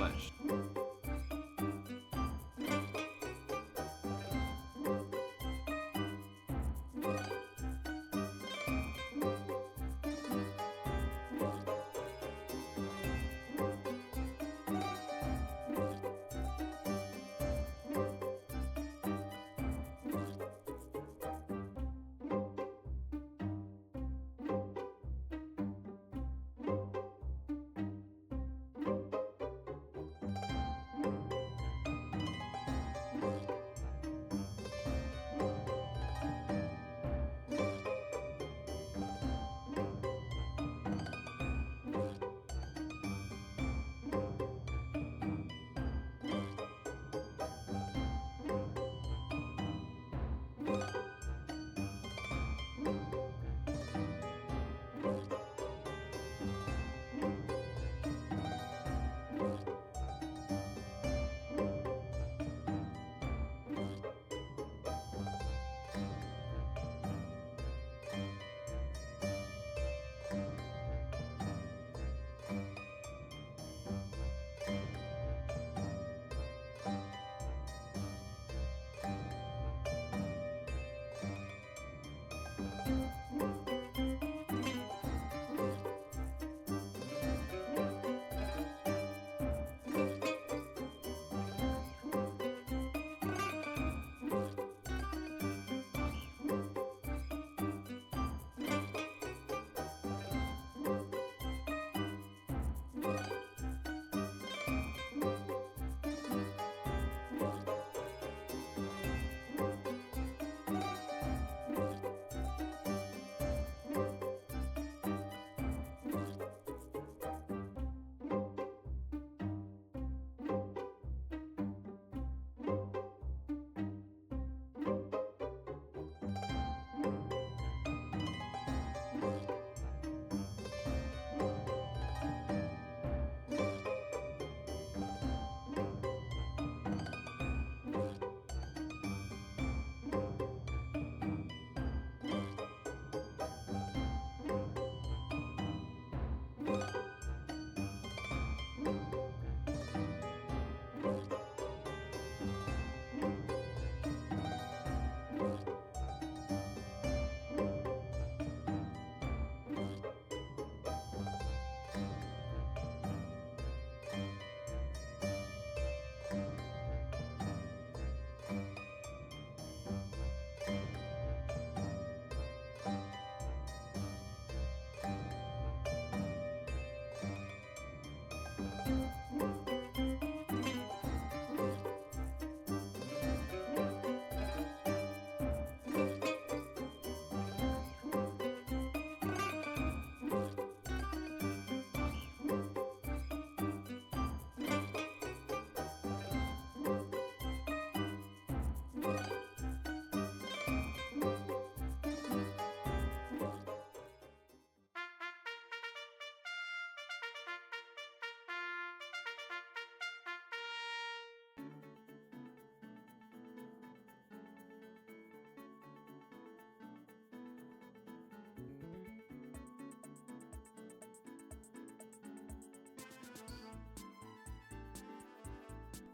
much.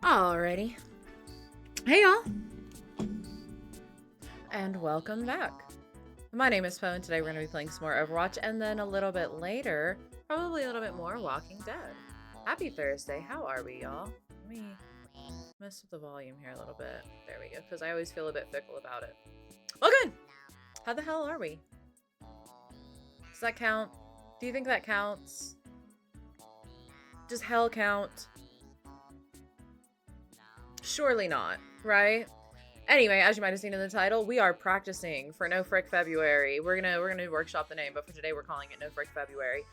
Alrighty. Hey y'all! And welcome back. My name is Poe, and today we're going to be playing some more Overwatch, and then a little bit later, probably a little bit more Walking Dead. Happy Thursday. How are we, y'all? Let me mess with the volume here a little bit. There we go, because I always feel a bit fickle about it. Well, good! How the hell are we? Does that count? Do you think that counts? Does hell count? Surely not, right? Anyway, as you might have seen in the title, we are practicing for No Frick February. We're gonna workshop the name, but for today we're calling it No Frick February.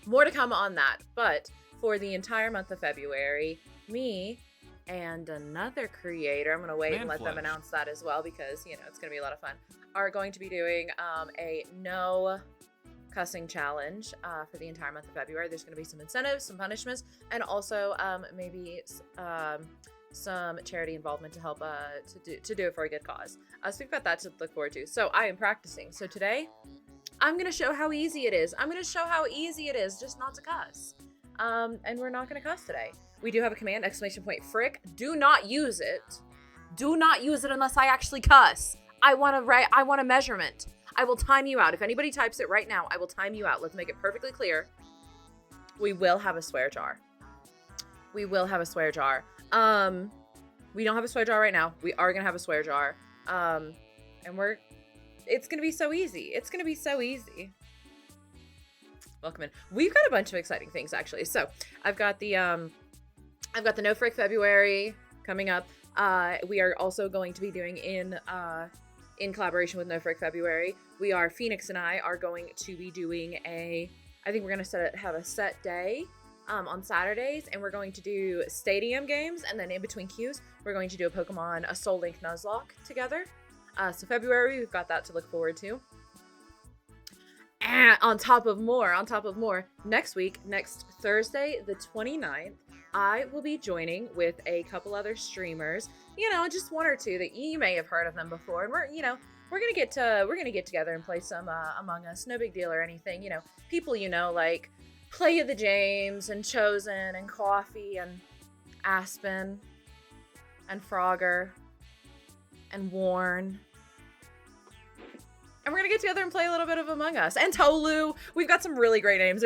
More to come on that, but for the entire month of February, me and another creator, I'm gonna wait and let them announce that as well, because you know it's gonna be a lot of fun, are going to be doing a no cussing challenge for the entire month of February. There's going to be some incentives, some punishments, and also maybe some charity involvement to help to do it for a good cause. So we've got that to look forward to. So I am practicing. So today I'm going to show how easy it is. I'm going to show how easy it is just not to cuss. and we're not gonna cuss today. We do have a command, !frick. Do not use it. Do not use it unless I actually cuss. I want a measurement. I will time you out. If anybody types it right now, I will time you out. Let's make it perfectly clear. We will have a swear jar. We will have a swear jar. We don't have a swear jar right now. We are gonna have a swear jar. And it's gonna be so easy. It's gonna be so easy. Welcome in. We've got a bunch of exciting things actually. So I've got the No Frick February coming up. We are also going to be doing in collaboration with No Frick February. Phoenix and I are going to be doing I think we're gonna have a set day on Saturdays, and we're going to do stadium games, and then in between queues, we're going to do a Soul Link Nuzlocke together. So February, we've got that to look forward to. And on top of more, next Thursday, the 29th, I will be joining with a couple other streamers, just one or two that you may have heard of them before. And we're gonna get together and play some Among Us. No big deal or anything. People like Play of the James and Chosen and Coffee and Aspen and Frogger and Warren. And we're gonna get together and play a little bit of Among Us. And Tolu. We've got some really great names.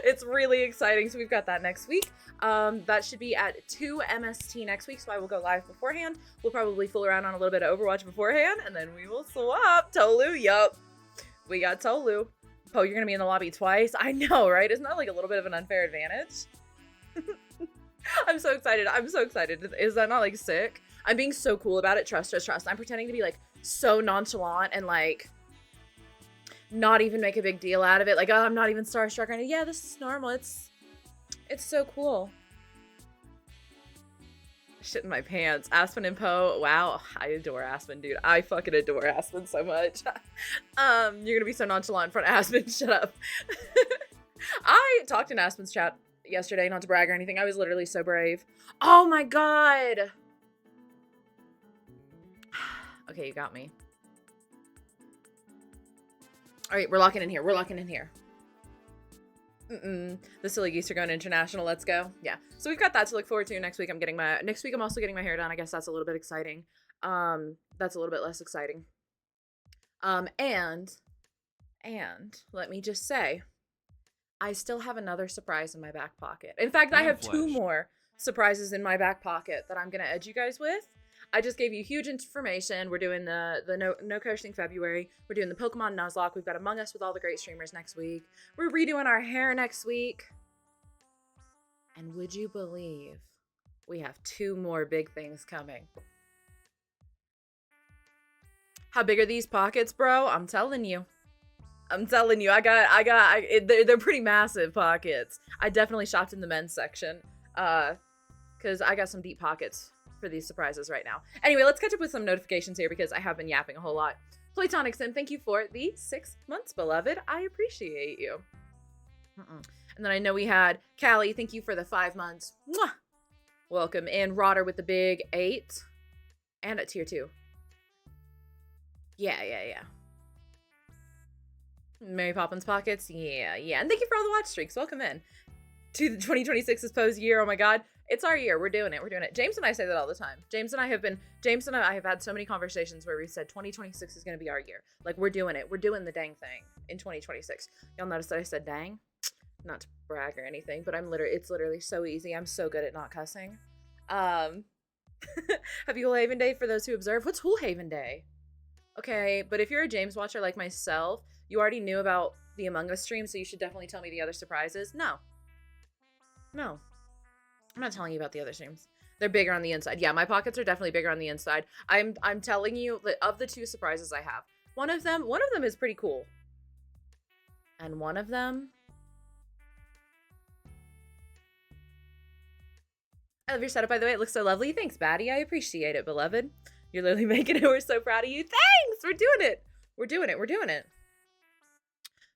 It's really exciting. So we've got that next week. That should be at 2 MST next week. So I will go live beforehand. We'll probably fool around on a little bit of Overwatch beforehand, and then we will swap. Tolu, yup. We got Tolu. Oh, you're gonna be in the lobby twice? I know, right? Isn't that like a little bit of an unfair advantage? I'm so excited. Is that not like sick? I'm being so cool about it. Trust. I'm pretending to be like so nonchalant and like not even make a big deal out of it. Like, oh, I'm not even starstruck right now. Yeah, this is normal. It's so cool. Shit in my pants. Aspen and Poe. Wow, I adore Aspen, dude. I fucking adore Aspen so much. You're gonna be so nonchalant in front of Aspen. Shut up. I talked in Aspen's chat yesterday, not to brag or anything. I was literally so brave. Oh my god. Okay, you got me. All right, we're locking in here. The silly geese are going international. Let's go. Yeah. So we've got that to look forward to. Next week I'm also getting my hair done. I guess that's a little bit exciting. That's a little bit less exciting. And let me just say, I still have another surprise in my back pocket. In fact, I have 2 more surprises in my back pocket that I'm gonna edge you guys with. I just gave you huge information. We're doing the no coaching February. We're doing the Pokemon Nuzlocke. We've got Among Us with all the great streamers next week. We're redoing our hair next week. And would you believe we have 2 more big things coming? How big are these pockets, bro? I'm telling you. They're pretty massive pockets. I definitely shopped in the men's section. Because I got some deep pockets for these surprises right now. Anyway, let's catch up with some notifications here because I have been yapping a whole lot. Platonic Sim, thank you for the 6 months, beloved. I appreciate you. And then I know we had Callie, thank you for the 5 months. Mwah! Welcome in. Rodder with the big 8. And at tier 2. Yeah. Mary Poppins Pockets, yeah. And thank you for all the watch streaks. Welcome in to the 2026's Pose year. Oh my god. It's our year. We're doing it. James and I say that all the time. James and I have had so many conversations where we said 2026 is going to be our year. Like, we're doing it. We're doing the dang thing in 2026. Y'all notice that I said dang? Not to brag or anything, but it's literally so easy. I'm so good at not cussing. Happy Hoolhaven Day for those who observe. What's Hoolhaven Day? Okay, but if you're a James watcher like myself, you already knew about the Among Us stream, so you should definitely tell me the other surprises. No. I'm not telling you about the other streams. They're bigger on the inside. Yeah, my pockets are definitely bigger on the inside. I'm telling you that of the 2 surprises I have, one of them is pretty cool. And one of them, I love your setup, by the way. It looks so lovely. Thanks, Batty. I appreciate it, beloved. You're literally making it. We're so proud of you. Thanks! We're doing it.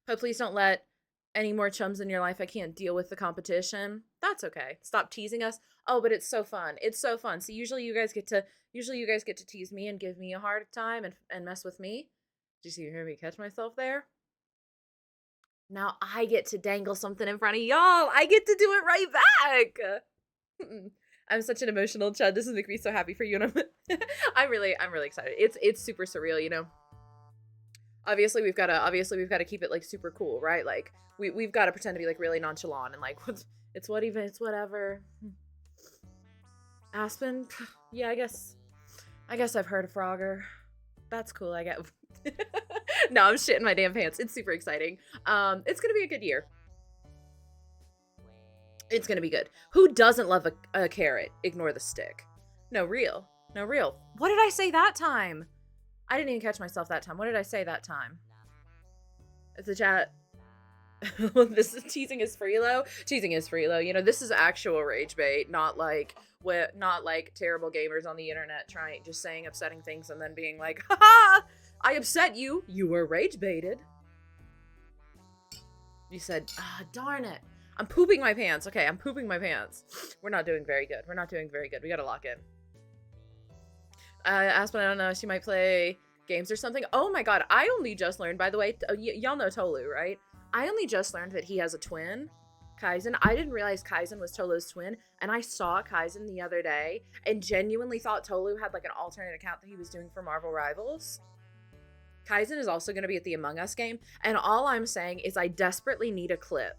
But please don't let any more chums in your life. I can't deal with the competition. That's okay. Stop teasing us. Oh, but it's so fun. So usually you guys get to tease me and give me a hard time and mess with me. Did you hear me catch myself there? Now I get to dangle something in front of y'all. I get to do it right back. I'm such an emotional chud. This is making me so happy for you, and I'm really excited. It's super surreal, you know. Obviously we've got to keep it like super cool, right? Like we've got to pretend to be like really nonchalant and like it's whatever. Aspen, yeah, I guess I've heard of Frogger. That's cool. I get. No, I'm shitting my damn pants. It's super exciting. It's gonna be a good year. It's gonna be good. Who doesn't love a carrot? Ignore the stick. No, real. What did I say that time? I didn't even catch myself that time. What did I say that time? It's the chat. This is teasing is Freelo. Teasing is Freelo. You know, this is actual rage bait, not like terrible gamers on the internet just saying upsetting things and then being like, haha, I upset you. You were rage baited. You said, darn it. I'm pooping my pants. Okay, I'm pooping my pants. We're not doing very good. We gotta lock in. Aspen, I don't know, she might play games or something. Oh my god, I only just learned, by the way, y'all know Tolu, right? I only just learned that he has a twin, Kaizen. I didn't realize Kaizen was Tolu's twin, and I saw Kaizen the other day and genuinely thought Tolu had like an alternate account that he was doing for Marvel Rivals. Kaizen is also going to be at the Among Us game, and all I'm saying is I desperately need a clip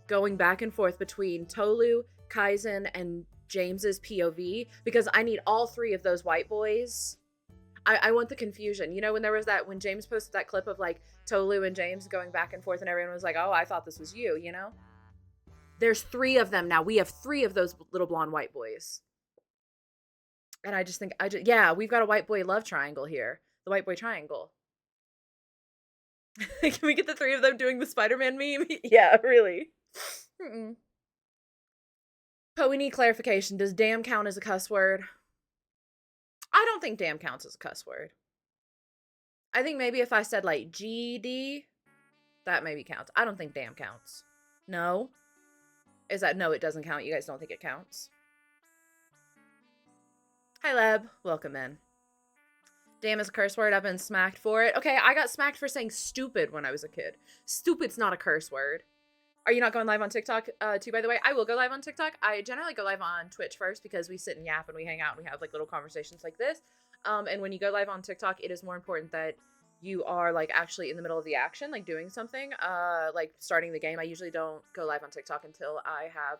going back and forth between Tolu, Kaizen, and James's POV, because I need all three of those white boys. I want the confusion. You know, when James posted that clip of like Tolu and James going back and forth and everyone was like, oh, I thought this was you, you know? There's three of them now. We have three of those little blonde white boys. And I just think, yeah, we've got a white boy love triangle here. The white boy triangle. Can we get the three of them doing the Spider-Man meme? Yeah, really. But we need clarification. Does damn count as a cuss word? I don't think damn counts as a cuss word. I think maybe if I said like GD, that maybe counts. I don't think damn counts. No? No, it doesn't count. You guys don't think it counts? Hi, Leb. Welcome in. Damn is a curse word. I've been smacked for it. Okay, I got smacked for saying stupid when I was a kid. Stupid's not a curse word. Are you not going live on TikTok too, by the way? I will go live on TikTok. I generally go live on Twitch first because we sit and yap and we hang out and we have like little conversations like this. And when you go live on TikTok, it is more important that you are like actually in the middle of the action, like doing something, like starting the game. I usually don't go live on TikTok until I have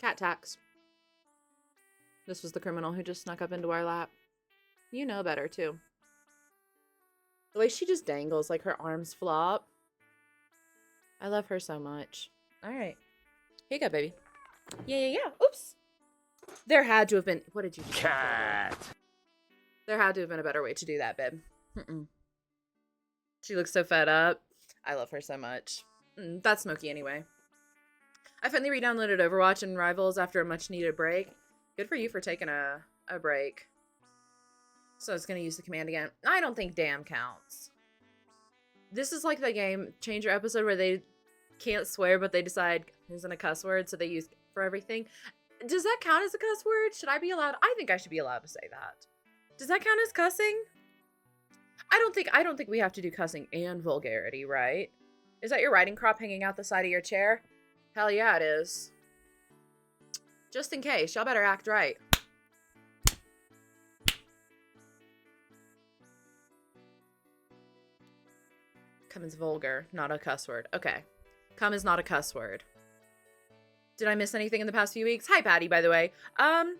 cat tax. This was the criminal who just snuck up into our lap. You know better, too. The way she just dangles, like her arms flop. I love her so much. All right. Here you go, baby. Yeah. Oops. There had to have been... What did you do? Cat. There had to have been a better way to do that, babe. She looks so fed up. I love her so much. That's Smokey anyway. I finally re-downloaded Overwatch and Rivals after a much-needed break. Good for you for taking a break. So I was going to use the command again. I don't think damn counts. This is like the game Changer episode where they can't swear, but they decide isn't a cuss word, so they use for everything. Does that count as a cuss word? Should I be allowed? I think I should be allowed to say that. Does that count as cussing? I don't think we have to do cussing and vulgarity, right? Is that your riding crop hanging out the side of your chair? Hell yeah, it is. Just in case, y'all better act right. Come is vulgar, not a cuss word. Okay. Come is not a cuss word. Did I miss anything in the past few weeks? Hi, Patty, by the way. Some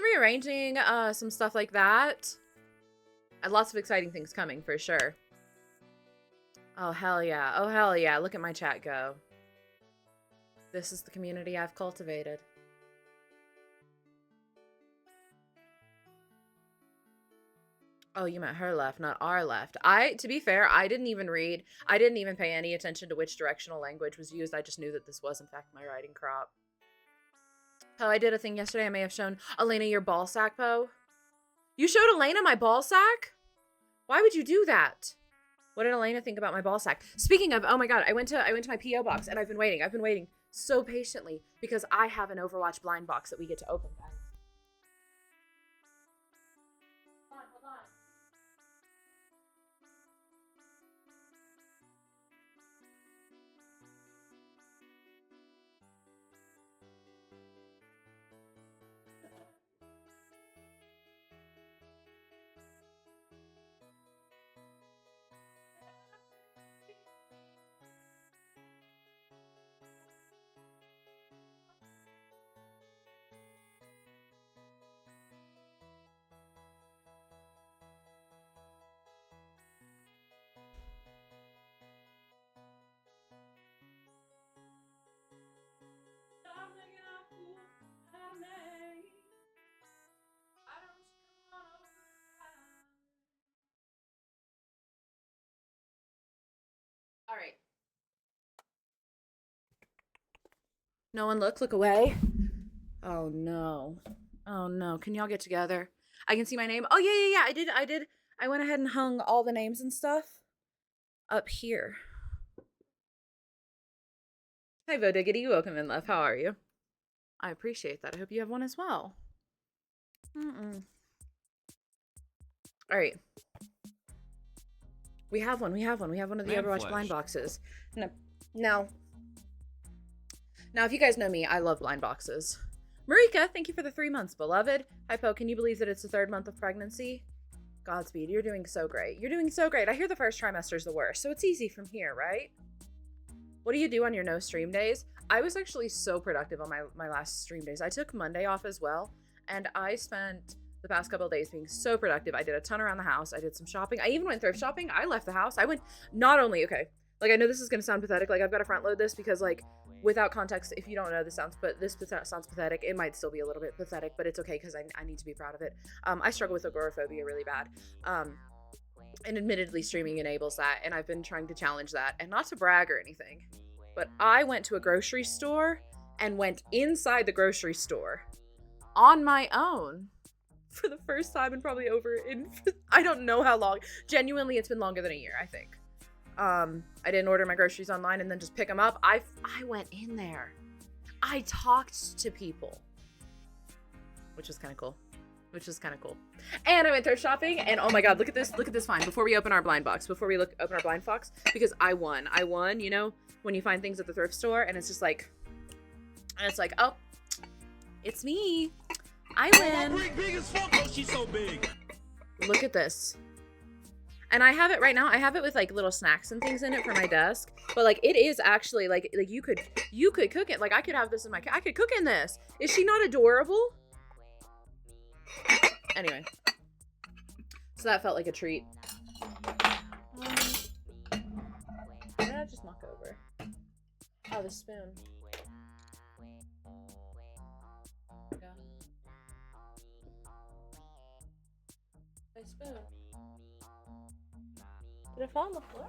rearranging, some stuff like that. And lots of exciting things coming, for sure. Oh, hell yeah. Oh, hell yeah. Look at my chat go. This is the community I've cultivated. Oh, you meant her left, not our left. To be fair, I didn't even pay any attention to which directional language was used. I just knew that this was, in fact, my writing crop. Oh, I did a thing yesterday. I may have shown Elena your ball sack, Poe. You showed Elena my ball sack? Why would you do that? What did Elena think about my ball sack? Speaking of, oh my god, I went to my P.O. box, and I've been waiting so patiently, because I have an Overwatch blind box that we get to open, guys. No one look away. Oh no. Oh no. Can y'all get together? I can see my name. Oh yeah. I did. I went ahead and hung all the names and stuff up here. Hi Vodiggity, welcome in, love. How are you? I appreciate that. I hope you have one as well. All right. We have one. We have one of the Overwatch blind boxes. Now, if you guys know me, I love blind boxes. Marika, thank you for the 3 months, beloved. Hi, Po. Can you believe that it's the 3rd month of pregnancy? Godspeed. You're doing so great. You're doing so great. I hear the first trimester is the worst, so it's easy from here, right? What do you do on your no stream days? I was actually so productive on my last stream days. I took Monday off as well, and I spent the past couple of days being so productive. I did a ton around the house. I did some shopping. I even went thrift shopping. I left the house. I went not only, okay, like I know this is going to sound pathetic. Like I've got to front load this because like without context, if you don't know, this sounds pathetic. It might still be a little bit pathetic, but it's okay because I need to be proud of it. I struggle with agoraphobia really bad. And admittedly streaming enables that, and I've been trying to challenge that, and not to brag or anything, but I went to a grocery store and went inside the grocery store on my own for the first time in probably I don't know how long. Genuinely, it's been longer than a year, I think. I didn't order my groceries online and then just pick them up. I went in there. I talked to people, which was kind of cool. And I went thrift shopping, and oh my god, look at this find before we open our blind box, open our blind box, because I won, you know, when you find things at the thrift store, and it's just like, oh, it's me, I win. Big as fuck. Oh, she's so big. Look at this. And I have it right now. I have it with like little snacks and things in it for my desk. But like it is actually like you could cook it. Like I could have this I could cook in this. Is she not adorable? Anyway. So that felt like a treat. What did I just knock over? Oh, the spoon. Yeah. My spoon. Did it fall on the floor?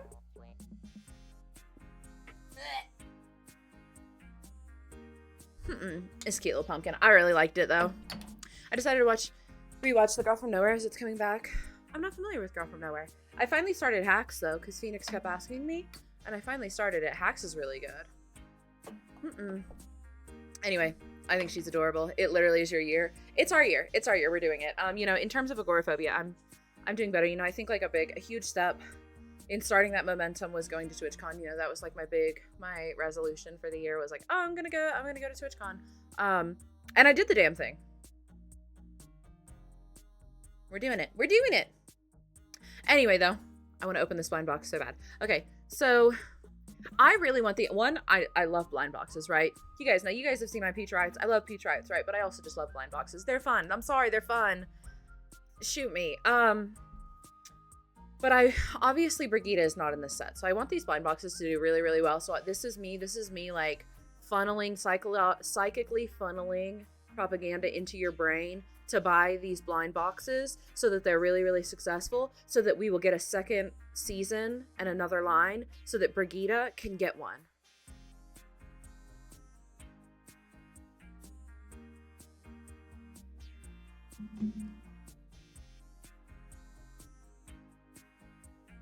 It's a cute little pumpkin. I really liked it though. I decided to rewatch The Girl from Nowhere as it's coming back. I'm not familiar with Girl from Nowhere. I finally started Hacks though, because Phoenix kept asking me, and I finally started it. Hacks is really good. Anyway, I think she's adorable. It literally is your year. It's our year. We're doing it. You know, in terms of agoraphobia, I'm doing better. You know, I think like a huge step in starting that momentum was going to TwitchCon. You know, that was like my resolution for the year was like, oh, I'm gonna go to TwitchCon. And I did the damn thing. We're doing it. Anyway, though, I want to open this blind box so bad. Okay, so I really want I love blind boxes, right? You guys have seen my Peach Riots. I love Peach Riots, right? But I also just love blind boxes. They're fun. I'm sorry, they're fun. Shoot me. But obviously Brigida is not in this set. So I want these blind boxes to do really, really well. So this is me like psychically funneling propaganda into your brain to buy these blind boxes so that they're really, really successful, so that we will get a second season and another line so that Brigida can get one.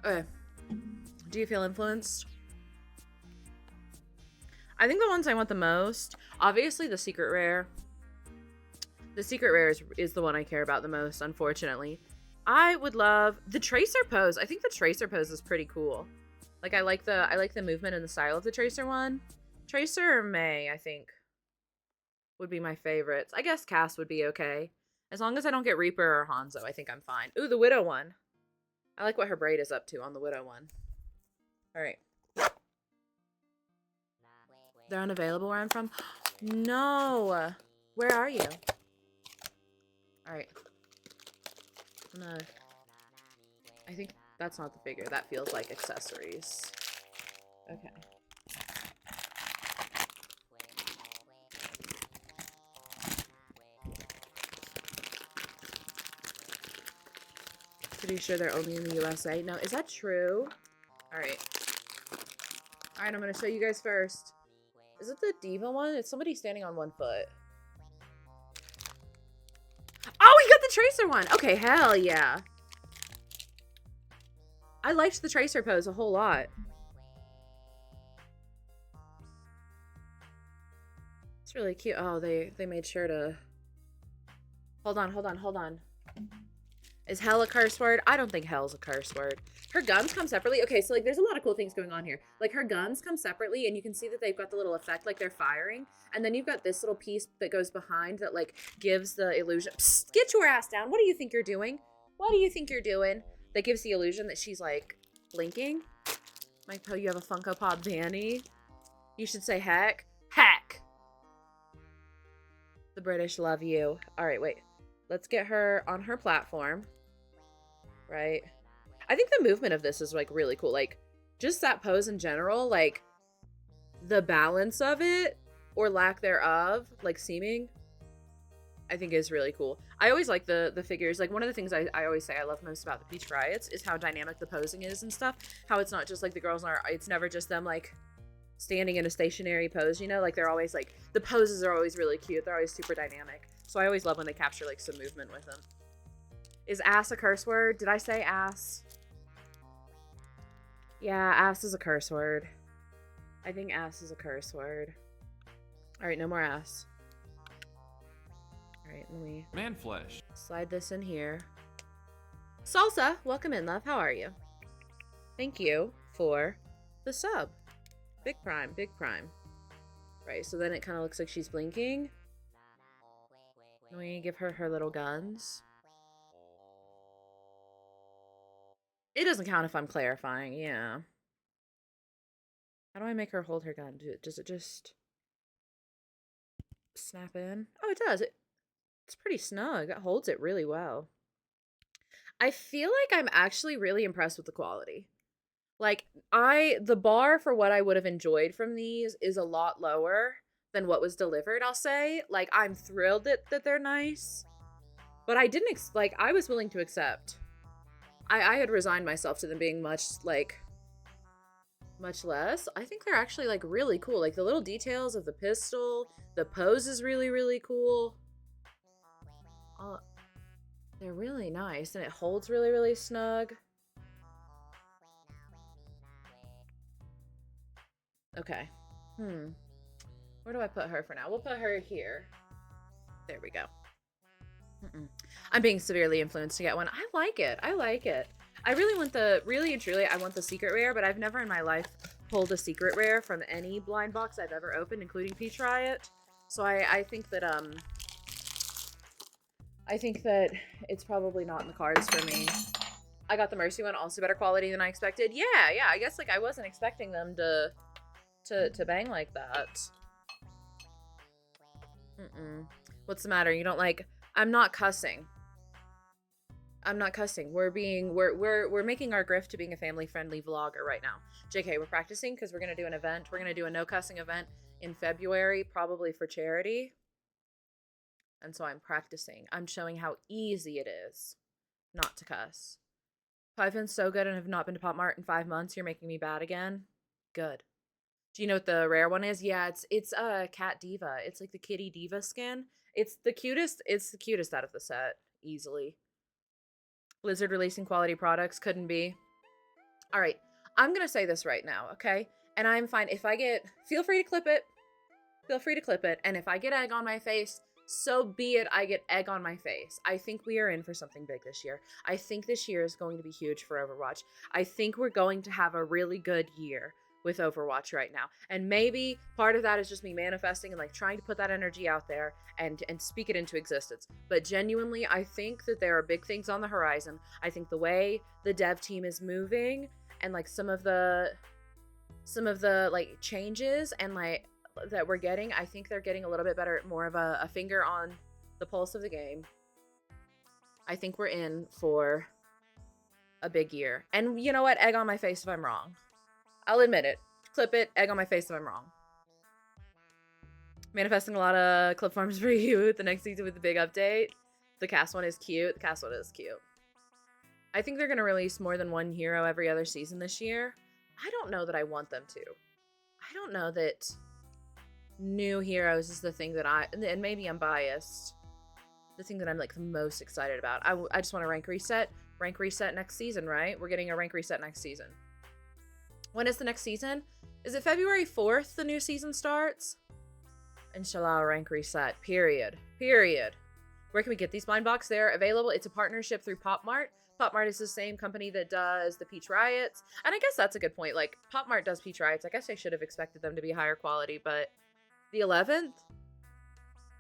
Okay. Do you feel influenced? I think the ones I want the most, obviously the secret rare. The secret rare is the one I care about the most, unfortunately. I would love the Tracer pose. I think the Tracer pose is pretty cool. Like I like the movement and the style of the Tracer one. Tracer or May, I think, would be my favorites. I guess Cass would be okay. As long as I don't get Reaper or Hanzo, I think I'm fine. Ooh, the Widow one. I like what her braid is up to on the Widow one. All right. They're unavailable where I'm from? No. Where are you? All right. No. I think that's not the figure. That feels like accessories. Okay. Pretty sure they're only in the USA. No, is that true? All right. All right, I'm going to show you guys first. Is it the diva one? It's somebody standing on one foot. Oh, we got the Tracer one. Okay, hell yeah. I liked the Tracer pose a whole lot. It's really cute. Oh, they made sure to... Hold on. Is hell a curse word? I don't think hell's a curse word. Her guns come separately. Okay, so like there's a lot of cool things going on here. Like her guns come separately and you can see that they've got the little effect like they're firing. And then you've got this little piece that goes behind that like gives the illusion. Psst, get your ass down. What do you think you're doing? What do you think you're doing? That gives the illusion that she's like blinking. Mike Poe, you have a Funko Pop Danny. You should say heck. Heck. The British love you. All right, wait. Let's get her on her platform. Right. I think the movement of this is like really cool. Like just that pose in general, like the balance of it or lack thereof, like seeming, I think is really cool. I always like the figures. Like one of the things I always say I love most about the Peach Riots is how dynamic the posing is and stuff. How it's not just like the girls are, it's never just them like standing in a stationary pose, you know, like they're always like, the poses are always really cute. They're always super dynamic. So I always love when they capture like some movement with them. Is ass a curse word? Did I say ass? Yeah, ass is a curse word. I think ass is a curse word. All right, no more ass. All right, let me man flesh. Slide this in here. Salsa, welcome in, love. How are you? Thank you for the sub. Big prime, big prime. Right, so then it kind of looks like she's blinking. Can we give her her little guns? It doesn't count if I'm clarifying, yeah. How do I make her hold her gun? Does it just snap in? Oh, it does. It's pretty snug. It holds it really well. I feel like I'm actually really impressed with the quality. Like, the bar for what I would have enjoyed from these is a lot lower than what was delivered, I'll say. Like, I'm thrilled that they're nice. But I didn't, I was willing to accept. I had resigned myself to them being much less. I think they're actually, like, really cool. Like, the little details of the pistol, the pose is really, really cool. They're really nice, and it holds really, really snug. Okay. Where do I put her for now? We'll put her here. There we go. I'm being severely influenced to get one. I like it. I like it. I really want really and truly, I want the secret rare, but I've never in my life pulled a secret rare from any blind box I've ever opened, including Peach Riot. So I think that, it's probably not in the cards for me. I got the Mercy one, also better quality than I expected. Yeah, I guess, like, I wasn't expecting them to bang like that. What's the matter? You don't like... I'm not cussing. I'm not cussing. We're making our grift to being a family-friendly vlogger right now. JK, we're practicing because we're going to do an event. We're going to do a no-cussing event in February, probably for charity. And so I'm practicing. I'm showing how easy it is not to cuss. I've been so good and have not been to Pop Mart in 5 months. You're making me bad again? Good. Do you know what the rare one is? Yeah, it's Cat Diva. It's like the Kitty Diva skin. It's the cutest out of the set, easily. Blizzard releasing quality products, couldn't be. All right, I'm gonna say this right now, okay? And I'm fine if I get, feel free to clip it. Feel free to clip it. And if I get egg on my face, so be it, I get egg on my face. I think we are in for something big this year. I think this year is going to be huge for Overwatch. I think we're going to have a really good year with Overwatch right now. And maybe part of that is just me manifesting and like trying to put that energy out there and speak it into existence. But genuinely, I think that there are big things on the horizon. I think the way the dev team is moving and like some of the like changes and like that we're getting, I think they're getting a little bit better, more of a finger on the pulse of the game. I think we're in for a big year. And you know what? Egg on my face if I'm wrong. I'll admit it. Clip it. Egg on my face if I'm wrong. Manifesting a lot of clip farms for you the next season with the big update. The cast one is cute. The cast one is cute. I think they're going to release more than one hero every other season this year. I don't know that I want them to. I don't know that new heroes is the thing that and maybe I'm biased, the thing that I'm like the most excited about. I just want to rank reset next season, right? We're getting a rank reset next season. When is the next season? Is it February 4th the new season starts? Inshallah, rank reset, period. Where can we get these blind box? They're available. It's a partnership through PopMart. PopMart is the same company that does the Peach Riots. And I guess that's a good point. Like, PopMart does Peach Riots. I guess I should have expected them to be higher quality, but the 11th?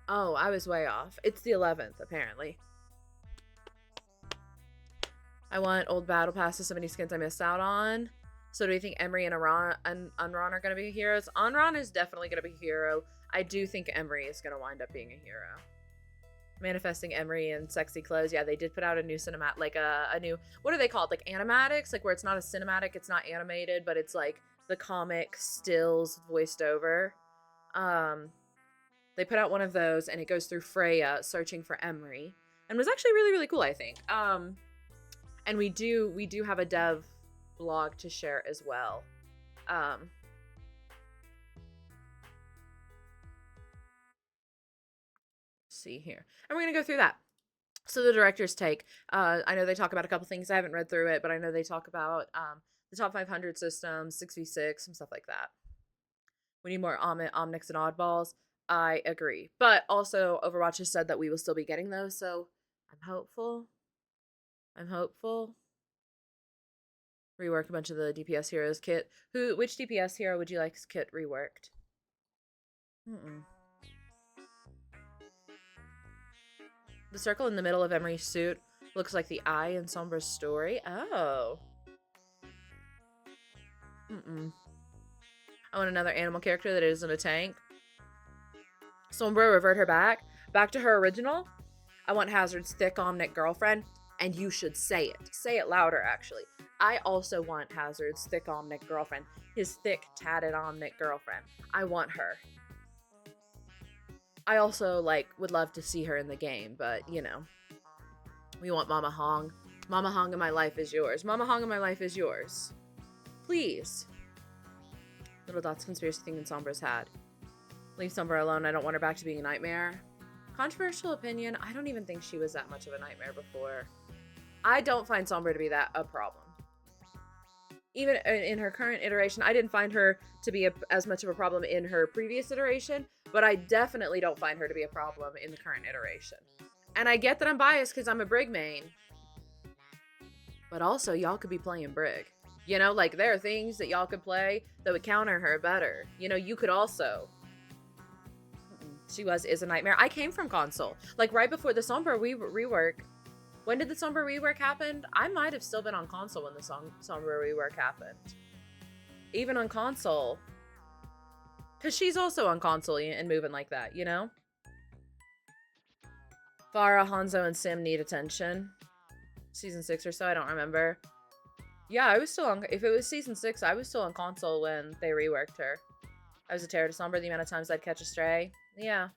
Oh, I was way off. It's the 11th, apparently. I want old battle passes, so many skins I missed out on. So do you think Emery and Unron are going to be heroes? Unron is definitely going to be a hero. I do think Emery is going to wind up being a hero. Manifesting Emery in sexy clothes. Yeah, they did put out a new cinematic, like a new, what are they called? Like animatics? Like where it's not a cinematic, it's not animated, but it's like the comic stills voiced over. They put out one of those and it goes through Freya searching for Emery. And was actually really, really cool, I think. And we do have a dev blog to share as well. See here, and we're gonna go through that. So the director's take, I know they talk about a couple things. I haven't read through it, but I know they talk about the top 500 systems, 6v6, some stuff like that. We need more Omnics and Oddballs. I agree, but also Overwatch has said that we will still be getting those, so I'm hopeful. Rework a bunch of the DPS heroes. Kit, which DPS hero would you like Kit reworked? The circle in the middle of Emery's suit looks like the eye in Sombra's story. Oh. I want another animal character that isn't a tank. Sombra, revert her back to her original. I want Hazard's thick Omnic girlfriend, and you should say it. Say it louder, actually. I also want Hazard's thick Omnic girlfriend. His thick, tatted Omnic girlfriend. I want her. I also, like, would love to see her in the game, but, you know. We want Mama Hong. Mama Hong in my life is yours. Mama Hong in my life is yours. Please. Little Dot's conspiracy thing that Sombra's had. Leave Sombra alone. I don't want her back to being a nightmare. Controversial opinion. I don't even think she was that much of a nightmare before. I don't find Sombra to be that a problem. Even in her current iteration, I didn't find her to be as much of a problem in her previous iteration, but I definitely don't find her to be a problem in the current iteration. And I get that I'm biased because I'm a Brig main. But also, y'all could be playing Brig. You know, like, there are things that y'all could play that would counter her better. You know, you could also. She is a nightmare. I came from console. Like, right before the Sombra rework. When did the Sombra rework happen? I might have still been on console when the Sombra rework happened. Even on console. Because she's also on console and moving like that, you know? Farah, Hanzo, and Sim need attention. Season 6 or so, I don't remember. Yeah, I was still on... If it was Season 6, I was still on console when they reworked her. I was a terror to Sombra the amount of times I'd catch a stray. Yeah.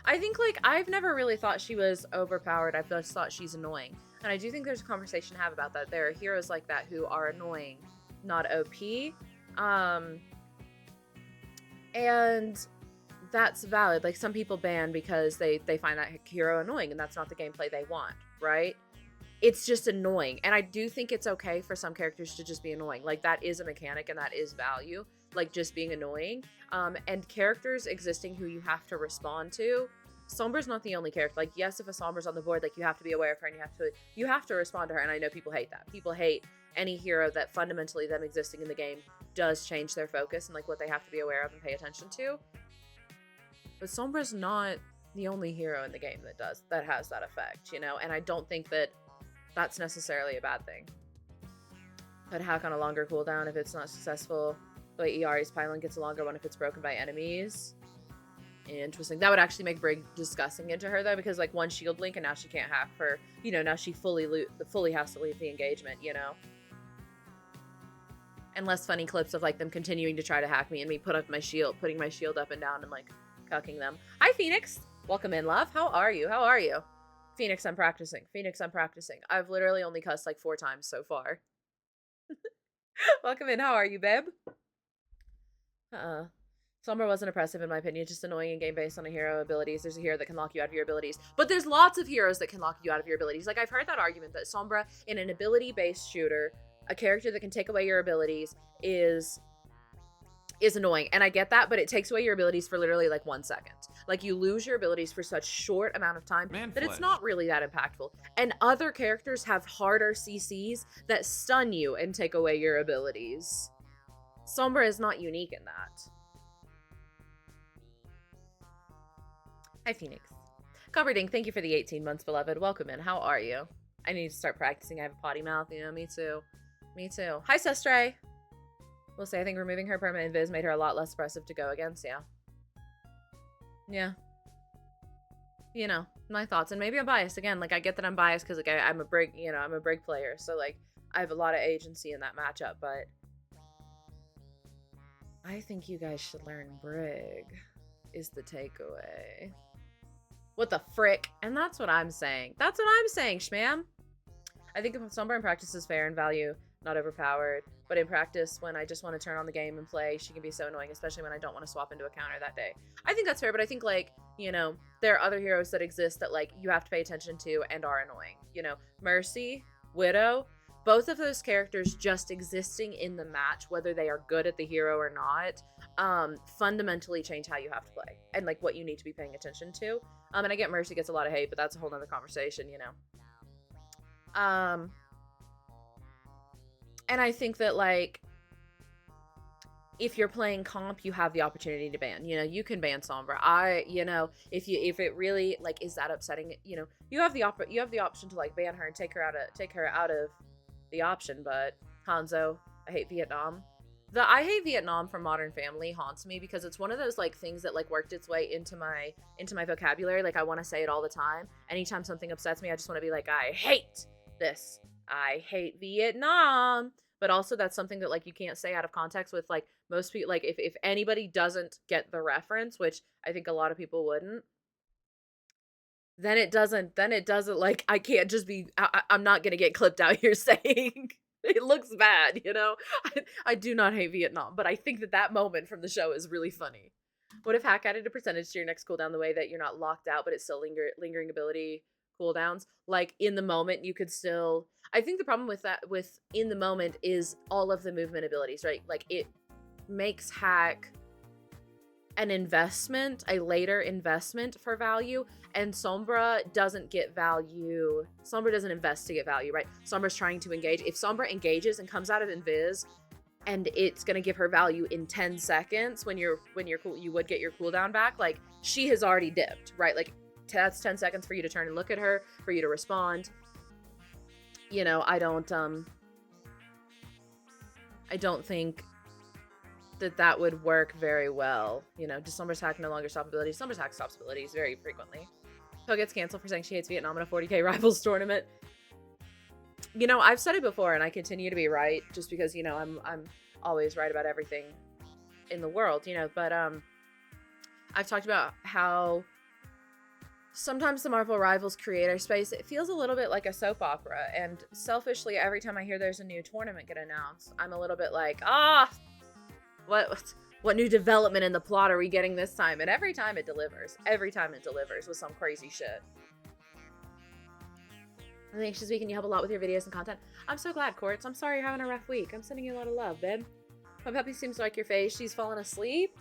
I think, like, I've never really thought she was overpowered. I've just thought she's annoying. And I do think there's a conversation to have about that. There are heroes like that who are annoying, not OP. And that's valid. Like, some people ban because they find that hero annoying, and that's not the gameplay they want, right? It's just annoying. And I do think it's okay for some characters to just be annoying. Like, that is a mechanic, and that is value. Like, just being annoying. And characters existing who you have to respond to. Sombra's not the only character. Like, yes, if a Sombra's on the board, like, you have to be aware of her and you have to respond to her. And I know people hate that. People hate any hero that fundamentally them existing in the game does change their focus and, like, what they have to be aware of and pay attention to. But Sombra's not the only hero in the game that has that effect, you know? And I don't think that that's necessarily a bad thing. Put hack on a longer cooldown if it's not successful. The way ER's pylon gets a longer one if it's broken by enemies. Interesting. That would actually make Brig disgusting into her, though, because, like, one shield blink and now she can't hack for, you know, now she fully has to leave the engagement, you know? And less funny clips of, like, them continuing to try to hack me and me putting my shield up and down and, like, cucking them. Hi, Phoenix! Welcome in, love. How are you? Phoenix, I'm practicing. I've literally only cussed, like, 4 times so far. Welcome in. How are you, babe? Sombra wasn't oppressive in my opinion, just annoying in game based on a hero abilities. There's a hero that can lock you out of your abilities, but there's lots of heroes that can lock you out of your abilities. Like I've heard that argument that Sombra in an ability based shooter, a character that can take away your abilities is annoying, and I get that, but it takes away your abilities for literally like 1 second. Like you lose your abilities for such short amount of time that it's not really that impactful. And other characters have harder CCs that stun you and take away your abilities. Sombra is not unique in that. Hi, Phoenix. Coverding, thank you for the 18 months, beloved. Welcome in. How are you? I need to start practicing. I have a potty mouth. You know, me too. Me too. Hi, Sestray. We'll say I think removing her permanent invis made her a lot less oppressive to go against. Yeah. Yeah. You know, my thoughts. And maybe I'm biased. Again, like, I get that I'm biased because, like, I'm a Brig, you know, I'm a Brig player. So, like, I have a lot of agency in that matchup. But I think you guys should learn Brig is the takeaway. What the frick? And that's what I'm saying. That's what I'm saying, shmam. I think if Sombra in practice is fair and value, not overpowered. But in practice, when I just want to turn on the game and play, she can be so annoying, especially when I don't want to swap into a counter that day. I think that's fair, but I think, like, you know, there are other heroes that exist that, like, you have to pay attention to and are annoying. You know, Mercy, Widow, both of those characters just existing in the match, whether they are good at the hero or not, fundamentally change how you have to play and, like, what you need to be paying attention to. And I get Mercy gets a lot of hate, but that's a whole nother conversation, you know. And I think that, like, if you're playing comp, you have the opportunity to ban. You know, you can ban Sombra. You know, if it really, like, is that upsetting, you know, you have the option to, like, ban her and take her out of the option. But Hanzo, I hate Vietnam. The I hate Vietnam from Modern Family haunts me because it's one of those, like, things that, like, worked its way into my vocabulary. Like, I want to say it all the time. Anytime something upsets me, I just want to be like, I hate this. I hate Vietnam. But also that's something that, like, you can't say out of context with, like, most people. Like, if anybody doesn't get the reference, which I think a lot of people wouldn't, then it doesn't, like, I can't just be, I'm not gonna get clipped out here saying it looks bad, you know. I do not hate Vietnam, but I think that moment from the show is really funny. What if hack added a percentage to your next cooldown the way that you're not locked out, but it's still lingering ability cooldowns? Like, in the moment, you could still. I think the problem with that, with in the moment, is all of the movement abilities, right? Like, it makes hack an investment, a later investment for value, and Sombra doesn't get value. Sombra doesn't invest to get value, right? Sombra's trying to engage. If Sombra engages and comes out of invis, and it's gonna give her value in 10 seconds when you would get your cooldown back, like, she has already dipped, right? Like, that's 10 seconds for you to turn and look at her, for you to respond. You know, I don't think that would work very well. You know, does Sombra's hack no longer stop abilities? Sombra's hack stops abilities very frequently. Ho gets canceled for saying she hates Vietnam in a 40k rivals tournament. You know, I've said it before and I continue to be right just because, you know, I'm always right about everything in the world, you know, but I've talked about how sometimes the Marvel Rivals creator space, it feels a little bit like a soap opera, and selfishly, every time I hear there's a new tournament get announced, I'm a little bit like, what new development in the plot are we getting this time? And every time it delivers. Every time it delivers with some crazy shit. I think this week and you help a lot with your videos and content. I'm so glad, Quartz. I'm sorry you're having a rough week. I'm sending you a lot of love, babe. My puppy seems to like your face. She's fallen asleep.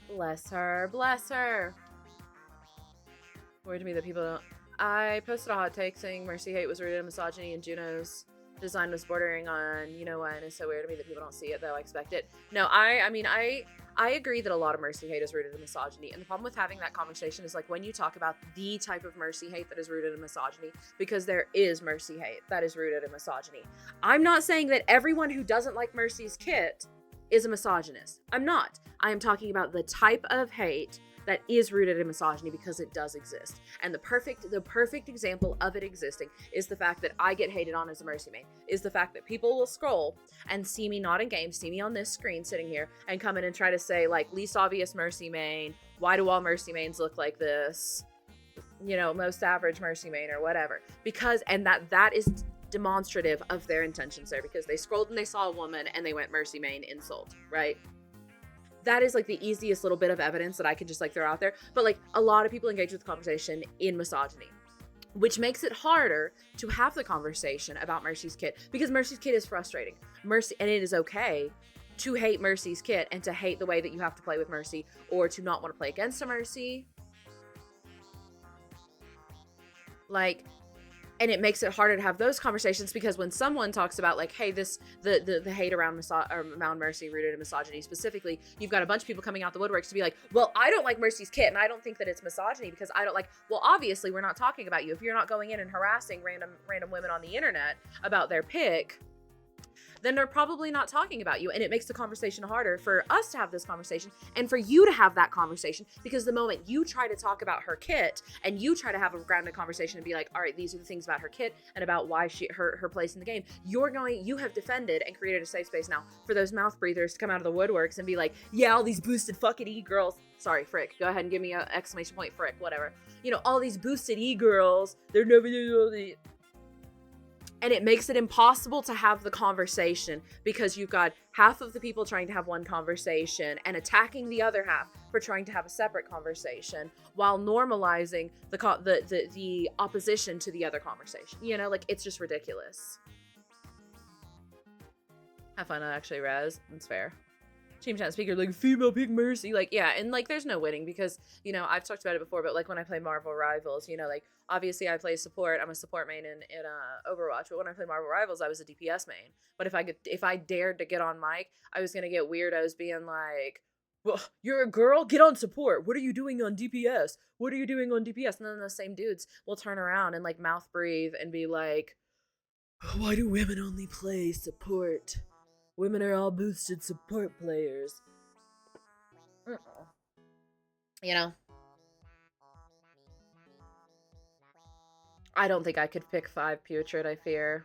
Bless her. Bless her. Weird to me that people don't. I posted a hot take saying Mercy hate was rooted in misogyny and Juno's design was bordering on, you know what, and it's so weird to me that people don't see it, though. I expect it. No, I mean, I agree that a lot of Mercy hate is rooted in misogyny, and the problem with having that conversation is, like, when you talk about the type of Mercy hate that is rooted in misogyny, because there is Mercy hate that is rooted in misogyny. I'm not saying that everyone who doesn't like Mercy's kit is a misogynist. I'm not. I am talking about the type of hate that is rooted in misogyny, because it does exist. And the perfect example of it existing is the fact that I get hated on as a Mercy main, is the fact that people will scroll and see me not in game, see me on this screen sitting here, and come in and try to say, like, least obvious Mercy main, why do all Mercy mains look like this, you know, most average Mercy main, or whatever. Because, and that is demonstrative of their intentions there, because they scrolled and they saw a woman and they went Mercy main insult, right? that is like the easiest little bit of evidence that I can just like throw out there. But like a lot of people engage with the conversation in misogyny, which makes it harder to have the conversation about Mercy's kit, because Mercy's kit is frustrating. Mercy, and it is okay to hate Mercy's kit and to hate the way that you have to play with Mercy, or to not want to play against a Mercy. Like, and it makes it harder to have those conversations, because when someone talks about like, hey, this the hate around Mercy rooted in misogyny specifically, you've got a bunch of people coming out the woodworks to be like, well, I don't like Mercy's kit, and I don't think that it's misogyny because I don't like. Well, obviously, we're not talking about you. If you're not going in and harassing random women on the internet about their pick, then they're probably not talking about you. And it makes the conversation harder for us to have this conversation and for you to have that conversation, because the moment you try to talk about her kit and you try to have a grounded conversation and be like, all right, these are the things about her kit and about why her place in the game, you have defended and created a safe space now for those mouth breathers to come out of the woodworks and be like, yeah, all these boosted fucking e-girls. Sorry, Frick. Go ahead and give me an exclamation point, Frick, whatever. You know, all these boosted e-girls, they're never the. And it makes it impossible to have the conversation, because you've got half of the people trying to have one conversation and attacking the other half for trying to have a separate conversation, while normalizing the opposition to the other conversation. You know, like, it's just ridiculous. Have fun, actually, Rez. That's fair. Team chat speaker, like, female pick Mercy. Like, yeah, and like, there's no winning, because, you know, I've talked about it before, but like, when I play Marvel Rivals, you know, like, obviously I play support. I'm a support main in Overwatch, but when I play Marvel Rivals, I was a DPS main. But if I dared to get on mic, I was gonna get weirdos being like, well, you're a girl, get on support. What are you doing on DPS? What are you doing on DPS? And then those same dudes will turn around and like mouth breathe and be like, why do women only play support? Women are all boosted support players. You know? I don't think I could pick 5 putrid, I fear.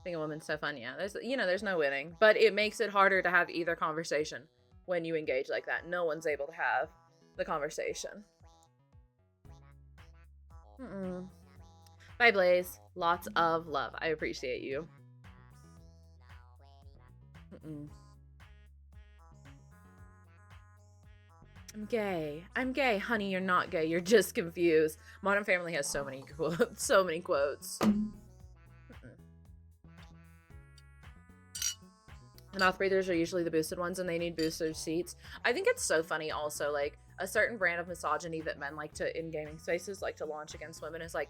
Being a woman's so fun, yeah. There's no winning. But it makes it harder to have either conversation when you engage like that. No one's able to have the conversation. Bye, Blaze. Lots of love. I appreciate you. I'm gay. I'm gay. Honey, you're not gay. You're just confused. Modern Family has so many quotes. So many quotes. The mouth breathers are usually the boosted ones, and they need boosted seats. I think it's so funny also, like, a certain brand of misogyny that men like to, in gaming spaces, like to launch against women is like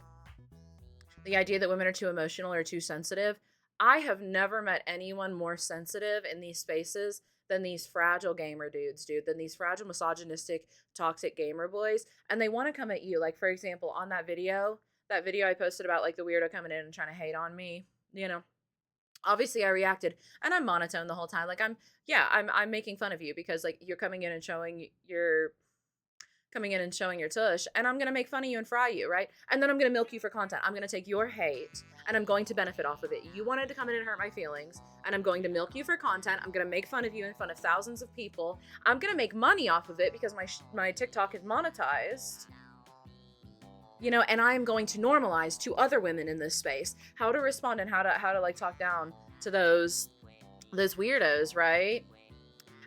the idea that women are too emotional or too sensitive. I have never met anyone more sensitive in these spaces than these fragile gamer dudes, dude, than these fragile, misogynistic, toxic gamer boys. And they want to come at you. Like, for example, on that video I posted about, like, the weirdo coming in and trying to hate on me, you know, obviously I reacted, and I'm monotone the whole time. Like, I'm making fun of you because, like, you're coming in and showing your tush, and I'm gonna make fun of you and fry you, right? And then I'm gonna milk you for content. I'm gonna take your hate and I'm going to benefit off of it. You wanted to come in and hurt my feelings, and I'm going to milk you for content. I'm gonna make fun of you in front of thousands of people. I'm gonna make money off of it because my TikTok is monetized. You know, and I am going to normalize to other women in this space how to respond and how to like talk down to those weirdos, right?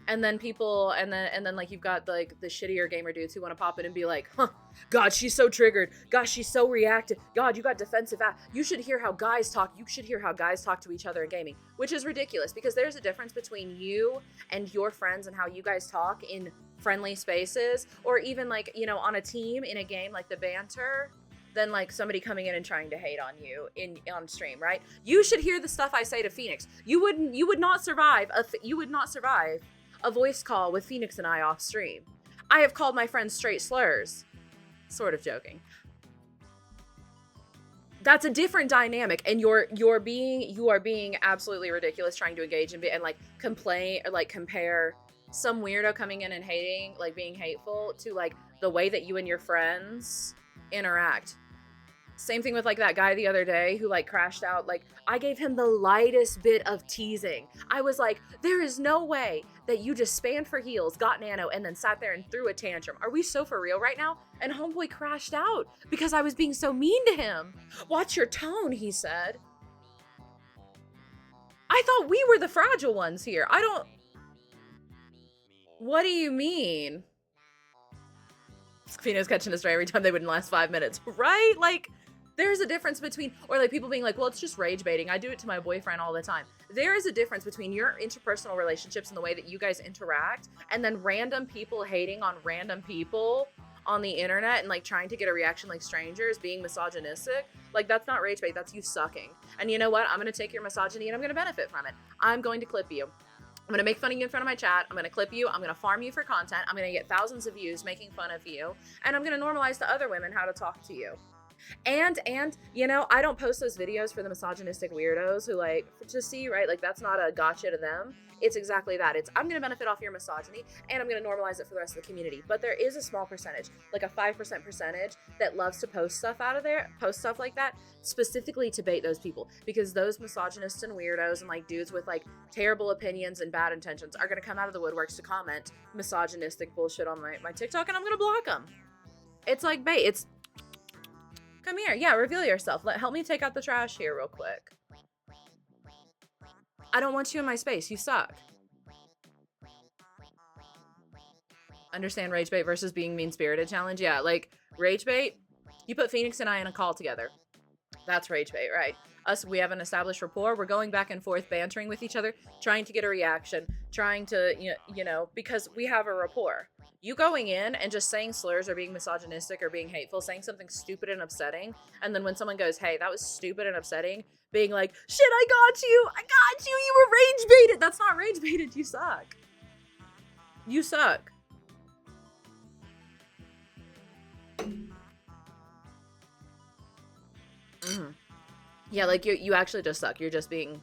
And then people, and then like, you've got like the shittier gamer dudes who want to pop in and be like, huh, God, she's so triggered. Gosh, she's so reactive. God, you got defensive. You should hear how guys talk. You should hear how guys talk to each other in gaming, which is ridiculous, because there's a difference between you and your friends and how you guys talk in friendly spaces, or even like, you know, on a team in a game, like the banter, than like somebody coming in and trying to hate on you on stream, right? You should hear the stuff I say to Phoenix. You would not survive a voice call with Phoenix and I off stream. I have called my friends straight slurs. Sort of joking. That's a different dynamic, and you are being absolutely ridiculous trying to engage and like complain or like compare some weirdo coming in and hating, like being hateful, to like the way that you and your friends interact. Same thing with like that guy the other day who like crashed out. Like, I gave him the lightest bit of teasing. I was like, there is no way that you just spanned for heals, got nano, and then sat there and threw a tantrum. Are we so for real right now? And homeboy crashed out because I was being so mean to him. Watch your tone, he said. I thought we were the fragile ones here. What do you mean? Fino's catching a stray every time they wouldn't last 5 minutes, right? Like, there's a difference between, or like people being like, well, it's just rage baiting. I do it to my boyfriend all the time. There is a difference between your interpersonal relationships and the way that you guys interact, and then random people hating on random people on the internet and like trying to get a reaction like strangers, being misogynistic. Like, that's not rage bait, that's you sucking. And you know what? I'm gonna take your misogyny and I'm gonna benefit from it. I'm going to clip you. I'm gonna make fun of you in front of my chat. I'm gonna clip you. I'm gonna farm you for content. I'm gonna get thousands of views making fun of you. And I'm gonna normalize to other women how to talk to you. And, you know, I don't post those videos for the misogynistic weirdos who like to see, right? Like, that's not a gotcha to them. It's exactly that. It's, I'm going to benefit off your misogyny and I'm going to normalize it for the rest of the community. But there is a small percentage, like a 5% percentage that loves to post stuff out of there, post stuff like that, specifically to bait those people, because those misogynists and weirdos and like dudes with like terrible opinions and bad intentions are going to come out of the woodworks to comment misogynistic bullshit on my TikTok, and I'm going to block them. It's like bait. It's, come here. Yeah, reveal yourself. Help me take out the trash here real quick. I don't want you in my space. You suck. Understand rage bait versus being mean-spirited challenge? Yeah, like, rage bait, you put Phoenix and I in a call together. That's rage bait, right? Us, we have an established rapport. We're going back and forth, bantering with each other, trying to get a reaction, trying to, you know, because we have a rapport. You going in and just saying slurs or being misogynistic or being hateful, saying something stupid and upsetting, and then when someone goes, hey, that was stupid and upsetting, being like, shit, I got you, you were rage baited. That's not rage baited, you suck. You suck. Mm-hmm. Yeah, like, you actually just suck. You're just being,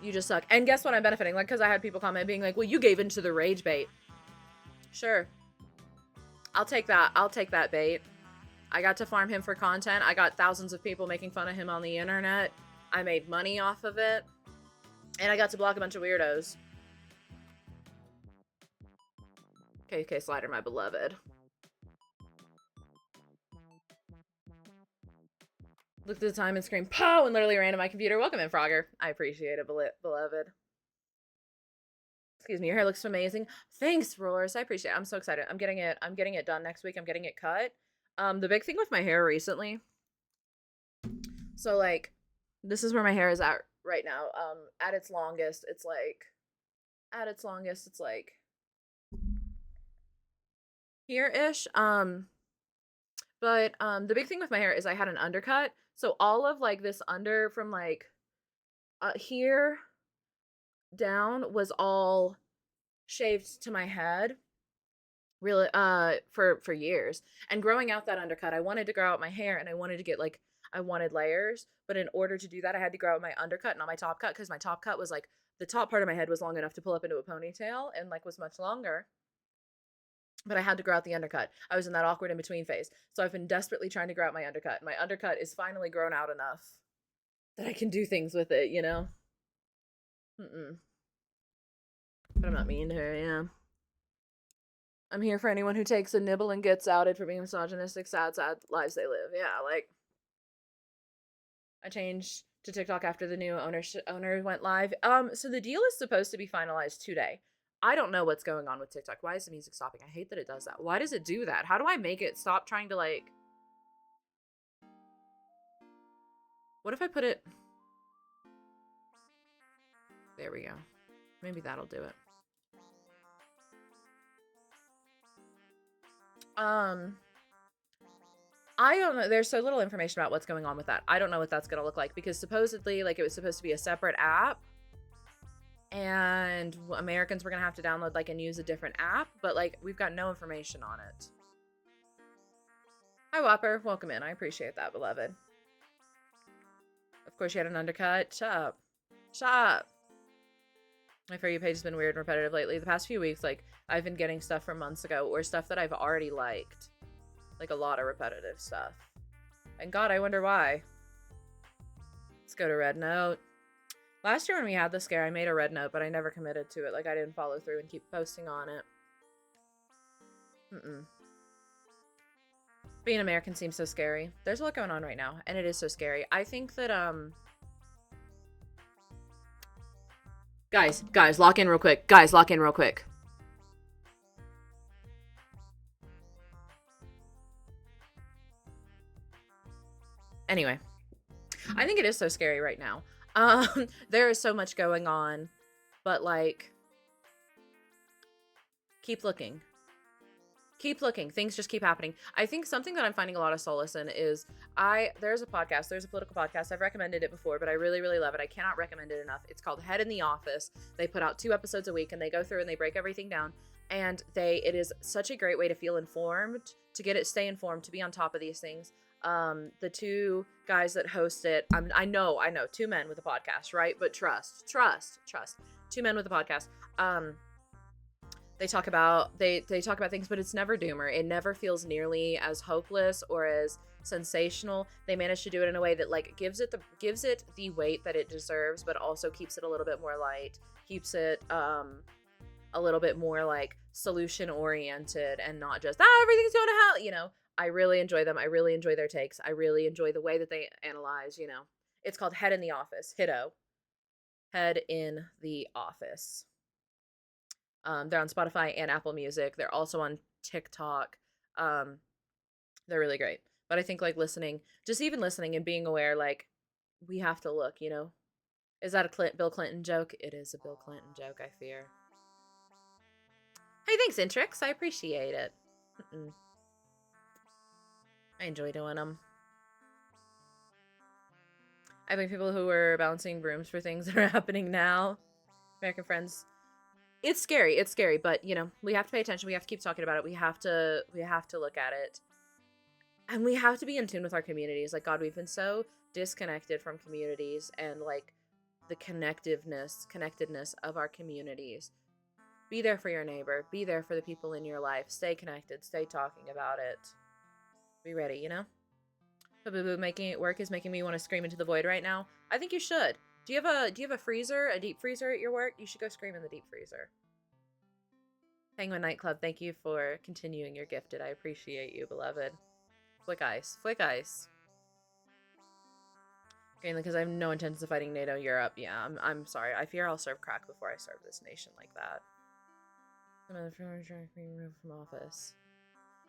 you just suck. And guess what I'm benefiting? Like, because I had people comment being like, well, you gave into the rage bait. Sure. I'll take that. I'll take that bait. I got to farm him for content. I got thousands of people making fun of him on the internet. I made money off of it. And I got to block a bunch of weirdos. KK Slider, my beloved. Looked at the time and screamed, "Pow!" and literally ran to my computer. Welcome in, Frogger. I appreciate it, beloved. Excuse me, your hair looks amazing. Thanks, Roars. I appreciate it. I'm so excited. I'm getting it done next week. I'm getting it cut. The big thing with my hair recently. So like, this is where my hair is at right now. At its longest, it's like here-ish. But the big thing with my hair is I had an undercut. So all of like this under from like here down was all shaved to my head, really, for years. And growing out that undercut, I wanted to grow out my hair and I wanted to get like, I wanted layers, but in order to do that, I had to grow out my undercut, not my top cut, because my top cut was like, the top part of my head was long enough to pull up into a ponytail and like was much longer. But I had to grow out the undercut. I was in that awkward in-between phase. So I've been desperately trying to grow out my undercut. My undercut is finally grown out enough that I can do things with it, you know? But I'm not mean to her, yeah. I'm here for anyone who takes a nibble and gets outed for being misogynistic, sad lives they live. Yeah, like, I changed to TikTok after the new owner went live. So the deal is supposed to be finalized today. I don't know what's going on with TikTok. Why is the music stopping? I hate that it does that. Why does it do that? How do I make it stop trying to like... What if I put it... There we go. Maybe that'll do it. I don't know. There's so little information about what's going on with that. I don't know what that's going to look like because supposedly like it was supposed to be a separate app. And Americans were going to have to download like and use a different app, but like we've got no information on it. Hi Whopper, welcome in. I appreciate that, beloved. Of course you had an undercut. Shut up. Shut up. My For You page has been weird and repetitive lately. The past few weeks, like I've been getting stuff from months ago or stuff that I've already liked. Like a lot of repetitive stuff. And God, I wonder why. Let's go to Red Note. Last year when we had the scare, I made a red note, but I never committed to it. Like, I didn't follow through and keep posting on it. Being American seems so scary. There's a lot going on right now, and it is so scary. I think that, Guys, lock in real quick. Guys, lock in real quick. Anyway, I think it is so scary right now. There is so much going on, but like, keep looking. Keep looking. Things just keep happening. I think something that I'm finding a lot of solace in is there's a political podcast. I've recommended it before, but I really, really love it. I cannot recommend it enough. It's called Head in the Office. They put out 2 episodes a week, and they go through and they break everything down. And it is such a great way to feel informed, to stay informed, to be on top of these things. The 2 guys that host it, I know, 2 men with a podcast, right? But trust. 2 men with a podcast. They talk about things, but it's never doomer. It never feels nearly as hopeless or as sensational. They manage to do it in a way that like gives it the weight that it deserves, but also keeps it a little bit more light, keeps it a little bit more like solution oriented and not just everything's going to hell, you know. I really enjoy them. I really enjoy their takes. I really enjoy the way that they analyze, you know. It's called Head in the Office. Head in the Office. They're on Spotify and Apple Music. They're also on TikTok. They're really great. But I think like just even listening and being aware, like we have to look, you know. Is that a Bill Clinton joke? It is a Bill Clinton joke, I fear. Hey, thanks, Intrix. I appreciate it. I enjoy doing them. I think people who are bouncing brooms for things that are happening now. American Friends. It's scary, but you know, we have to pay attention. We have to keep talking about it. We have to look at it. And we have to be in tune with our communities. Like, God, we've been so disconnected from communities and like the connectedness of our communities. Be there for your neighbor. Be there for the people in your life. Stay connected. Stay talking about it. Be ready, you know? Boo-boo, making it work is making me want to scream into the void right now. I think you should. Do you have a freezer, a deep freezer at your work? You should go scream in the deep freezer. Penguin Nightclub, thank you for continuing your gifted. I appreciate you, beloved. Flick ice. Okay, because I have no intentions of fighting NATO Europe. Yeah, I'm sorry. I fear I'll serve crack before I serve this nation like that. Another being removed from office.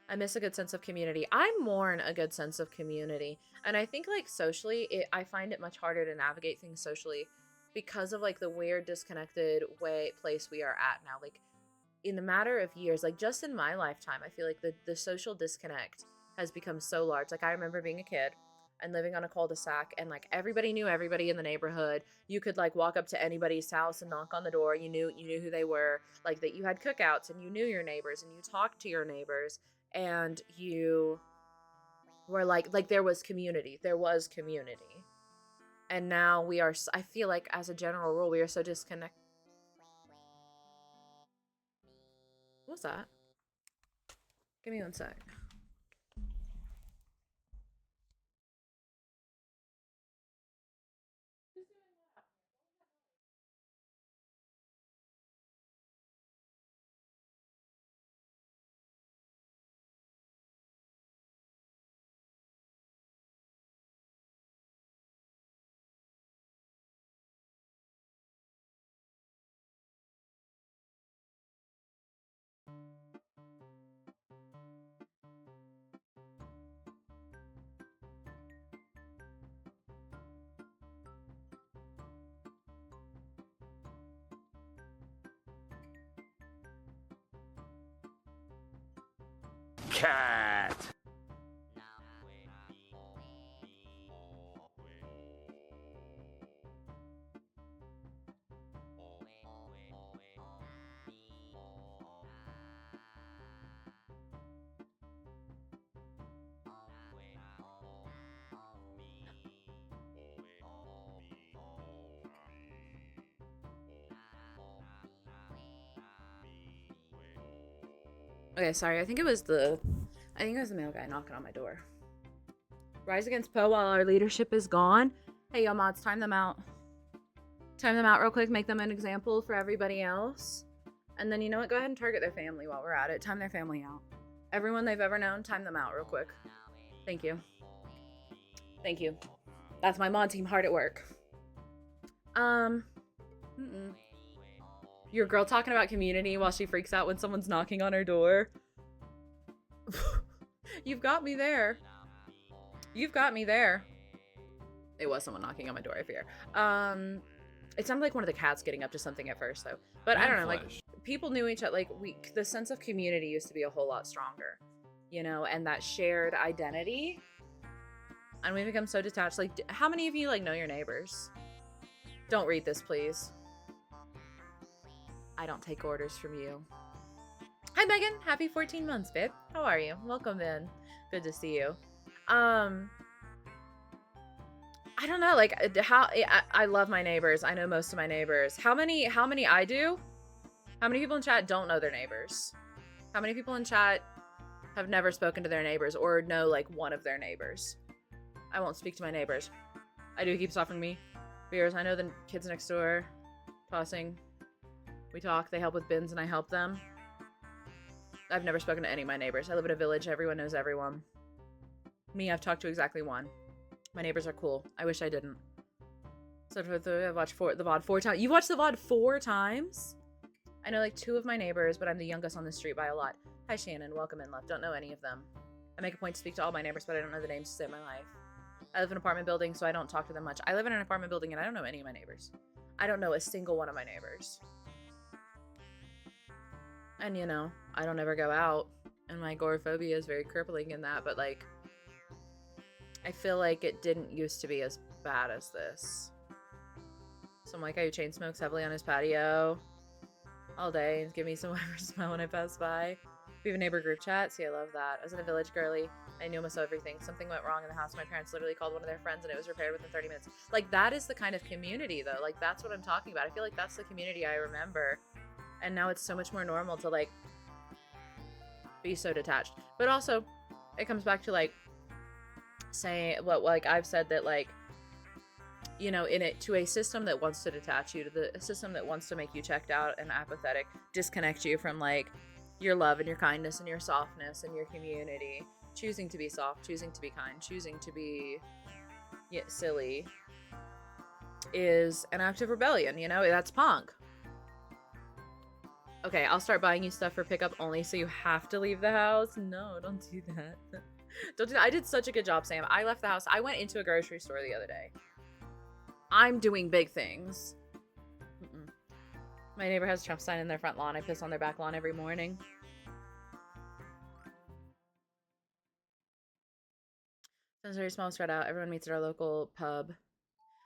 I miss a good sense of community. I mourn a good sense of community. And I think like socially, I find it much harder to navigate things socially because of like the weird disconnected place we are at now. Like in the matter of years, like just in my lifetime, I feel like the social disconnect has become so large. Like I remember being a kid and living on a cul-de-sac and like everybody knew everybody in the neighborhood. You could like walk up to anybody's house and knock on the door. You knew who they were, like that you had cookouts and you knew your neighbors and you talked to your neighbors. And you were like there was community. And now I feel like as a general rule, we are so disconnected. What's that? Give me 1 sec. Cat. Okay, sorry. I think it was the mail guy knocking on my door. Rise against Poe while our leadership is gone. Hey, yo, mods, time them out. Time them out real quick. Make them an example for everybody else. And then, you know what? Go ahead and target their family while we're at it. Time their family out. Everyone they've ever known, time them out real quick. Thank you. Thank you. That's my mod team hard at work. Your girl talking about community while she freaks out when someone's knocking on her door. You've got me there. You've got me there. It was someone knocking on my door, I fear. It sounded like one of the cats getting up to something at first, though. But I don't know, like, people knew each other. Like, the sense of community used to be a whole lot stronger, you know, and that shared identity. And we become so detached. Like, how many of you, like, know your neighbors? Don't read this, please. I don't take orders from you. Hi, Megan. Happy 14 months, babe. How are you? Welcome in. Good to see you. I don't know, like, I love my neighbors. I know most of my neighbors. How many I do? How many people in chat don't know their neighbors? How many people in chat have never spoken to their neighbors or know, like, one of their neighbors? I won't speak to my neighbors. I do, he keeps offering me beers. I know the kids next door. Tossing. We talk, they help with bins, and I help them. I've never spoken to any of my neighbors. I live in a village. Everyone knows everyone. Me, I've talked to exactly one. My neighbors are cool. I wish I didn't. So I've watched the VOD 4 times. You watched the VOD 4 times? I know like 2 of my neighbors, but I'm the youngest on the street by a lot. Hi, Shannon. Welcome in, love. Don't know any of them. I make a point to speak to all my neighbors, but I don't know the names to save my life. I live in an apartment building, so I don't talk to them much. I live in an apartment building, and I don't know any of my neighbors. I don't know a single one of my neighbors. And, you know, I don't ever go out, and my agoraphobia is very crippling in that, but, like, I feel like it didn't used to be as bad as this. Some white guy who chain smokes heavily on his patio all day and give me some whatever smell when I pass by. We have a neighbor group chat. See, I love that. I was in a village girly. I knew almost everything. Something went wrong in the house. My parents literally called one of their friends and it was repaired within 30 minutes. Like, that is the kind of community, though. Like, that's what I'm talking about. I feel like that's the community I remember. And now it's so much more normal to, like, be so detached. But also, it comes back to, like, saying what, like, I've said that, like, you know, in it, to a system that wants to detach you, to the system that wants to make you checked out and apathetic, disconnect you from, like, your love and your kindness and your softness and your community, choosing to be soft, choosing to be kind, choosing to be silly, is an act of rebellion, you know? That's punk. Okay, I'll start buying you stuff for pickup only so you have to leave the house. No, don't do that. Don't do that. I did such a good job, Sam. I left the house. I went into a grocery store the other day. I'm doing big things. My neighbor has a Trump sign in their front lawn. I piss on their back lawn every morning. It's very small, spread out. Everyone meets at our local pub.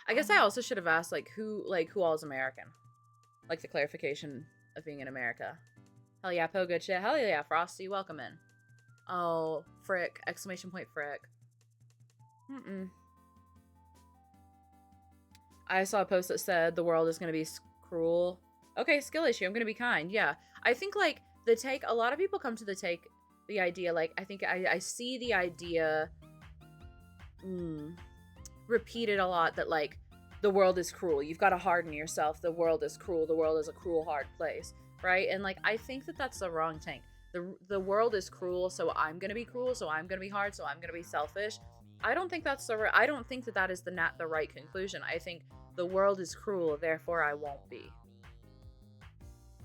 I guess I also should have asked, like, who all is American? Like, the clarification of being in America. Hell yeah, Po, good shit. Hell yeah, Frosty, welcome in. Oh, frick. Exclamation point, frick. I saw a post that said the world is going to be cruel. Okay, skill issue. I'm going to be kind. Yeah. I think, like, a lot of people come to the idea, like, I think I see the idea repeated a lot that, like, the world is cruel. You've got to harden yourself. The world is cruel. The world is a cruel, hard place. Right? And, like, I think that that's the wrong tank. The world is cruel, so I'm going to be cruel, so I'm going to be hard, so I'm going to be selfish. I don't think that's I don't think that is the right conclusion. I think the world is cruel, therefore I won't be.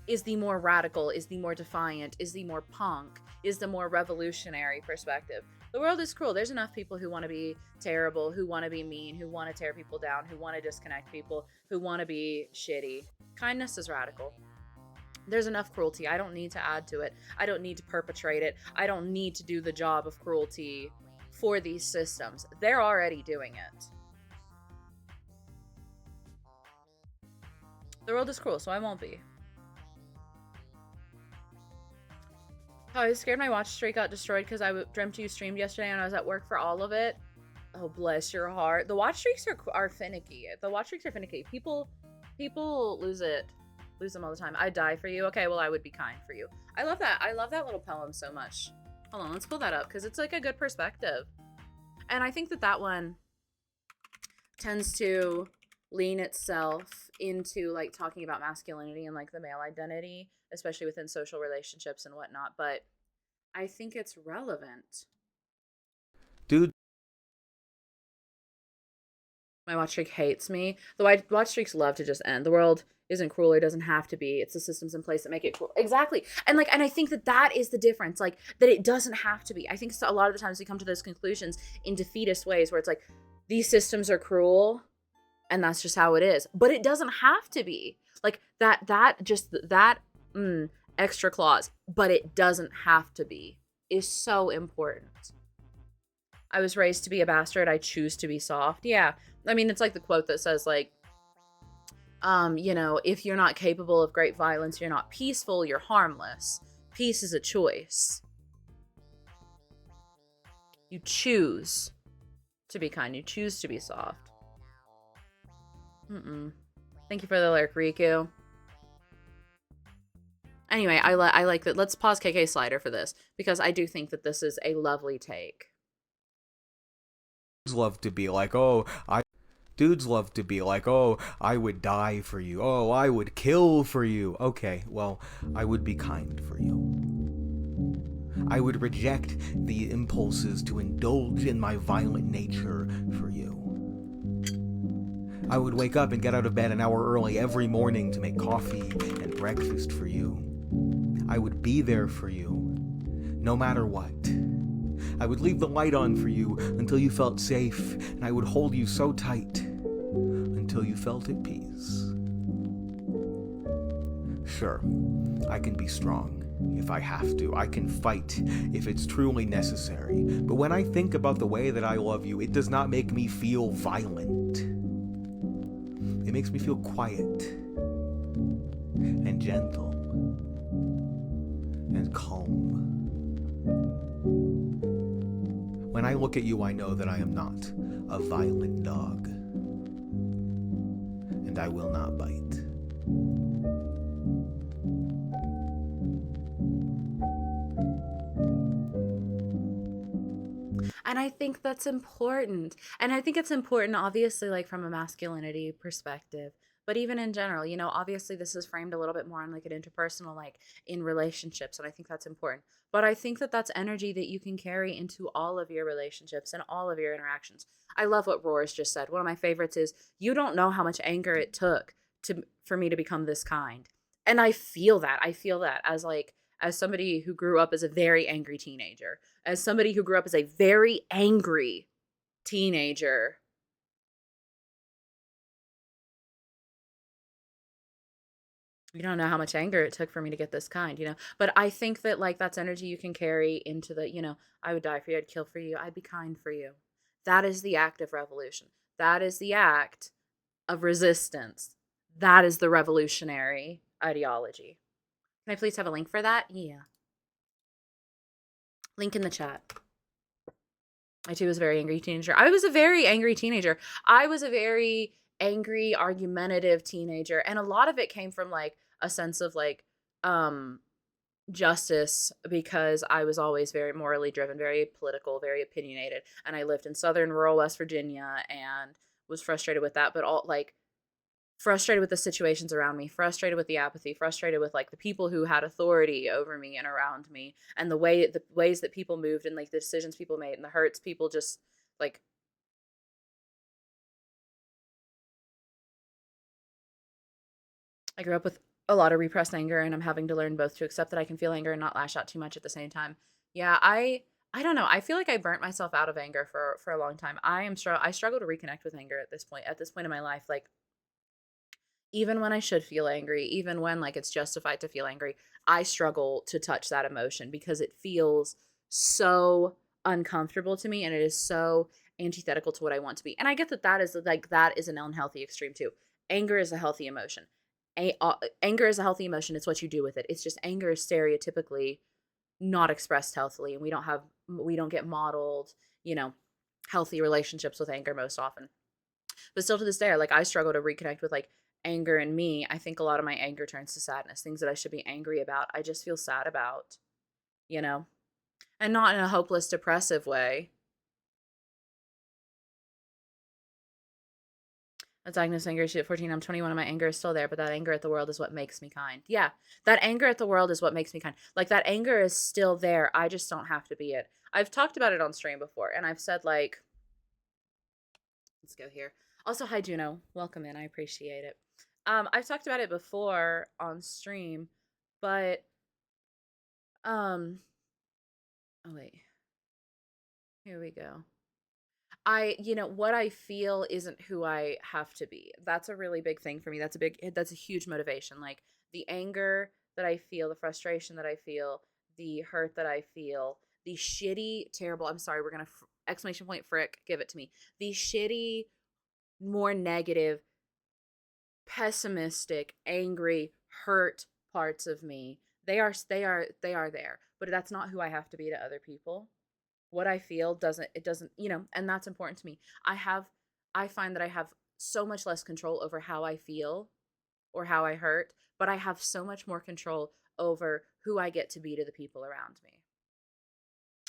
Is the more radical, is the more defiant, is the more punk, is the more revolutionary perspective. The world is cruel. There's enough people who want to be terrible, who want to be mean, who want to tear people down, who want to disconnect people, who want to be shitty. Kindness is radical. There's enough cruelty. I don't need to add to it. I don't need to perpetrate it. I don't need to do the job of cruelty for these systems. They're already doing it. The world is cruel, so I won't be. Oh, I was scared my watch streak got destroyed because I dreamt you streamed yesterday and I was at work for all of it. Oh, bless your heart. The watch streaks are finicky. The watch streaks are finicky. People lose them all the time. I die for you. Okay, well, I would be kind for you. I love that. I love that little poem so much. Hold on, let's pull that up because it's like a good perspective. And I think that one tends to lean itself into, like, talking about masculinity and, like, the male identity, especially within social relationships and whatnot. But I think it's relevant. Dude. My watch streak hates me. The watch streaks love to just end. The world isn't cruel. It doesn't have to be. It's the systems in place that make it cruel. Exactly. And, like, and I think that is the difference. Like, that it doesn't have to be. I think a lot of the times we come to those conclusions in defeatist ways where it's like, these systems are cruel and that's just how it is. But it doesn't have to be. Like that extra clause, but it doesn't have to be, is so important. I was raised to be a bastard. I choose to be soft. Yeah. I mean, it's like the quote that says, like, if you're not capable of great violence, you're not peaceful, you're harmless. Peace is a choice. You choose to be kind. You choose to be soft. Thank you for the lyric, Riku. Anyway, I like that. Let's pause KK Slider for this, because I do think that this is a lovely take. love to be like, oh, Dudes love to be like, oh, I would die for you. Oh, I would kill for you. Okay, well, I would be kind for you. I would reject the impulses to indulge in my violent nature for you. I would wake up and get out of bed an hour early every morning to make coffee and breakfast for you. I would be there for you, no matter what. I would leave the light on for you until you felt safe, and I would hold you so tight until you felt at peace. Sure, I can be strong if I have to. I can fight if it's truly necessary. But when I think about the way that I love you, it does not make me feel violent. It makes me feel quiet and gentle and calm. When I look at you, I know that I am not a violent dog, and I will not bite. And I think that's important. And I think it's important, obviously, like from a masculinity perspective, but even in general, obviously this is framed a little bit more on like an interpersonal, like in relationships. And I think that's important. But I think that that's energy that you can carry into all of your relationships and all of your interactions. I love what Roars just said. One of my favorites is, you don't know how much anger it took for me to become this kind. And I feel that. I feel that as somebody who grew up as a very angry teenager, as somebody who grew up as a very angry teenager. You don't know how much anger it took for me to get this kind. But I think that like that's energy you can carry into I would die for you, I'd kill for you, I'd be kind for you. That is the act of revolution. That is the act of resistance. That is the revolutionary ideology. Can I please have a link for that? Yeah. Link in the chat. I too was a very angry teenager. I was a very angry teenager. I was a very angry, argumentative teenager. And a lot of it came from like a sense of like justice, because I was always very morally driven, very political, very opinionated. And I lived in southern rural West Virginia and was frustrated with that, but all like frustrated with the situations around me, frustrated with the apathy, frustrated with like the people who had authority over me and around me, and the ways that people moved, and like the decisions people made, and the hurts people just like. I grew up with a lot of repressed anger, and I'm having to learn both to accept that I can feel anger and not lash out too much at the same time. Yeah, I don't know. I feel like I burnt myself out of anger for a long time. I struggle to reconnect with anger at this point. At this point in my life, like even when I should feel angry, even when like it's justified to feel angry, I struggle to touch that emotion because it feels so uncomfortable to me, and it is so antithetical to what I want to be. And I get that that is an unhealthy extreme too. Anger is a healthy emotion. Anger is a healthy emotion. It's what you do with it. It's just anger is stereotypically not expressed healthily, and we don't get modeled, healthy relationships with anger most often. But still to this day, like I struggle to reconnect with like anger in me. I think a lot of my anger turns to sadness. Things that I should be angry about, I just feel sad about, you know? And not in a hopeless, depressive way. I was diagnosed with anger issue at 14. I'm 21 and my anger is still there, but that anger at the world is what makes me kind. Yeah, that anger at the world is what makes me kind. Like that anger is still there. I just don't have to be it. I've talked about it on stream before, and I've said like, let's go here. Also, hi Juno, welcome in. I appreciate it. I've talked about it before on stream, but oh wait, here we go. what I feel isn't who I have to be. That's a really big thing for me. That's a huge motivation. Like the anger that I feel, the frustration that I feel, the hurt that I feel, the shitty, terrible, I'm sorry, we're going to exclamation point frick, give it to me. The shitty, more negative, pessimistic, angry, hurt parts of me. They are there. But that's not who I have to be to other people. What I feel doesn't, and that's important to me. I find that I have so much less control over how I feel or how I hurt, but I have so much more control over who I get to be to the people around me.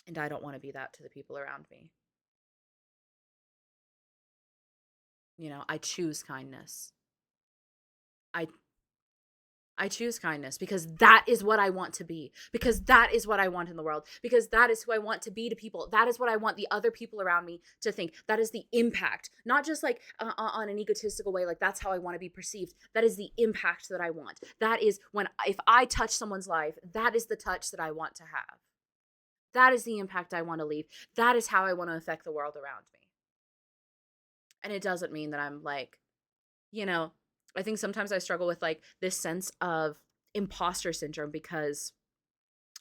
And I don't want to be that to the people around me. I choose kindness. I I choose kindness because that is what I want to be, because that is what I want in the world, because that is who I want to be to people. That is what I want the other people around me to think. That is the impact, not just like on an egotistical way, like that's how I want to be perceived. That is the impact that I want. That is if I touch someone's life, that is the touch that I want to have. That is the impact I want to leave. That is how I want to affect the world around me. And it doesn't mean that I'm like, I think sometimes I struggle with like this sense of imposter syndrome because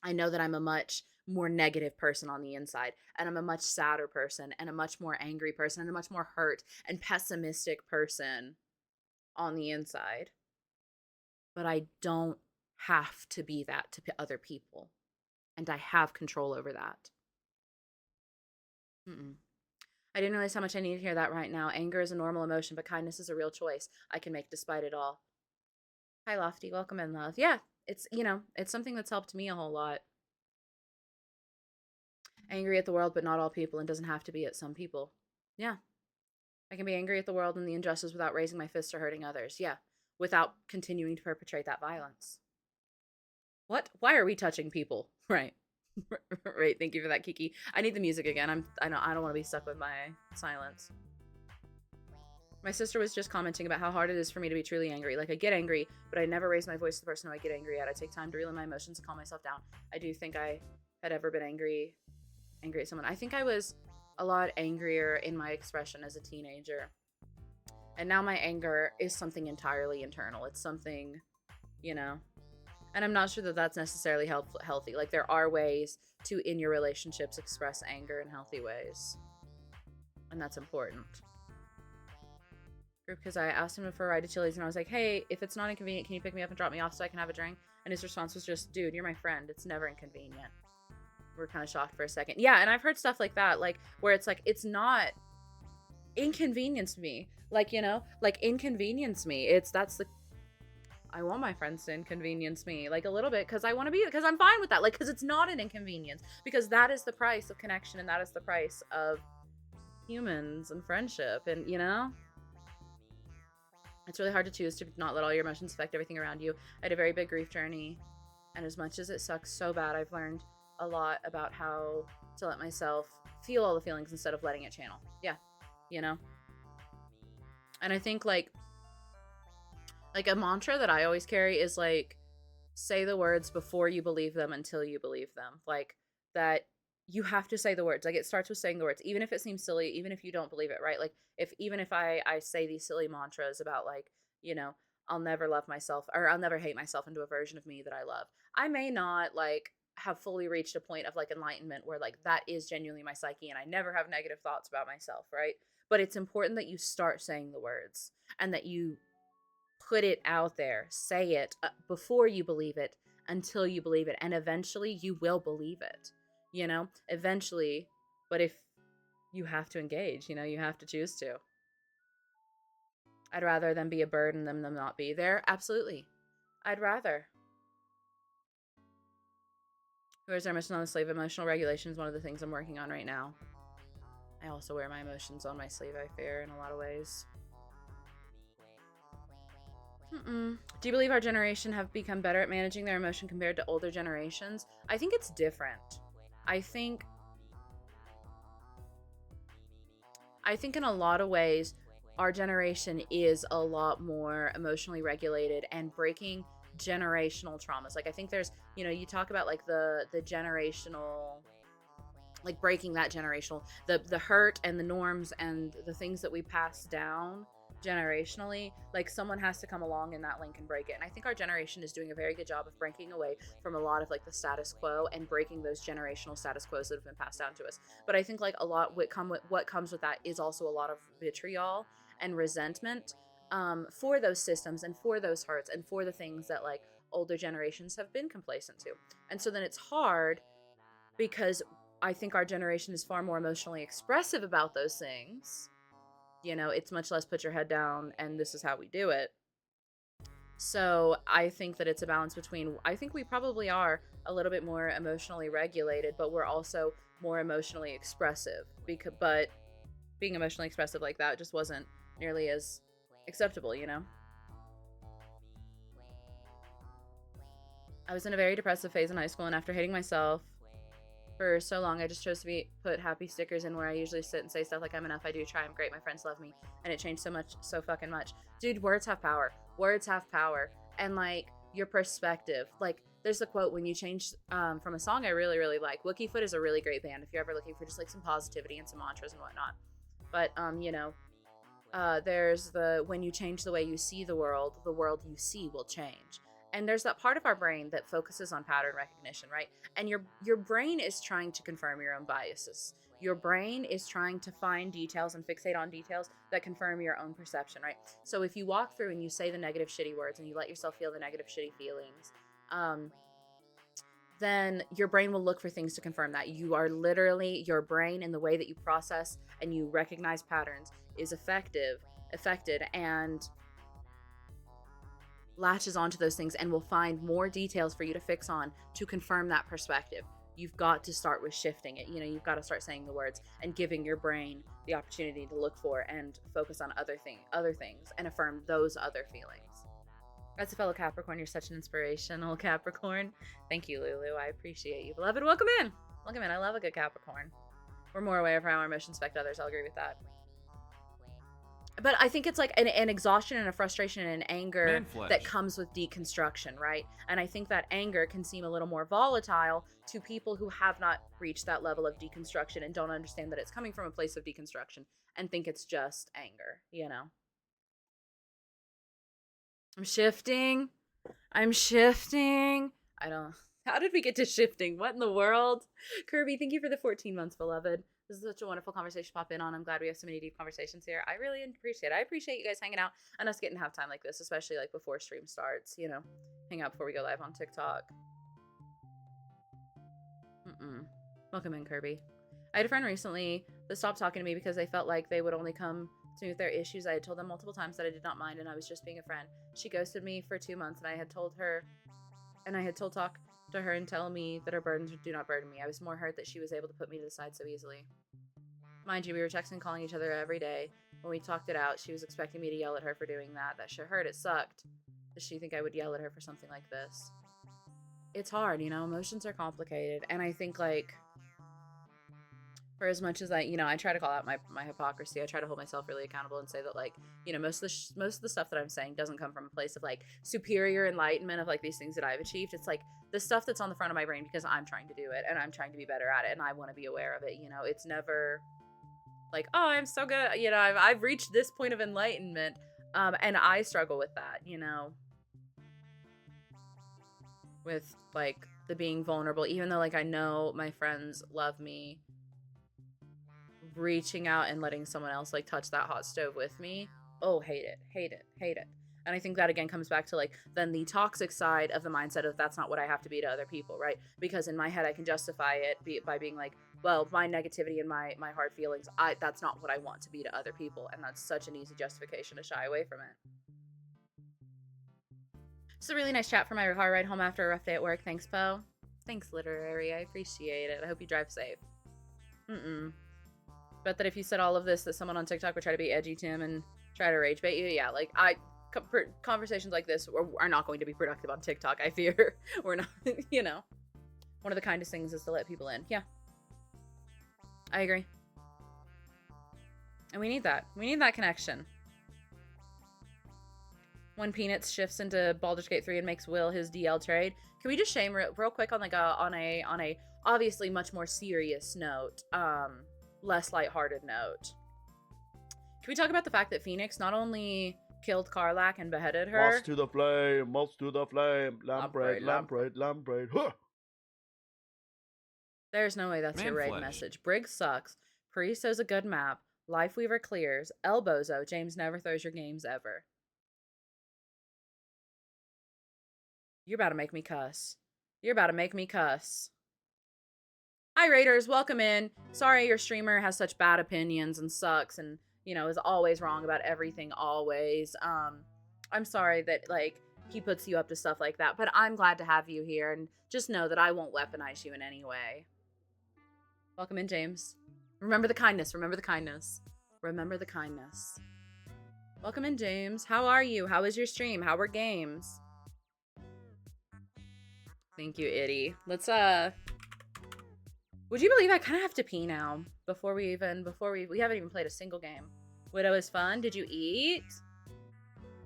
I know that I'm a much more negative person on the inside, and I'm a much sadder person, and a much more angry person, and a much more hurt and pessimistic person on the inside. But I don't have to be that to other people, and I have control over that. Mm-mm. I didn't realize how much I need to hear that right now. Anger is a normal emotion, but kindness is a real choice I can make despite it all. Hi, Lofty. Welcome in, love. Yeah, it's something that's helped me a whole lot. Angry at the world, but not all people, and doesn't have to be at some people. Yeah. I can be angry at the world and the injustice without raising my fists or hurting others. Yeah. Without continuing to perpetrate that violence. What? Why are we touching people? Right. Right. Thank you for that, Kiki. I need the music again. I don't want to be stuck with my silence. My sister was just commenting about how hard it is for me to be truly angry. Like, I get angry, but I never raise my voice to the person who I get angry at. I take time to reel in my emotions and calm myself down. I do think I had ever been angry at someone. I think I was a lot angrier in my expression as a teenager. And now my anger is something entirely internal. It's something, and I'm not sure that that's necessarily healthy. Like, there are ways to, in your relationships, express anger in healthy ways. And that's important. Because I asked him for a ride to Chili's, and I was like, hey, if it's not inconvenient, can you pick me up and drop me off so I can have a drink? And his response was just, dude, you're my friend. It's never inconvenient. We're kind of shocked for a second. Yeah, and I've heard stuff like that, like, where it's like, it's not inconvenience me. Like, inconvenience me. I want my friends to inconvenience me, like, a little bit, because I want to be, because I'm fine with that. Like, because it's not an inconvenience. Because that is the price of connection, and that is the price of humans and friendship, and, It's really hard to choose to not let all your emotions affect everything around you. I had a very big grief journey, and as much as it sucks so bad, I've learned a lot about how to let myself feel all the feelings instead of letting it channel. Yeah, And I think like a mantra that I always carry is like, say the words before you believe them until you believe them. Like, that you have to say the words. Like, it starts with saying the words, even if it seems silly, even if you don't believe it, right? Like, even if I say these silly mantras about like, I'll never love myself, or I'll never hate myself into a version of me that I love. I may not like have fully reached a point of like enlightenment where like that is genuinely my psyche and I never have negative thoughts about myself, right? But it's important that you start saying the words and that you put it out there, say it before you believe it, until you believe it, and eventually you will believe it, eventually. But if you have to engage, you have to choose to. I'd rather them be a burden than them not be there. Absolutely. I'd rather. Where's our emotional sleeve? Emotional regulation is one of the things I'm working on right now. I also wear my emotions on my sleeve, I fear, in a lot of ways. Do you believe our generation have become better at managing their emotion compared to older generations? I think it's different. I think in a lot of ways, our generation is a lot more emotionally regulated and breaking generational traumas. Like, I think there's, you talk about like the generational like breaking that generational, the hurt and the norms and the things that we pass down generationally, like someone has to come along in that link and break it. And I think our generation is doing a very good job of breaking away from a lot of like the status quo and breaking those generational status quos that have been passed down to us. But I think like a lot what comes with that is also a lot of vitriol and resentment, for those systems and for those hurts and for the things that like older generations have been complacent to. And so then it's hard because I think our generation is far more emotionally expressive about those things. You know, it's much less put your head down and this is how we do it. So I think that it's a balance between, I think we probably are a little bit more emotionally regulated, but we're also more emotionally expressive. But being emotionally expressive like that just wasn't nearly as acceptable, you know? I was in a very depressive phase in high school, and after hating myself for so long, I just chose to put happy stickers in where I usually sit and say stuff like I'm enough, I do try, I'm great, my friends love me, and it changed so fucking much. Dude, words have power. Words have power. And like your perspective, like there's the quote when you change, from a song I really, really like. Wookiefoot is a really great band if you're ever looking for just like some positivity and some mantras and whatnot. But you know, there's the when you change the way you see the world you see will change. And there's that part of our brain that focuses on pattern recognition, right? And your brain is trying to confirm your own biases. Your brain is trying to find details and fixate on details that confirm your own perception, right? So if you walk through and you say the negative shitty words and you let yourself feel the negative shitty feelings, then your brain will look for things to confirm that. You are literally, your brain and the way that you process and you recognize patterns is affected and latches onto those things and will find more details for you to fix on to confirm that perspective. You've got to start with shifting it. You know, you've got to start saying the words and giving your brain the opportunity to look for and focus on other things and affirm those other feelings. As a fellow Capricorn, you're such an inspirational Capricorn. Thank you, Lulu. I appreciate you. Beloved, welcome in. Welcome in. I love a good Capricorn. We're more aware of how our emotions affect others. I'll agree with that. But I think it's like an exhaustion and a frustration and an anger that comes with deconstruction, right? And I think that anger can seem a little more volatile to people who have not reached that level of deconstruction and don't understand that it's coming from a place of deconstruction and think it's just anger, you know? I'm shifting. How did we get to shifting? What in the world? Kirby, thank you for the 14 months, beloved. This is such a wonderful conversation to pop in on. I'm glad we have so many deep conversations here. I really appreciate it. I appreciate you guys hanging out and us getting to have time like this, especially like before stream starts, you know, hang out before we go live on TikTok. Welcome in, Kirby. I had a friend recently that stopped talking to me because they felt like they would only come to me with their issues. I had told them multiple times that I did not mind and I was just being a friend. She ghosted me for 2 months and I had talk to her and tell me that her burdens do not burden me. I was more hurt that she was able to put me to the side so easily. Mind you, we were texting, calling each other every day. When we talked it out, she was expecting me to yell at her for doing that. That shit hurt. It sucked. Does she think I would yell at her for something like this? It's hard, you know? Emotions are complicated. And I think, like, for as much as I try to call out my hypocrisy, I try to hold myself really accountable and say that, like, you know, most of the stuff that I'm saying doesn't come from a place of like superior enlightenment of like these things that I've achieved. It's like the stuff that's on the front of my brain because I'm trying to do it and I'm trying to be better at it and I want to be aware of it. You know, it's never like, oh, I'm so good. You know, I've reached this point of enlightenment, and I struggle with that. You know, with like the being vulnerable, even though like I know my friends love me. Reaching out and letting someone else like touch that hot stove with me, oh, hate it. And I think that again comes back to like then the toxic side of the mindset of that's not what I have to be to other people, right? Because in my head I can justify it by being like, well, my negativity and my hard feelings, that's not what I want to be to other people, and that's such an easy justification to shy away from it. It's a really nice chat for my car ride home after a rough day at work. Thanks, Poe. Thanks, Literary. I appreciate it. I hope you drive safe. Bet that if you said all of this, that someone on TikTok would try to be edgy, Tim, and try to rage bait you. Yeah, like conversations like this are not going to be productive on TikTok. I fear we're not. You know, one of the kindest things is to let people in. Yeah, I agree, and we need that. We need that connection. When Peanuts shifts into Baldur's Gate 3 and makes Will his DL trade, can we just shame real quick on like on a obviously much more serious note, less lighthearted note. Can we talk about the fact that Phoenix not only killed Karlach and beheaded her? Moths to the flame, lamprey, lamprey. Huh! There's no way that's your raid message. Brig sucks. Priestos a good map. Lifeweaver clears. Elbozo. James never throws your games ever. You're about to make me cuss. You're about to make me cuss. Hi, Raiders. Welcome in. Sorry your streamer has such bad opinions and sucks and, you know, is always wrong about everything always. I'm sorry that, like, he puts you up to stuff like that, but I'm glad to have you here, and just know that I won't weaponize you in any way. Welcome in, James. Remember the kindness. Remember the kindness. Remember the kindness. Welcome in, James. How are you? How was your stream? How were games? Thank you, Itty. Let's, would you believe I kind of have to pee now we haven't even played a single game. Widow is fun. Did you eat?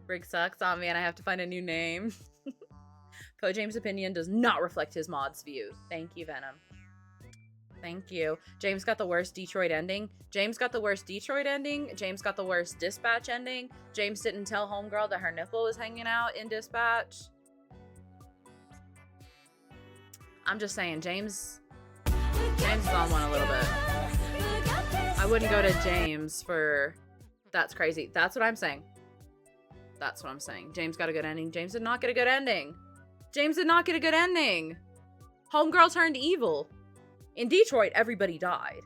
Brig sucks. Oh man, I have to find a new name. Po James' opinion does not reflect his mod's view. Thank you, Venom. Thank you. James got the worst Detroit ending. James got the worst Detroit ending. James got the worst Dispatch ending. James didn't tell Homegirl that her nipple was hanging out in Dispatch. I'm just saying, James is on one a little bit. I wouldn't go to James for... That's crazy. That's what I'm saying. That's what I'm saying. James got a good ending. James did not get a good ending. James did not get a good ending. Homegirl turned evil. In Detroit, everybody died.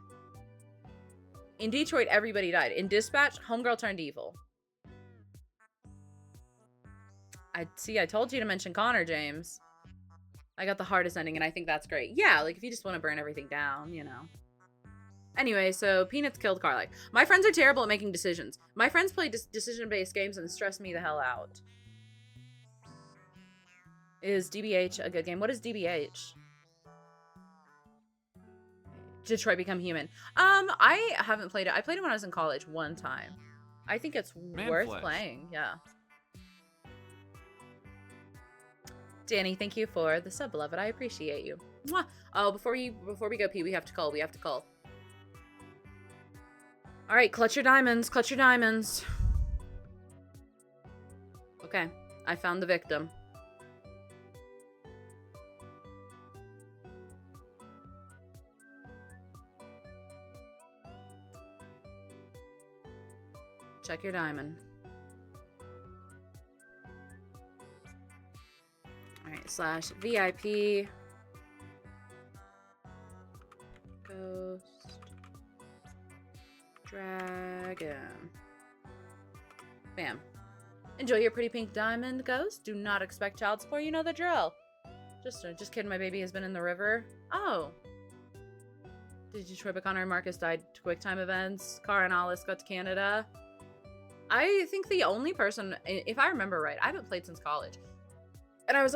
In Detroit, everybody died. In Dispatch, Homegirl turned evil. I told you to mention Connor, James. I got the hardest ending, and I think that's great. Yeah, like, if you just want to burn everything down, you know. Anyway, so Peanuts killed Karlach. My friends are terrible at making decisions. My friends play decision-based games and stress me the hell out. Is DBH a good game? What is DBH? Detroit Become Human. I haven't played it. I played it when I was in college one time. I think it's worth playing. Yeah. Danny, thank you for the sub, beloved. I appreciate you. Mwah. Oh, before we go pee, we have to call. We have to call. All right, clutch your diamonds. Clutch your diamonds. Okay, I found the victim. Check your diamond. Alright, /VIP. Ghost. Dragon. Bam. Enjoy your pretty pink diamond, Ghost. Do not expect child support. You know the drill. Just kidding. My baby has been in the river. Oh. Did Detroit Become and Marcus died to quick time events? Cara and Alice got to Canada. I think the only person, if I remember right, I haven't played since college. And I was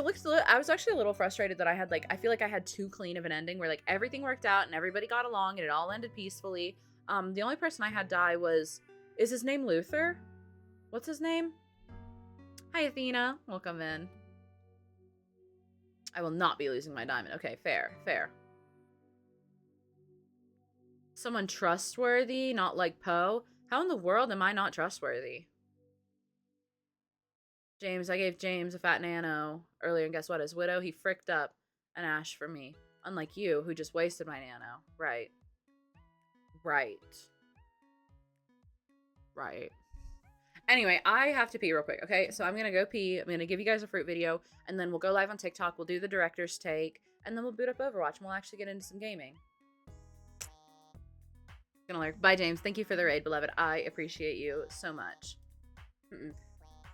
actually a little frustrated that I feel like I had too clean of an ending where like everything worked out and everybody got along and it all ended peacefully. The only person I had die is his name Luther? What's his name? Hi, Athena. Welcome in. I will not be losing my diamond. Okay, fair. Someone trustworthy, not like Poe. How in the world am I not trustworthy? James, I gave James a fat nano earlier, and guess what? As Widow, he fricked up an ash for me. Unlike you, who just wasted my nano. Right. Anyway, I have to pee real quick, okay? So I'm gonna go pee. I'm gonna give you guys a fruit video, and then we'll go live on TikTok. We'll do the director's take, and then we'll boot up Overwatch, and we'll actually get into some gaming. Gonna lurk. Bye, James. Thank you for the raid, beloved. I appreciate you so much.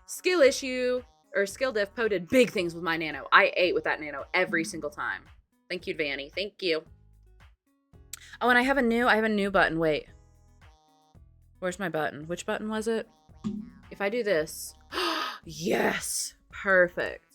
Skill issue, or skill diff. Poe did big things with my nano. I ate with that nano every single time. Thank you, Vanny. Thank you. Oh, and I have a new button. Wait. Where's my button? Which button was it? If I do this. Yes. Perfect.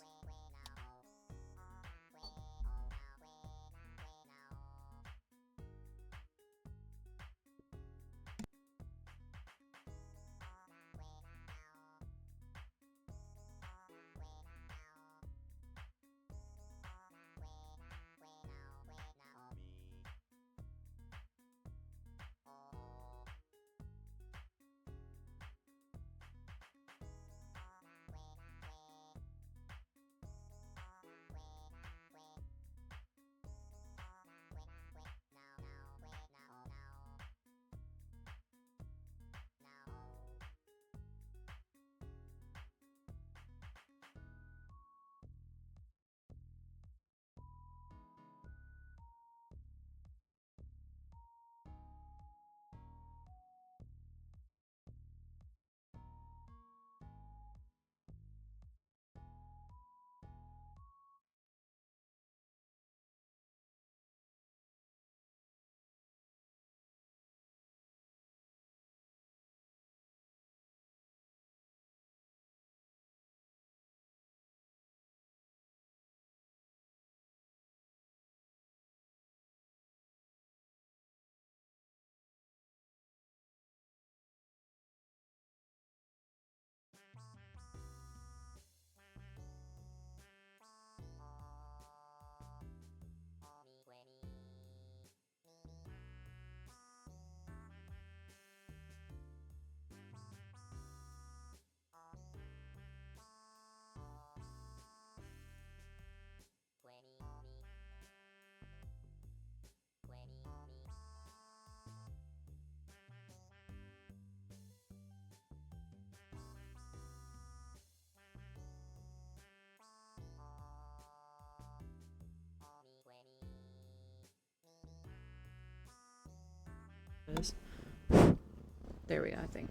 There we go, I think.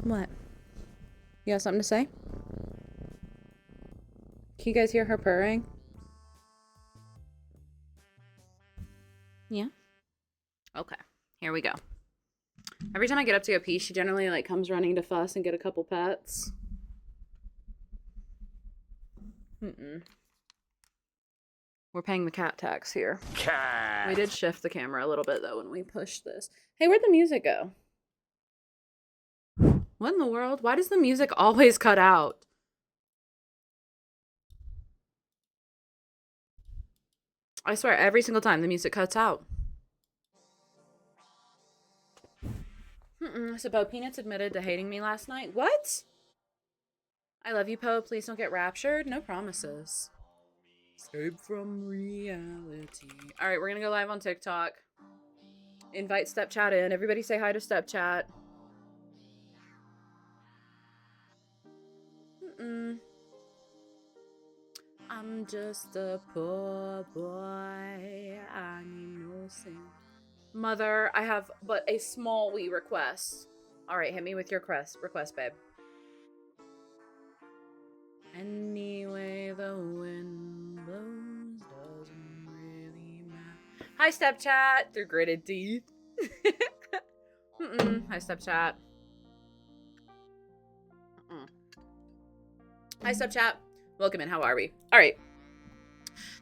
What? You got something to say? Can you guys hear her purring? Yeah? Okay, here we go. Every time I get up to go pee, she generally like comes running to fuss and get a couple pets. We're paying the cat tax here. Cat. We did shift the camera a little bit though when we pushed this. Hey, where'd the music go? What in the world? Why does the music always cut out? I swear, every single time the music cuts out. So Bo Peanuts admitted to hating me last night. What? I love you, Poe. Please don't get raptured. No promises. Escape from reality. All right, we're going to go live on TikTok. Invite Stepchat in. Everybody say hi to Stepchat. I'm just a poor boy. I need no sin. Mother, I have but a small wee request. All right, hit me with your request, babe. Anyway, the wind blows doesn't really matter. Hi, Stepchat, through gritted teeth. Hi, Stepchat. Hi, Stepchat. Welcome in. How are we? All right.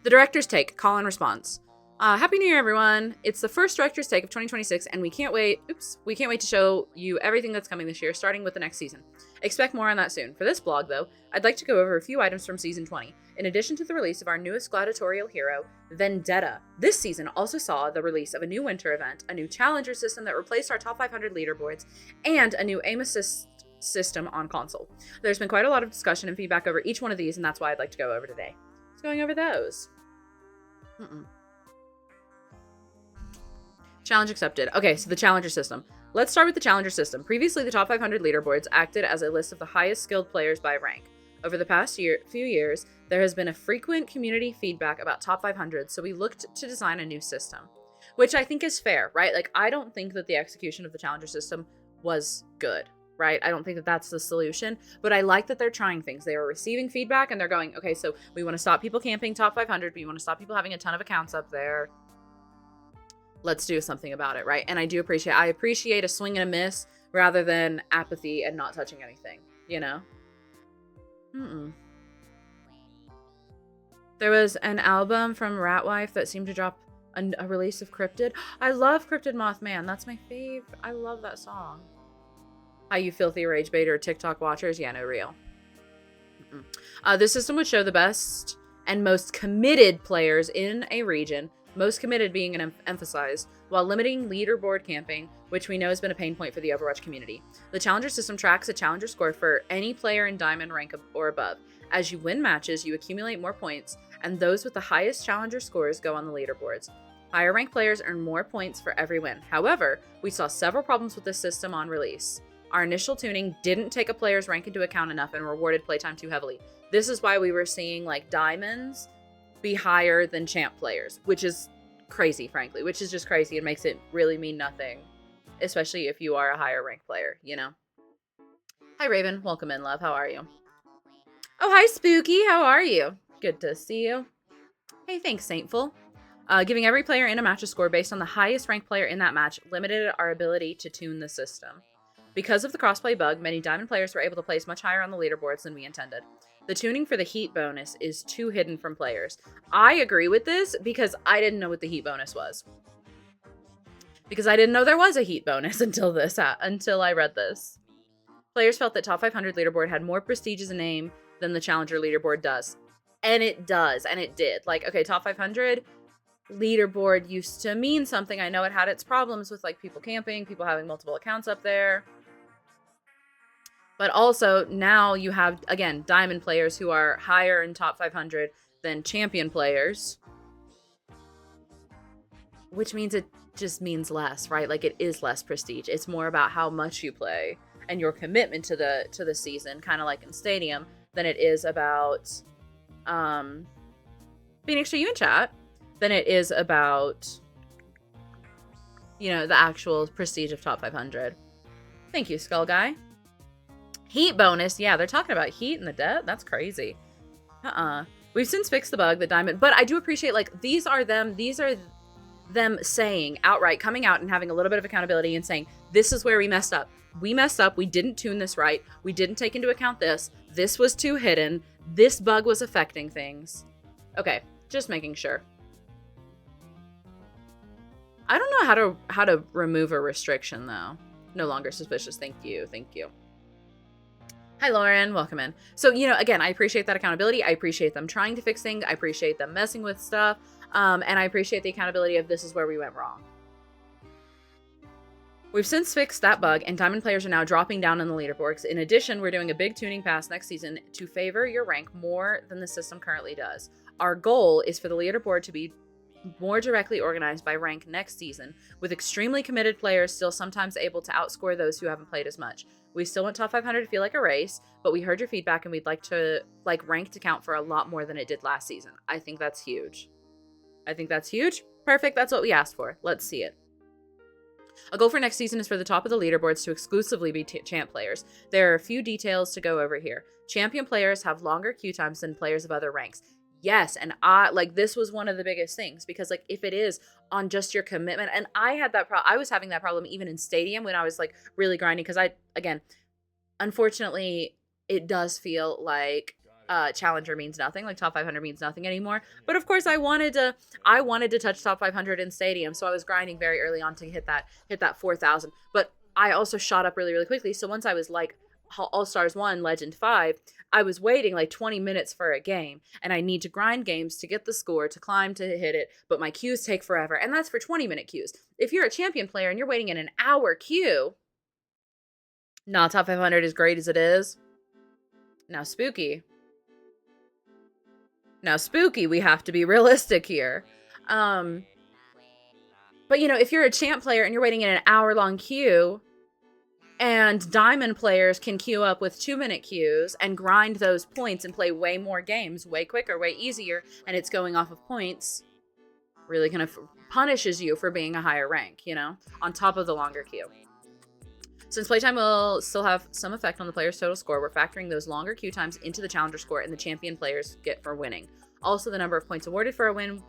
The director's take. Call and response. Happy New Year, everyone. It's the first director's take of 2026, and we can't wait. We can't wait to show you everything that's coming this year, starting with the next season. Expect more on that soon. For this vlog, though, I'd like to go over a few items from season 20. In addition to the release of our newest gladiatorial hero, Vendetta, this season also saw the release of a new winter event, a new challenger system that replaced our top 500 leaderboards, and a new aim assist system on console. There's been quite a lot of discussion and feedback over each one of these, and that's why I'd like to go over today. Just going over those. Challenge accepted. Okay, so the challenger system. Let's start with the challenger system. Previously, the top 500 leaderboards acted as a list of the highest skilled players by rank. Over the past few years, there has been a frequent community feedback about top 500, so we looked to design a new system, which I think is fair, right? Like, I don't think that the execution of the challenger system was good, right? I don't think that that's the solution, but I like that they're trying things. They are receiving feedback and they're going, okay, so we want to stop people camping top 500, we want to stop people having a ton of accounts up there. Let's do something about it, right? And I appreciate a swing and a miss rather than apathy and not touching anything, you know? There was an album from Ratwife that seemed to drop a release of Cryptid. I love Cryptid Mothman. That's my fave. I love that song. How you filthy rage baiter TikTok watchers? Yeah, no, real. This system would show the best and most committed players in a region, most committed being emphasized, while limiting leaderboard camping, which we know has been a pain point for the Overwatch community. The challenger system tracks a challenger score for any player in diamond rank or above. As you win matches, you accumulate more points, and those with the highest challenger scores go on the leaderboards. Higher ranked players earn more points for every win. However, we saw several problems with this system on release. Our initial tuning didn't take a player's rank into account enough and rewarded playtime too heavily. This is why we were seeing like diamonds be higher than champ players, which is crazy, frankly, which is just crazy and makes it really mean nothing, especially if you are a higher ranked player, you know? Hi, Raven. Welcome in, love. How are you? Oh, hi, Spooky. How are you? Good to see you. Hey, thanks, Saintful. Giving every player in a match a score based on the highest ranked player in that match limited our ability to tune the system. Because of the crossplay bug, many diamond players were able to place much higher on the leaderboards than we intended. The tuning for the heat bonus is too hidden from players. I agree with this because I didn't know what the heat bonus was. Because I didn't know there was a heat bonus until I read this. Players felt that top 500 leaderboard had more prestige as a name than the challenger leaderboard does. And it does, and it did. Like, okay, top 500 leaderboard used to mean something. I know it had its problems with like people camping, people having multiple accounts up there. But also, now you have, again, diamond players who are higher in top 500 than champion players. Which means it just means less, right? Like, it is less prestige. It's more about how much you play and your commitment to the season, kind of like in Stadium, than it is about... Phoenix, are you in chat? than it is about, you know, the actual prestige of top 500. Thank you, Skull Guy. Heat bonus. Yeah, they're talking about heat in the dead. That's crazy. We've since fixed the bug that Diamond, but I do appreciate, like, these are them saying outright, coming out and having a little bit of accountability and saying, this is where we messed up. We messed up. We didn't tune this right. We didn't take into account this. This was too hidden. This bug was affecting things. Okay, just making sure. I don't know how to remove a restriction though. No longer suspicious. Thank you. Thank you. Hi, Lauren. Welcome in. So, you know, again, I appreciate that accountability. I appreciate them trying to fix things. I appreciate them messing with stuff. And I appreciate the accountability of this is where we went wrong. We've since fixed that bug, and Diamond players are now dropping down in the leaderboards. In addition, we're doing a big tuning pass next season to favor your rank more than the system currently does. Our goal is for the leaderboard to be more directly organized by rank next season, with extremely committed players still sometimes able to outscore those who haven't played as much. We still want top 500 to feel like a race, but we heard your feedback and we'd like rank to count for a lot more than it did last season. I think that's huge. I think that's huge. Perfect. That's what we asked for. Let's see it. A goal for next season is for the top of the leaderboards to exclusively be champ players. There are a few details to go over here. Champion players have longer queue times than players of other ranks. Yes, and this was one of the biggest things, because like if it is on just your commitment, and I was having that problem even in Stadium when I was like really grinding, because unfortunately it does feel like Challenger means nothing, like top 500 means nothing anymore. But of course I wanted to touch top 500 in Stadium, so I was grinding very early on to hit that 4,000. But I also shot up really, really quickly. So once I was like All-Stars 1, Legend 5, I was waiting like 20 minutes for a game, and I need to grind games to get the score, to climb, to hit it, but my queues take forever, and that's for 20-minute queues. If you're a champion player and you're waiting in an hour queue, not top 500 as great as it is. Now spooky, we have to be realistic here. But you know, if you're a champ player and you're waiting in an hour-long queue, and Diamond players can queue up with 2-minute queues and grind those points and play way more games, way quicker, way easier, and it's going off of points, really kind of punishes you for being a higher rank, you know, on top of the longer queue. Since playtime will still have some effect on the player's total score, we're factoring those longer queue times into the challenger score and the champion players get for winning. Also, the number of points awarded for a win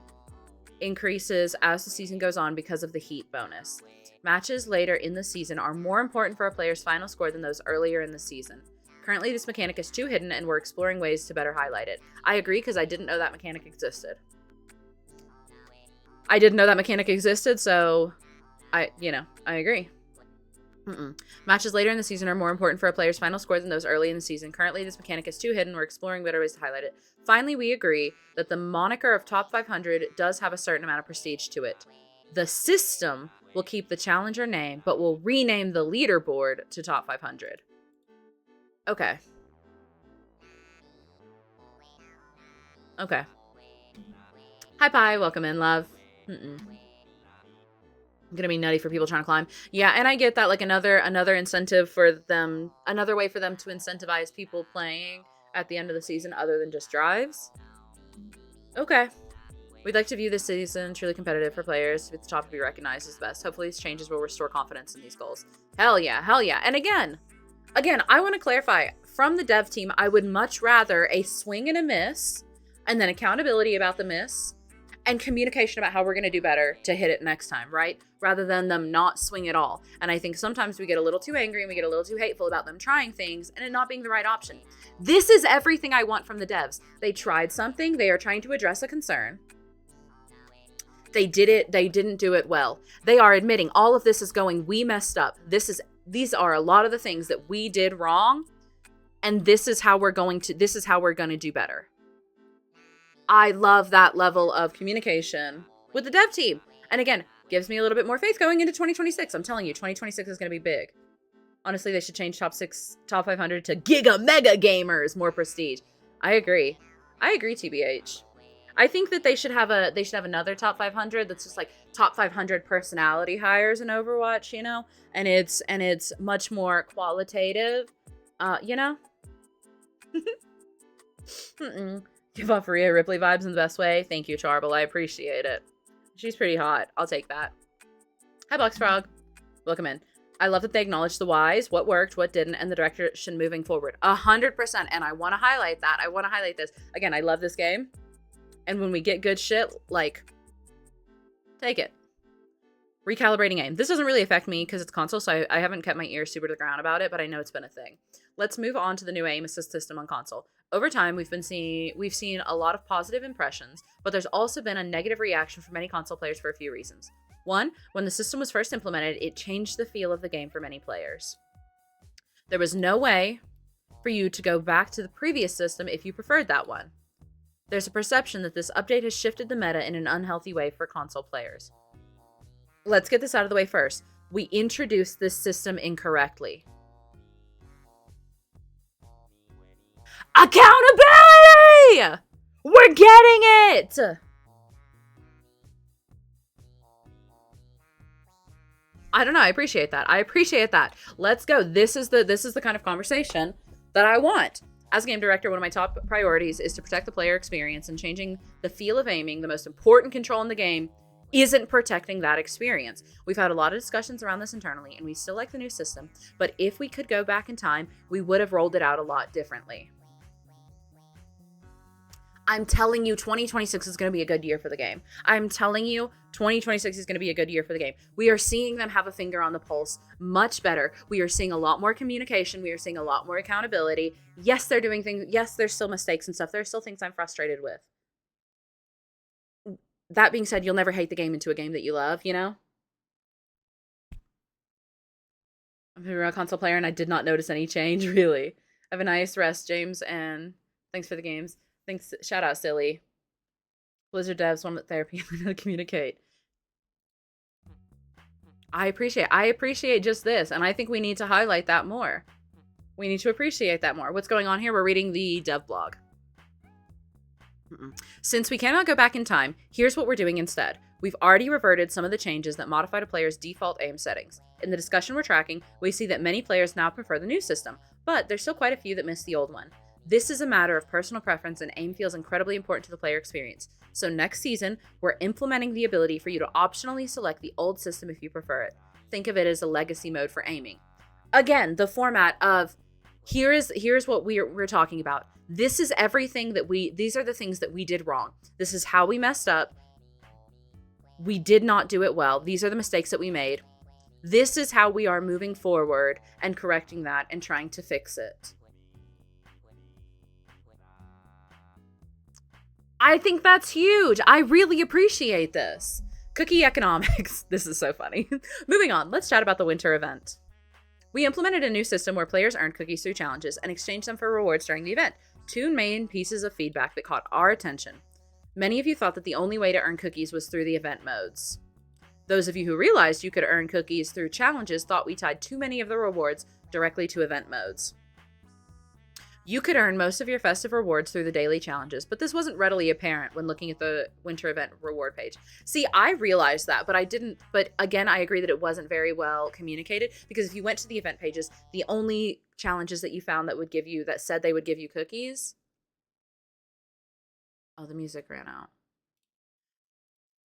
increases as the season goes on because of the heat bonus. Matches later in the season are more important for a player's final score than those earlier in the season. Currently, this mechanic is too hidden, and we're exploring ways to better highlight it. I agree, because I didn't know that mechanic existed. So I agree. Matches later in the season are more important for a player's final score than those early in the season. Currently, this mechanic is too hidden. We're exploring better ways to highlight it. Finally, we agree that the moniker of top 500 does have a certain amount of prestige to it. The system will keep the challenger name, but will rename the leaderboard to top 500. Okay. Hi, Pie. Welcome in, love. Gonna be nutty for people trying to climb. Yeah, and I get that, like another incentive for them, another way for them to incentivize people playing at the end of the season other than just drives. Okay. We'd like to view this season truly competitive for players with the top to be recognized as best. Hopefully these changes will restore confidence in these goals. Hell yeah. And again, I want to clarify, from the dev team, I would much rather a swing and a miss, and then accountability about the miss, and communication about how we're going to do better to hit it next time, right? Rather than them not swing at all. And I think sometimes we get a little too angry and we get a little too hateful about them trying things and it not being the right option. This is everything I want from the devs. They tried something. They are trying to address a concern. They did it. They didn't do it well. They are admitting all of this is going, we messed up. These are a lot of the things that we did wrong. And this is how we're going to do better. I love that level of communication with the dev team. And again, gives me a little bit more faith going into 2026. I'm telling you, 2026 is going to be big. Honestly, they should change top 500 to Giga Mega Gamers, more prestige. I agree, TBH. I think that they should have another top 500 that's just like top 500 personality hires in Overwatch, you know? And it's much more qualitative, you know? Give off Rhea Ripley vibes in the best way. Thank you, Charble. I appreciate it. She's pretty hot. I'll take that. Hi, Boxfrog. Welcome in. I love that they acknowledge the whys, what worked, what didn't, and the direction moving forward. 100%. And I want to highlight that. I want to highlight this. Again, I love this game. And when we get good shit, like, take it. Recalibrating aim. This doesn't really affect me because it's console, so I haven't kept my ears super to the ground about it, but I know it's been a thing. Let's move on to the new aim assist system on console. Over time, we've seen a lot of positive impressions, but there's also been a negative reaction from many console players for a few reasons. One, when the system was first implemented, it changed the feel of the game for many players. There was no way for you to go back to the previous system if you preferred that one. There's a perception that this update has shifted the meta in an unhealthy way for console players. Let's get this out of the way first. We introduced this system incorrectly. Accountability! We're getting it! I don't know. I appreciate that. Let's go. This is the kind of conversation that I want. As a game director, one of my top priorities is to protect the player experience, and changing the feel of aiming, the most important control in the game, isn't protecting that experience. We've had a lot of discussions around this internally, and we still like the new system, but if we could go back in time, we would have rolled it out a lot differently. I'm telling you, 2026 is going to be a good year for the game. I'm telling you, 2026 is going to be a good year for the game. We are seeing them have a finger on the pulse much better. We are seeing a lot more communication. We are seeing a lot more accountability. Yes, they're doing things. Yes, there's still mistakes and stuff. There's still things I'm frustrated with. That being said, you'll never hate the game into a game that you love, you know? I'm a real console player and I did not notice any change, really. Have a nice rest, James, and thanks for the games. Thanks. Shout out, Silly. Blizzard devs want therapy and learn how to communicate. I appreciate just this, and I think we need to highlight that more. We need to appreciate that more. What's going on here? We're reading the dev blog. Since we cannot go back in time, here's what we're doing instead. We've already reverted some of the changes that modified a player's default aim settings. In the discussion we're tracking, we see that many players now prefer the new system, but there's still quite a few that miss the old one. This is a matter of personal preference, and aim feels incredibly important to the player experience. So next season, we're implementing the ability for you to optionally select the old system if you prefer it. Think of it as a legacy mode for aiming. Again, the format of here's what we're talking about. This is everything that these are the things that we did wrong. This is how we messed up. We did not do it well. These are the mistakes that we made. This is how we are moving forward and correcting that and trying to fix it. I think that's huge. I really appreciate this. Cookie economics. This is so funny. Moving on, let's chat about the winter event. We implemented a new system where players earned cookies through challenges and exchanged them for rewards during the event. Two main pieces of feedback that caught our attention. Many of you thought that the only way to earn cookies was through the event modes. Those of you who realized you could earn cookies through challenges thought we tied too many of the rewards directly to event modes. You could earn most of your festive rewards through the daily challenges, but this wasn't readily apparent when looking at the winter event reward page. See, I realized that, but I didn't. But again, I agree that it wasn't very well communicated, because if you went to the event pages, the only challenges that you found that said they would give you cookies. Oh, the music ran out.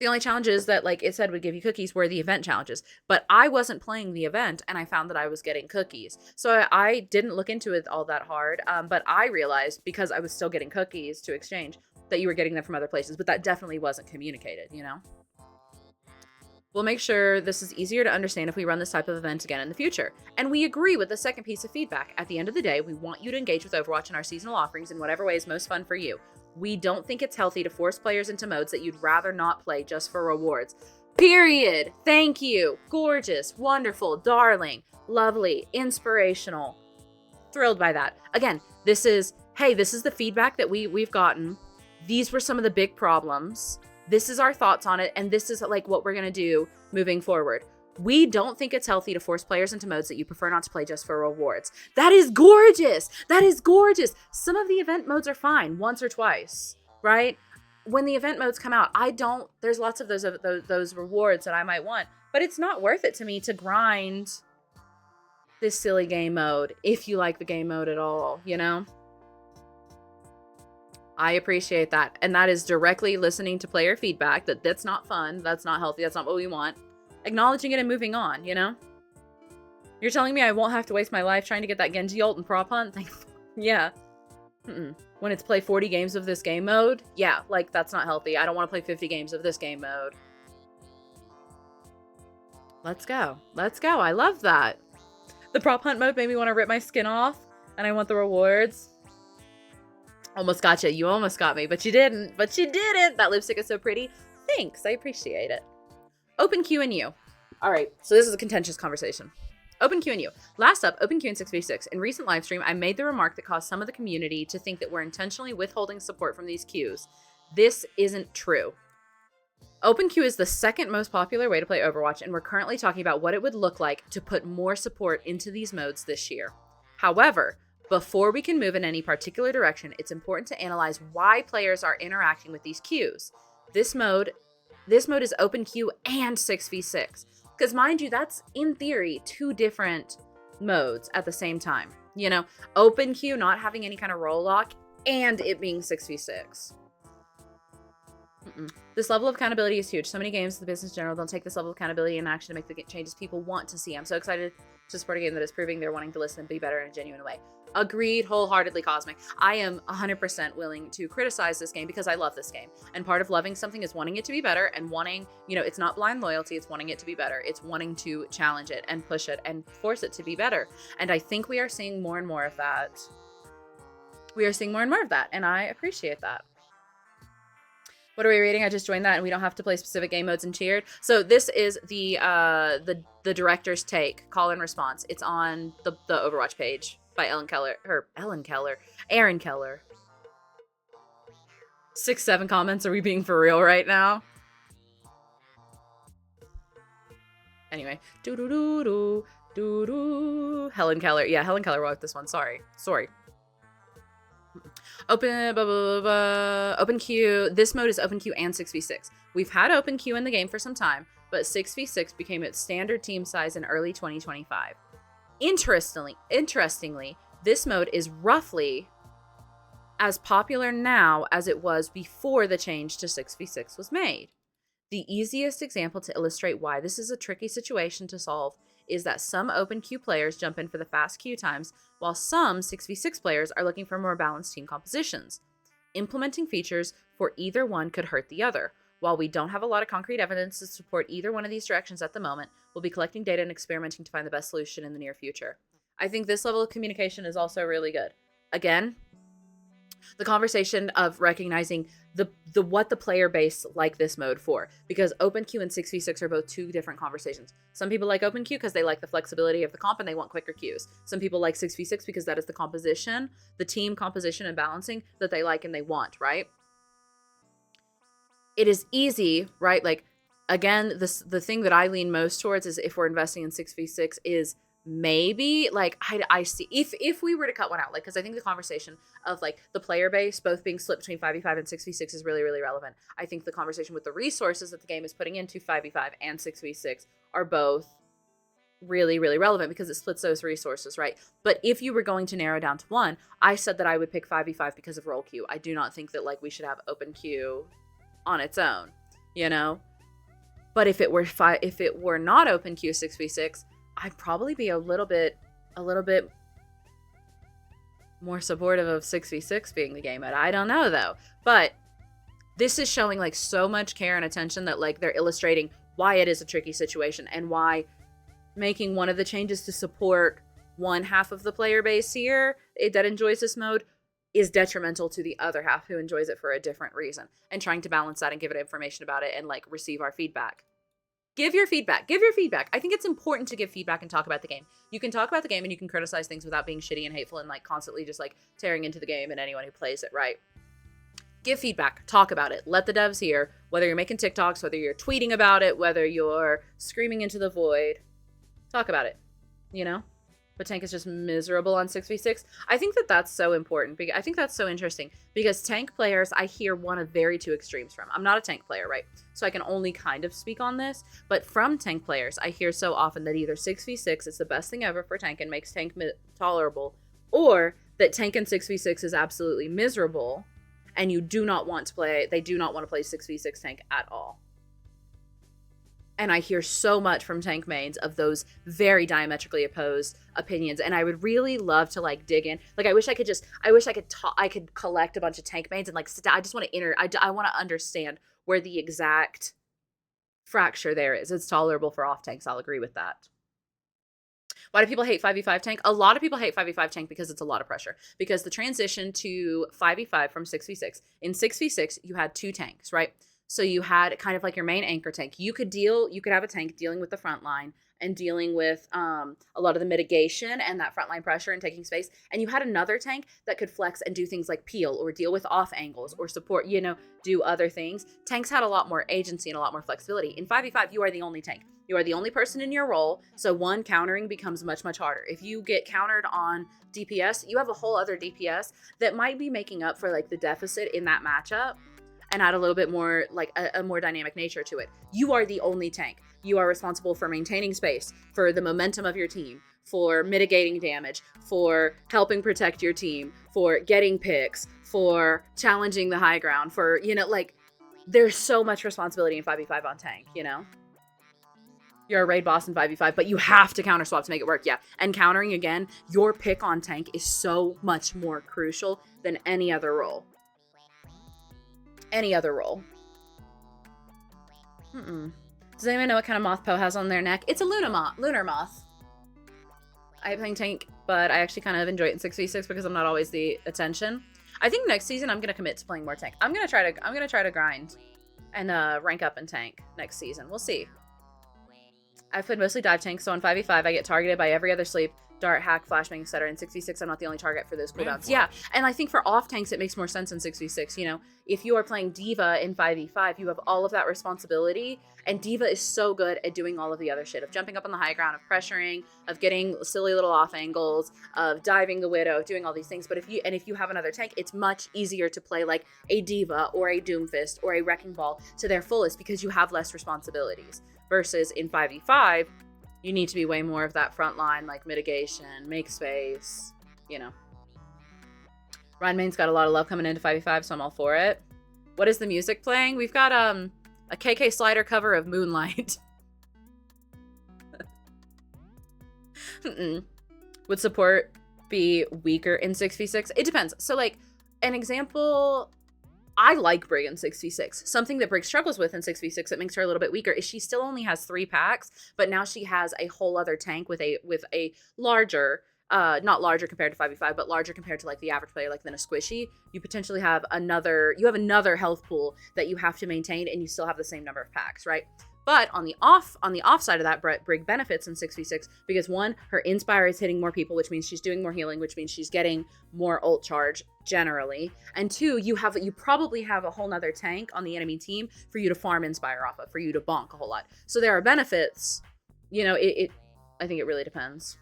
The only challenges that it said would give you cookies were the event challenges, but I wasn't playing the event and I found that I was getting cookies. So I didn't look into it all that hard, but I realized, because I was still getting cookies to exchange, that you were getting them from other places, but that definitely wasn't communicated, you know? We'll make sure this is easier to understand if we run this type of event again in the future. And we agree with the second piece of feedback. At the end of the day, we want you to engage with Overwatch and our seasonal offerings in whatever way is most fun for you. We don't think it's healthy to force players into modes that you'd rather not play just for rewards. Period. Thank you. Gorgeous, wonderful, darling, lovely, inspirational. Thrilled by that. Again, this is the feedback that we've gotten. These were some of the big problems. This is our thoughts on it, and this is what we're going to do moving forward. We don't think it's healthy to force players into modes that you prefer not to play just for rewards. That is gorgeous. That is gorgeous. Some of the event modes are fine once or twice, right? When the event modes come out, there's lots of those rewards that I might want, but it's not worth it to me to grind this silly game mode if you like the game mode at all, you know? I appreciate that. And that is directly listening to player feedback that's not fun, that's not healthy, that's not what we want. Acknowledging it and moving on, you know? You're telling me I won't have to waste my life trying to get that Genji ult and prop hunt? Yeah. When it's play 40 games of this game mode, yeah, like that's not healthy. I don't want to play 50 games of this game mode. Let's go. Let's go. I love that. The prop hunt mode made me want to rip my skin off, and I want the rewards. Almost got you. You almost got me, but you didn't. But you didn't. That lipstick is so pretty. Thanks. I appreciate it. Open Q and U. All right. So this is a contentious conversation. Open Q and U. Last up, Open Q and 6v6. In recent live stream, I made the remark that caused some of the community to think that we're intentionally withholding support from these queues. This isn't true. Open Q is the second most popular way to play Overwatch, and we're currently talking about what it would look like to put more support into these modes this year. However, before we can move in any particular direction, it's important to analyze why players are interacting with these queues. This mode is Open Q and 6v6. Because mind you, that's in theory 2 different modes at the same time. You know, Open Q not having any kind of role lock and it being 6v6. This level of accountability is huge. So many games, the business in general, don't take this level of accountability and action to make the changes people want to see. I'm so excited to support a game that is proving they're wanting to listen and be better in a genuine way. Agreed wholeheartedly, Cosmic. I am 100% willing to criticize this game because I love this game. And part of loving something is wanting it to be better and wanting, you know, it's not blind loyalty, it's wanting it to be better. It's wanting to challenge it and push it and force it to be better. And I think we are seeing more and more of that. We are seeing more and more of that, and I appreciate that. What are we reading? I just joined that, and we don't have to play specific game modes and cheered. So this is the director's take, call and response. It's on the Overwatch page by Aaron Keller. 6-7 comments. Are we being for real right now? Anyway, Helen Keller. Yeah, Helen Keller wrote this one. Sorry. Open Q. This mode is Open Q and 6v6. We've had Open Q in the game for some time, but 6v6 became its standard team size in early 2025. Interestingly, this mode is roughly as popular now as it was before the change to 6v6 was made. The easiest example to illustrate why this is a tricky situation to solve is that some Open Q players jump in for the fast queue times, while some 6v6 players are looking for more balanced team compositions. Implementing features for either one could hurt the other. While we don't have a lot of concrete evidence to support either one of these directions at the moment, we'll be collecting data and experimenting to find the best solution in the near future. I think this level of communication is also really good. Again, the conversation of recognizing the what the player base like this mode for, because Open Q and 6v6 are both 2 different conversations. Some people like Open Q because they like the flexibility of the comp and they want quicker queues. Some people like 6v6 because that is the composition, the team composition and balancing that they like and they want, right? It is easy, right? Like, again, the thing that I lean most towards is if we're investing in 6v6 is maybe like I see if we were to cut one out, like, because I think the conversation of like the player base both being split between 5v5 and 6v6 is really, really relevant. I think the conversation with the resources that the game is putting into 5v5 and 6v6 are both really, really relevant because it splits those resources, right? But if you were going to narrow down to one, I said that I would pick 5v5 because of role queue. I do not think that like we should have Open Queue on its own, you know. But if it were not Open Queue 6v6, I'd probably be a little bit more supportive of 6v6 being the game mode. I don't know though. But this is showing like so much care and attention that like they're illustrating why it is a tricky situation and why making one of the changes to support one half of the player base here that enjoys this mode is detrimental to the other half who enjoys it for a different reason, and trying to balance that and give it information about it and like receive our feedback. Give your feedback. I think it's important to give feedback and talk about the game. You can talk about the game and you can criticize things without being shitty and hateful and like constantly just like tearing into the game and anyone who plays it, right? Give feedback. Talk about it. Let the devs hear, whether you're making TikToks, whether you're tweeting about it, whether you're screaming into the void. Talk about it, you know? But Tank is just miserable on 6v6. I think that that's so important. I think that's so interesting because Tank players, I hear one of very 2 extremes from. I'm not a Tank player, right? So I can only kind of speak on this. But from Tank players, I hear so often that either 6v6 is the best thing ever for Tank and makes Tank tolerable, or that Tank and 6v6 is absolutely miserable. and you do not want to play, they do not want to play 6v6 tank at all. And I hear so much from tank mains of those very diametrically opposed opinions. And I would really love to like dig in. Like, I could collect a bunch of tank mains and like sit down. I just want to I want to understand where the exact fracture there is. It's tolerable for off tanks. I'll agree with that. Why do people hate 5v5 tank? A lot of people hate 5v5 tank because it's a lot of pressure. Because the transition to 5v5 from 6v6, in 6v6, you had 2 tanks, right? So you had kind of like your main anchor tank. You could have a tank dealing with the front line and dealing with a lot of the mitigation and that frontline pressure and taking space. And you had another tank that could flex and do things like peel or deal with off angles or support, do other things. Tanks had a lot more agency and a lot more flexibility. In 5v5, you are the only tank. You are the only person in your role. So countering becomes much, much harder. If you get countered on DPS, you have a whole other DPS that might be making up for like the deficit in that matchup and add a little bit more like a more dynamic nature to it. You are the only tank. You are responsible for maintaining space, for the momentum of your team, for mitigating damage, for helping protect your team, for getting picks, for challenging the high ground, for, there's so much responsibility in 5v5 on tank, You're a raid boss in 5v5, but you have to counter swap to make it work, yeah. And countering, again, your pick on tank is so much more crucial than any other role. Any other role. Does anyone know what kind of moth Poe has on their neck? It's a lunar moth. I play tank, but I actually kind of enjoy it in 6v6 because I'm not always the attention. I think next season I'm gonna commit to playing more tank. I'm gonna try to grind and rank up in tank next season. We'll see. I've played mostly dive tank, so on 5v5 I get targeted by every other sleep, dart, hack, flashbang, etc. In 6v6 I'm not the only target for those cooldowns. Yeah, and I think for off tanks it makes more sense in 6v6. If you are playing D.Va in 5v5, you have all of that responsibility, and D.Va is so good at doing all of the other shit, of jumping up on the high ground, of pressuring, of getting silly little off angles, of diving the widow, of doing all these things. But if you have another tank, it's much easier to play like a D.Va or a Doomfist or a Wrecking Ball to their fullest because you have less responsibilities. Versus in 5v5, you need to be way more of that front line, like mitigation, make space, Ryan Main's got a lot of love coming into 5v5, so I'm all for it. What is the music playing? We've got a KK Slider cover of Moonlight. Would support be weaker in 6v6? It depends. So like an example, I like Brig in 6v6. Something that Brig struggles with in 6v6 that makes her a little bit weaker is she still only has 3 packs, but now she has a whole other tank with a larger, not larger compared to 5v5, but larger compared to like the average player, like than a squishy. You potentially have another health pool that you have to maintain, and you still have the same number of packs, right? But on the off side of that, Brig benefits in 6v6 because 1, her Inspire is hitting more people, which means she's doing more healing, which means she's getting more ult charge generally. And 2, you probably have a whole nother tank on the enemy team for you to farm Inspire off of, for you to bonk a whole lot. So there are benefits. I think it really depends.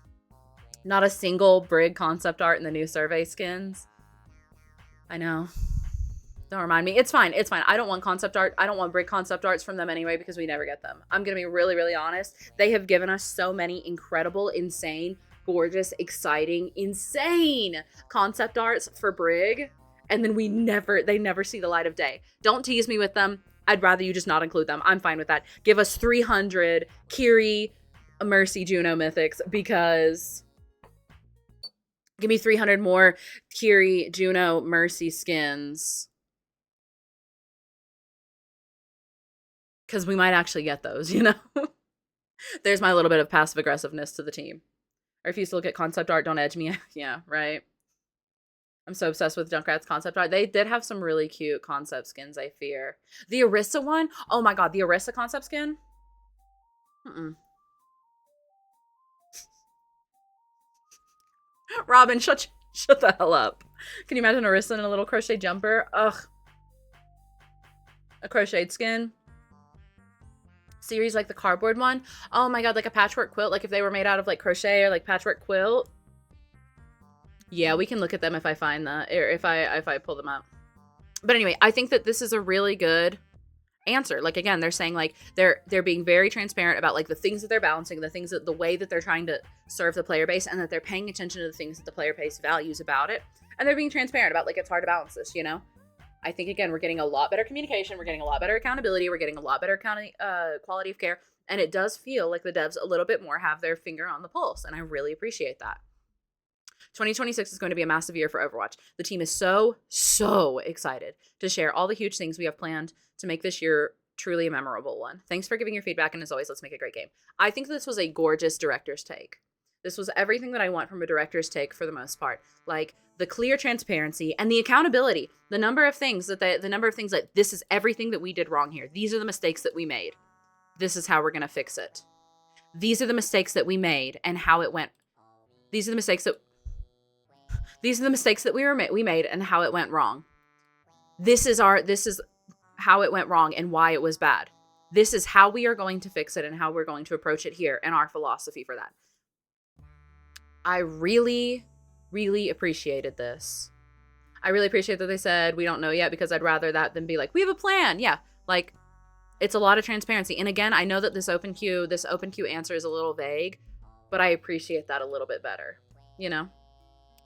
Not a single Brig concept art in the new survey skins. I know. Don't remind me. It's fine. I don't want concept art. I don't want Brig concept arts from them anyway because we never get them. I'm going to be really, really honest. They have given us so many incredible, insane, gorgeous, exciting, insane concept arts for Brig. And then they never see the light of day. Don't tease me with them. I'd rather you just not include them. I'm fine with that. Give us 300 Kiri, Mercy, Juno mythics because... Give me 300 more Kiri, Juno, Mercy skins. Because we might actually get those, There's my little bit of passive aggressiveness to the team. Or if you still get concept art, don't edge me. Yeah, right. I'm so obsessed with Junkrat's concept art. They did have some really cute concept skins, I fear. The Orisa one? Oh my god, the Orisa concept skin? Robin, shut the hell up. Can you imagine Orisa in a little crochet jumper? Ugh. A crocheted skin. Series like the cardboard one. Oh my god, like a patchwork quilt. Like if they were made out of like crochet or like patchwork quilt. Yeah, we can look at them if I find that, or if I pull them up. But anyway, I think that this is a really good answer. Like again, they're saying like they're being very transparent about like the things that they're balancing, the way that they're trying to serve the player base, and that they're paying attention to the things that the player base values about it. And they're being transparent about like it's hard to balance this, I think, again, we're getting a lot better communication. We're getting a lot better accountability. We're getting a lot better quality of care. And it does feel like the devs a little bit more have their finger on the pulse. And I really appreciate that. 2026 is going to be a massive year for Overwatch. The team is so excited to share all the huge things we have planned to make this year truly a memorable one. Thanks for giving your feedback. And as always, let's make a great game. I think this was a gorgeous director's take. This was everything that I want from a director's take for the most part. Like the clear transparency and the accountability. The number of things that this is everything that we did wrong here. These are the mistakes that we made. This is how we're going to fix it. These are the mistakes that we made and how it went. These are the mistakes that we made and how it went wrong. This is how it went wrong and why it was bad. This is how we are going to fix it and how we're going to approach it here and our philosophy for that. I really appreciated this. I really appreciate that they said we don't know yet, because I'd rather that than be like, we have a plan. Yeah, like it's a lot of transparency. And again, I know that this open queue answer is a little vague, but I appreciate that a little bit better. You know,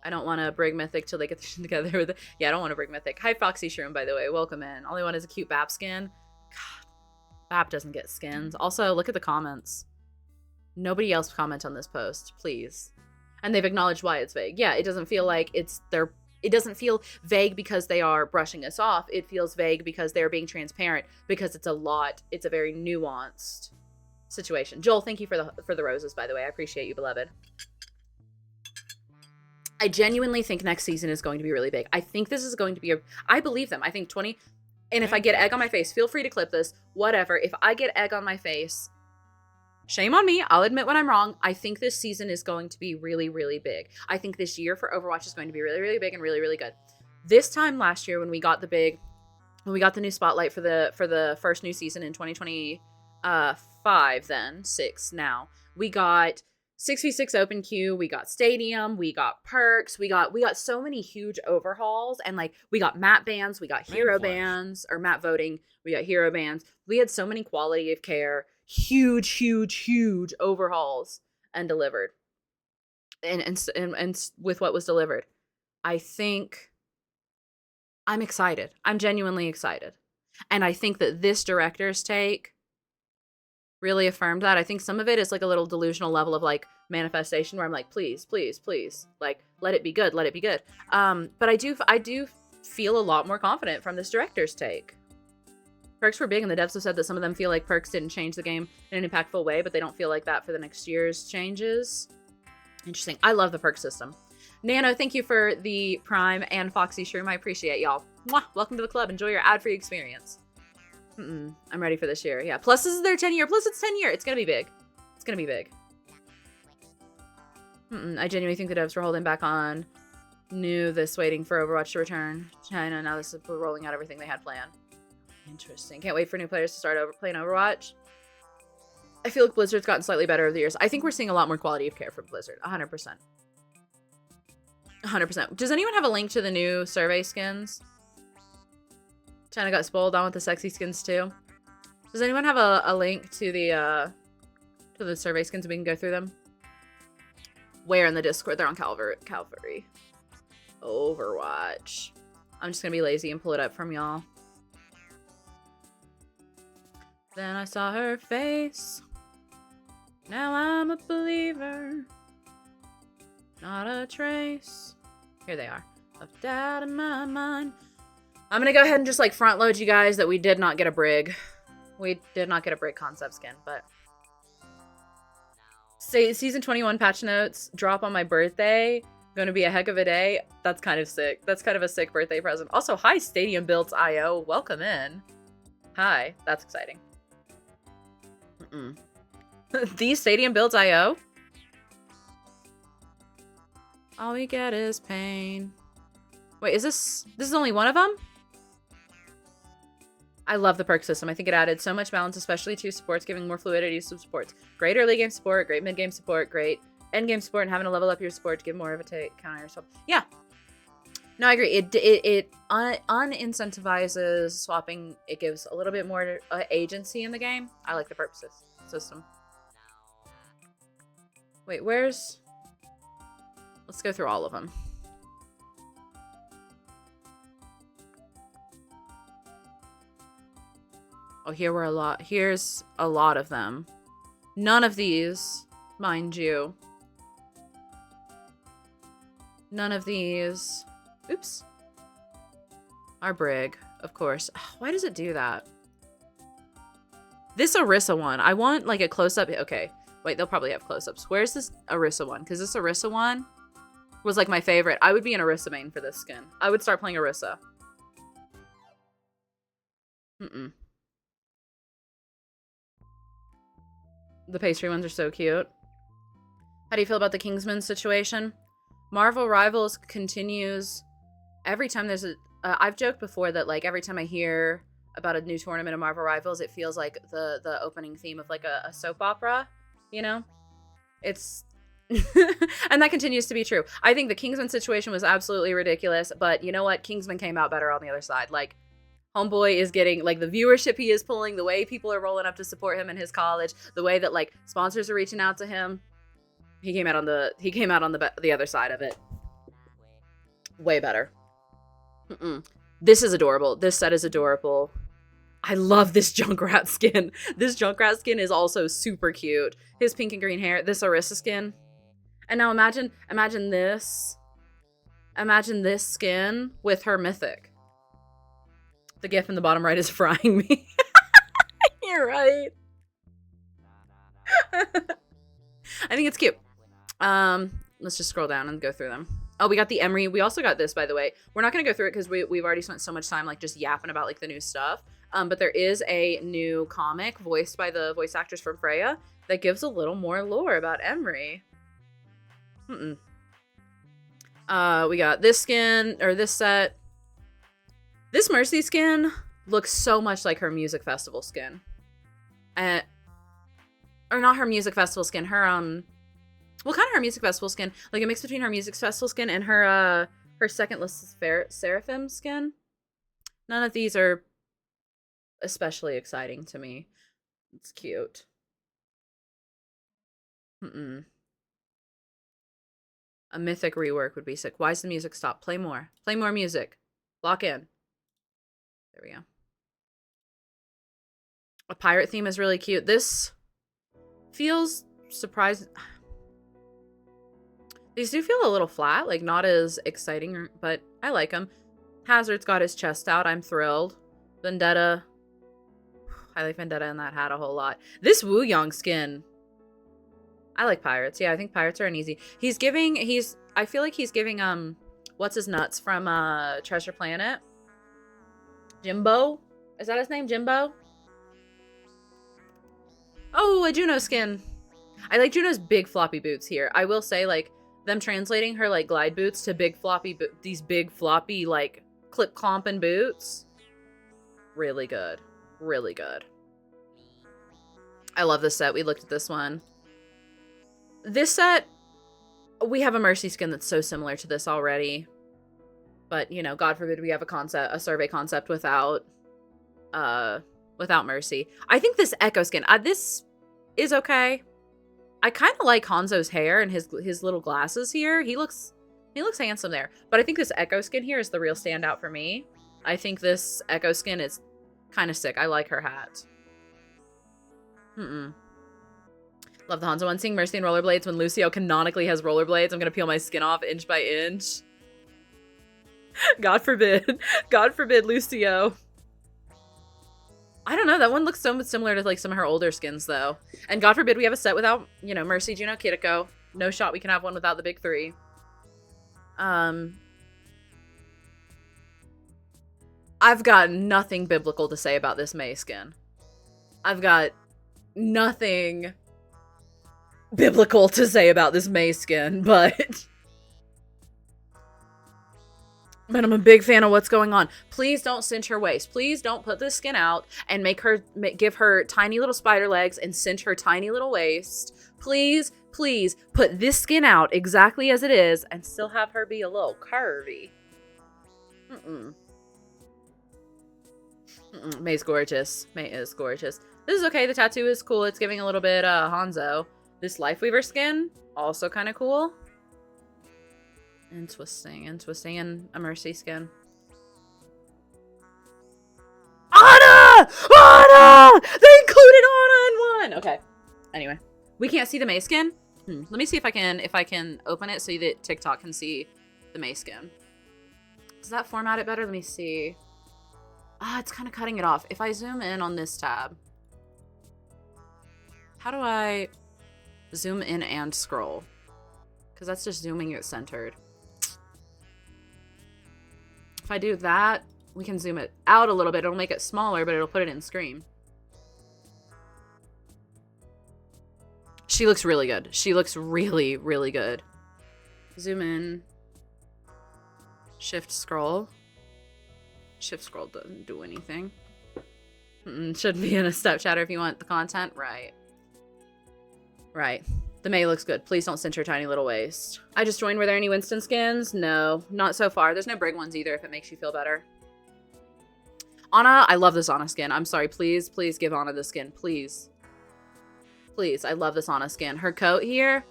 I don't want to Brig Mythic till they get together. I don't want to Brig Mythic. Hi, Foxy Shroom, by the way. Welcome in. All I want is a cute BAP skin. God, BAP doesn't get skins. Also, look at the comments. Nobody else comment on this post, please. And they've acknowledged why it's vague. Yeah, it doesn't feel like it doesn't feel vague because they are brushing us off. It feels vague because they're being transparent, because it's a very nuanced situation. Joel, thank you for the roses, by the way. I appreciate you, beloved. I genuinely think next season is going to be really big. I think this is going to be I believe them. I think 20, and if I get egg on my face, feel free to clip this, whatever. If I get egg on my face, shame on me. I'll admit when I'm wrong. I think this season is going to be really, really big. I think this year for Overwatch is going to be really, really big and really, really good. This time last year when we got the new spotlight for the first new season in 2025, then 6 now, we got 6v6 open queue, we got stadium, we got perks, we got so many huge overhauls, and like we got map bans, we got hero bans, or map voting, we got hero bans. We had so many quality of care, huge overhauls and delivered. And with what was delivered, I think I'm excited. I'm genuinely excited. And I think that this director's take really affirmed that. I think some of it is like a little delusional level of like manifestation where I'm like, please, like, let it be good. But I do feel a lot more confident from this director's take. Perks were big, and the devs have said that some of them feel like perks didn't change the game in an impactful way, but they don't feel like that for the next year's changes. Interesting. I love the perk system. Nano, thank you for the Prime, and Foxy Shroom. I appreciate y'all. Mwah! Welcome to the club. Enjoy your ad-free experience. I'm ready for this year. Yeah. Plus, this is their 10-year. Plus, it's 10-year. It's gonna be big. It's gonna be big. I genuinely think the devs were holding back on this, waiting for Overwatch to return. China, now this is rolling out everything they had planned. Interesting. Can't wait for new players to start playing Overwatch. I feel like Blizzard's gotten slightly better over the years. I think we're seeing a lot more quality of care from Blizzard. 100%. 100%. Does anyone have a link to the new survey skins? China got spoiled on with the sexy skins too. Does anyone have a link to the survey skins? We can go through them. Where in the Discord? They're on Calvary. Overwatch. I'm just gonna be lazy and pull it up from y'all. Then I saw her face. Now I'm a believer. Not a trace. Here they are. Of doubt in my mind. I'm gonna go ahead and just like front load you guys that we did not get a Brig. We did not get a Brig concept skin, but season 21 patch notes drop on my birthday. Gonna be a heck of a day. That's kind of sick. That's kind of a sick birthday present. Also, hi Stadium Builds IO. Welcome in. Hi. That's exciting. These Stadium Builds IO. All we get is pain. Wait, is this is only one of them? I love the perk system. I think it added so much balance, especially to supports, giving more fluidity to supports. Great early game support, great mid game support, great end game support, and having to level up your support to give more of a take counter yourself. Yeah. No, I agree. It unincentivizes swapping. It gives a little bit more agency in the game. I like the perk system. Wait, where's... Let's go through all of them. Oh, here's a lot of them. None of these, mind you. None of these, oops, are Brig, of course. Why does it do that? This Orisa one, I want like a close-up. Okay, wait, they'll probably have close-ups. Where's this Orisa one? Because this Orisa one was like my favorite. I would be an Orisa main for this skin. I would start playing Orisa. The pastry ones are so cute. How do you feel about the Kingsman situation? Marvel Rivals continues every time there's a... I've joked before that, like, every time I hear about a new tournament of Marvel Rivals, it feels like the opening theme of, like, a soap opera, you know? It's... and that continues to be true. I think the Kingsman situation was absolutely ridiculous, but you know what? Kingsman came out better on the other side. Like, Homeboy is getting, like, the viewership he is pulling, the way people are rolling up to support him in his college, the way that, like, sponsors are reaching out to him. He came out on the other side of it. Way better. This is adorable. This set is adorable. I love this Junkrat skin. This Junkrat skin is also super cute. His pink and green hair. This Orisa skin. And now imagine this. Imagine this skin with her mythic. The gif in the bottom right is frying me. You're right. I think it's cute. Let's just scroll down and go through them. Oh, we got the Emery. We also got this, by the way. We're not going to go through it because we've already spent so much time like just yapping about like the new stuff. But there is a new comic voiced by the voice actress from Freya that gives a little more lore about Emery. We got this skin, or this set. This Mercy skin looks so much like her music festival skin. Or not her music festival skin, her, well, kind of her music festival skin. Like a mix between her music festival skin and her secondless Seraphim skin. None of these are especially exciting to me. It's cute. A mythic rework would be sick. Why does the music stop? Play more. Play more music. Lock in. There we go. A pirate theme is really cute. This feels surprising. These do feel a little flat, like not as exciting, but I like them. Hazard's got his chest out. I'm thrilled. Vendetta. I like Vendetta in that hat a whole lot. This Wu Yang skin. I like pirates. Yeah, I think pirates are uneasy. I feel like he's giving, what's his nuts from, Treasure Planet? Jimbo? Is that his name? Jimbo? Oh, a Juno skin. I like Juno's big floppy boots here. I will say, like, them translating her, like, glide boots to big floppy, these big floppy, like, clip clomping boots. Really good. Really good. I love this set. We looked at this one. This set, we have a Mercy skin that's so similar to this already. But, you know, God forbid we have a survey concept without Mercy. I think this Echo skin, this is okay. I kind of like Hanzo's hair and his little glasses here. He looks handsome there. But I think this Echo skin here is the real standout for me. I think this Echo skin is kind of sick. I like her hat. Love the Hanzo one. Seeing Mercy in rollerblades when Lucio canonically has rollerblades. I'm going to peel my skin off inch by inch. God forbid. God forbid, Lucio. I don't know. That one looks so much similar to like some of her older skins, though. And God forbid we have a set without, you know, Mercy, Juno, Kiriko. No shot we can have one without the big three. I've got nothing biblical to say about this Mei skin. I've got nothing biblical to say about this Mei skin, but I'm a big fan of what's going on. Please don't cinch her waist. Please don't put this skin out and give her tiny little spider legs and cinch her tiny little waist. Please, please put this skin out exactly as it is and still have her be a little curvy. Mei's gorgeous. Mei is gorgeous. This is okay. The tattoo is cool. It's giving a little bit Hanzo. This Lifeweaver skin, also kind of cool. Interesting, and a Mercy skin. Anna! Anna! They included Anna in one! Okay. Anyway. We can't see the May skin? Let me see if I can open it so that TikTok can see the May skin. Does that format it better? Let me see. It's kind of cutting it off. If I zoom in on this tab, how do I zoom in and scroll? Because that's just zooming it centered. If I do that, we can zoom it out a little bit. It'll make it smaller, but it'll put it in screen. She looks really good. She looks really, really good. Zoom in. Shift scroll. Shift scroll doesn't do anything. Should be in a step chatter if you want the content. Right. Right. The May looks good. Please don't cinch her tiny little waist. I just joined. Were there any Winston skins? No, not so far. There's no Brig ones either if it makes you feel better. Anna, I love this Anna skin. I'm sorry. Please, please give Anna the skin. Please. Please. I love this Anna skin. Her coat here.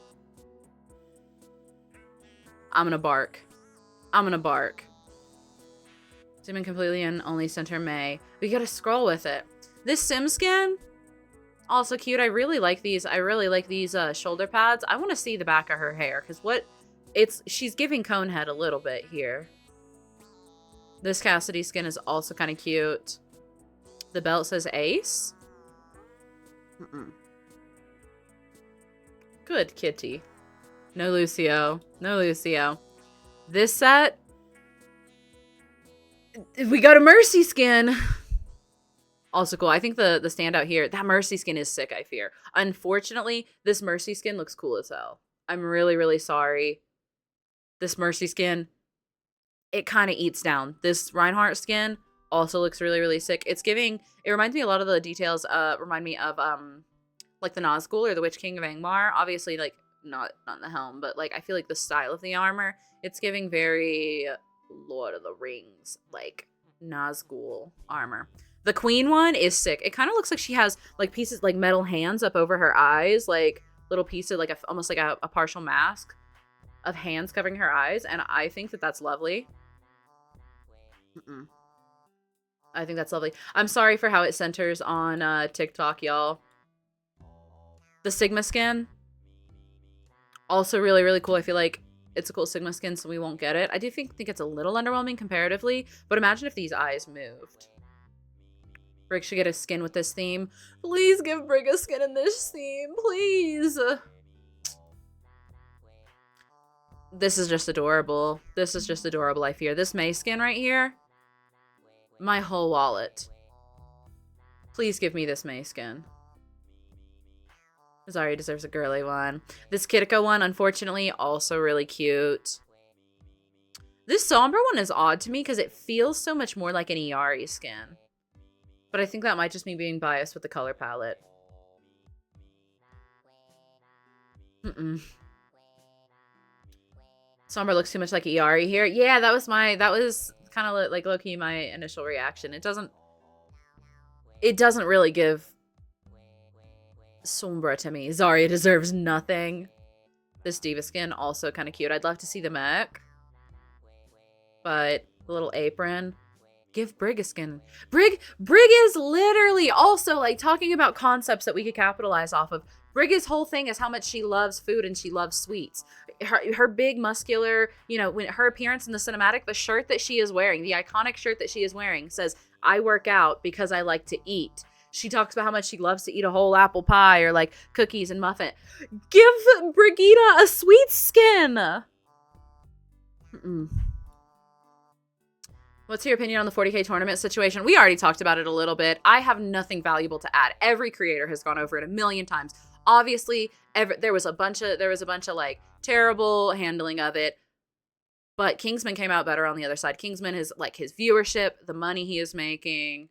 I'm gonna bark. I'm gonna bark. Zoom in completely and only center May. We gotta scroll with it. This Sim skin, also cute. I really like these. I really like these shoulder pads. I want to see the back of her hair because she's giving Conehead a little bit here. This Cassidy skin is also kind of cute. The belt says Ace. Good kitty. No Lucio. No Lucio. This set, we got a Mercy skin. Also cool. I think the standout here, that Mercy skin is sick, I fear. Unfortunately, this Mercy skin looks cool as hell. I'm really, really sorry. This Mercy skin, it kind of eats down. This Reinhardt skin also looks really, really sick. It reminds me a lot of the details, remind me of, like the Nazgul or the Witch King of Angmar. Obviously, like, not in the helm, but like, I feel like the style of the armor, it's giving very Lord of the Rings, like Nazgul armor. The Queen one is sick. It kind of looks like she has like pieces, like metal hands up over her eyes, like little pieces, like almost like a partial mask of hands covering her eyes. And I think that that's lovely. I think that's lovely. I'm sorry for how it centers on TikTok, y'all. The Sigma skin, also really, really cool. I feel like it's a cool Sigma skin, so we won't get it. I do think it's a little underwhelming comparatively, but imagine if these eyes moved. Brig should get a skin with this theme. Please give Brig a skin in this theme, please. This is just adorable. This is just adorable, I fear. This May skin right here, my whole wallet. Please give me this May skin. Zarya deserves a girly one. This Kitiko one, unfortunately, also really cute. This Sombra one is odd to me because it feels so much more like an Iari skin. But I think that might just be being biased with the color palette. Sombra looks too much like Iari here. Yeah, that was kind of like low-key my initial reaction. It doesn't really give Sombra to me. Zarya deserves nothing. This Diva skin, also kind of cute. I'd love to see the mech. But the little apron. Give Brig a skin. Brig is literally also like talking about concepts that we could capitalize off of. Brig's whole thing is how much she loves food and she loves sweets. Her big muscular, when her appearance in the cinematic, the shirt that she is wearing, the iconic shirt that she is wearing says, "I work out because I like to eat." She talks about how much she loves to eat a whole apple pie or like cookies and muffin. Give Brigitte a sweet skin. What's your opinion on the 40K tournament situation? We already talked about it a little bit. I have nothing valuable to add. Every creator has gone over it a million times. Obviously, there was a bunch of like terrible handling of it, but Kingsman came out better on the other side. Kingsman is like his viewership, the money he is making.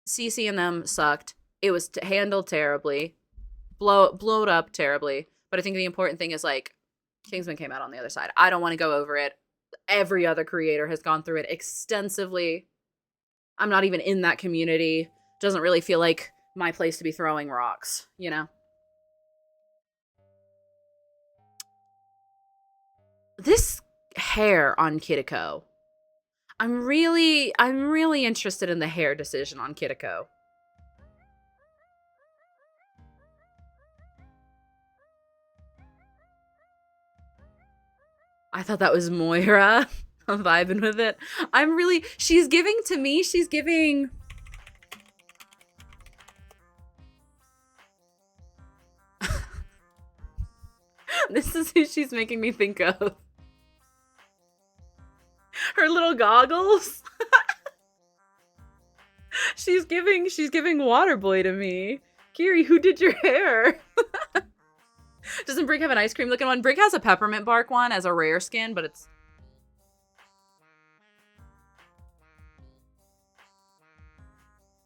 CC and them sucked. It was handled terribly, blowed up terribly. But I think the important thing is like Kingsman came out on the other side. I don't want to go over it. Every other creator has gone through it extensively. I'm not even in that community. Doesn't really feel like my place to be throwing rocks, This hair on Kitiko, I'm really interested in the hair decision on Kitiko. I thought that was Moira. I'm vibing with it. She's giving to me, she's giving... This is who she's making me think of. Her little goggles. She's giving Waterboy to me. Kiri, who did your hair? Doesn't Brig have an ice cream looking one? Brig has a peppermint bark one as a rare skin, but it's...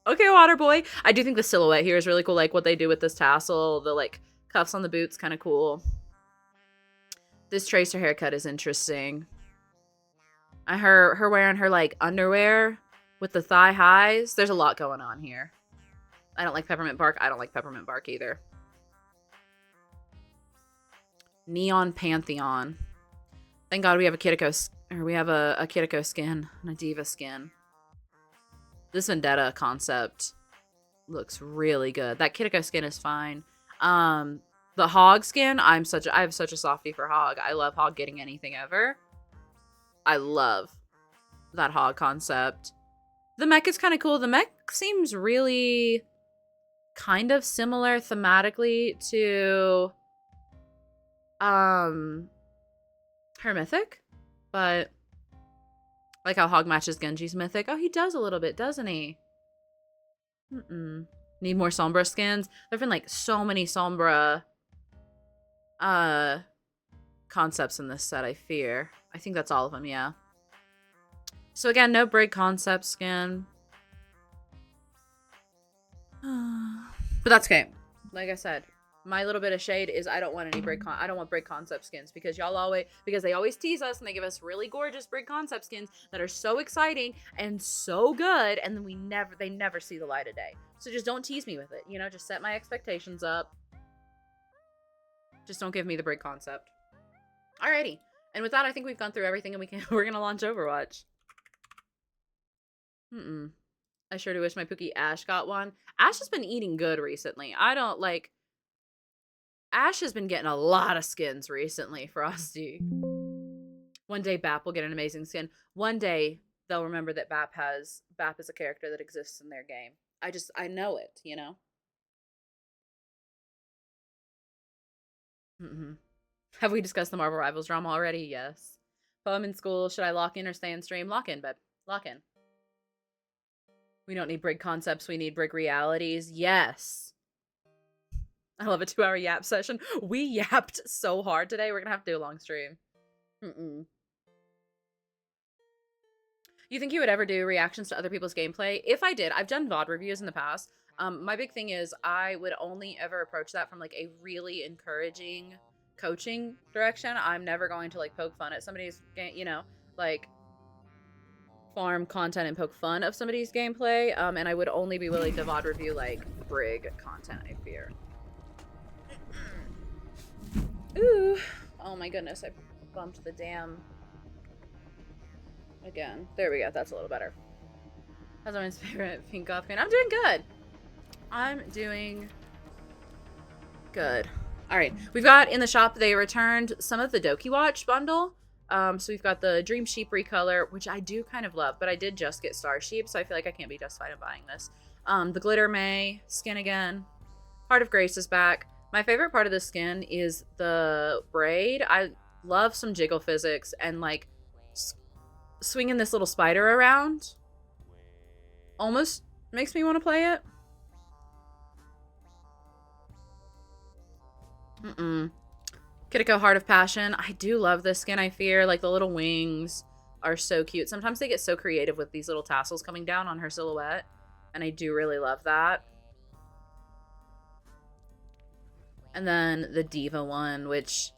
Okay, Waterboy. I do think the silhouette here is really cool. Like what they do with this tassel, the like cuffs on the boots, kind of cool. This tracer haircut is interesting. Her wearing her like underwear with the thigh highs. There's a lot going on here. I don't like peppermint bark. I don't like peppermint bark either. Neon Pantheon. Thank God we have a Kitiko, or we have a Kitiko skin and a Diva skin. This Vendetta concept looks really good. That Kitiko skin is fine. The Hog skin, I have such a softie for Hog. I love Hog getting anything ever. I love that Hog concept. The mech is kind of cool. The mech seems really kind of similar thematically to her mythic, but like how Hog matches Genji's mythic. Oh, he does a little bit, doesn't he? Need more Sombra skins. There've been like so many Sombra concepts in this set, I fear. I think that's all of them, yeah. So again, no Brig concept skin. But that's okay. Like I said, my little bit of shade is I don't want any I don't want Brig concept skins because they always tease us and they give us really gorgeous Brig concept skins that are so exciting and so good, and then they never see the light of day. So just don't tease me with it, you know, just set my expectations up. Just don't give me the Brig concept. Alrighty. And with that, I think we've gone through everything and we're gonna launch Overwatch. I sure do wish my Pookie Ash got one. Ash has been eating good recently. Ash has been getting a lot of skins recently, Frosty. One day Bap will get an amazing skin. One day they'll remember that Bap is a character that exists in their game. I know it, you know? Have we discussed the Marvel Rivals drama already? Yes. Poem in school. Should I lock in or stay in stream? Lock in, babe. Lock in. We don't need Brig concepts. We need Brig realities. Yes. I love a 2-hour yap session. We yapped so hard today. We're going to have to do a long stream. You think you would ever do reactions to other people's gameplay? If I did, I've done VOD reviews in the past. My big thing is I would only ever approach that from like a really encouraging coaching direction. I'm never going to like poke fun at somebody's game, you know, like farm content and poke fun of somebody's gameplay. And I would only be willing to VOD review like Brig content, I fear. Ooh. Oh my goodness, I bumped the damn again. There we go. That's a little better. How's my favorite pink goth queen? I'm doing good. I'm doing good. All right. We've got in the shop, they returned some of the Doki Watch bundle. So we've got the Dream Sheep recolor, which I do kind of love, but I did just get Star Sheep, so I feel like I can't be justified in buying this. The Glitter May skin again. Heart of Grace is back. My favorite part of the skin is the braid. I love some jiggle physics and like swinging this little spider around. Almost makes me want to play it. Kitiko Heart of Passion. I do love this skin, I fear. Like the little wings are so cute. Sometimes they get so creative with these little tassels coming down on her silhouette. And I do really love that. And then the Diva one, which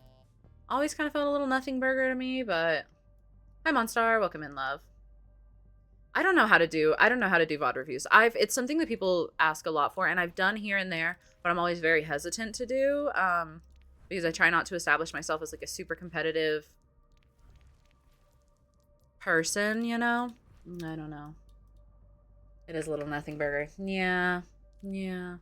always kind of felt a little nothing burger to me, but hi Monstar, welcome in, love. I don't know how to do VOD reviews. It's something that people ask a lot for, and I've done here and there, but I'm always very hesitant to do, because I try not to establish myself as like a super competitive person, you know? I don't know. It is a little nothing burger. Yeah. Yeah.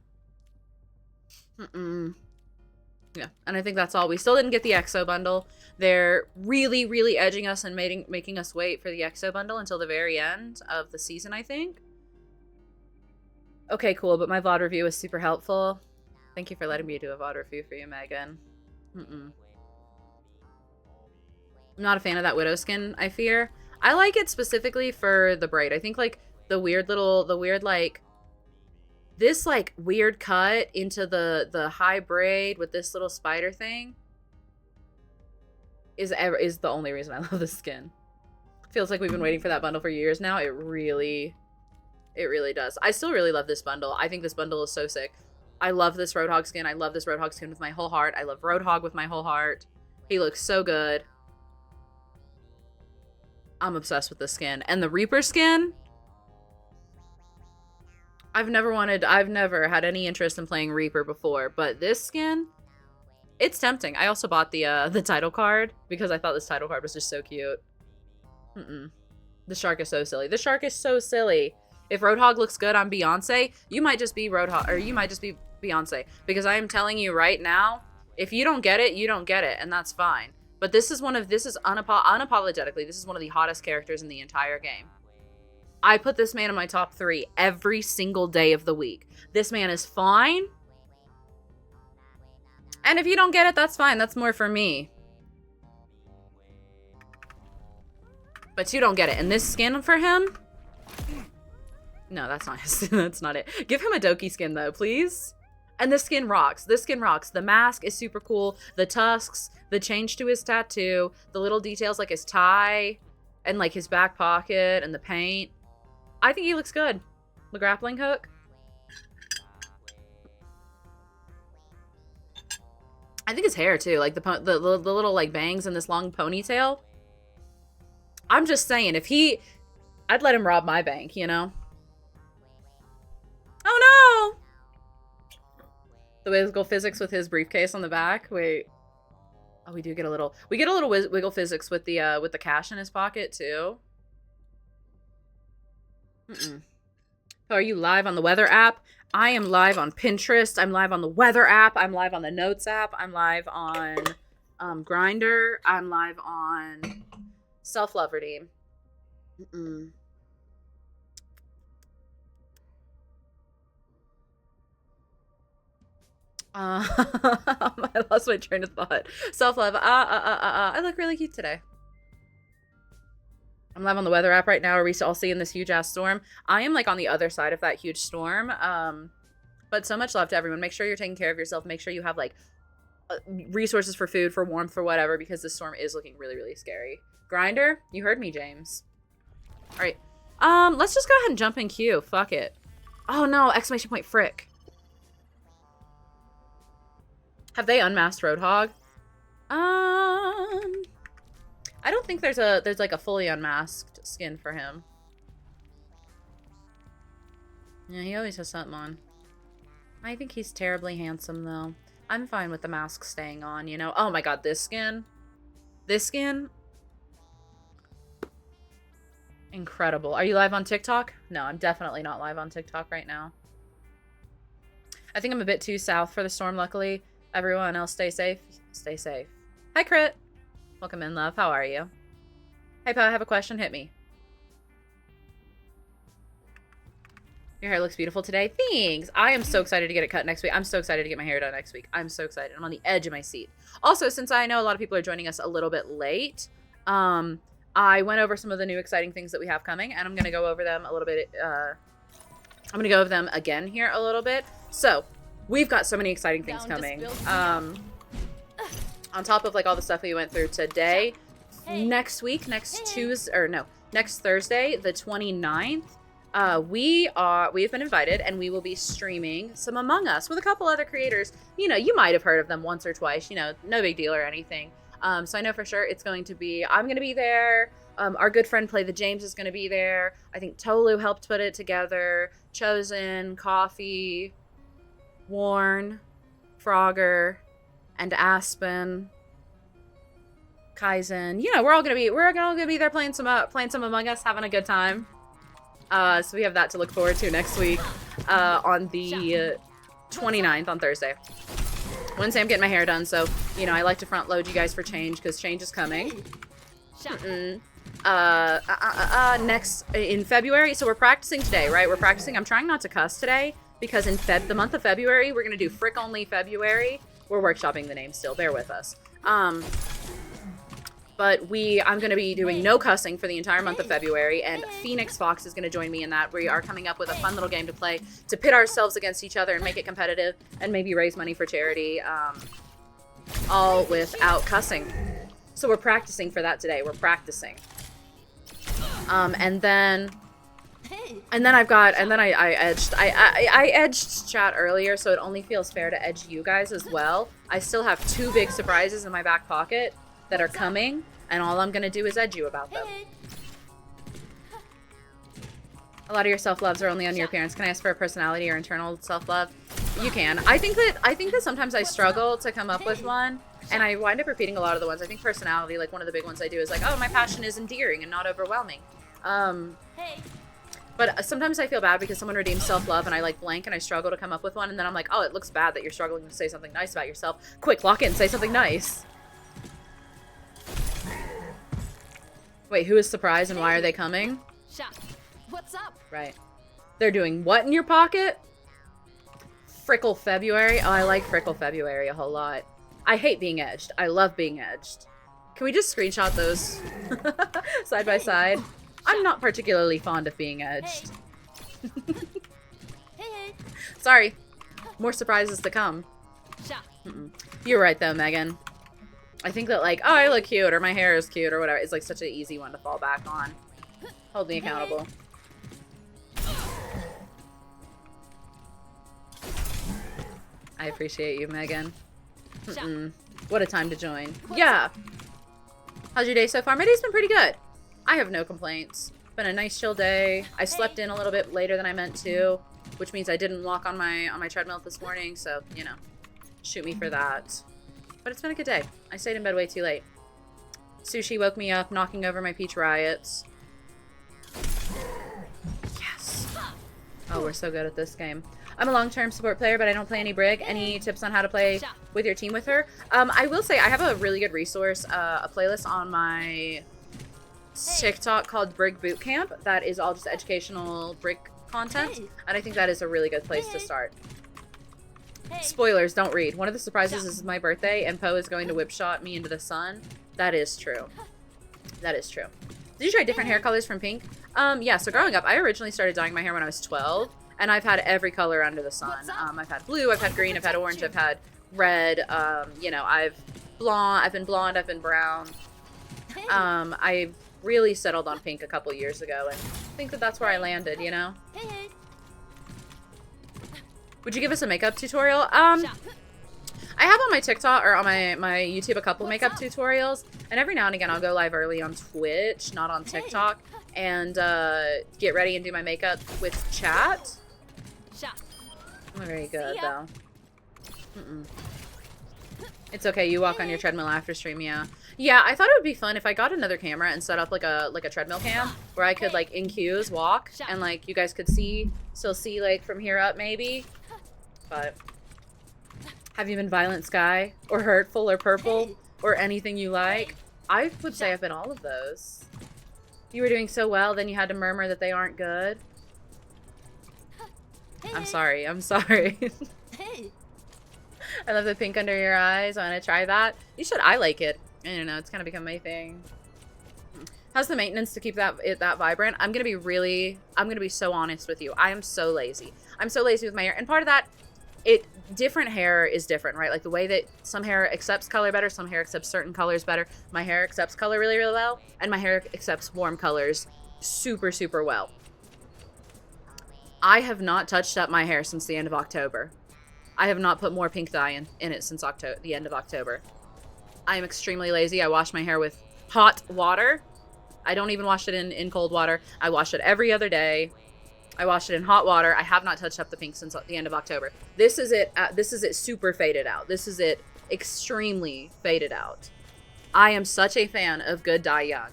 Yeah, and I think that's all. We still didn't get the EXO bundle. They're really, really edging us and making us wait for the EXO bundle until the very end of the season, I think. Okay, cool, but my VOD review was super helpful. Thank you for letting me do a VOD review for you, Megan. I'm not a fan of that Widow skin, I fear. I like it specifically for the braid. I think, like, the weird, like, this, like, weird cut into the high braid with this little spider thing is the only reason I love this skin. Feels like we've been waiting for that bundle for years now. It really does. I still really love this bundle. I think this bundle is so sick. I love this Roadhog skin. I love this Roadhog skin with my whole heart. I love Roadhog with my whole heart. He looks so good. I'm obsessed with this skin. And the Reaper skin, I've never had any interest in playing Reaper before, but this skin, it's tempting. I also bought the title card because I thought this title card was just so cute. The shark is so silly. The shark is so silly. If Roadhog looks good on Beyonce, you might just be Roadhog, or you might just be Beyonce. Because I am telling you right now, if you don't get it, you don't get it, and that's fine. But this is unapologetically, this is one of the hottest characters in the entire game. I put this man in my top 3 every single day of the week. This man is fine. And if you don't get it, that's fine. That's more for me. But you don't get it. And this skin for him? No, that's not his. That's not it. Give him a Doki skin, though, please. And this skin rocks. This skin rocks. The mask is super cool. The tusks, the change to his tattoo, the little details like his tie and like his back pocket and the paint. I think he looks good. The grappling hook. I think his hair too, like the little like bangs and this long ponytail. I'm just saying, I'd let him rob my bank, you know? Oh no! The wiggle physics with his briefcase on the back. Wait. Oh, we get a little wiggle physics with the cash in his pocket too. So are you live on the weather app? I am live on Pinterest. I'm live on the weather app. I'm live on the notes app. I'm live on Grindr. I'm live on Self-Love Redeem. I lost my train of thought. Self-love. I look really cute today. I'm live on the weather app right now. Are we all seeing this huge ass storm? I am like on the other side of that huge storm. But so much love to everyone. Make sure you're taking care of yourself. Make sure you have like resources for food, for warmth, for whatever, because this storm is looking really, really scary. Grinder, you heard me, James. All right. Let's just go ahead and jump in queue. Fuck it. Oh no! Exclamation point! Frick. Have they unmasked Roadhog? I don't think there's like a fully unmasked skin for him. Yeah, he always has something on. I think he's terribly handsome though. I'm fine with the mask staying on, you know? Oh my god, this skin. This skin. Incredible. Are you live on TikTok? No, I'm definitely not live on TikTok right now. I think I'm a bit too south for the storm, luckily. Everyone else stay safe. Stay safe. Hi, Crit. Welcome in, love. How are you? Hey, Pa, I have a question. Hit me. Your hair looks beautiful today. Thanks. I am so excited to get it cut next week. I'm so excited to get my hair done next week. I'm so excited. I'm on the edge of my seat. Also, since I know a lot of people are joining us a little bit late, I went over some of the new exciting things that we have coming, and I'm going to go over them a little bit. I'm going to go over them again here a little bit. So, we've got so many exciting things coming. On top of like all the stuff we went through today, next week, next Thursday, the 29th, we have been invited and we will be streaming some Among Us with a couple other creators. You know, you might have heard of them once or twice, you know, no big deal or anything. So I know for sure it's going to be, I'm going to be there. Our good friend Play the James is going to be there. I think Tolu helped put it together. Chosen, Coffee, Warren, Frogger, and Aspen. Kaizen. You know, we're all gonna be there playing some Among Us, having a good time. So we have that to look forward to next week on the 29th on Thursday. Wednesday I'm getting my hair done, so you know I like to front load you guys for change because change is coming. Next in February, so we're practicing today, right? We're practicing. I'm trying not to cuss today because in the month of February we're gonna do Frick Only February. We're workshopping the name still. Bear with us. But I'm going to be doing no cussing for the entire month of February, and Phoenix Fox is going to join me in that. We are coming up with a fun little game to play to pit ourselves against each other and make it competitive and maybe raise money for charity, all without cussing. So we're practicing for that today. We're practicing. And then I edged chat earlier, so it only feels fair to edge you guys as well. I still have 2 big surprises in my back pocket that are coming, and all I'm gonna do is edge you about them. A lot of your self-loves are only on your appearance. Can I ask for a personality or internal self-love? You can. I think that sometimes I struggle to come up with one, and I wind up repeating a lot of the ones. I think personality, like one of the big ones I do is like, oh, my passion is endearing and not overwhelming. But sometimes I feel bad because someone redeems self-love and I like blank and I struggle to come up with one, and then I'm like, oh, it looks bad that you're struggling to say something nice about yourself. Quick, lock in, say something nice. Wait, who is surprised and why are they coming? What's up? Right. They're doing what in your pocket? Frickle February? Oh, I like Frickle February a whole lot. I hate being edged. I love being edged. Can we just screenshot those side by side? I'm not particularly fond of being edged. Sorry. More surprises to come. You're right though, Megan. I think that like, oh, I look cute or my hair is cute or whatever. It's like such an easy one to fall back on. Hold me accountable. I appreciate you, Megan. What a time to join. Yeah. How's your day so far? My day's been pretty good. I have no complaints. Been a nice chill day. I slept in a little bit later than I meant to, which means I didn't walk on my treadmill this morning, so, you know, shoot me for that. But it's been a good day. I stayed in bed way too late. Sushi woke me up, knocking over my peach riots. Yes. Oh, we're so good at this game. I'm a long-term support player, but I don't play any Brig. Any tips on how to play with your team with her? I will say I have a really good resource, a playlist on my TikTok called Brig Bootcamp. That is all just educational Brig content, and I think that is a really good place to start. Spoilers, don't read. One of the surprises is my birthday, and Poe is going to whip shot me into the sun. That is true. That is true. Did you try different hair colors from pink? Yeah, so growing up, I originally started dyeing my hair when I was 12, and I've had every color under the sun. I've had blue, I've had green, I've had orange, I've had red, you know, I've been blonde, I've been brown. I really settled on pink a couple years ago, and I think that that's where I landed, you know? Would you give us a makeup tutorial? I have on my TikTok or on my YouTube a couple makeup tutorials, and every now and again I'll go live early on Twitch, not on TikTok, and get ready and do my makeup with chat. I'm very good though. It's okay, you walk on your treadmill after stream, yeah. Yeah, I thought it would be fun if I got another camera and set up like a treadmill cam where I could like in cues walk and like you guys could still see like from here up maybe. But have you been Violent Sky or Hurtful or Purple or anything you like? I would say I've been all of those. You were doing so well, then you had to murmur that they aren't good. I'm sorry. I'm sorry. I love the pink under your eyes. I want to try that. You should. I like it. I don't know. It's kind of become my thing. How's the maintenance to keep that vibrant? I'm going to be so honest with you. I am so lazy. I'm so lazy with my hair. And part of that, different hair is different, right? Like the way that some hair accepts color better, some hair accepts certain colors better. My hair accepts color really, really well. And my hair accepts warm colors super, super well. I have not touched up my hair since the end of October. I have not put more pink dye in it since the end of October. I am extremely lazy. I wash my hair with hot water. I don't even wash it in cold water. I wash it every other day. I wash it in hot water. I have not touched up the pink since the end of October. This is it super faded out. This is it extremely faded out. I am such a fan of Good Die Young.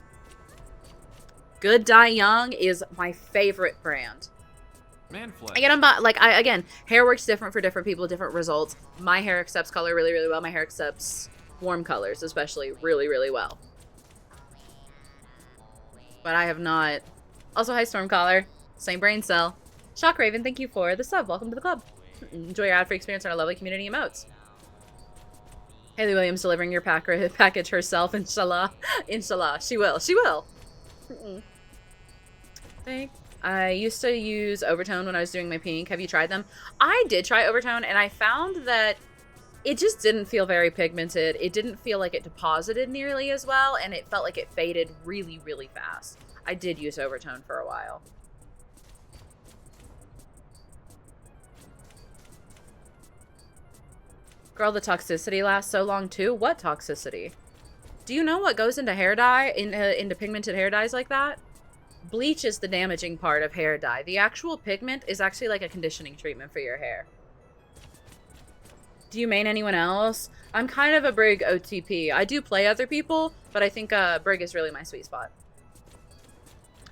Good Die Young is my favorite brand. Again, again, hair works different for different people, different results. My hair accepts color really, really well. My hair accepts warm colors, especially, really, really well. But I have not. Also, hi, Stormcaller. Same brain cell. Shockraven, thank you for the sub. Welcome to the club. Enjoy your ad-free experience on our lovely community emotes. Haley Williams delivering your package herself, inshallah. Inshallah. She will. She will. I used to use Overtone when I was doing my pink. Have you tried them? I did try Overtone, and I found that it just didn't feel very pigmented. It didn't feel like it deposited nearly as well, and it felt like it faded really, really fast. I did use Overtone for a while. Girl, the toxicity lasts so long too. What toxicity? Do you know what goes into hair dye, into pigmented hair dyes like that? Bleach is the damaging part of hair dye. The actual pigment is actually like a conditioning treatment for your hair. Do you main anyone else? I'm kind of a Brig OTP. I do play other people, but I think Brig is really my sweet spot.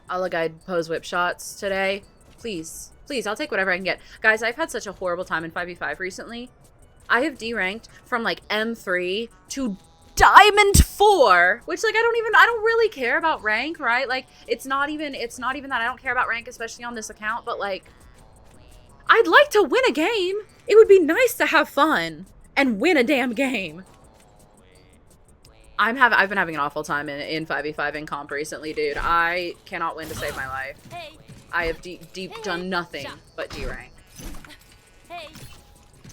I'll guide pose whip shots today. Please. Please, I'll take whatever I can get. Guys, I've had such a horrible time in 5v5 recently. I have D-ranked from like M3 to Diamond 4, which like I don't really care about rank, right? Like it's not even that I don't care about rank, especially on this account, but like I'd like to win a game. It would be nice to have fun and win a damn game. I've been having an awful time in 5v5 in comp recently, dude. I cannot win to save my life. I have done nothing but D-rank.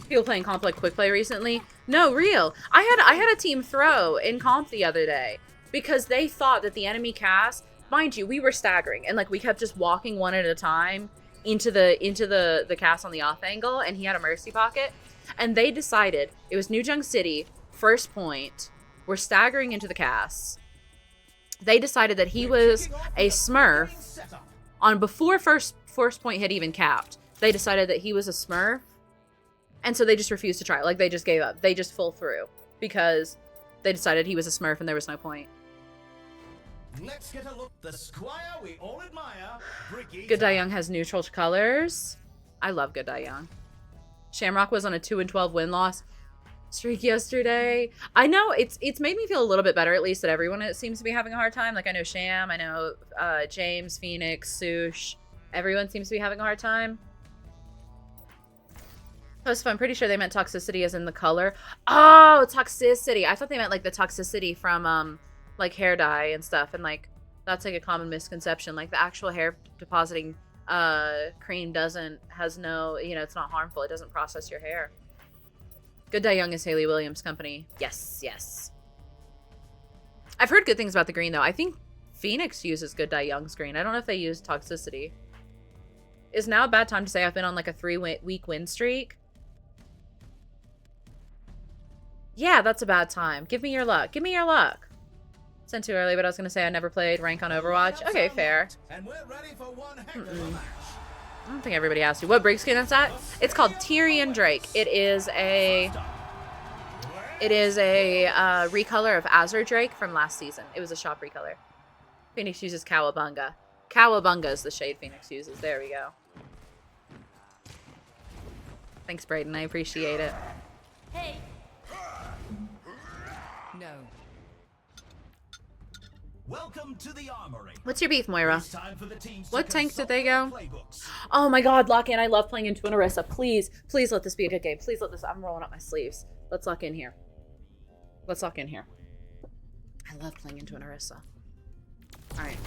People playing comp like quick play recently? No, real. I had a team throw in comp the other day because they thought that the enemy cast, mind you, we were staggering and like we kept just walking one at a time into the cast on the off angle, and he had a mercy pocket, and they decided it was New Jung City, first point. We're staggering into the cast. They decided that he was a smurf on before first point had even capped. They decided that he was a smurf. And so they just refused to try. Like, they just gave up. They just full through. Because they decided he was a smurf and there was no point. Let's get a look. The squire we all admire. Good Die Young has neutral colors. I love Good Die Young. Shamrock was on a 2-12 win-loss streak yesterday. I know it's made me feel a little bit better, at least that everyone seems to be having a hard time. Like, I know Sham, I know James, Phoenix, Sush. Everyone seems to be having a hard time. Post, I'm pretty sure they meant toxicity as in the color. Oh, toxicity. I thought they meant like the toxicity from like hair dye and stuff, and like that's like a common misconception. Like the actual hair depositing cream has no, it's not harmful. It doesn't process your hair. Good Die Young is Haley Williams' company. Yes. I've heard good things about the green though. I think Phoenix uses Good Die Young's green. I don't know if they use toxicity. Is now a bad time to say I've been on like a 3-week win streak? Yeah, that's a bad time. Give me your luck. Give me your luck. Sent too early, but I was going to say I never played rank on Overwatch. Okay, fair. And we're ready for one heck of a match. I don't think everybody has to. What Brig skin is that? It's called Tyrion Drake. It is a recolor of Azure Drake from last season. It was a shop recolor. Phoenix uses Cowabunga. Cowabunga is the shade Phoenix uses. There we go. Thanks, Brayden. I appreciate it. Hey. No. Welcome to the armory. What's your beef, Moira? It's time for the teams to What tank did consult they their go? playbooks. Oh my god, lock in. I love playing into an Orisa. Please let this be a good game. Please let this. I'm rolling up my sleeves. Let's lock in here. Let's lock in here. I love playing into an Orisa. Alright.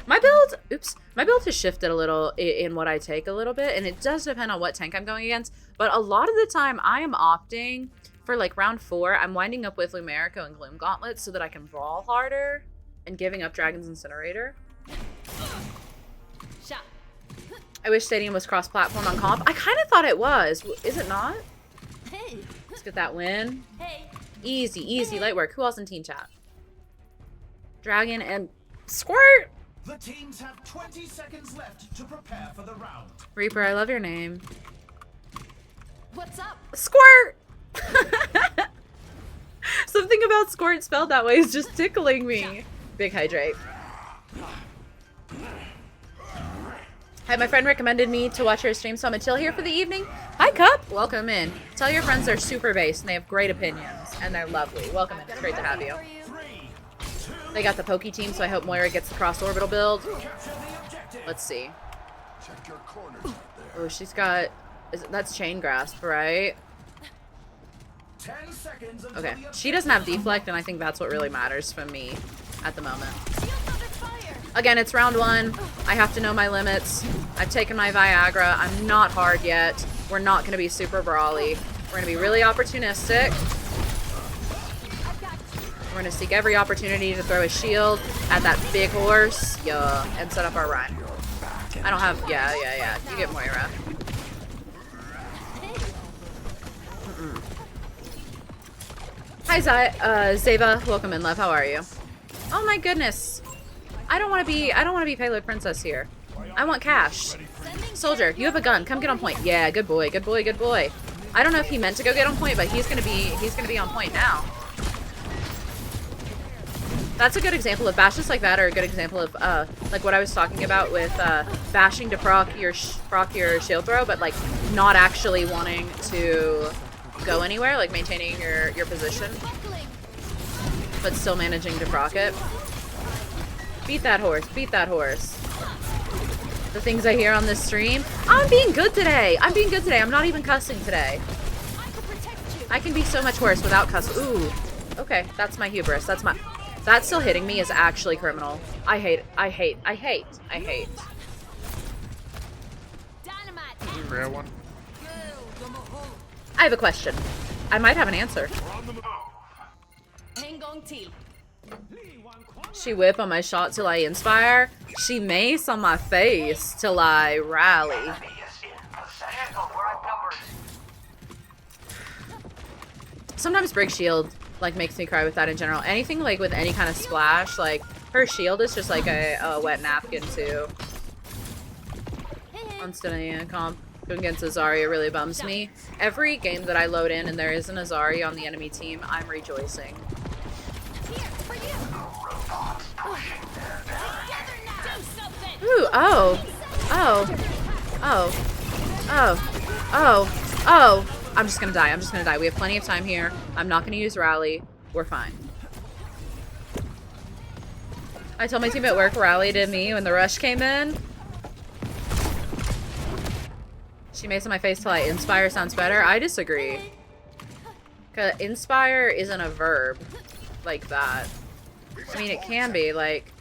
My build has shifted a little in what I take a little bit, and it does depend on what tank I'm going against, but a lot of the time I am opting for like round 4, I'm winding up with Lumerico and Gloom Gauntlet so that I can brawl harder and giving up Dragon's Incinerator. Shot. I wish Stadium was cross-platform on comp. I kind of thought it was. Is it not? Hey. Let's get that win. Hey. Easy, light work. Who else in team chat? Dragon and Squirt! The teams have 20 seconds left to prepare for the round. Reaper, I love your name. What's up? Squirt! Something about Squirt spelled that way is just tickling me. Big hydrate. Hi, my friend recommended me to watch her stream, so I'm gonna chill here for the evening. Hi, Cup. Welcome in. Tell your friends they're super based and they have great opinions and they're lovely. Welcome in. It's great to have you. They got the Poke team, so I hope Moira gets the cross orbital build. Let's see. Oh, she's got. That's chain grasp, right? 10 seconds until Okay. the She doesn't have deflect, and I think that's what really matters for me at the moment. Again, it's round 1. I have to know my limits. I've taken my Viagra. I'm not hard yet. We're not going to be super brawly. We're going to be really opportunistic. We're going to seek every opportunity to throw a shield at that big horse. Yeah, and set up our rhyme. I don't have... Yeah. You get Moira. Hi, Zeva. Welcome in, love. How are you? Oh my goodness. I don't want to be Payload Princess here. I want cash. Soldier, you have a gun. Come get on point. Yeah, good boy. Good boy. Good boy. I don't know if he meant to go get on point, but he's gonna be on point now. That's a good example of bashes like that, or a good example of like what I was talking about with bashing to proc your shield throw, but like not actually wanting to go anywhere, like maintaining your position, but still managing to proc it. Beat that horse. Beat that horse. The things I hear on this stream. I'm being good today. I'm not even cussing today. I can be so much worse without cussing. Ooh. Okay, that's my hubris. That still hitting me is actually criminal. I hate. Rare one. I have a question. I might have an answer. She whip on my shot till I inspire. She mace on my face till I rally. Sometimes Brig shield like makes me cry with that in general. Anything like with any kind of splash, like her shield is just like a wet napkin too. On Stenia comp against Azari, it really bums me. Every game that I load in and there is an Azari on the enemy team, I'm rejoicing. Ooh, oh. I'm just gonna die. We have plenty of time here. I'm not gonna use rally. We're fine. I told my team at work rally to me when the rush came in. She makes on my face till I inspire sounds better. I disagree. 'Cause inspire isn't a verb like that. I mean, it can be, like,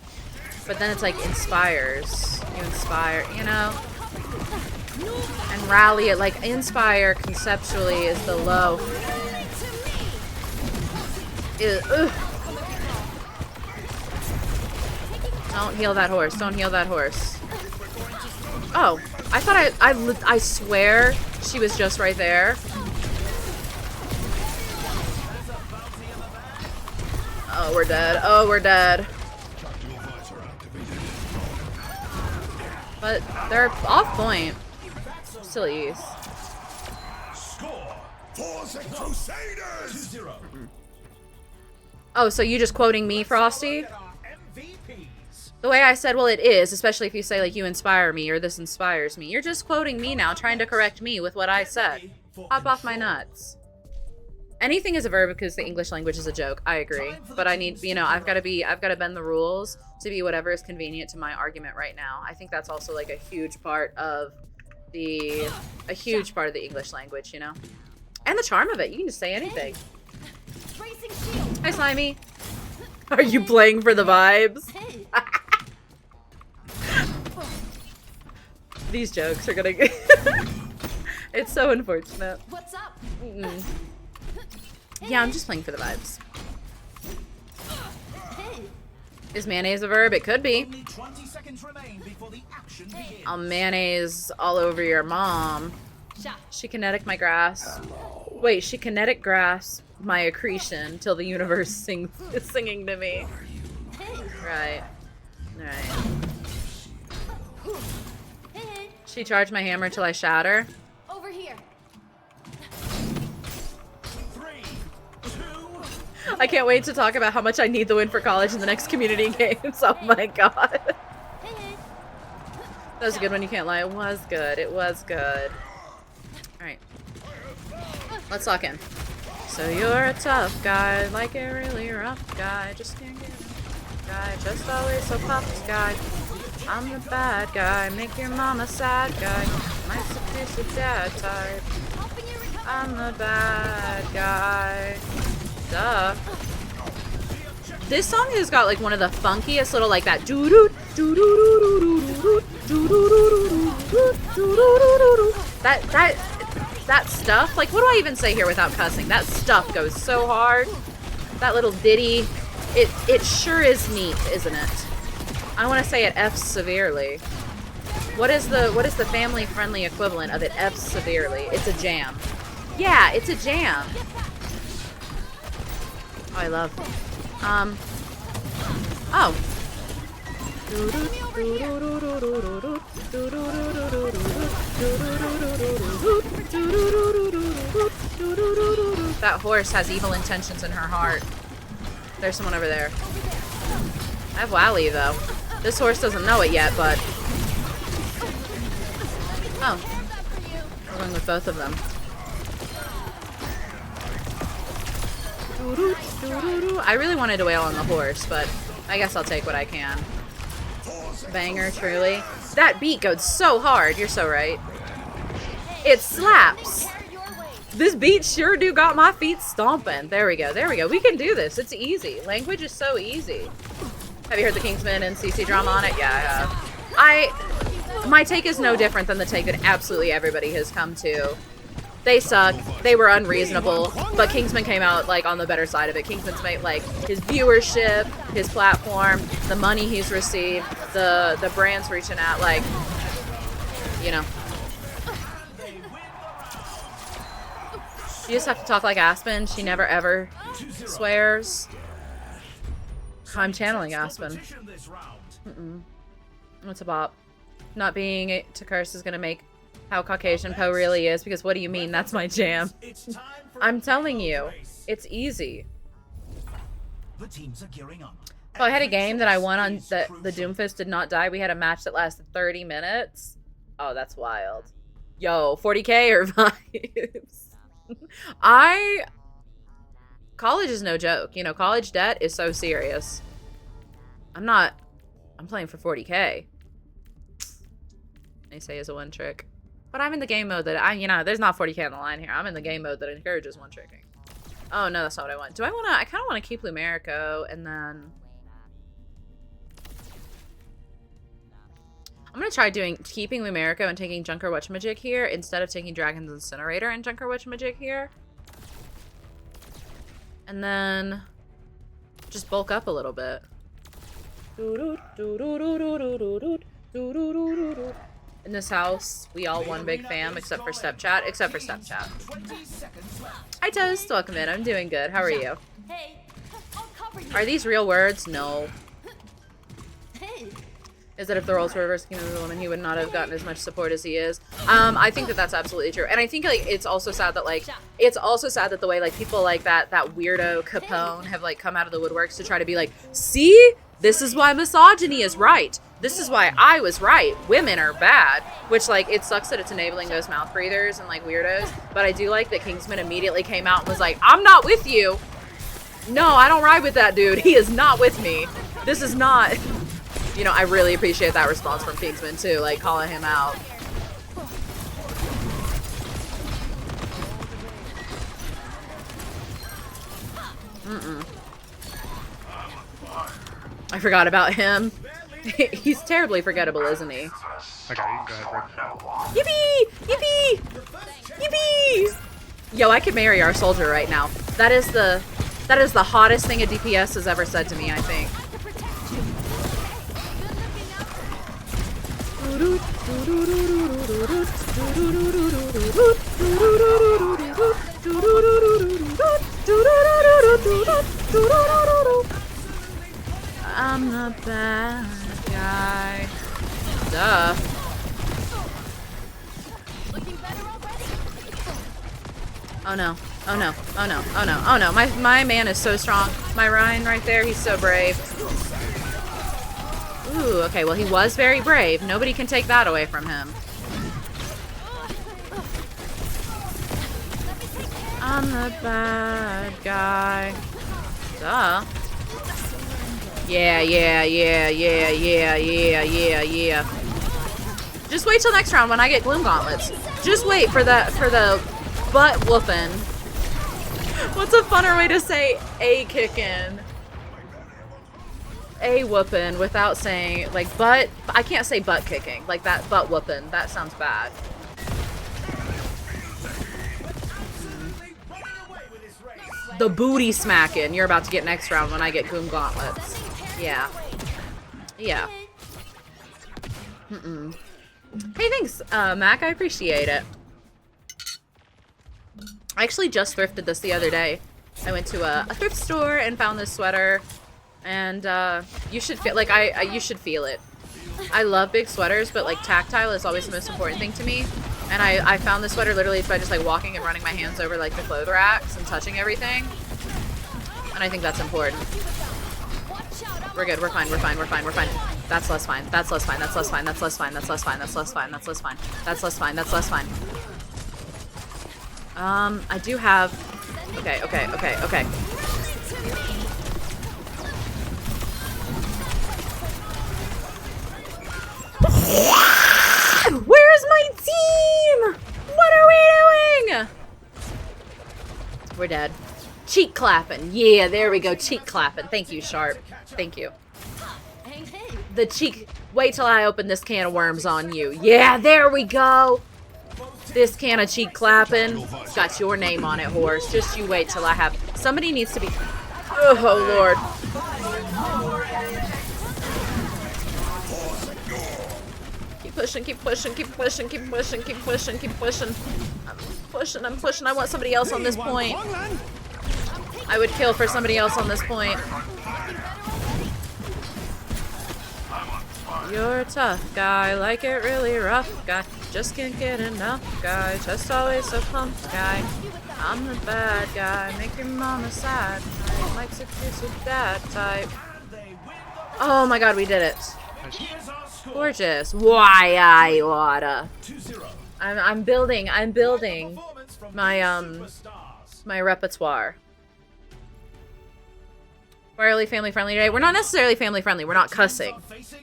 but then it's like inspires. You inspire, you know? And rally it, like, inspire conceptually is the low. Ugh. Don't heal that horse. Don't heal that horse. Oh, I thought I swear she was just right there. Oh, we're dead. Oh, we're dead. But they're off point. Still use. Score for the Crusaders. 2-0. Oh, so you just quoting me, Frosty? MVPs. The way I said, well, it is, especially if you say, like, you inspire me or this inspires me. You're just quoting me now, trying to correct me with what I said. Hop off my nuts. Anything is a verb because the English language is a joke. I agree. But I need, you know, I've got to bend the rules to be whatever is convenient to my argument right now. I think that's also, like, a huge part of the English language, you know? And the charm of it. You can just say anything. Hi, Slimy. Are you playing for the vibes? These jokes are gonna get... It's so unfortunate. What's up? Yeah, I'm just playing for the vibes. Is mayonnaise a verb? It could be. Only 20 seconds remain before the action begins. I'll mayonnaise all over your mom. She kinetic my grass. Wait, she kinetic grass my accretion till the universe is singing to me. Right. Alright. She charged my hammer till I shatter. Over here. 3, 2, I can't wait to talk about how much I need the win for college in the next community games. Oh my god. That was a good one, you can't lie. It was good. It was good. Alright. Let's lock in. So you're a tough guy, like a really rough guy. Just can't get enough guy. Just always so puffed guy. I'm the bad guy, make your mama sad guy. Nice abusive dad type. I'm the bad guy. Duh. This song has got like one of the funkiest little like that doo doo doo doo doo doo doo doo. That stuff, like what do I even say here without cussing? That stuff goes so hard. That little ditty, it sure is neat, isn't it? I want to say it F severely. What is the family friendly equivalent of it F severely? It's a jam. Yeah, it's a jam. Oh, I love. Oh. That horse has evil intentions in her heart. There's someone over there. I have Wally though. This horse doesn't know it yet, but... Oh. We're going with both of them. I really wanted to wail on the horse, but I guess I'll take what I can. Banger, truly. That beat goes so hard. You're so right. It slaps. This beat sure do got my feet stomping. There we go. There we go. We can do this. It's easy. Language is so easy. Have you heard the Kingsman and CC drama on it? Yeah, I have. My take is no different than the take that absolutely everybody has come to. They suck. They were unreasonable. But Kingsman came out like on the better side of it. Kingsman's made like his viewership, his platform, the money he's received, the brands reaching out, like, you know. You just have to talk like Aspen. She never ever swears. I'm channeling Aspen. What's a bop? Not being to curse is gonna make how Caucasian Poe really is, because what do you mean? That's my jam. I'm telling you, it's easy. The teams are gearing up. Oh, I had a game that I won on that the Doomfist did not die. We had a match that lasted 30 minutes. Oh, that's wild. Yo, 40K or vibes? College is no joke. You know, college debt is so serious. I'm playing for 40K. They say is a one trick. But I'm in the game mode that there's not 40K on the line here. I'm in the game mode that encourages one tricking. Oh, no, that's not what I want. I kind of want to keep Lumerico, and then... I'm going to try keeping Lumerico and taking Junker Whatchamajig here instead of taking Dragon's Incinerator and Junker Whatchamajig here. And then just bulk up a little bit. In this house, we all one big fam, except for Stepchat. Except for Stepchat. Hi Toast, welcome in. I'm doing good. How are you? Are these real words? No. Is that if the roles were reversed, King of the Woman, he would not have gotten as much support as he is. I think that that's absolutely true, and I think like it's also sad that the way like people like that weirdo Capone have like come out of the woodworks to try to be like, see, this is why misogyny is right. This is why I was right. Women are bad. Which, like, it sucks that it's enabling those mouth breathers and, like, weirdos. But I do like that Kingsman immediately came out and was like, I'm not with you. No, I don't ride with that dude. He is not with me. This is not... You know, I really appreciate that response from Kingsman, too. Like, calling him out. I forgot about him. He's terribly forgettable, isn't he? Okay, you can go ahead, Brig. Yippee! Yippee! Yippee! Yo, I could marry our soldier right now. That is the hottest thing a DPS has ever said to me, I think. I'm the bad guy. Duh. Oh no. Oh no. Oh no. Oh no. Oh no. My man is so strong. My Ryan right there, he's so brave. Ooh, okay, well he was very brave. Nobody can take that away from him. I'm the bad guy. Duh. Yeah. Just wait till next round when I get Gloom Gauntlets. Just wait for the butt whooping. What's a funner way to say a kicking? A whooping without saying like butt. I can't say butt kicking. Like that butt whooping. That sounds bad. The booty smacking you're about to get next round when I get Gloom Gauntlets. Yeah. Yeah. Hey, thanks, Mac. I appreciate it. I actually just thrifted this the other day. I went to a thrift store and found this sweater, and you should feel like you should feel it. I love big sweaters, but like tactile is always the most important thing to me. And I found this sweater literally by just like walking and running my hands over like the clothes racks and touching everything. And I think that's important. We're good. We're fine. We're fine. We're fine. We're fine. That's less fine. That's less fine. That's less fine. That's less fine. That's less fine. That's less fine. That's less fine. That's less fine. That's less fine. I do have. Okay. Where's my team? What are we doing? We're dead. Cheek clapping. Yeah, there we go. Cheek clapping. Thank you, Sharp. Thank you. The cheek. Wait till I open this can of worms on you. Yeah, there we go. This can of cheek clapping. It's got your name on it, horse. Just you wait till I have. Somebody needs to be. Oh, Lord. Keep pushing, keep pushing, keep pushing, keep pushing, keep pushing, keep pushing. I'm pushing. I want somebody else on this point. I would kill for somebody else on this point. You're a tough guy, like it really rough guy. Just can't get enough guy, just always so pumped guy. I'm the bad guy, make your mama sad. Like abusive dad type. Oh my god, we did it. Gorgeous. Why I oughta. I'm building my my repertoire. Fairly family friendly today. We're not necessarily family friendly. We're not cussing.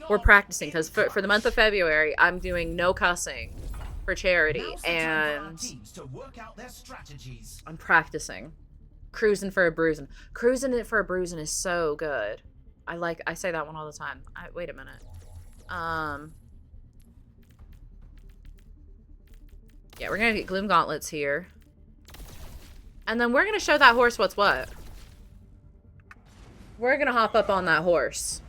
We're practicing because for the month of February, I'm doing no cussing for charity, and I'm practicing. Cruising for a bruising. Cruising it for a bruising is so good. I say that one all the time. Wait a minute. Yeah, we're gonna get Gloom Gauntlets here, and then we're gonna show that horse what's what. We're gonna hop up on that horse.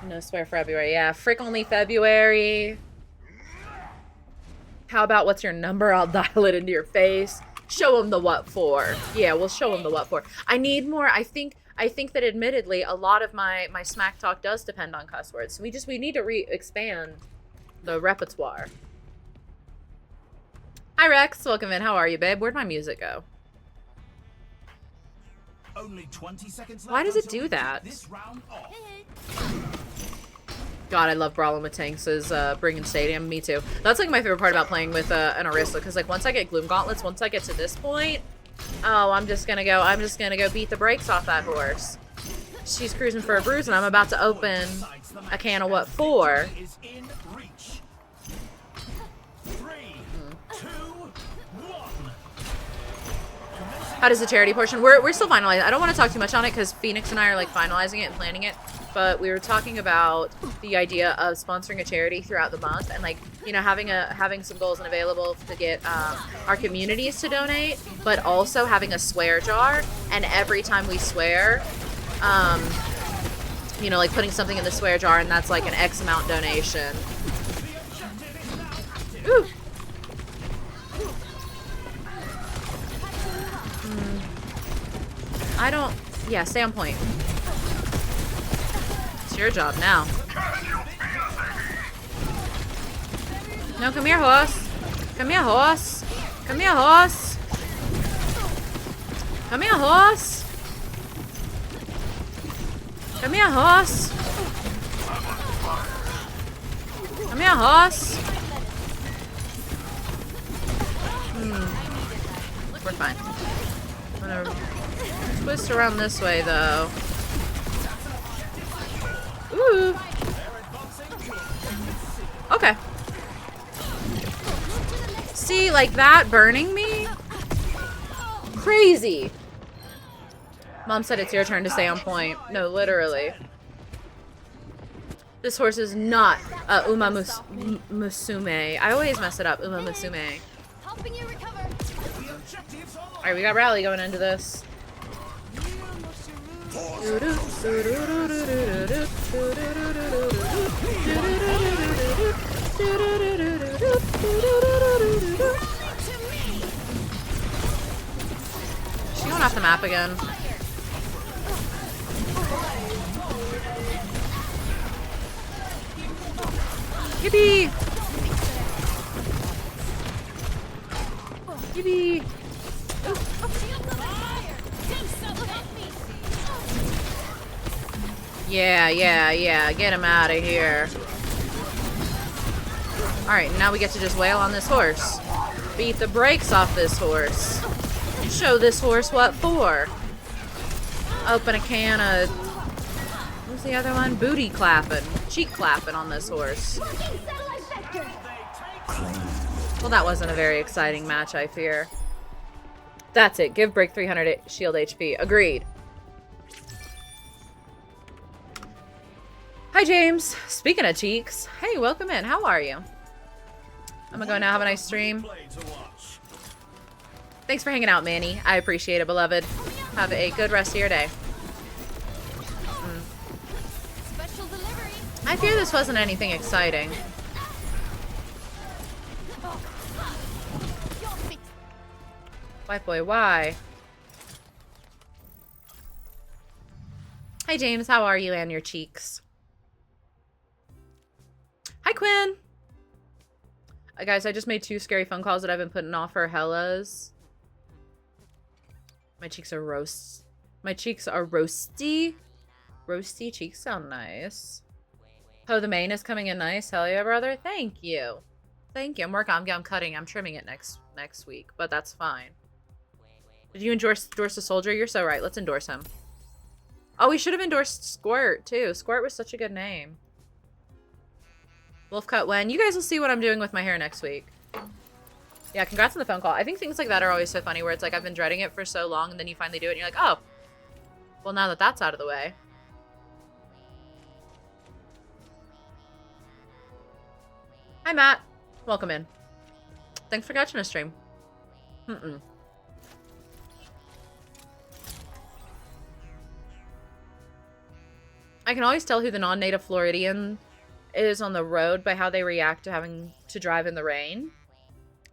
No swear February. Yeah, frick only February. How about what's your number? I'll dial it into your face. Show him the what for. Yeah, we'll show him the what for. I need more. I think that admittedly a lot of my smack talk does depend on cuss words. So we need to expand the repertoire. Hi Rex, welcome in. How are you, babe? Where'd my music go? Only 20 seconds left. Why does it do that? God, I love brawling with tanks as Brig Stadium. Me too. That's like my favorite part about playing with an Orisa, because like once I get Gloom Gauntlets, once I get to this point, oh, I'm just gonna go beat the brakes off that horse. She's cruising for a bruise, and I'm about to open a can of what for. How does the charity portion? We're still finalizing. I don't want to talk too much on it because Phoenix and I are like finalizing it and planning it. But we were talking about the idea of sponsoring a charity throughout the month, and like, you know, having some goals and available to get our communities to donate, but also having a swear jar, and every time we swear, you know, like putting something in the swear jar, and that's like an X amount donation. Ooh. I don't. Yeah, stay on point. It's your job now. No, come here, horse. Come here, horse. Come here, horse. Come here, horse. Come here, horse. Come here, horse. We're fine. I'm gonna twist around this way, though. Ooh. Okay. See, like that burning me? Crazy. Mom said it's your turn to stay on point. No, literally. This horse is not Uma Musume. I always mess it up. Uma Musume. Helping you recover. Alright, we got Rally going into this. She going off the map again. Yippee! Yippee! Yeah. Get him out of here. Alright, now we get to just wail on this horse. Beat the brakes off this horse. Show this horse what for. Open a can of... What's the other one? Booty clapping. Cheek clapping on this horse. Well, that wasn't a very exciting match, I fear. That's it. Give Brig 300 shield HP. Agreed. Hi, James. Speaking of cheeks. Hey, welcome in. How are you? I'm gonna go now. Have a nice stream. Thanks for hanging out, Manny. I appreciate it, beloved. Have a good rest of your day. Special delivery. I fear this wasn't anything exciting. White boy, why? Hi, James. How are you and your cheeks? Hi, Quinn. Guys, I just made 2 scary phone calls that I've been putting off for Hellas. My cheeks are roast. My cheeks are roasty. Roasty cheeks sound nice. Oh, the main is coming in nice. Hell yeah, brother. Thank you. Thank you. I'm cutting. I'm trimming it next week, but that's fine. Did you endorse the soldier? You're so right. Let's endorse him. Oh, we should have endorsed Squirt, too. Squirt was such a good name. Wolf cut when? You guys will see what I'm doing with my hair next week. Yeah, congrats on the phone call. I think things like that are always so funny where it's like I've been dreading it for so long and then you finally do it and you're like, oh. Well, now that that's out of the way. Hi, Matt. Welcome in. Thanks for catching a stream. I can always tell who the non-native Floridian is on the road by how they react to having to drive in the rain.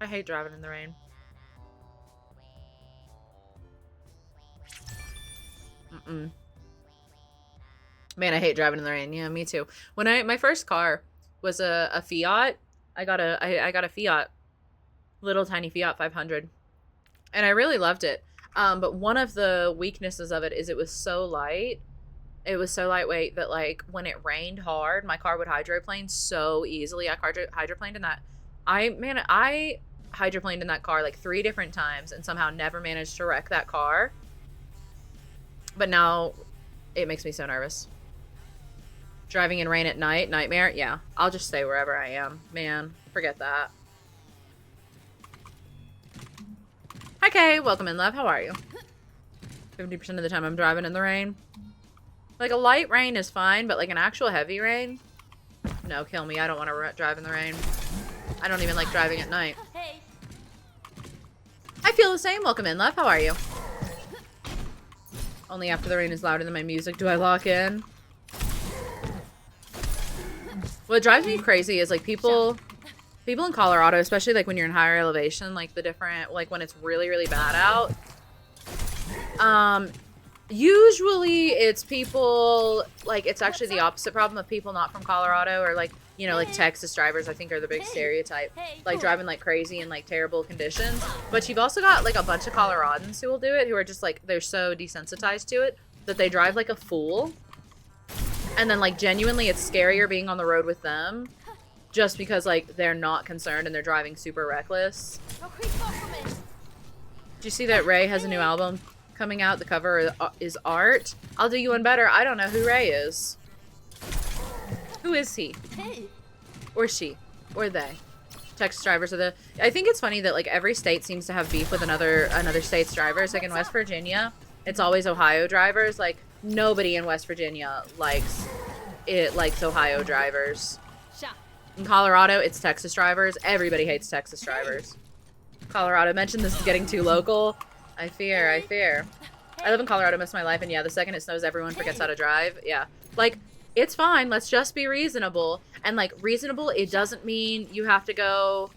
I hate driving in the rain. Man, I hate driving in the rain. Yeah, me too. When my first car was a Fiat. I got a Fiat, little tiny Fiat 500, and I really loved it. But one of the weaknesses of it is it was so light. It was so lightweight that, like, when it rained hard, my car would hydroplane so easily. I hydroplaned in that. I hydroplaned in that car like 3 different times and somehow never managed to wreck that car. But now it makes me so nervous. Driving in rain at night, nightmare. Yeah, I'll just stay wherever I am. Man, forget that. Hi, Kay. Welcome in, love. How are you? 50% of the time I'm driving in the rain. Like, a light rain is fine, but, like, an actual heavy rain? No, kill me. I don't want to drive in the rain. I don't even like driving at night. Hey. I feel the same. Welcome in, love. How are you? Only after the rain is louder than my music do I lock in. What drives me crazy is, like, people in Colorado, especially, like, when you're in higher elevation, like, the different, like, when it's really, really bad out. Usually it's people, like, it's actually the opposite problem of people not from Colorado, or, like, you know, like Texas drivers, I think are the big stereotype, like driving like crazy in like terrible conditions. But you've also got like a bunch of Coloradans who will do it, who are just like, they're so desensitized to it that they drive like a fool. And then like genuinely it's scarier being on the road with them just because like they're not concerned and they're driving super reckless. Did you see that Ray has a new album coming out? The cover is art. I'll do you one better. I don't know who Ray is. Who is he? Or she? Or they? Texas drivers are the... I think it's funny that like every state seems to have beef with another state's drivers. Like in West Virginia, it's always Ohio drivers. Like nobody in West Virginia likes Ohio drivers. In Colorado, it's Texas drivers. Everybody hates Texas drivers. Colorado, mentioned this is getting too local. I fear. I live in Colorado most of my life, and yeah, the second it snows, everyone forgets how to drive. Yeah. Like, it's fine. Let's just be reasonable. And, like, reasonable, it doesn't mean you have to go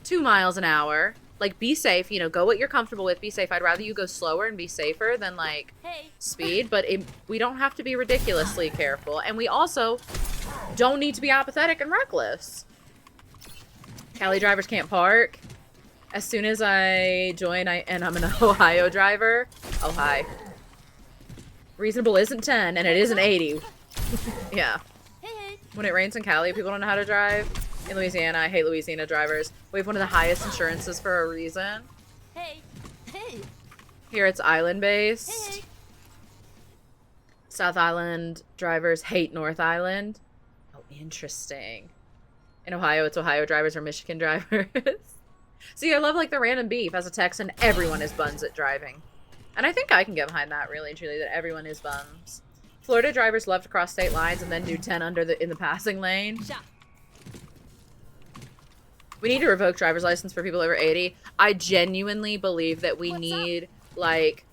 2 miles an hour. Like, be safe. You know, go what you're comfortable with. Be safe. I'd rather you go slower and be safer than, like, speed. But we don't have to be ridiculously careful. And we also don't need to be apathetic and reckless. Cali drivers can't park. As soon as I join, and I'm an Ohio driver. Oh, hi. Reasonable isn't 10, and it isn't 80. Yeah. When it rains in Cali, people don't know how to drive. In Louisiana, I hate Louisiana drivers. We have one of the highest insurances for a reason. Here it's island-based. South Island drivers hate North Island. Oh, interesting. In Ohio, it's Ohio drivers or Michigan drivers. See, I love, like, the random beef. As a Texan, everyone is buns at driving. And I think I can get behind that, really and truly, that everyone is bums. Florida drivers love to cross state lines and then do 10 under in the passing lane. We need to revoke driver's license for people over 80. I genuinely believe that we need, like...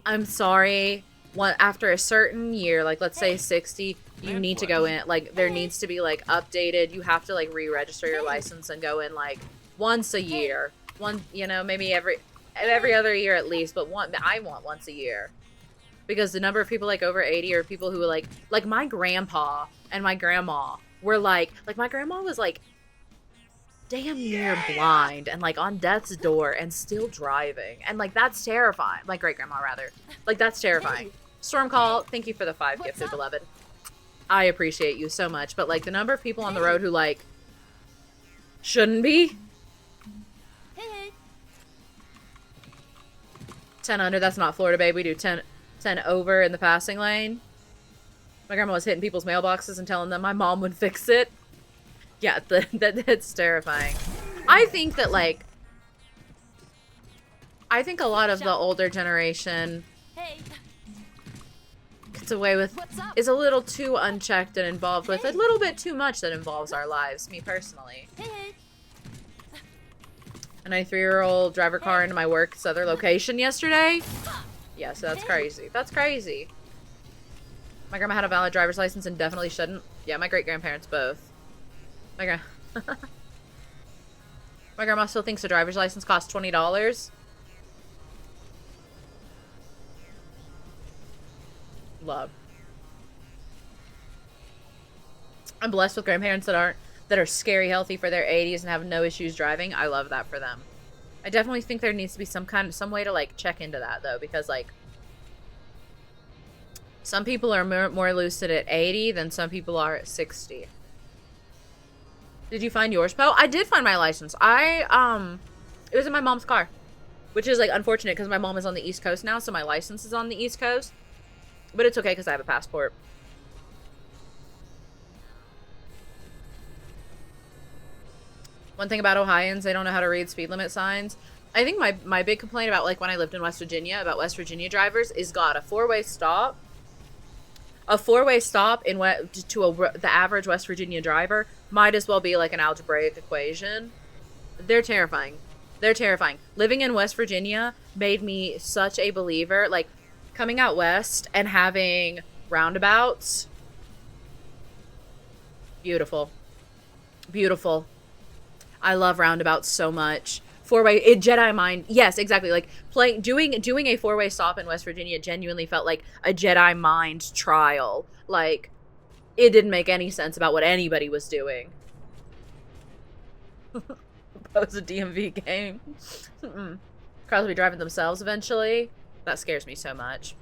I'm sorry. After a certain year, like, let's say 60... You need to go in, like, there needs to be, like, updated. You have to, like, re-register your license and go in, like, once a year. You know, maybe every other year at least, but I want once a year. Because the number of people, like, over 80 are people who, like my grandpa and my grandma were, like, my grandma was, like, damn near blind and, like, on death's door and still driving. And, like, that's terrifying. My great-grandma, rather. Like, that's terrifying. Stormcall, thank you for the 5 gifted, beloved. I appreciate you so much, but, like, the number of people on the road who, like, shouldn't be. 10 under, that's not Florida, babe. We do 10 over in the passing lane. My grandma was hitting people's mailboxes and telling them my mom would fix it. Yeah, that's terrifying. I think that, like, I think a lot of the older generation gets away with, is a little too unchecked and involved with a little bit too much that involves our lives, me personally. A 93-year-old driver car into my work's other location yesterday. Yeah, so that's crazy. That's crazy. My grandma had a valid driver's license and definitely shouldn't. Yeah, my great-grandparents both. My grandma still thinks a driver's license costs $20. Love. I'm blessed with grandparents that are scary healthy for their 80s and have no issues driving. I love that for them. I definitely think there needs to be some way to, like, check into that, though, because, like, some people are more lucid at 80 than some people are at 60. Did you find yours, Poe? I did find my license. It was in my mom's car, which is, like, unfortunate because my mom is on the East Coast now, so my license is on the East Coast. But it's okay because I have a passport. One thing about Ohioans, they don't know how to read speed limit signs. I think my big complaint about, like, when I lived in West Virginia, about West Virginia drivers is, God, a four-way stop. A four-way stop the average West Virginia driver might as well be like an algebraic equation. They're terrifying. They're terrifying. Living in West Virginia made me such a believer. Like, coming out west and having roundabouts. Beautiful. Beautiful. I love roundabouts so much. Four-way, Jedi mind. Yes, exactly. Like, doing a four-way stop in West Virginia genuinely felt like a Jedi mind trial. Like, it didn't make any sense about what anybody was doing. That was a DMV game. Cars will be driving themselves eventually. That scares me so much.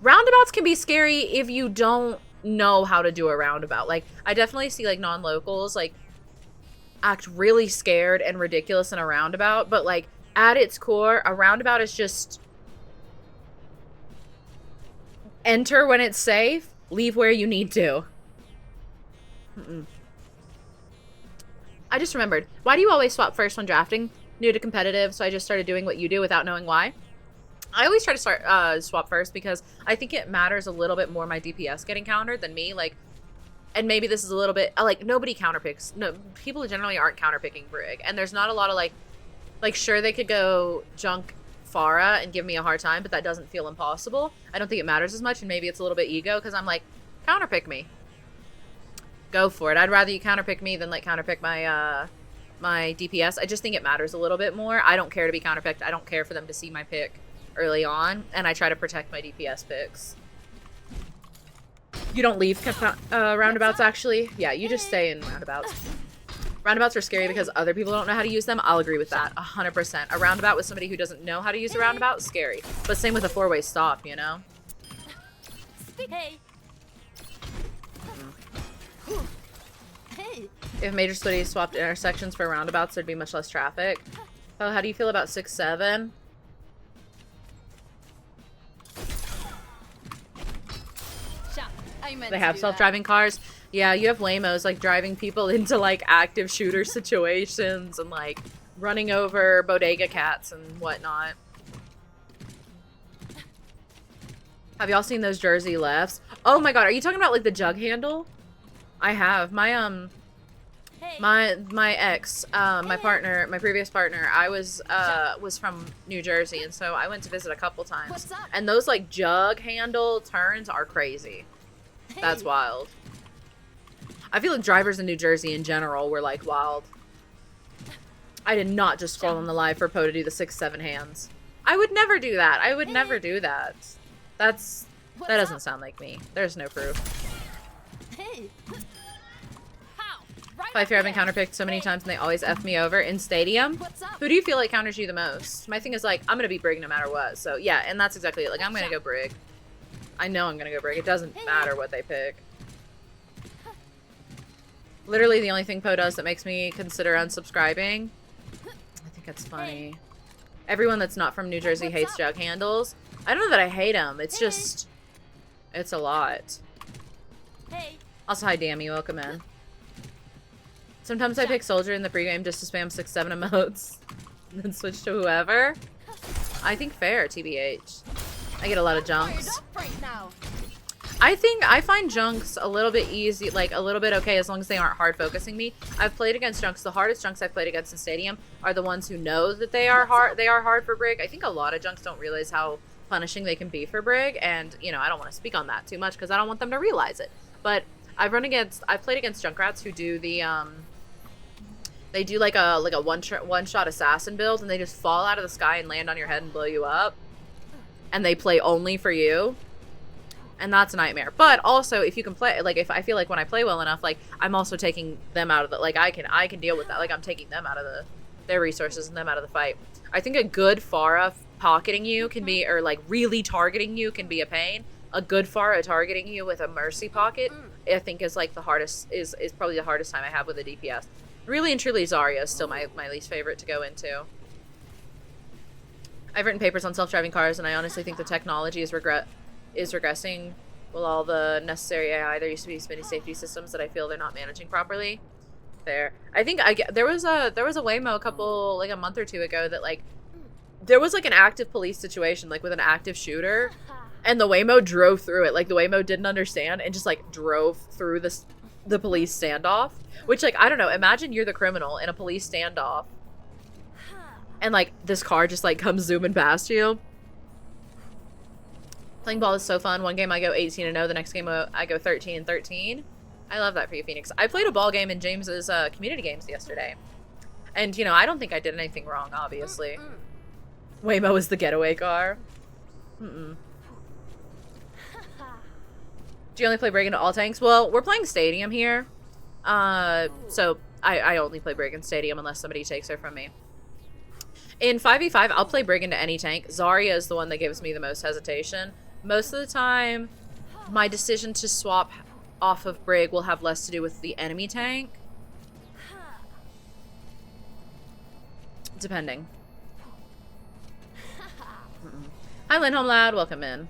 Roundabouts can be scary if you don't know how to do a roundabout. Like, I definitely see, like, non-locals, like, act really scared and ridiculous in a roundabout, but, like, at its core, a roundabout is just enter when it's safe, leave where you need to. I just remembered. Why do you always swap first when drafting? New to competitive, so I just started doing what you do without knowing why. I always try to swap first because I think it matters a little bit more my DPS getting countered than me. Like, and maybe this is a little bit like nobody counterpicks. No, people generally aren't counterpicking Brig, and there's not a lot of like sure they could go junk Farah and give me a hard time, but that doesn't feel impossible. I don't think it matters as much, and maybe it's a little bit ego because I'm like, counterpick me. Go for it. I'd rather you counterpick me than like counterpick my my DPS. I just think it matters a little bit more. I don't care to be counterpicked. I don't care for them to see my pick early on, and I try to protect my DPS picks. You don't leave roundabouts, actually. Yeah, you just stay in roundabouts. Roundabouts are scary because other people don't know how to use them. I'll agree with that 100%. A roundabout with somebody who doesn't know how to use a roundabout is scary. But same with a four-way stop, you know? Hey. If major cities swapped intersections for roundabouts, there'd be much less traffic. Oh, how do you feel about 6-7? They have self-driving cars. Yeah, you have lamos like driving people into like active shooter situations and like running over bodega cats and whatnot. Have y'all seen those Jersey lefts? Oh my god, are you talking about like the jug handle? I have. My my ex, my partner, my previous partner, I was from New Jersey, and so I went to visit a couple times. And those like jug handle turns are crazy. That's wild. I feel like drivers in New Jersey in general were like wild. I did not just scroll on the live for Poe to do the 6-7 hands. I would never do that. I would never do that. That doesn't sound like me. There's no proof. I fear I've been counterpicked so many times and they always F me over in Stadium. Who do you feel like counters you the most? My thing is like, I'm gonna be Brig no matter what. So yeah, and that's exactly it. Like, I'm gonna go Brig. I know I'm gonna go Brig. It doesn't matter what they pick. Literally the only thing Poe does that makes me consider unsubscribing. I think it's funny. Everyone that's not from New Jersey hates jug handles. I don't know that I hate them. It's just, it's a lot. Also, hi Dammy, welcome in. Sometimes I pick Soldier in the pregame just to spam 6-7 emotes, and then switch to whoever. I think fair, TBH. I get a lot of junks. I find junks a little bit easy, like a little bit okay as long as they aren't hard focusing me. I've played against junks. The hardest junks I've played against in Stadium are the ones who know that they are hard for Brig. I think a lot of junks don't realize how punishing they can be for Brig, and you know, I don't want to speak on that too much because I don't want them to realize it. But I've played against junkrats who do the they do like a one-shot assassin build, and they just fall out of the sky and land on your head and blow you up. And they play only for you. And that's a nightmare. But also, if you can play, like, if I feel like when I play well enough, like, I'm also taking them out of the, like, I can deal with that. Like, I'm taking them out of their resources and them out of the fight. I think a good Farah pocketing you can be, or like really targeting you can be a pain. A good Farah targeting you with a mercy pocket, I think is like the hardest, is probably the hardest time I have with a DPS. Really and truly, Zarya is still my least favorite to go into. I've written papers on self-driving cars, and I honestly think the technology is regressing with all the necessary AI. There used to be many safety systems that I feel they're not managing properly. There, I think there was a Waymo a month or two ago that like there was like an active police situation like with an active shooter, and the Waymo drove through it. Like the Waymo didn't understand and just like drove through the police standoff. Which, like, I don't know, imagine you're the criminal in a police standoff and like this car just like comes zooming past you. Playing ball is so fun. One game I go 18-0, the next game I go 13-13. I love that for you, Phoenix. I played a ball game in James's community games yesterday, and you know, I don't think I did anything wrong, obviously. Waymo is the getaway car. Do you only play Brig into all tanks? Well, we're playing Stadium here. So I only play Brig in Stadium unless somebody takes her from me. In 5v5, I'll play Brig into any tank. Zarya is the one that gives me the most hesitation. Most of the time, my decision to swap off of Brig will have less to do with the enemy tank. Depending. Hi, Lindholm Lad. Welcome in.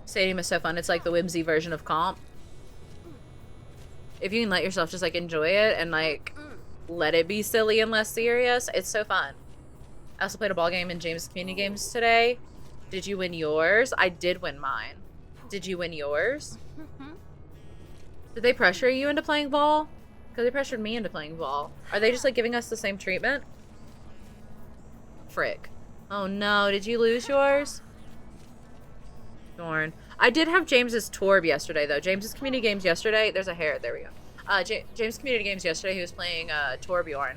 Stadium is so fun. It's like the whimsy version of comp. If you can let yourself just, like, enjoy it and, like, let it be silly and less serious, it's so fun. I also played a ball game in James' community games today. Did you win yours? I did win mine. Did you win yours? Did they pressure you into playing ball? Because they pressured me into playing ball. Are they just, like, giving us the same treatment? Frick. Oh, no. Did you lose yours? Darn. I did have James's Torb yesterday, though. James's community games yesterday. There's a hair. There we go. James' community games yesterday, he was playing Torbjorn.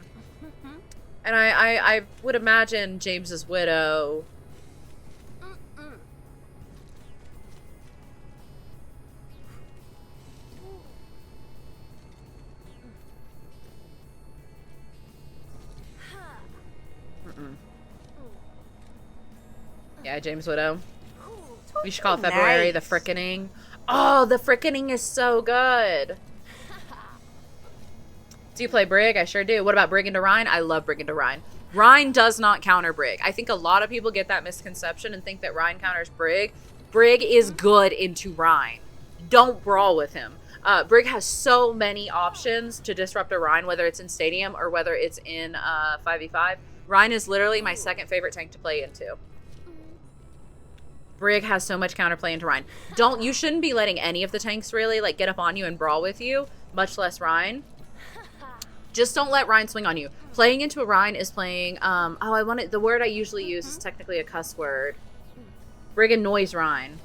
And I would imagine James's Widow... Yeah, James Widow. We should call it February the frickening. Oh, the frickening is so good. Do you play Brig? I sure do. What about Brig into Rhine? I love Brig into Rhine. Rhine does not counter Brig. I think a lot of people get that misconception and think that Rhine counters Brig. Brig is good into Rhine. Don't brawl with him. Brig has so many options to disrupt a Rhine, whether it's in Stadium or whether it's in 5v5. Rhine is literally my second favorite tank to play into. Brig has so much counterplay into Rhine. You shouldn't be letting any of the tanks really, like, get up on you and brawl with you, much less Rhine. Just don't let Rhine swing on you. Playing into a Rhine is playing, the word I usually use is technically a cuss word. Brig annoys Rhine.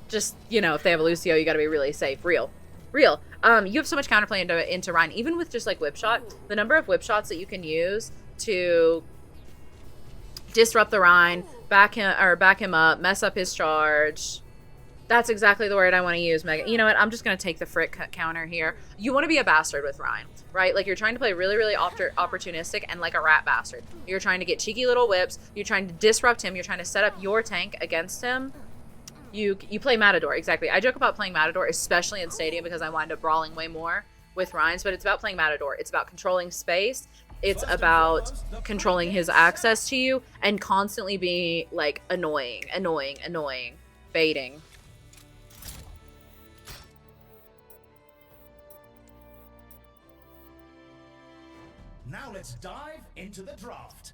Just, you know, if they have a Lucio, you gotta be really safe. Real. You have so much counterplay into Rhine, even with just, like, whip shot. The number of whip shots that you can use to disrupt the Rhine, back him up, mess up his charge. That's exactly the word I want to use, Megan. You know what? I'm just going to take the frick counter here. You want to be a bastard with Rhine, right? Like, you're trying to play really, really opportunistic and like a rat bastard. You're trying to get cheeky little whips. You're trying to disrupt him. You're trying to set up your tank against him. You play Matador, exactly. I joke about playing Matador, especially in Stadium, because I wind up brawling way more with Rhines, but it's about playing Matador. It's about controlling space. It's about controlling his access to you and constantly being, like, annoying, baiting. Now let's dive into the draft.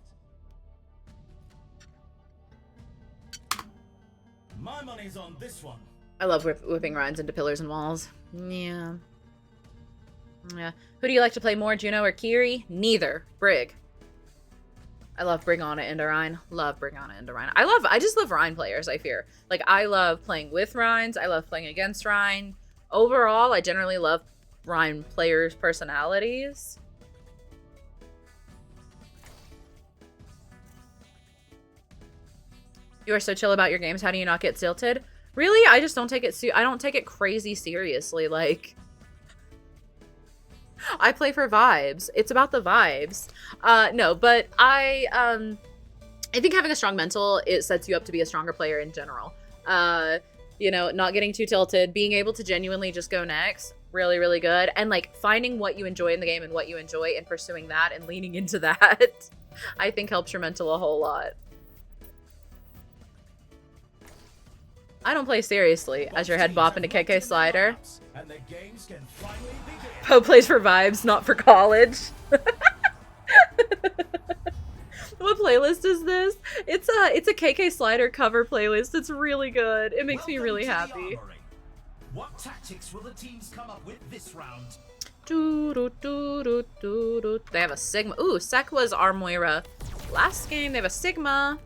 My money's on this one. I love whipping Rhines into pillars and walls. Yeah. Who do you like to play more, Juno or Kiri? Neither. Brig. I love Bring On It into Rhine. Love Bring On It into Rhine. I just love Rhine players, I fear. Like, I love playing with Rhines. I love playing against Rhine. Overall, I generally love Rhine players' personalities. You are so chill about your games. How do you not get tilted? Really? I just don't take it I don't take it crazy seriously. Like, I play for vibes. It's about the vibes. No, but I think having a strong mental, it sets you up to be a stronger player in general. You know, not getting too tilted, being able to genuinely just go next, really, really good. And, like, finding what you enjoy in the game and what you enjoy and pursuing that and leaning into that, I think helps your mental a whole lot. I don't play seriously, as your head bop into KK Slider. And the games can finally begin. Poe plays for vibes, not for college. What playlist is this? It's a KK Slider cover playlist. It's really good. It makes me really happy. What tactics will the teams come up with this round? They have a Sigma. Ooh, Sek was our Moira. Last game, they have a Sigma.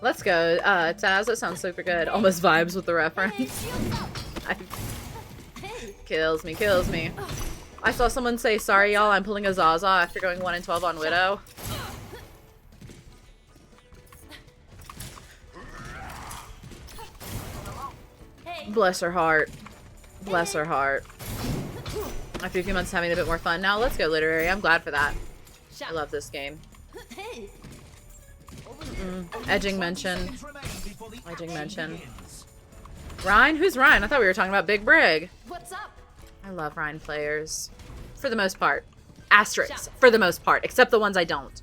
Let's go. Taz, that sounds super good. Almost vibes with the reference. Kills me. I saw someone say, sorry y'all, I'm pulling a Zaza after going 1-12 on Widow. Bless her heart. Bless her heart. After a few months having a bit more fun. Now let's go literary. I'm glad for that. I love this game. Edging mention. Edging mention. Ryan? Who's Ryan? I thought we were talking about Big Brig. What's up? I love Ryan players. For the most part. Asterisks. For the most part. Except the ones I don't.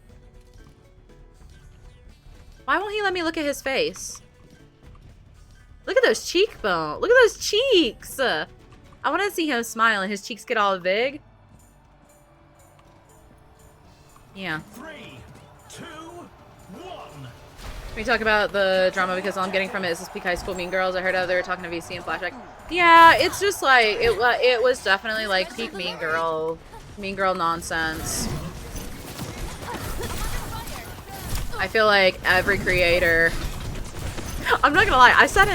Why won't he let me look at his face? Look at those cheekbones. Look at those cheeks. I want to see him smile and his cheeks get all big. Yeah. 3, 2, 1. We talk about the drama because all I'm getting from it is this peak high school Mean Girls. I heard they were talking to VC and Flashback. Yeah, it's just like it was definitely like peak Mean Girl nonsense. I feel like every creator. I'm not gonna lie. I sat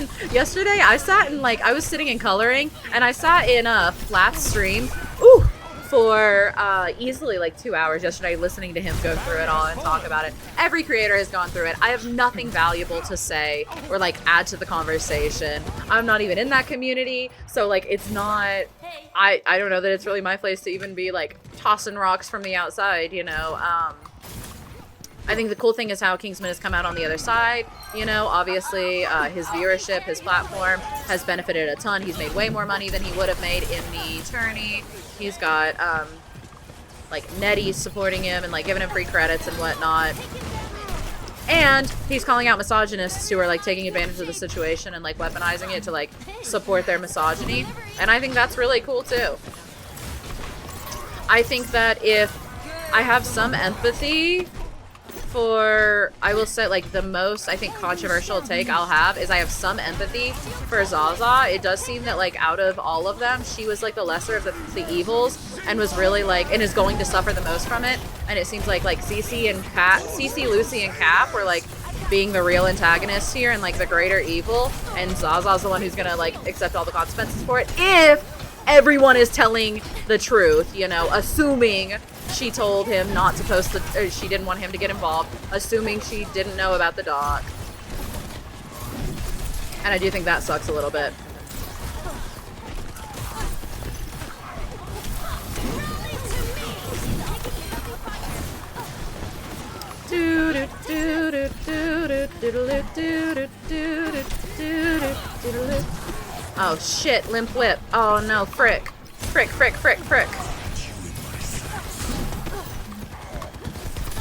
in like I was sitting in coloring and I sat in a flat stream. Ooh. For easily like 2 hours yesterday listening to him go through it all and talk about it. Every creator has gone through it. I have nothing valuable to say or like add to the conversation. I'm not even in that community, so like it's not I don't know that it's really my place to even be like tossing rocks from the outside, you know. I think the cool thing is how Kingsman has come out on the other side. You know, obviously his viewership, his platform has benefited a ton. He's made way more money than he would have made in the tourney. He's got like Netties supporting him and like giving him free credits and whatnot. And he's calling out misogynists who are like taking advantage of the situation and like weaponizing it to like support their misogyny. And I think that's really cool too. I think that if I have some empathy for, I will say like the most I think controversial take I'll have is I have some empathy for Zaza. It does seem that like out of all of them, she was like the lesser of the evils and was really like, and is going to suffer the most from it. And it seems like Cece, Lucy, and Cap were like being the real antagonists here and like the greater evil. And Zaza's the one who's gonna like accept all the consequences for it if everyone is telling the truth, you know, assuming she told him not to post or she didn't want him to get involved, assuming she didn't know about the doc. And I do think that sucks a little bit. Oh shit, limp whip. Oh no, frick. Frick, frick, frick, frick.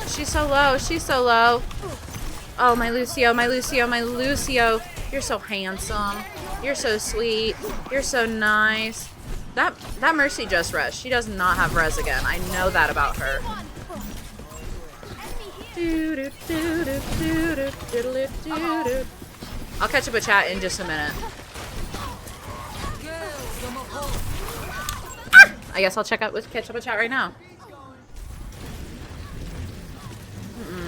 She's so low, she's so low. Oh, my Lucio, my Lucio, my Lucio. You're so handsome. You're so sweet. You're so nice. That Mercy just res. She does not have res again. I know that about her. I'll catch up with chat in just a minute. I guess I'll catch up with chat right now.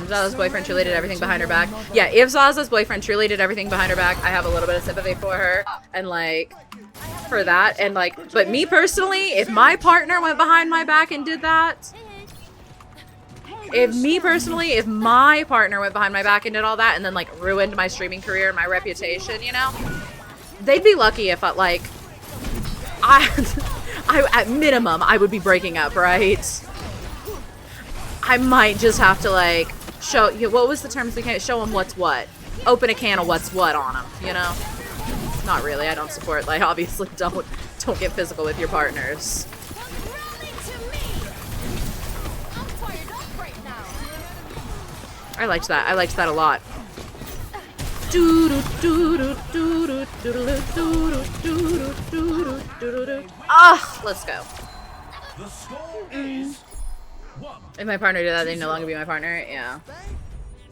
Zaza's boyfriend truly did everything behind her back. Yeah, if Zaza's boyfriend truly did everything behind her back, I have a little bit of sympathy for her and like for that. And like, but me personally, if my partner went behind my back and did that, if my partner went behind my back and did all that and then like ruined my streaming career and my reputation, you know, they'd be lucky if I at minimum I would be breaking up, right? I might just have to like show you, what was the terms we can't show them what's what, open a can of what's what on them, you know. Not really, I don't support, like obviously don't get physical with your partners. I liked that a lot. Ah, let's go. The score is 1. If my partner did that, they'd no longer be my partner. Yeah.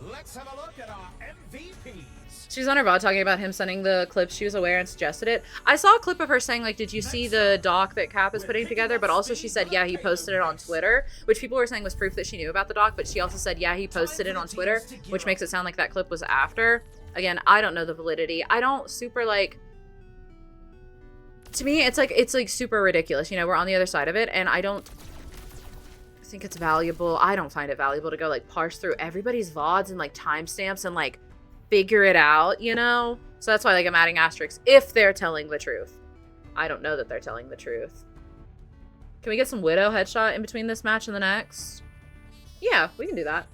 Let's have a look at our MVPs. She's on her VOD talking about him sending the clips she was aware and suggested it. I saw a clip of her saying, like, did you see the doc that Cap is putting together? But also she said, yeah, he posted it on Twitter, which people were saying was proof that she knew about the doc. But she also said, yeah, he posted it on Twitter, which makes it sound like that clip was after. Again, I don't know the validity. I don't super, like... To me, it's like super ridiculous. You know, we're on the other side of it, and I don't think it's valuable. I don't find it valuable to go, like, parse through everybody's VODs and, like, timestamps and, like, figure it out, you know? So that's why like I'm adding asterisks if they're telling the truth. I don't know that they're telling the truth. Can we get some Widow headshot in between this match and the next? Yeah, we can do that.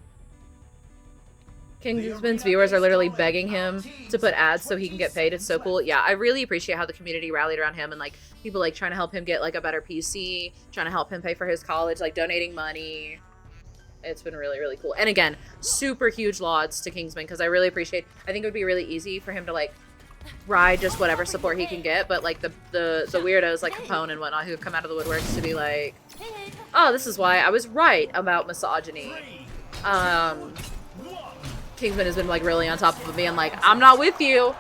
Kingsman's viewers are literally begging him to put ads so he can get paid. It's so cool. Yeah, I really appreciate how the community rallied around him and like people like trying to help him get like a better PC, trying to help him pay for his college, like donating money. It's been really, really cool. And again, super huge lauds to Kingsman because I really appreciate. I think it would be really easy for him to like ride just whatever support he can get, but like the weirdos like Capone and whatnot who have come out of the woodworks to be like, oh, this is why I was right about misogyny. Kingsman has been like really on top of me and like, I'm not with you.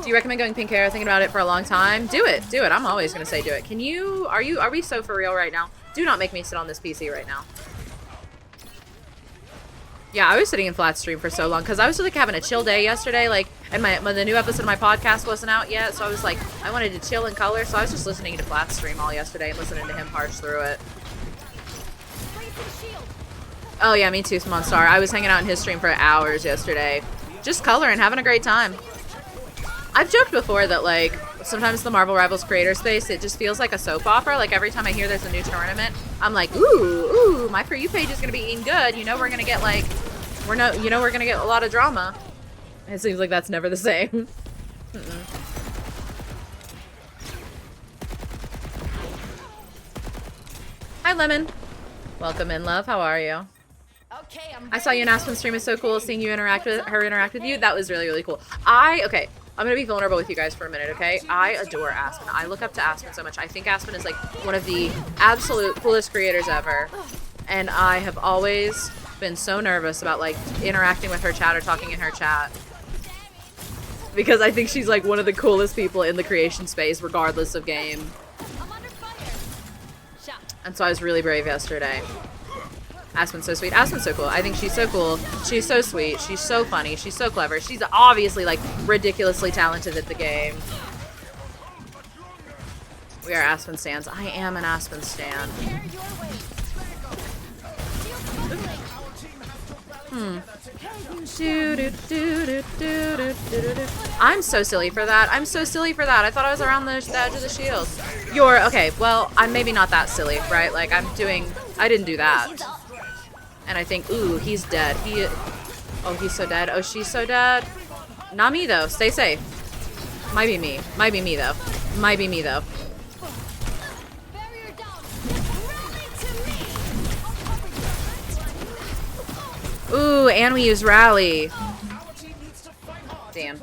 Do you recommend going pink hair? Thinking about it for a long time. Do it. Do it. I'm always gonna say do it. Can you are we so for real right now? Do not make me sit on this PC right now. Yeah, I was sitting in flat stream for so long because I was like having a chill day yesterday, like, and the new episode of my podcast wasn't out yet, so I was like, I wanted to chill in color, so I was just listening to flat stream all yesterday and listening to him parch through it. Oh yeah, me too, Monstar. I was hanging out in his stream for hours yesterday, just coloring, having a great time. I've joked before that like sometimes the Marvel Rivals creator space, it just feels like a soap opera. Like every time I hear there's a new tournament, I'm like, ooh, my For You page is gonna be eating good. You know we're gonna get like, we're gonna get a lot of drama. It seems like that's never the same. Hi, Lemon. Welcome in, love. How are you? Okay, I saw you in Aspen's stream. It's so cool seeing you interact with you. That was really, really cool. Okay, I'm gonna be vulnerable with you guys for a minute, okay? I adore Aspen. I look up to Aspen so much. I think Aspen is like one of the absolute coolest creators ever. And I have always been so nervous about like interacting with her chat or talking in her chat. Because I think she's like one of the coolest people in the creation space, regardless of game. And so I was really brave yesterday. Aspen's so sweet. Aspen's so cool. I think she's so cool. She's so sweet. She's so funny. She's so clever. She's obviously like ridiculously talented at the game. We are Aspen stans. I am an Aspen stan. I'm so silly for that. I'm so silly for that. I thought I was around the edge of the shield. Okay, well, I'm maybe not that silly, right? Like, I didn't do that. And I think, ooh, he's dead. Oh, he's so dead. Oh, she's so dead. Not me, though. Stay safe. Might be me. Might be me, though. Might be me, though. Ooh, and we use Rally. Damn.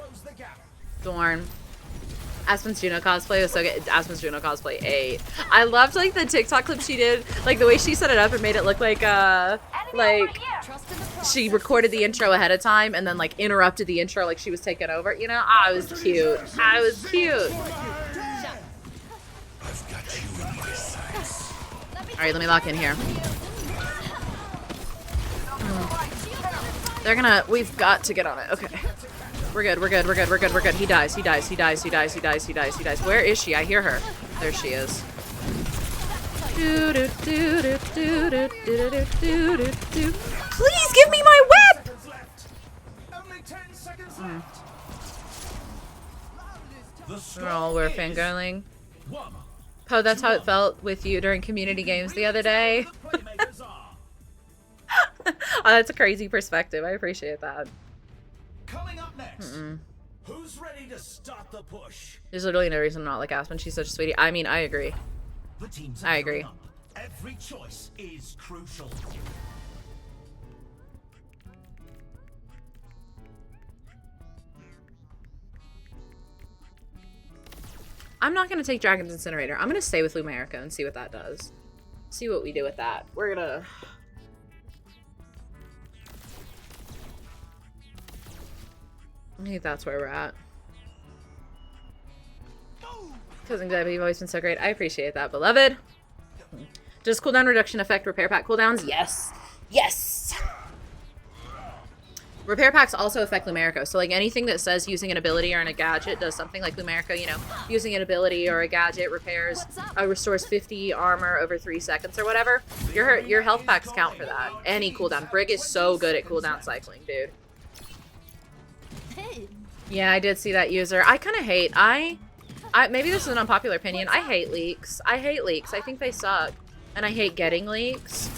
Thorn. Aspen's Juno cosplay was so good. Aspen's Juno cosplay 8. I loved like the TikTok clip she did, like the way she set it up and made it look like she recorded the intro ahead of time and then like interrupted the intro like she was taking over. You know, I was cute. I was cute. All right, let me lock in here. We've got to get on it. Okay. We're good. He dies. Where is she? I hear her. There she is. Please give me my whip! Oh, we're fangirling. Poe, that's how it felt with you during community games the other day. Oh, that's a crazy perspective. I appreciate that. Coming up next, who's ready to start the push? There's literally no reason not like Aspen. She's such a sweetie. I mean, I agree. The teams I agree. up. Every choice is crucial. I'm not going to take Dragon's Incinerator. I'm going to stay with Lumerica and see what that does. See what we do with that. We're going to... I think that's where we're at. Cousin Gleb, you've always been so great. I appreciate that, beloved. Does cooldown reduction affect repair pack cooldowns? Yes. Yes! Repair packs also affect Lumerica. So, like, anything that says using an ability or a gadget does something like Lumerica, you know, using an ability or a gadget restores 50 armor over 3 seconds or whatever. Your health packs count for that. Any cooldown. Brig is so good at cooldown cycling, dude. Yeah, I did see that user. I kind of hate. I maybe this is an unpopular opinion. I hate leaks. I hate leaks. I think they suck, and I hate getting leaks.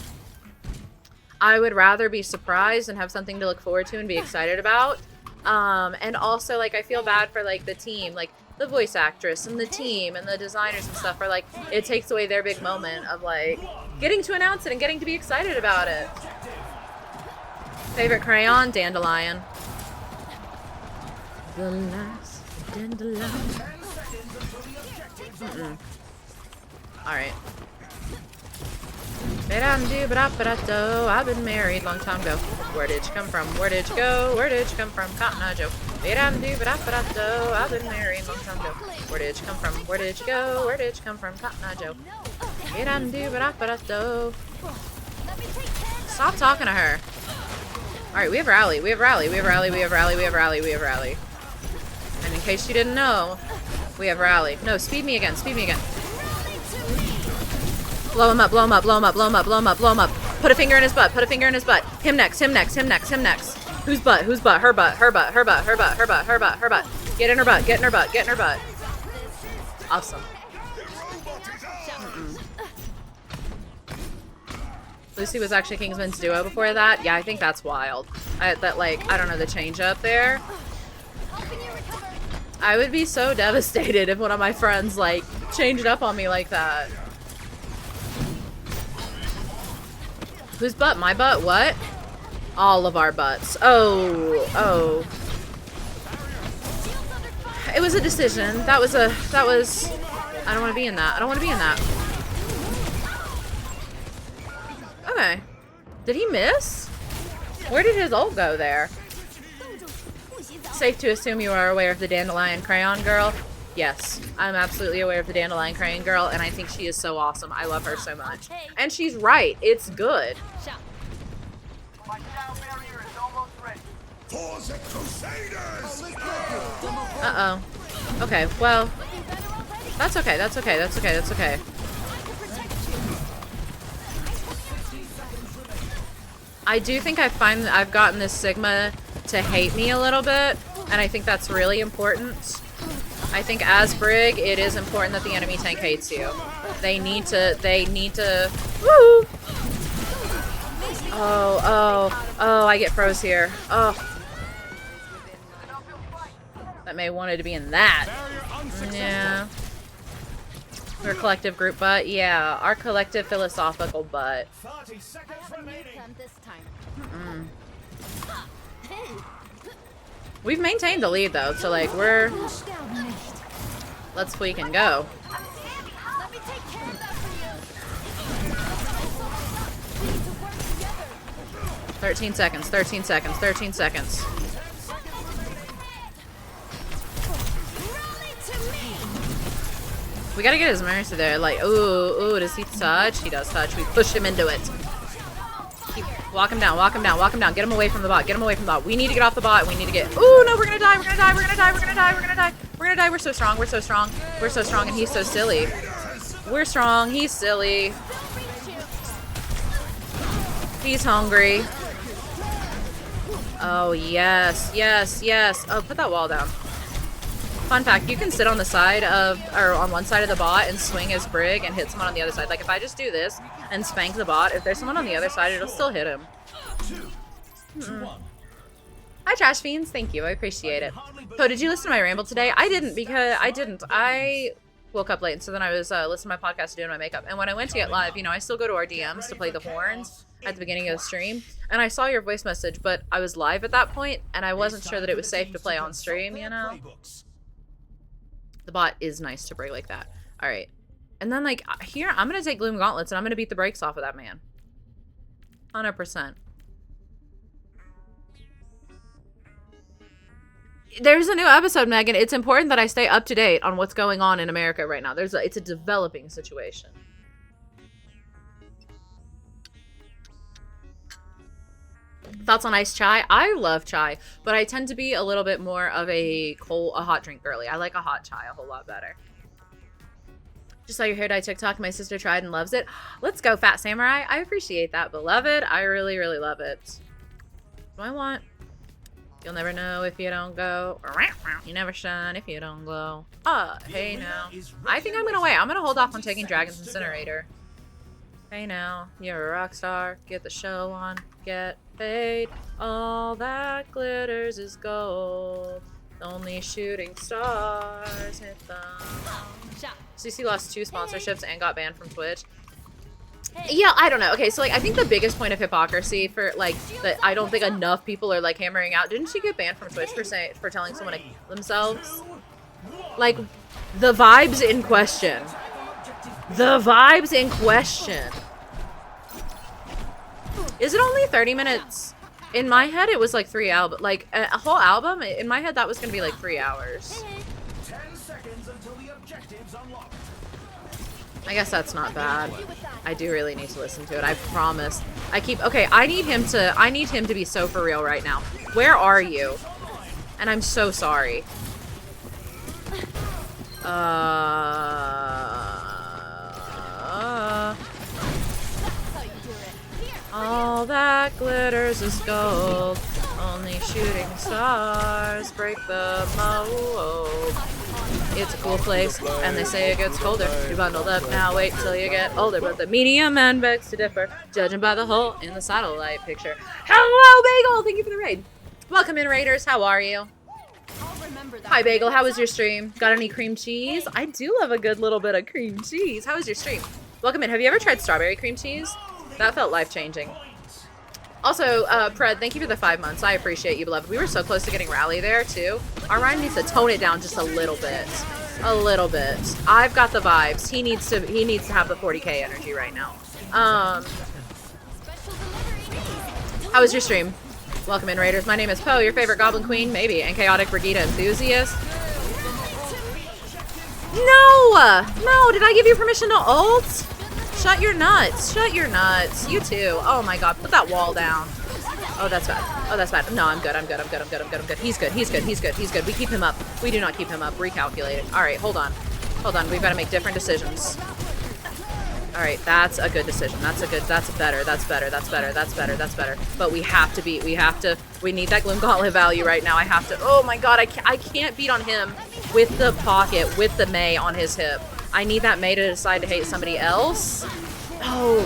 I would rather be surprised and have something to look forward to and be excited about. And also, like, I feel bad for, like, the team, like, the voice actress and the team and the designers and stuff are, like, it takes away their big moment of, like, getting to announce it and getting to be excited about it. Favorite crayon? Dandelion. The last dandelion. Alright. I've been married long time ago. Where did you come from? Where did you go? Where did you come from? Cotton Eye Joe. I've been married long time ago. Where did you come from? Where did you go? Where did you come from? Cotton Eye Joe. Stop talking to her. Alright, we have rally. We have rally. We have rally. We have rally. We have rally. We have rally. And in case you didn't know, we have rally. No, speed me again. Speed me again. Blow him up, blow him up, blow him up, blow him up, blow him up, blow him up. Put a finger in his butt, put a finger in his butt. Him next, him next, him next, him next. Whose butt? Whose butt? Her butt, her butt, her butt, her butt, her butt, her butt, her butt. Get in her butt, get in her butt, get in her butt. Awesome. Lucy was actually Kingsman's duo before that? Yeah, I think that's wild. I don't know the change up there. I would be so devastated if one of my friends, like, changed up on me like that. Whose butt? My butt? What? All of our butts. Oh. It was a decision. I don't want to be in that. I don't want to be in that. Okay. Did he miss? Where did his ult go there? Safe to assume you are aware of the Dandelion Crayon Girl. Yes, I'm absolutely aware of the Dandelion Crayon Girl, and I think she is so awesome. I love her so much. And she's right. It's good. Uh-oh. Okay, well, that's okay, that's okay, that's okay, that's okay. I do think I've gotten this Sigma to hate me a little bit, and I think that's really important. I think as Brig, it is important that the enemy tank hates you. They need to, woo! Oh, I get froze here. Oh. That may have wanted to be in that. Yeah. We're collective group butt? Yeah, our collective philosophical butt. 30 seconds remaining. We've maintained the lead though, so like let's tweak and go. Thirteen seconds, 13 seconds, 13 seconds. We gotta get his mercy there. Like, ooh, does he touch? He does touch. We push him into it. Walk him down, walk him down, walk him down. Get him away from the bot, get him away from the bot. We need to get off the bot. We need to get, ooh, no, we're gonna die, we're gonna die, we're gonna die, we're gonna die, we're gonna die. We're gonna die, we're so strong, we're so strong. We're so strong and he's so silly. We're strong, he's silly. He's hungry. Oh, yes, yes, yes. Oh, put that wall down. Fun fact, you can sit on the side of, or on one side of the bot and swing as Brig and hit someone on the other side. Like if I just do this and spank the bot, if there's someone on the other side, it'll still hit him. Hi Trash Fiends, thank you, I appreciate it. So did you listen to my ramble today? I didn't because I woke up late, so then I was listening to my podcast doing my makeup. And when I went to get live, you know, I still go to our DMs to play the horns at the beginning of the stream. And I saw your voice message, but I was live at that point and I wasn't sure that it was safe to play on stream, you know? The bot is nice to break like that. All right. And then, like, here, I'm going to take Gloom Gauntlets, and I'm going to beat the brakes off of that man. 100%. There's a new episode, Megan. It's important that I stay up to date on what's going on in America right now. It's a developing situation. Thoughts on iced chai? I love chai, but I tend to be a little bit more of a hot drink girly. I like a hot chai a whole lot better. Just saw your hair dye TikTok. My sister tried and loves it. Let's go, Fat Samurai. I appreciate that, beloved. I really, really love it. Do I want You'll never know if you don't go. You never shine if you don't glow. Hey now. I think I'm gonna wait. I'm gonna hold off on taking Dragon's Incinerator. Hey now, you're a rock star. Get the show on. Get paid. All that glitters is gold. Only shooting stars hit them. CC lost 2 sponsorships and got banned from Twitch. Yeah, I don't know. Okay, so like I think the biggest point of hypocrisy for like that I don't think enough people are like hammering out. Didn't she get banned from Twitch for telling someone to kill themselves? Like the vibes in question. The vibes in question. Is it only 30 minutes? In my head, it was like 3 album, like a whole album. In my head, that was gonna be like 3 hours. 10 seconds until the objectives unlock. I guess that's not bad. I do really need to listen to it. I promise. Okay, I need him to be so for real right now. Where are you? And I'm so sorry. All that glitters is gold. Only shooting stars break the mold. It's a cool place, and they say it gets colder. You're bundled up now, wait till you get older. But the medium man begs to differ, judging by the hole in the satellite picture. Hello, Bagel! Thank you for the raid. Welcome in, Raiders. How are you? Hi, Bagel. How was your stream? Got any cream cheese? I do love a good little bit of cream cheese. How was your stream? Welcome in. Have you ever tried strawberry cream cheese? That felt life-changing. Also, Pred, thank you for the 5 months. I appreciate you, beloved. We were so close to getting Rally there, too. Our Ryan needs to tone it down just a little bit. A little bit. I've got the vibes. He needs to have the 40k energy right now. How was your stream? Welcome in, Raiders. My name is Poe, your favorite Goblin Queen, maybe, and Chaotic Brigida enthusiast. No! No, did I give you permission to ult? Shut your nuts. Shut your nuts. You too. Oh my god, put that wall down. Oh, that's bad. Oh, that's bad. No, I'm good. I'm good. I'm good. I'm good. I'm good. I'm good. He's good. He's good. He's good. He's good. We keep him up. We do not keep him up. Recalculating. All right, hold on. Hold on. We've got to make different decisions. All right, that's a good decision. That's better. That's better. That's better. That's better. That's better. But we have to beat. We need that Gloom Gauntlet value right now. I have to. Oh my god, I can't beat on him with the pocket, with the Mei on his hip. I need that Mei to decide to hate somebody else. Oh.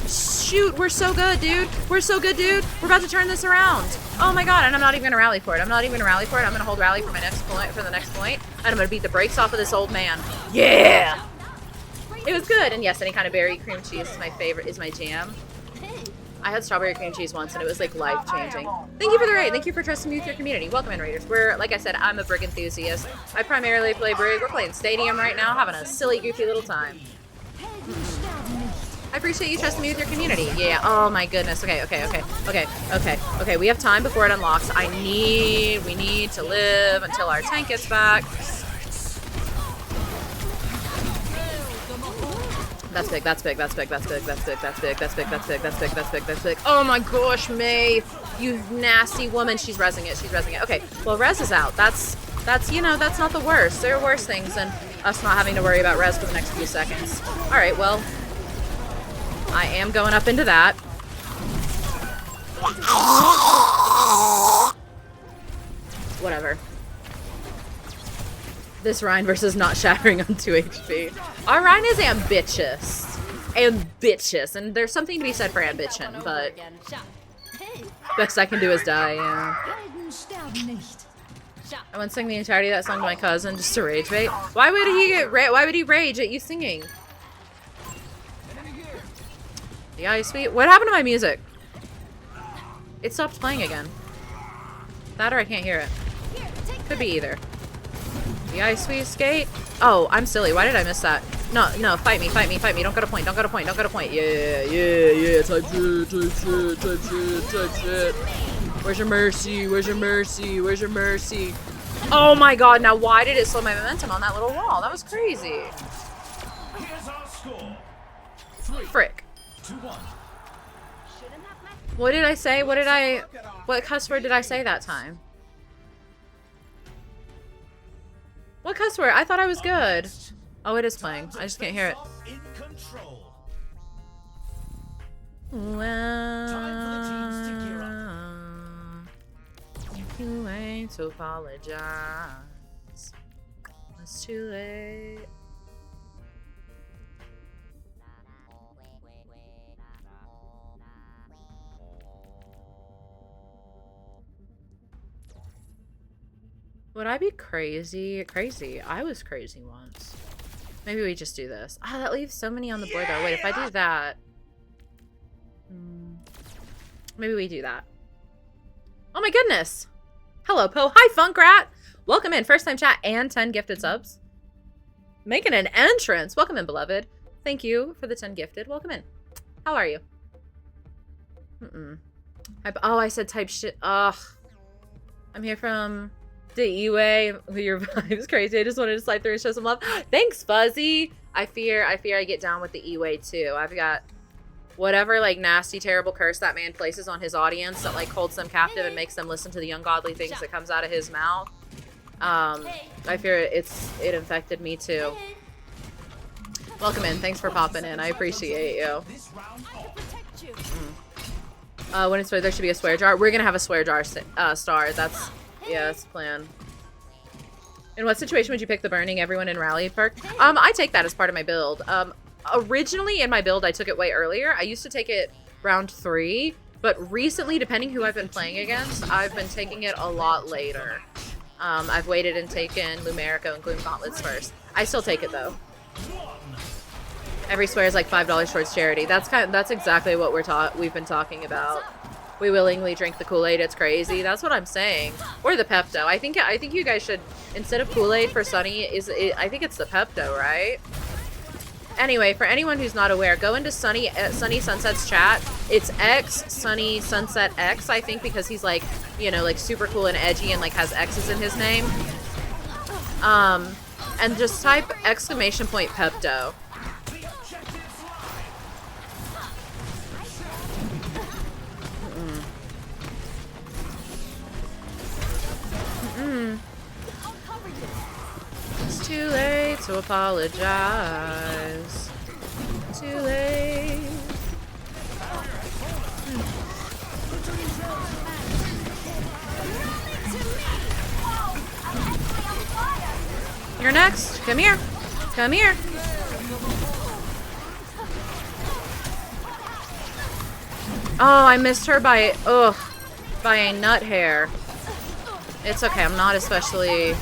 Shoot, we're so good, dude. We're so good, dude. We're about to turn this around. Oh my god, and I'm not even gonna rally for it. I'm gonna hold rally for my next point, for the next point, and I'm gonna beat the brakes off of this old man. Yeah! It was good, and yes, any kind of berry cream cheese is my favorite, is my jam. I had strawberry cream cheese once, and it was like life-changing. Thank you for the raid. Thank you for trusting me with your community. Welcome in, Raiders. Like I said, I'm a Brig enthusiast. I primarily play Brig. We're playing Stadium right now, having a silly, goofy little time. I appreciate you trusting me with your community. Yeah. Oh my goodness. Okay. We have time before it unlocks. We need to live until our tank gets back. That's big. Oh my gosh, Mei, you nasty woman. She's rezzing it. Okay, well, Rez is out. That's not the worst. There are worse things than us not having to worry about Rez for the next few seconds. All right, well, I am going up into that. Whatever. This Rhine versus not shattering on 2 HP. Our Rhine is ambitious. And there's something to be said for ambition, but best I can do is die, yeah. I once sang the entirety of that song to my cousin just to rage bait. Why would he rage at you singing? Yeah, sweet. What happened to my music? It stopped playing again. That or I can't hear it. Could be either. Yeah, sweet skate. Oh, I'm silly. Why did I miss that? No, fight me. Don't go to point. Yeah. Type shit. Where's your mercy? Oh my god, now why did it slow my momentum on that little wall? That was crazy. Here's our score. Frick. 2-1. What did I say? What cuss word did I say that time? What cuss word? I thought I was good. Oh, it is playing. I just can't hear it. In control. Well, late to apologize. It's too late. Would I be crazy? Crazy. I was crazy once. Maybe we just do this. Ah, that leaves so many on the board though. Wait, if I do that... Maybe we do that. Oh my goodness! Hello, Poe. Hi, Funkrat! Welcome in. First time chat and 10 gifted subs. Making an entrance. Welcome in, beloved. Thank you for the 10 gifted. Welcome in. How are you? Oh, I said type shit. Ugh. I'm here from... the E-Way. Your vibe's crazy. I just wanted to slide through and show some love. Thanks, Fuzzy. I fear I get down with the E-Way too. I've got whatever like nasty, terrible curse that man places on his audience that like holds them captive and makes them listen to the ungodly things that comes out of his mouth. I fear it infected me too. Welcome in. Thanks for popping in. I appreciate you. When it's there should be a swear jar. We're gonna have a swear jar star. Yeah, that's the plan. In what situation would you pick the burning everyone in rally perk? I take that as part of my build. Originally in my build, I took it way earlier. I used to take it round 3, but recently, depending who I've been playing against, I've been taking it a lot later. I've waited and taken Lumerica and Gloom Gauntlets first. I still take it though. Every swear is like $5 towards charity. That's exactly what we've been talking about. We willingly drink the Kool-Aid. It's crazy. That's what I'm saying. Or the Pepto. I think you guys should, instead of Kool-Aid for Sunny, I think it's the Pepto, right? Anyway, for anyone who's not aware, go into Sunny Sunset's chat. It's X Sunny Sunset X, I think, because he's like, you know, like super cool and edgy and like has X's in his name. And just type !Pepto. It's too late to apologize. Too late. You're next. Come here. Come here. Oh, I missed her by a nut hair. It's okay. I'm not especially...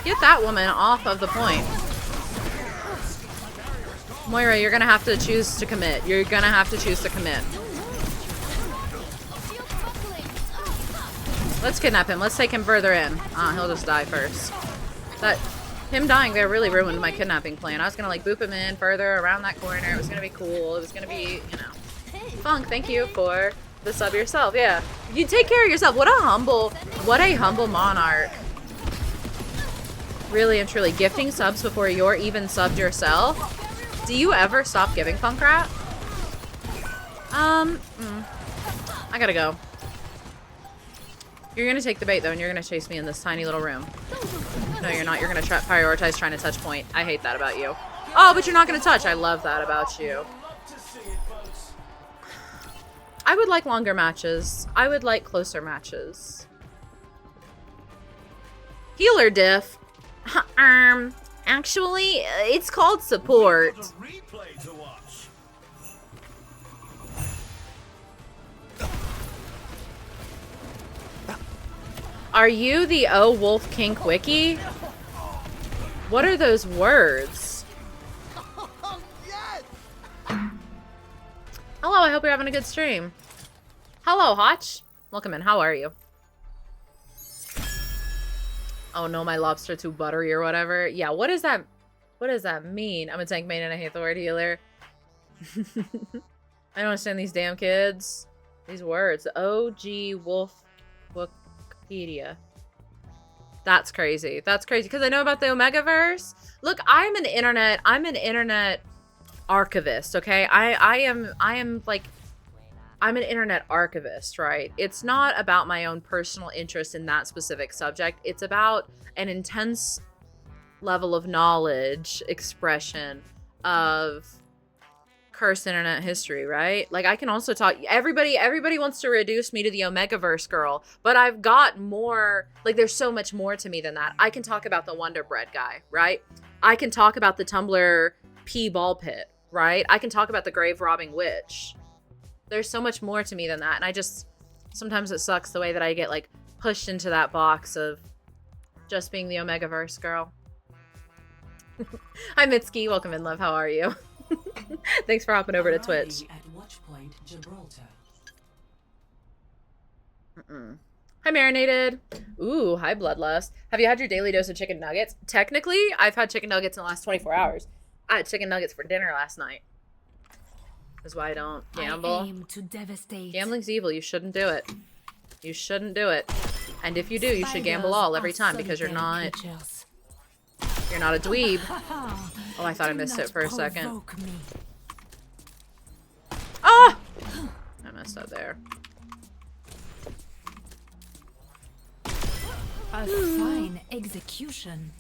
Get that woman off of the point. Moira, you're gonna have to choose to commit. You're gonna have to choose to commit. Let's kidnap him. Let's take him further in. He'll just die first. Him dying there really ruined my kidnapping plan. I was gonna like boop him in further around that corner. It was gonna be cool. It was gonna be, you know. Funk, thank you for the sub yourself. Yeah. You take care of yourself. What a humble monarch. Really and truly. Gifting subs before you're even subbed yourself. Do you ever stop giving, Funkrat? I gotta go. You're gonna take the bait though, and you're gonna chase me in this tiny little room. No, you're not. You're gonna prioritize trying to touch point. I hate that about you. Oh, but you're not gonna touch. I love that about you. I would like longer matches. I would like closer matches. Healer diff. Actually, it's called support. Are you the O Wolf Kink Wiki? What are those words? Hello, I hope you're having a good stream. Hello, Hotch. Welcome in. How are you? Oh no, my lobster too buttery or whatever. Yeah, what does that mean? I'm a tank main and I hate the word healer. I don't understand these damn kids. These words. OG Wolf Wikipedia. That's crazy. That's crazy. Because I know about the Omegaverse. Look, I'm an internet archivist, okay? I'm an internet archivist, right? It's not about my own personal interest in that specific subject. It's about an intense level of knowledge, expression of cursed internet history, right? Like I can also talk, everybody wants to reduce me to the Omegaverse girl, but I've got more, like there's so much more to me than that. I can talk about the Wonder Bread guy, right? I can talk about the Tumblr pea ball pit, right? I can talk about the grave robbing witch. There's so much more to me than that. And I just, sometimes it sucks the way that I get like pushed into that box of just being the Omegaverse girl. Hi Mitski, welcome in love, how are you? Thanks for hopping over to Twitch. Hi Marinated. Ooh, hi Bloodlust. Have you had your daily dose of chicken nuggets? Technically, I've had chicken nuggets in the last 24 hours. I had chicken nuggets for dinner last night. That's why I don't gamble. I aim to devastate. Gambling's evil. You shouldn't do it. You shouldn't do it. And if you do, you should gamble all every time because you're not a dweeb. Oh, I thought I missed it for a second. Ah! I messed up there. A fine execution.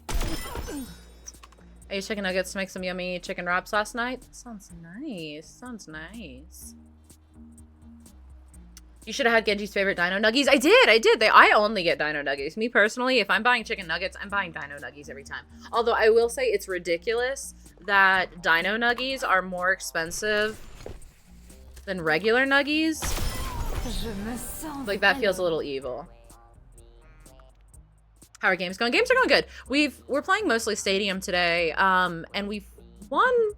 I ate chicken nuggets to make some yummy chicken wraps last night. Sounds nice. Sounds nice. You should have had Genji's favorite dino nuggies. I did. I only get dino nuggies. Me personally, if I'm buying chicken nuggets, I'm buying dino nuggies every time. Although I will say it's ridiculous that dino nuggies are more expensive than regular nuggies. Like that feels a little evil. How are games going? Games are going good. We're playing mostly Stadium today, and we've won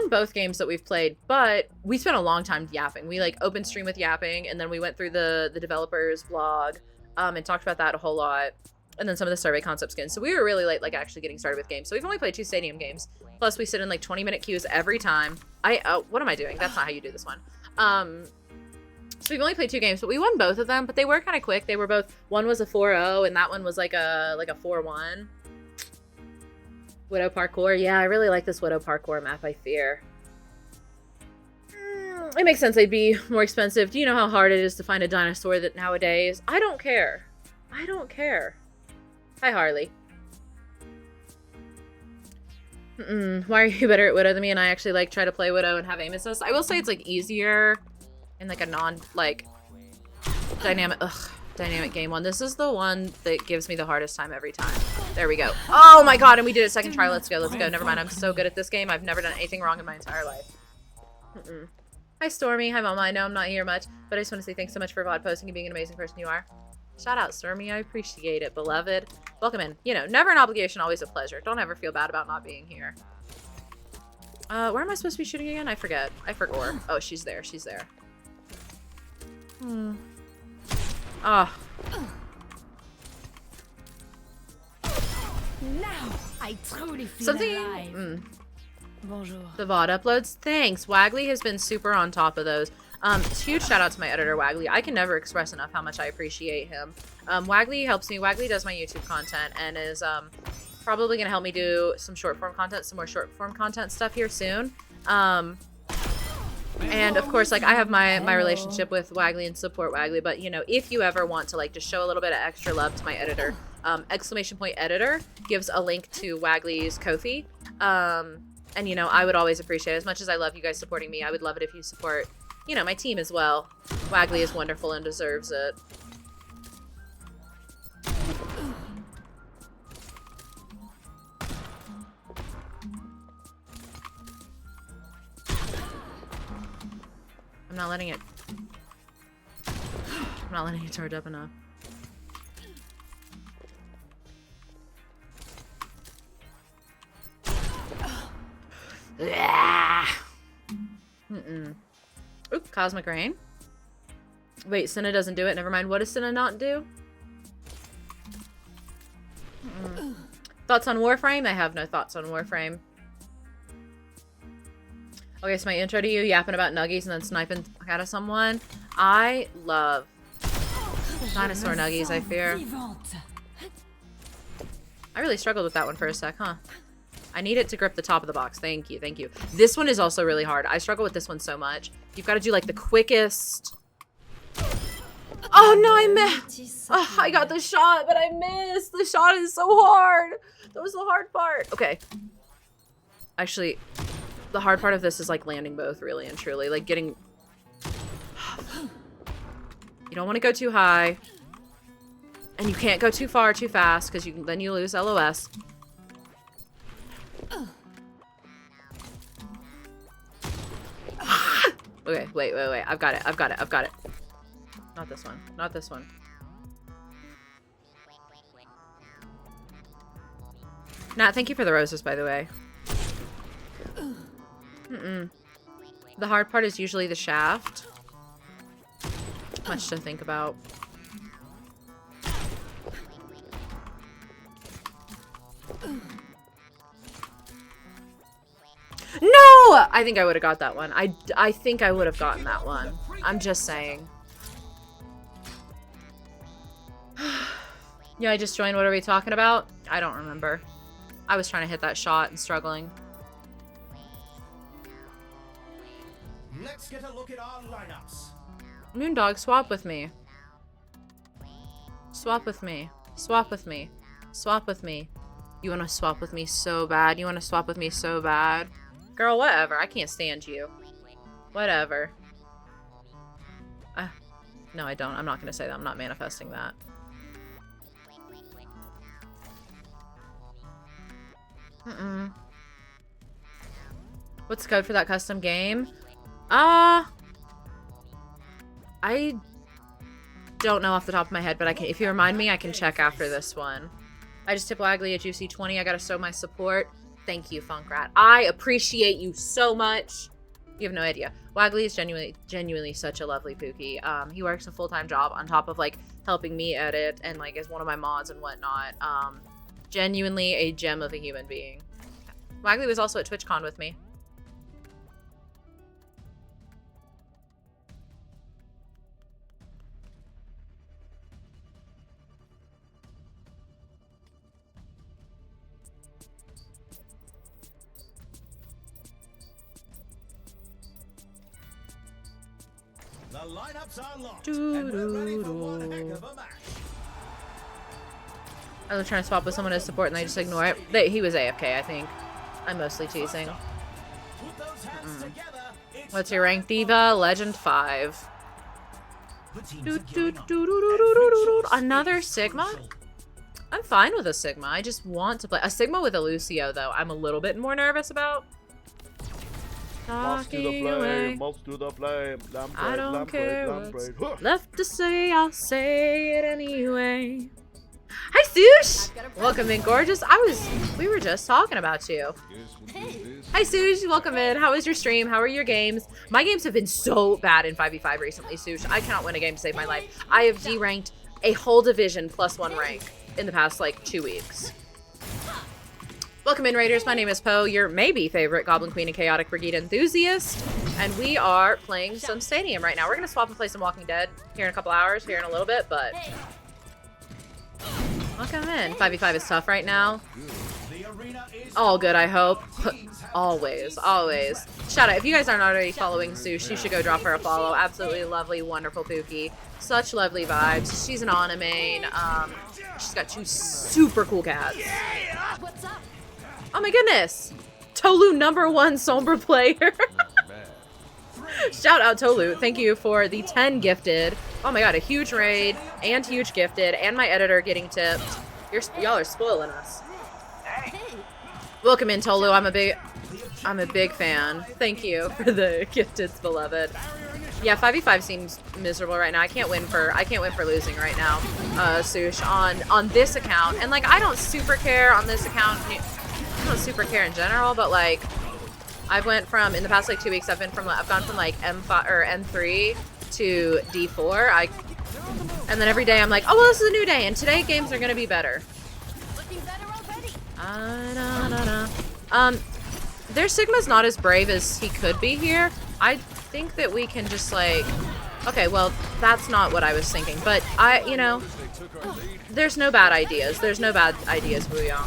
both games that we've played, but we spent a long time yapping. We like opened stream with yapping, and then we went through the developers blog, and talked about that a whole lot, and then some of the survey concept skins. So we were really late, like actually getting started with games. So we've only played 2 Stadium games. Plus we sit in like 20-minute queues every time. What am I doing? That's not how you do this one. So we've only played 2 games, but we won both of them, but they were kind of quick. They were both, one was a 4-0 and that one was like a 4-1. Widow parkour. Yeah, I really like this Widow parkour map, I fear. It makes sense they'd be more expensive. Do you know how hard it is to find a dinosaur that nowadays? I don't care. I don't care. Hi, Harley. Why are you better at Widow than me? And I actually like try to play Widow and have aim assist. I will say it's like easier in like a dynamic game one. This is the one that gives me the hardest time every time. There we go. Oh my god, and we did it second try. Let's go. Never mind. I'm so good at this game. I've never done anything wrong in my entire life. Hi Stormy. Hi Mama. I know I'm not here much, but I just want to say thanks so much for VOD posting and being an amazing person you are. Shout out Stormy. I appreciate it, beloved. Welcome in. You know, never an obligation, always a pleasure. Don't ever feel bad about not being here. Where am I supposed to be shooting again? I forget. I forgot. Oh, she's there. She's there. Ah. Now I truly feel Something. alive. Bonjour. The VOD uploads. Thanks. Wagley has been super on top of those. Huge shout out to my editor Wagley. I can never express enough how much I appreciate him. Wagley helps me. Wagley does my YouTube content and is probably gonna help me do some short form content, some more short form content stuff here soon. And of course, like I have my relationship with Wagley and support Wagley, but you know, if you ever want to like just show a little bit of extra love to my editor, !editor gives a link to Wagley's Ko-fi. And you know, I would always appreciate it. As much as I love you guys supporting me, I would love it if you support, you know, my team as well. Wagley is wonderful and deserves it. I'm not letting it charge up enough. Oop, Cosmic Rain. Wait, Senna doesn't do it. Never mind. What does Senna not do? Thoughts on Warframe? I have no thoughts on Warframe. Okay, so my intro to you, yapping about nuggies and then sniping out of someone. I love dinosaur nuggies, I fear. I really struggled with that one for a sec, huh? I need it to grip the top of the box. Thank you, thank you. This one is also really hard. I struggle with this one so much. You've got to do like the quickest. Oh no, I missed. Oh, I got the shot, but I missed. The shot is so hard. That was the hard part. Okay. Actually, the hard part of this is like landing both, really and truly. Like getting... You don't want to go too high. And you can't go too far too fast, because then you lose LOS. Okay, wait. I've got it. Not this one. Not this one. Nat, thank you for the roses, by the way. The hard part is usually the shaft. Much to think about. No! I think I would have got that one. I think I would have gotten that one. I'm just saying. Yeah, I just joined. What are we talking about? I don't remember. I was trying to hit that shot and struggling. Let's get a look at our lineups. Moondog, swap with me. Swap with me. Swap with me. Swap with me. You want to swap with me so bad. You want to swap with me so bad. Girl, whatever. I can't stand you. Whatever. No, I don't. I'm not going to say that. I'm not manifesting that. What's the code for that custom game? I don't know off the top of my head, but I can. If you remind me, I can check after this one. I just tipped Wagley a juicy 20. I gotta show my support. Thank you, Funkrat. I appreciate you so much. You have no idea. Wagley is genuinely such a lovely Pookie. He works a full-time job on top of like helping me edit and like is one of my mods and whatnot. Genuinely a gem of a human being. Wagley was also at TwitchCon with me. The lineups are locked, and we're ready for one heck of a match. I was trying to swap with someone to support and they just ignore it. He was AFK, I think. I'm mostly teasing. Put those hands together. It's What's your rank, Diva? Legend 5. the teams are gearing up. Every choice Another is Sigma? crucial. I'm fine with a Sigma. I just want to play. A Sigma with a Lucio, though, I'm a little bit more nervous about. Moss to the Talking away. flame, moss to the flame. Lamprey, I don't lamprey, care lamprey. Huh. what's left to say, I'll say it anyway. Hi, Sush! Welcome in, gorgeous. We were just talking about you. Hi, Sush. Welcome in. How was your stream? How are your games? My games have been so bad in 5v5 recently, Sush. I cannot win a game to save my life. I have D-ranked a whole division +1 rank in the past, like, 2 weeks. Welcome in, Raiders. My name is Poe, your maybe favorite Goblin Queen and Chaotic Brigade enthusiast. And we are playing some Stadium right now. We're going to swap and play some Walking Dead here in a couple hours, here in a little bit, but... Welcome in. 5v5 is tough right now. The arena is All good, I hope. Always, always. Shout out. If you guys aren't already following Sush, you should go drop her a follow. Absolutely lovely, wonderful Pookie. Such lovely vibes. She's an Anime. She's got 2 super cool cats. What's up? Oh my goodness! Tolu, #1 Sombra player. Shout out Tolu. Thank you for the 10 gifted. Oh my god, a huge raid and huge gifted and my editor getting tipped. Y'all are spoiling us. Hey. Welcome in, Tolu. I'm a big fan. Thank you for the gifted, beloved. Yeah, 5v5 seems miserable right now. I can't win for losing right now, Sush, on this account. And like I don't super care on this account. I don't super care in general, but like I've went from in the past like 2 weeks I've gone from like M5 or M3 to D4. And then every day I'm like, oh well, this is a new day and today games are gonna be better. Looking better already. Their Sigma's not as brave as he could be here. I think that we can just like, okay, well that's not what I was thinking, but there's no bad ideas. There's no bad ideas, Wuyong.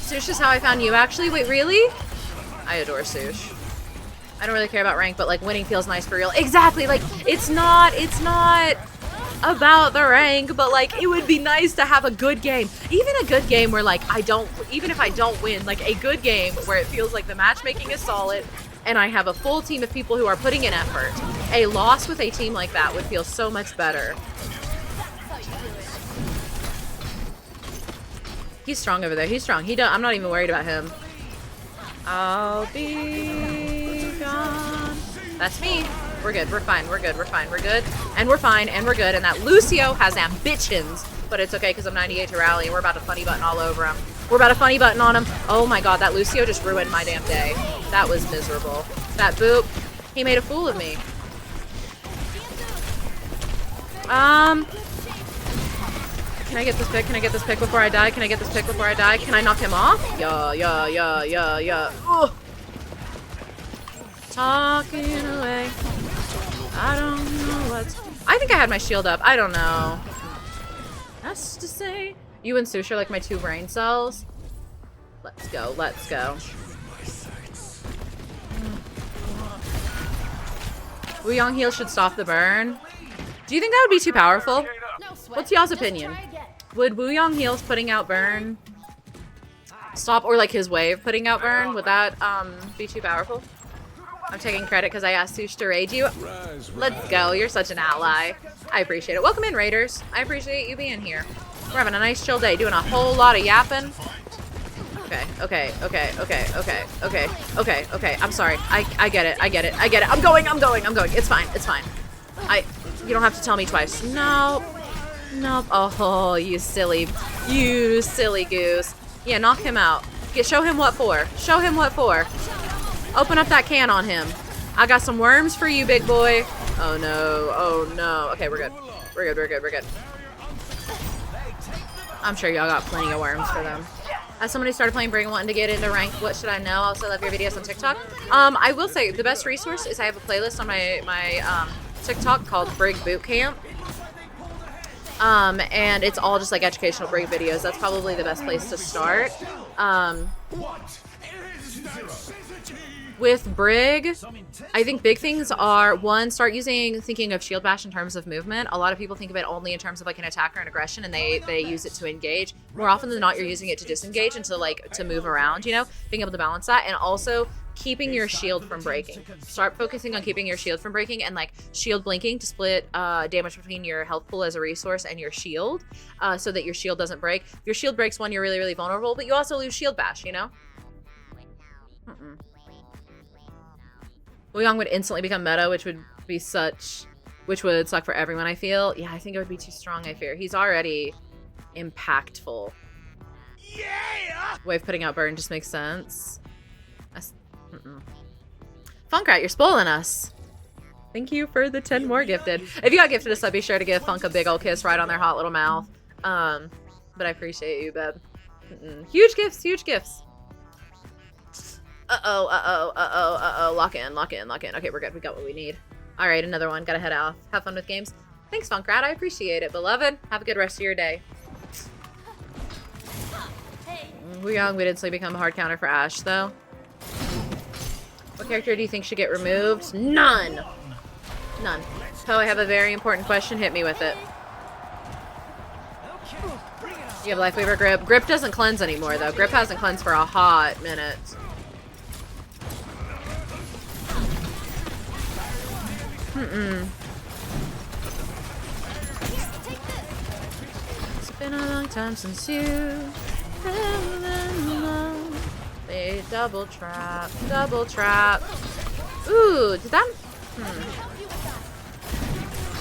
Sush is how I found you, actually. Wait, really? I adore Sush. I don't really care about rank, but like winning feels nice for real. Exactly, like it's not about the rank, but like it would be nice to have a good game. Even a good game where like even if I don't win, like a good game where it feels like the matchmaking is solid and I have a full team of people who are putting in effort. A loss with a team like that would feel so much better. He's strong over there. He's strong. I'm not even worried about him. I'll be gone. That's me. We're good. We're fine. We're good. We're fine. We're good. And we're fine. And we're good. And that Lucio has ambitions, but it's okay because I'm 98 to rally and we're about to funny button all over him. We're about to funny button on him. Oh my god, that Lucio just ruined my damn day. That was miserable. That boop. He made a fool of me. Can I get this pick? Can I get this pick before I die? Can I get this pick before I die? Can I knock him off? Yeah. Ugh. Talking away. I don't know what's... I think I had my shield up. I don't know. That's to say... You and Sush are like my two brain cells. Let's go. Let's go. Wu Yang heal should stop the burn. Do you think that would be too powerful? What's y'all's opinion? Would Wu Yang heals putting out burn stop, or like his wave putting out burn? Would that be too powerful? I'm taking credit because I asked Sush to raid you. Let's go. You're such an ally. I appreciate it. Welcome in, raiders. I appreciate you being here. We're having a nice chill day, doing a whole lot of yapping. Okay. I'm sorry. I get it. I'm going. It's fine. You don't have to tell me twice. Nope. Oh, you silly goose. Yeah, knock him out. Show him what for. Open up that can on him. I got some worms for you, big boy. Oh no. Okay, we're good. I'm sure y'all got plenty of worms for them. As somebody started playing Brig wanting to get into rank, what should I know? I also love your videos on TikTok. I will say the best resource is I have a playlist on my TikTok called Brig Bootcamp. And it's all just like educational Brig videos. That's probably the best place to start. With Brig, I think big things are, one, start thinking of shield bash in terms of movement. A lot of people think of it only in terms of like an attack or an aggression, and they use it to engage. More often than not, you're using it to disengage and to move around, you know, being able to balance that. And also keeping your shield from breaking. Start focusing on keeping your shield from breaking and like shield blinking to split damage between your health pool as a resource and your shield, so that your shield doesn't break. If your shield breaks, one, you're really, really vulnerable, but you also lose shield bash, you know? Wu Yang would instantly become meta, which would suck for everyone, I feel. Yeah, I think it would be too strong, I fear. He's already impactful. Yeah! Wave putting out burn just makes sense. Funkrat, you're spoiling us. Thank you for the 10 more gifted. If you got gifted a sub, be sure to give Funk a big old kiss right on their hot little mouth. But I appreciate you, babe. Huge gifts. Uh-oh. Lock in. Okay, we're good. We got what we need. All right, another one. Gotta head out. Have fun with games. Thanks, Funkrat. I appreciate it. Beloved, have a good rest of your day. Wu Yang would instantly become a hard counter for Ashe, though. What character do you think should get removed? None. Oh, I have a very important question. Hit me with it. You have Life Weaver Grip. Grip doesn't cleanse anymore, though. Grip hasn't cleansed for a hot minute. It's been a long time since you. They double trap. Ooh, did that?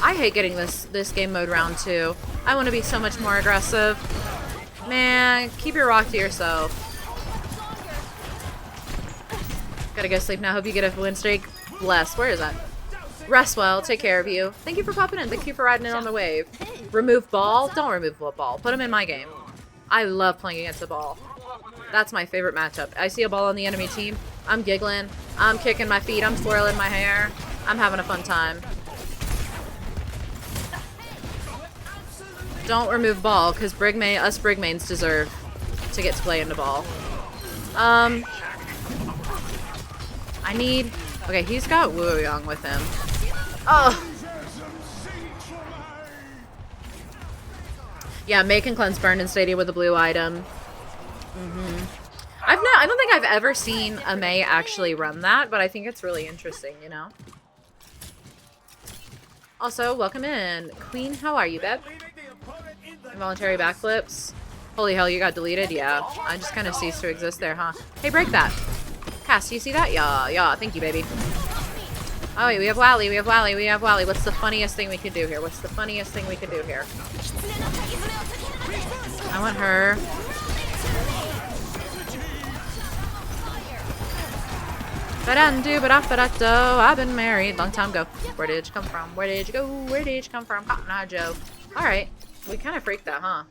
I hate getting this game mode round 2. I want to be so much more aggressive. Man, keep your rock to yourself. Gotta go sleep now. Hope you get a win streak. Bless. Where is that? Rest well. Take care of you. Thank you for popping in. Thank you for riding in on the wave. Remove ball? Don't remove ball. Put him in my game. I love playing against a ball. That's my favorite matchup. I see a ball on the enemy team. I'm giggling. I'm kicking my feet. I'm twirling my hair. I'm having a fun time. Don't remove ball, because us Brig mains deserve to get to play into ball. I need... Okay, he's got Wu Yang with him. Oh! Yeah, May can cleanse burn in Stadia with a blue item. I don't think I've ever seen a May actually run that, but I think it's really interesting, you know? Also, welcome in. Queen, how are you, babe? Involuntary backflips. Holy hell, you got deleted? Yeah. I just kind of ceased to exist there, huh? Hey, break that. Cass, do you see that? Yeah, yeah. Thank you, baby. Oh, wait, we have Wally. We have Wally. We have Wally. What's the funniest thing we could do here? What's the funniest thing we could do here? I want her. I've been married long time ago. Where did you come from? Where did you go? Where did you come from? Cotton Eye Joe. Alright. We kind of freaked that, huh?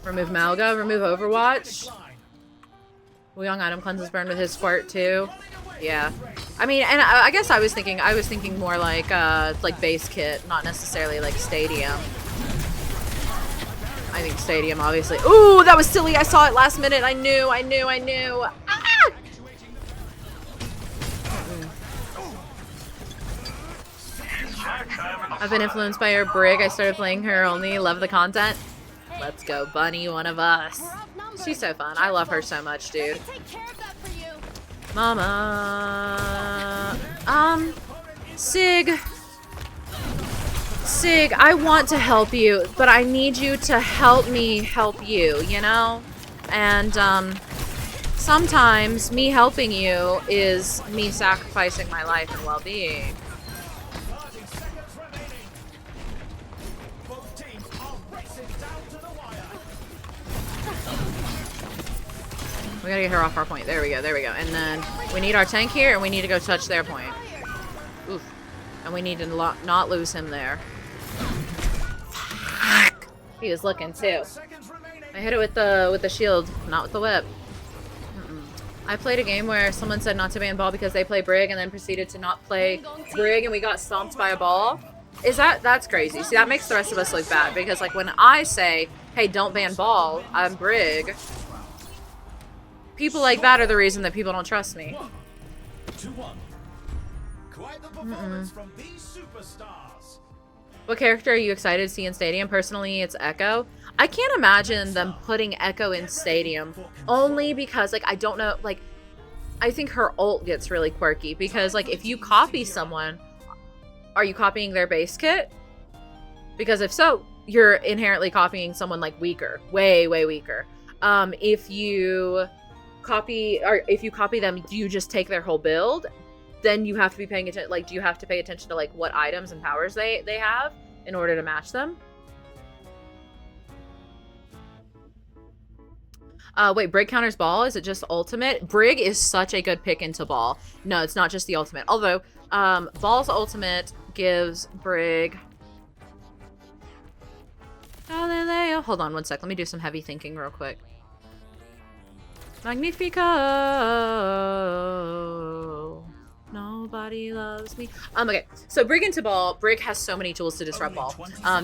Remove Malga. Remove Overwatch. Young item cleanses burn with his squirt too. Yeah. I mean, and I guess I was thinking more like base kit, not necessarily like stadium. I think stadium, obviously. Ooh, that was silly. I saw it last minute. I knew. Ah! I've been influenced by your Brig. I started playing her only. Love the content. Let's go, Bunny, one of us. She's so fun. I love her so much, dude. Mama. Sig, I want to help you, but I need you to help me help you, you know? And, sometimes me helping you is me sacrificing my life and well-being. We gotta get her off our point. There we go, there we go. And then we need our tank here, and we need to go touch their point. Oof. And we need to not lose him there. Fuck. He was looking too. I hit it with the shield, not with the whip. I played a game where someone said not to ban ball because they play Brig, and then proceeded to not play Brig, and we got stomped by a ball. That's crazy. See, that makes the rest of us look bad, because like when I say, hey, don't ban ball, I'm Brig, people like that are the reason that people don't trust me. 2-1. Quite the performance from these superstars. What character are you excited to see in Stadium? Personally, it's Echo. I can't imagine them putting Echo in Stadium, only because, like, I don't know, like, I think her ult gets really quirky, because, like, if you copy someone, are you copying their base kit? Because if so, you're inherently copying someone, like, weaker. Way, way weaker. If you copy them, do you just take their whole build? Then you have to be paying attention, like, do you have to pay attention to, like, what items and powers they have in order to match them? Wait, Brig counters ball? Is it just ultimate? Brig is such a good pick into ball. No, it's not just the ultimate. Although, ball's ultimate gives Brig... Galileo. Hold on one sec. Let me do some heavy thinking real quick. Magnifico. Nobody loves me. Okay, so Brig into ball. Brig has so many tools to disrupt ball.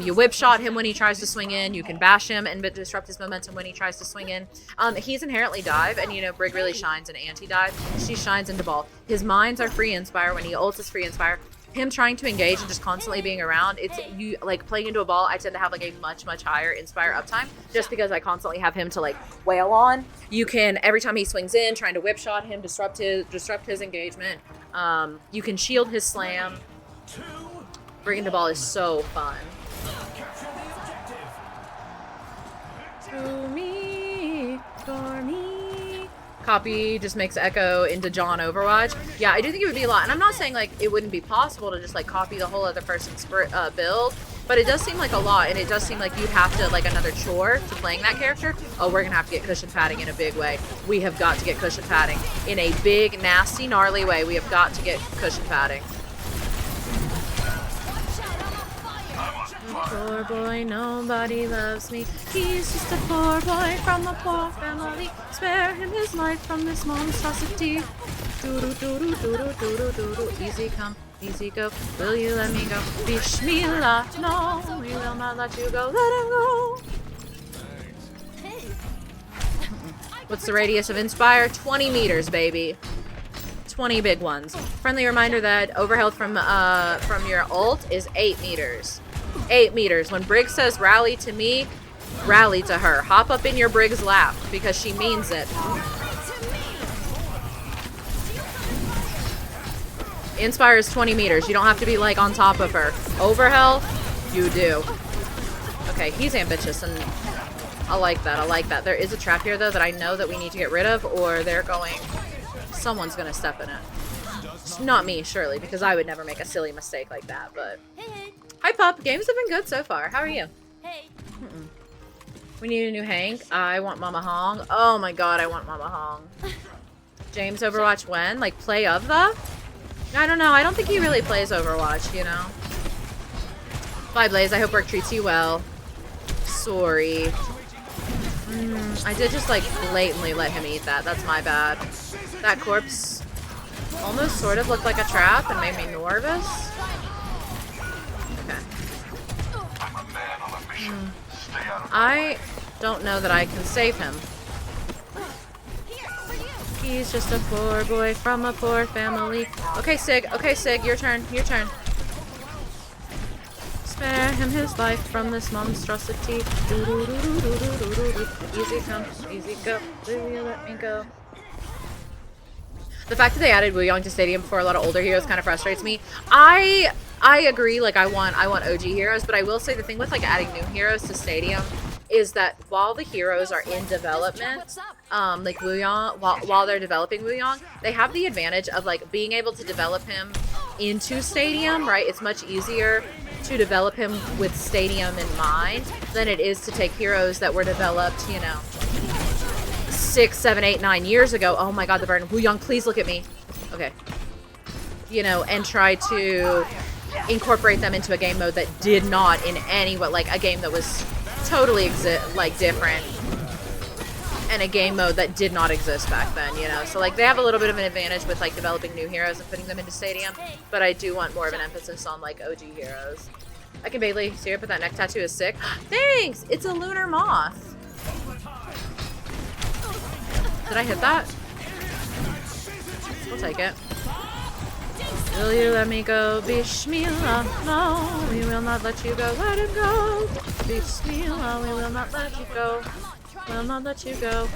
You whip shot him when he tries to swing in. You can bash him and disrupt his momentum when he tries to swing in. He's inherently dive, and you know Brig really shines in anti-dive. She shines into ball. His mines are free inspire. When he ults is free inspire. Him trying to engage and just constantly being around, it's you like playing into a ball. I tend to have like a much higher inspire uptime just because I constantly have him to like wail on. You can every time he swings in, trying to whip shot him, disrupt his engagement. You can shield his slam. Brig into ball is so fun. To me, for me. Copy just makes Echo into John Overwatch. Yeah, I do think it would be a lot. And I'm not saying like it wouldn't be possible to just like copy the whole other person's build, but it does seem like a lot, and it does seem like you'd have to like another chore to playing that character. Oh, we're gonna have to get cushion padding in a big way. We have got to get cushion padding in a big, nasty, gnarly way. We have got to get cushion padding. Poor boy, nobody loves me. He's just a poor boy from a poor family. Spare him his life from this monstrosity. Doo-doo-doo-doo-doo-doo-doo-doo. Easy come, easy go. Will you let me go? Bismillah, no, we will not let you go. Let him go. What's the radius of Inspire? 20 meters, baby. 20 big ones. Friendly reminder that overhealth from your ult is 8 meters. 8 meters. When Brig says rally to me, rally to her. Hop up in your Brig's lap because she means it. Inspire is 20 meters. You don't have to be like on top of her. Over health, you do. Okay, he's ambitious and I like that. I like that. There is a trap here though that I know that we need to get rid of or they're going... Someone's gonna step in it. Not me, surely, because I would never make a silly mistake like that, but... Hey. Hi, Pup. Games have been good so far. How are you? Hey. We need a new Hank. I want Mama Hong. Oh my god, I want Mama Hong. James, Overwatch when? Like, play of the? I don't know. I don't think he really plays Overwatch, you know? Bye, Blaze. I hope work treats you well. Sorry. I did just, like, blatantly let him eat that. That's my bad. That corpse almost sort of looked like a trap and made me nervous. Okay. I don't know that I can save him. He's just a poor boy from a poor family. Okay, Sig. Okay, Sig. Your turn. Your turn. Spare him his life from this monstrosity. Easy come, easy go. Will you let me go? The fact that they added Wuyong to Stadium before a lot of older heroes kind of frustrates me. I agree. Like I want OG heroes, but I will say the thing with like adding new heroes to Stadium is that while the heroes are in development, like Wuyong, while they're developing Wuyong, they have the advantage of like being able to develop him into Stadium, right? It's much easier to develop him with Stadium in mind than it is to take heroes that were developed, you know, 6, 7, 8, 9 years ago. Oh my god, the burn. Wuyong, please look at me. Okay. You know, and try to incorporate them into a game mode that did not in any way, like a game that was totally different, and a game mode that did not exist back then, you know. So like they have a little bit of an advantage with like developing new heroes and putting them into Stadium, but I do want more of an emphasis on like OG heroes. I can barely see it, but that neck tattoo is sick. Thanks! It's a lunar moth. Did I hit that? We'll take it. Will you let me go? Bismillah, no, we will not let you go. Let it go. Bismillah, we will not let you go. Will not let you go.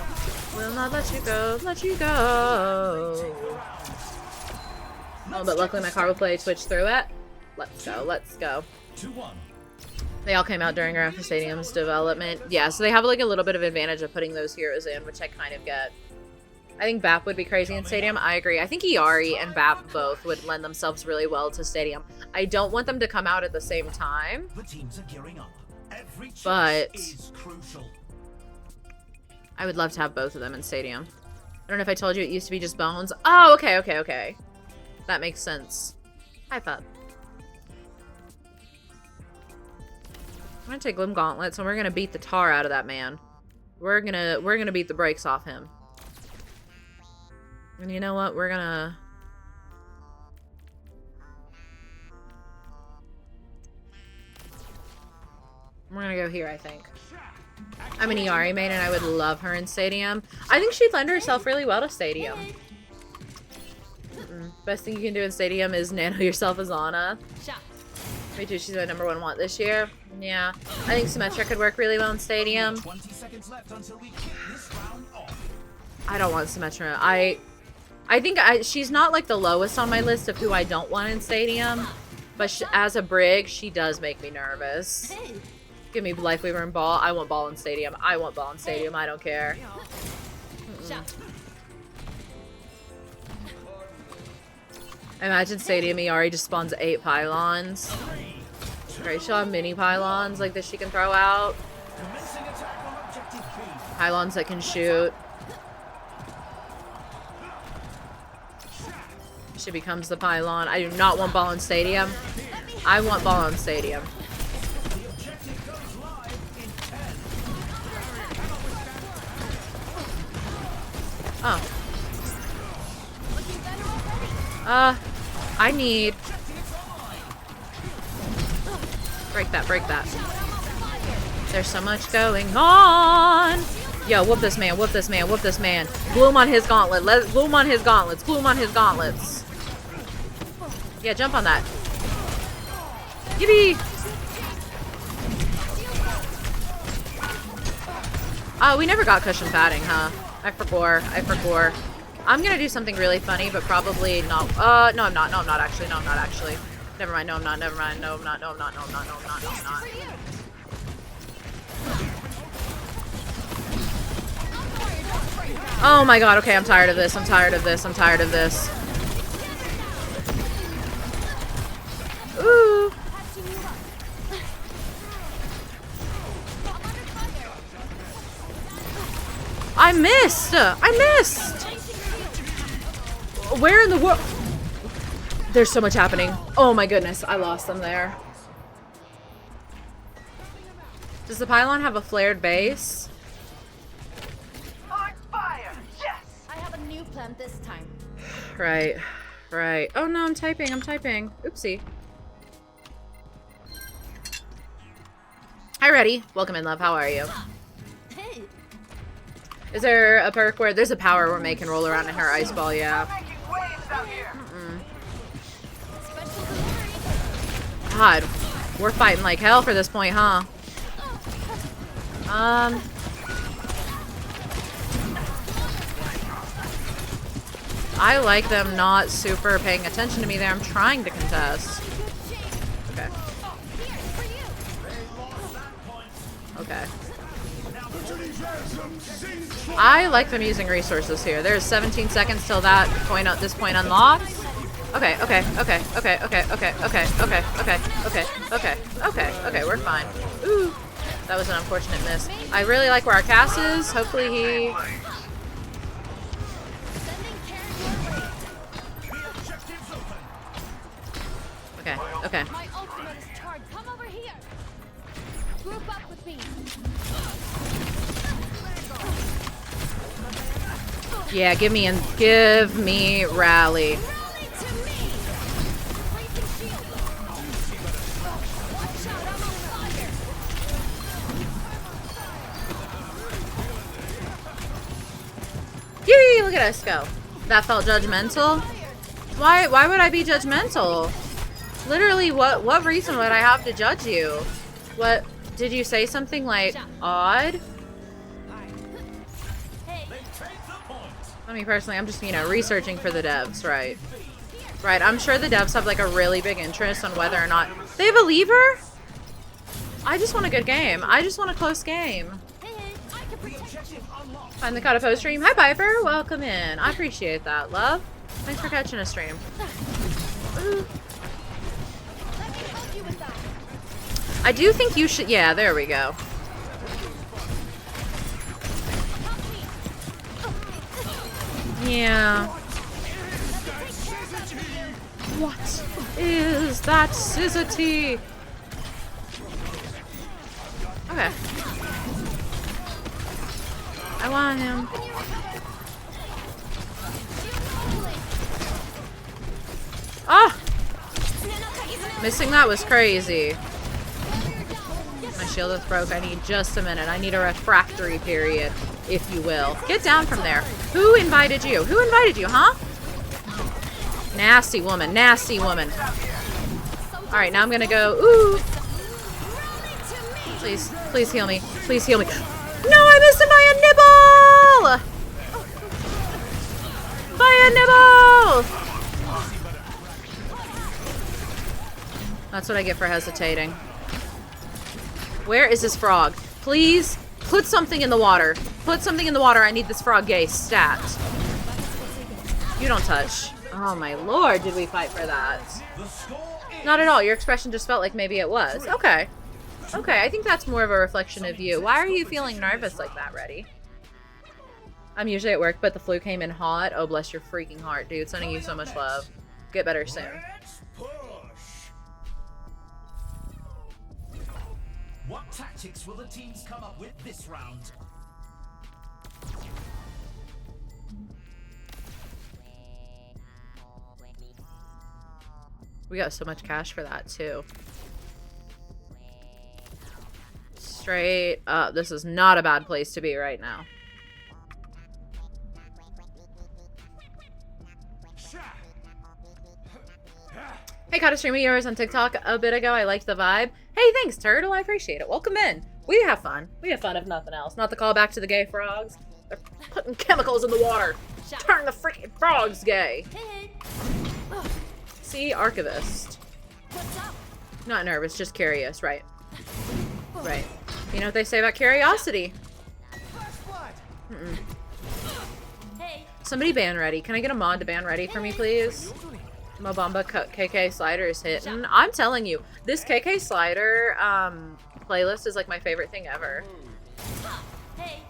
Will not let you go. Let you go. Oh, but luckily my car will play Twitch through it. Let's go. Let's go. 2-1. They all came out during or after Stadium's development. Yeah, so they have like a little bit of advantage of putting those heroes in, which I kind of get. I think BAP would be crazy in Stadium. I agree. I think Iari and BAP both would lend themselves really well to Stadium. I don't want them to come out at the same time. The teams are gearing up. Every chase But- is crucial. I would love to have both of them in Stadium. I don't know if I told you it used to be just Bones. Oh, okay, okay, okay. That makes sense. Hi, Pup. I'm gonna take Glim Gauntlets and we're gonna beat the tar out of that man. We're gonna beat the brakes off him. And you know what? We're gonna go here, I think. I'm an Iari main and I would love her in Stadium. I think she'd lend herself really well to Stadium. Best thing you can do in Stadium is nano yourself as Ana. Me too, she's my #1 want this year. Yeah. I think Symmetra could work really well in Stadium. 20 seconds left until we kick this round off. I don't want Symmetra. I think she's not like the lowest on my list of who I don't want in Stadium. But as a Brig, she does make me nervous. Give me Lifeweaver and Ball. I want Ball in Stadium. I want Ball in Stadium. I don't care. Imagine Stadium Iari just spawns 8 pylons. Right, she'll have mini pylons like this she can throw out. Pylons that can shoot. She becomes the pylon. I do not want Ball in Stadium. I want Ball in Stadium. Oh. I need... Break that, break that. There's so much going on. Yo, whoop this man, whoop this man, whoop this man. Glue him on his gauntlet. Glue him on his gauntlets. Glue him on his gauntlets. Yeah, jump on that. Yippee! We never got cushion padding, huh? I forgot. I'm gonna do something really funny, but probably not. No, I'm not. No, I'm not actually. No, I'm not actually. Never mind. No, I'm not. Never mind. No, I'm not. No, I'm not. No, I'm not. No, I'm not. No, I'm not. Oh my god. Okay, I'm tired of this. I'm tired of this. I'm tired of this. Ooh. I missed! I missed! Where in the world? There's so much happening. Oh my goodness, I lost them there. Does the pylon have a flared base? I have a new plan this time. Right, right. Oh no, I'm typing, Oopsie. Hi, Reddy. Welcome in, love. How are you? Hey. Is there a perk where there's a power where May can roll around in her ice ball? Yeah. God, we're fighting like hell for this point, huh? I like them not super paying attention to me there. I'm trying to contest. Okay. Okay. I like them using resources here. There's 17 seconds till that point, this point unlocks. Okay, okay, okay, okay, okay, okay, okay, okay, okay, okay, okay, okay, okay, we're fine. Ooh, that was an unfortunate miss. I really like where our Cass is. Hopefully he... Okay, okay. My ultimate is charged. Come over here. Group up with me. Yeah, give me rally. Rally to me. Raising shield. Watch out, I'm on fire. Yee, look at us go. That felt judgmental. Why would I be judgmental? Literally, what reason would I have to judge you? What, did you say something like odd? I mean, personally, I'm just, you know, researching for the devs, right? Right, I'm sure the devs have like a really big interest on whether or not they have a lever. I just want a good game. I just want a close game. Find the Kata post stream. Hi, Piper. Welcome in. I appreciate that, love. Thanks for catching a stream. Ooh. I do think you should. Yeah, there we go. Yeah. What is that sizzity? Okay. I want him. Ah! Missing that was crazy. My shield is broke. I need just a minute. I need a refractory period, if you will. Get down from there. Who invited you? Who invited you, huh? Nasty woman. Nasty woman. Alright, now I'm gonna go. Ooh. Please. Please heal me. Please heal me. No, I missed him by a nibble! By a nibble! That's what I get for hesitating. Where is this frog? Please, put something in the water. Put something in the water. I need this frog gay stat. You don't touch. Oh my lord, did we fight for that? Not at all. Your expression just felt like maybe it was. Okay. Okay, I think that's more of a reflection of you. Why are you feeling nervous like that, Reddy? I'm usually at work, but the flu came in hot. Oh, bless your freaking heart, dude. Sending you so much love. Get better soon. What tactics will the teams come up with this round? We got so much cash for that, too. Straight up. This is not a bad place to be right now. Hey, caught a stream of yours on TikTok a bit ago. I liked the vibe. Hey, thanks, Turtle. I appreciate it. Welcome in. We have fun. We have fun if nothing else. Not the callback to the gay frogs. They're putting chemicals in the water. Turn the freaking frogs gay. See, archivist. What's up? Not nervous, just curious, right? Right. You know what they say about curiosity? Mm-mm. Hey. Somebody ban ready. Can I get a mod to ban ready for me, please? Mobamba KK slider is hitting. I'm telling you, this KK slider playlist is like my favorite thing ever. Hey.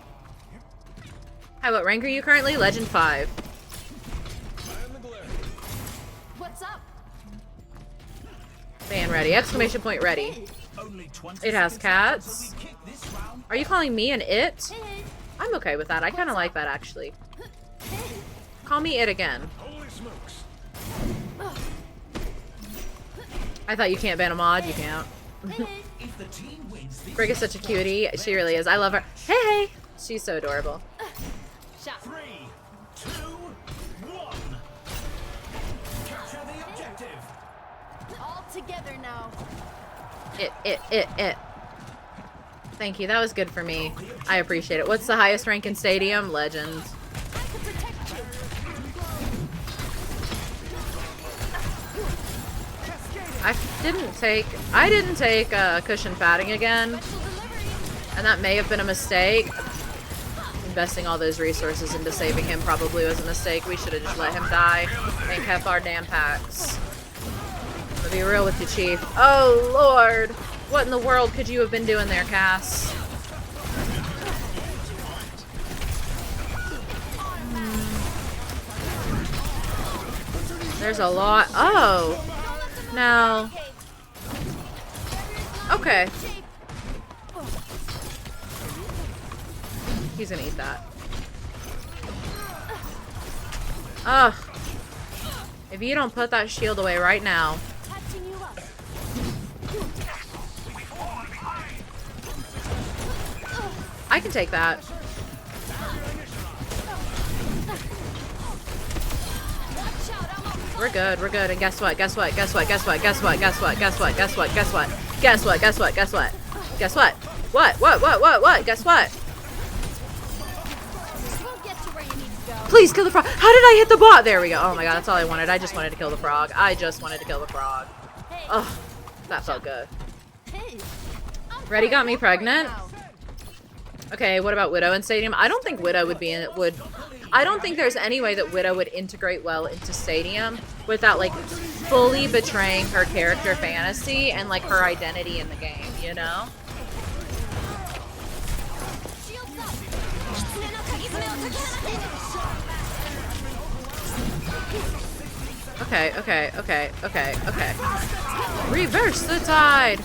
Hi, what rank are you currently? Legend 5. What's up? Ban ready. Exclamation point ready. It has cats. Are you calling me an it? Hey. I'm okay with that. I kind of like that, actually. Call me it again. I thought you can't ban a mod. You can't. If the team wins this, Brig is such a cutie. She really is. I love her. Hey, hey. She's so adorable. Shot. 3, 2, 1. Capture the objective. All together now. It. Thank you. That was good for me. I appreciate it. What's the highest rank in Stadium? Legend. I can protect you. I didn't take cushion padding again, and that may have been a mistake. Investing all those resources into saving him probably was a mistake. We should have just let him die and kept our damn packs. To be real with you, Chief. Oh, Lord. What in the world could you have been doing there, Cass? There's a lot. Oh. No. Okay. He's gonna eat that. Ugh. If you don't put that shield away right now. Catching you up. I can take that. We're good, we're good. And guess what? Guess what? Guess what? Guess what? Guess what? Guess what? Guess what? Guess what? Guess what? Guess what? Guess what? Guess what? Guess what? What? Guess what? We'll get to where you need to go. Please kill the frog. How did I hit the bot? There we go. Oh my god, that's all I wanted. I just wanted to kill the frog. I just wanted to kill the frog. Hey. Oh, that felt good. Hey. I'm Ready got fine. me Right pregnant. now. Okay, what about Widow in Stadium? I don't think Widow would be in it. I don't think there's any way that Widow would integrate well into Stadium without like fully betraying her character fantasy and like her identity in the game, you know? Shields up. Okay. Reverse the tide.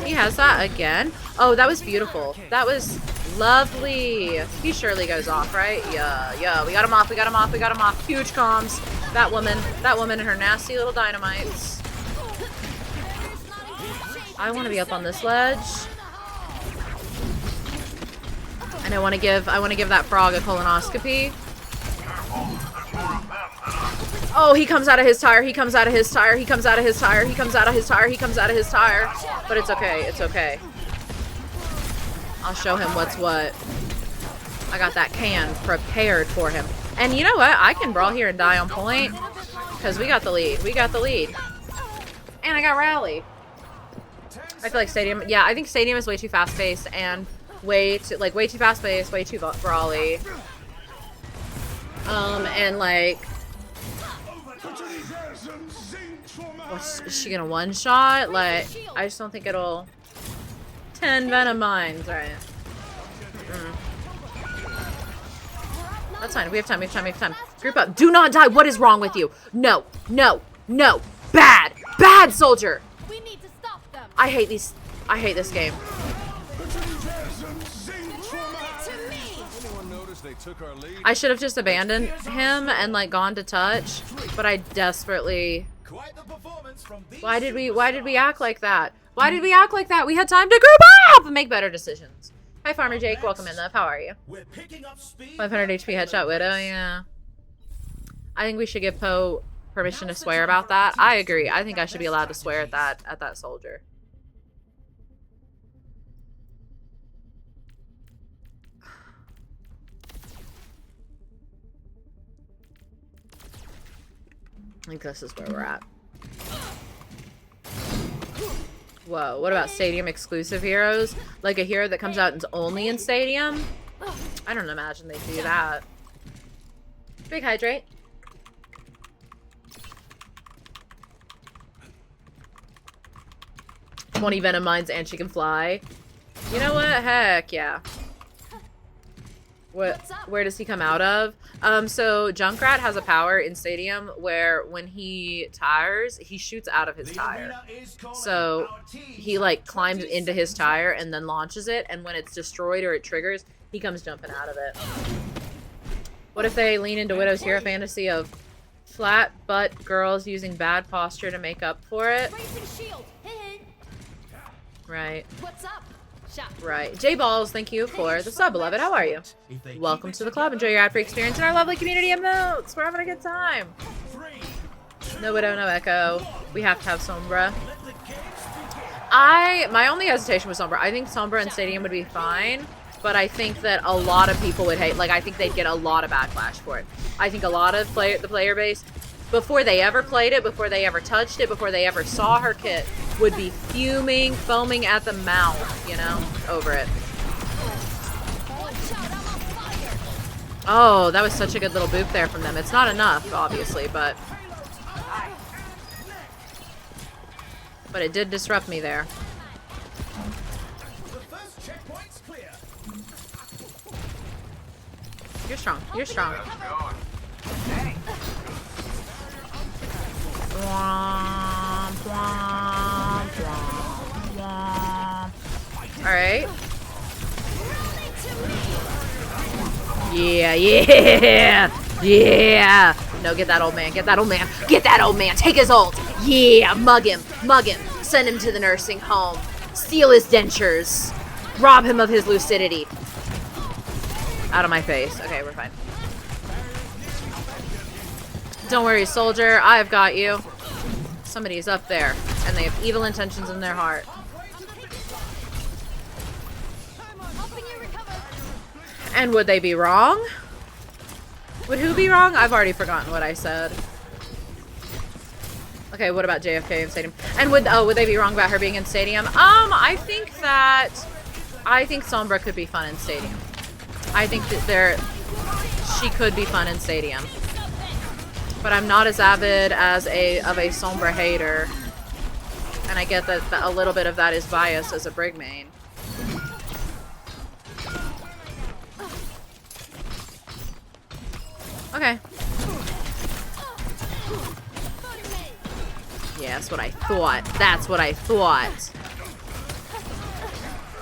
He has that again. Oh, that was beautiful. That was lovely. He surely goes off, right? Yeah. We got him off. Huge comms. That woman and her nasty little dynamites. I want to be up on this ledge. And I want to give that frog a colonoscopy. Oh, he comes out of his tire. But it's okay. I'll show him what's what. I got that can prepared for him. And you know what? I can brawl here and die on point. Because we got the lead. And I got rally. I feel like Stadium... Yeah, I think Stadium is way too fast-paced and way too fast-paced, way too brawly. And like... Is she gonna one-shot? Like, I just don't think it'll... 10 venom mines, right? That's fine. We have time. Group up. Do not die. What is wrong with you? No. Bad soldier. We need to stop them. I hate this game. To me. I should have just abandoned him and like gone to touch, but I desperately... Quite the performance from these Why did we act like that? We had time to group up and make better decisions. Hi, Farmer Jake. Welcome in, love. How are you? We're picking up speed. 500 HP headshot Widow, yeah. I think we should give Poe permission to swear about that. I agree. I think I should be allowed to swear at that soldier. I think this is where we're at. Whoa, what about Stadium exclusive heroes? Like a hero that comes out and is only in Stadium? I don't imagine they do that. Big hydrate. "20 venom mines and she can fly." You know what? Heck yeah. Where does he come out of? So Junkrat has a power in Stadium where when he tires, he shoots out of his tire. So he like climbs into his tire and then launches it, and when it's destroyed or it triggers, he comes jumping out of it. What if they lean into Widow's hero fantasy of flat butt girls using bad posture to make up for it? Right. What's up? Shop. Right. J-Balls, thank you for the sub, beloved. How are you? Welcome to the club. Enjoy your ad-free experience in our lovely community of emotes. We're having a good time. No Widow, no Echo. We have to have Sombra. My only hesitation with Sombra, I think Sombra and Stadium would be fine, but I think that a lot of people would hate, like, I think they'd get a lot of backlash for it. I think a lot of the player base, before they ever played it, before they ever touched it, before they ever saw her kit, would be fuming, foaming at the mouth, you know, over it. Oh, that was such a good little boop there from them. It's not enough, obviously, but it did disrupt me there. You're strong. You're strong. Womp, womp, womp, womp. Alright. Yeah, yeah, yeah. No, get that old man. Get that old man. Get that old man. Take his ult. Yeah, mug him. Mug him. Send him to the nursing home. Steal his dentures. Rob him of his lucidity. Out of my face. Okay, we're fine. Don't worry, soldier. I've got you. Somebody's up there, and they have evil intentions in their heart. And would they be wrong? Would who be wrong? I've already forgotten what I said. Okay, what about JFK in Stadium? And would they be wrong about her being in Stadium? I think Sombra could be fun in Stadium. I think that she could be fun in Stadium. But I'm not as avid as a Sombra hater. And I get that a little bit of that is bias as a Brig main. Okay. Yeah, that's what I thought. That's what I thought.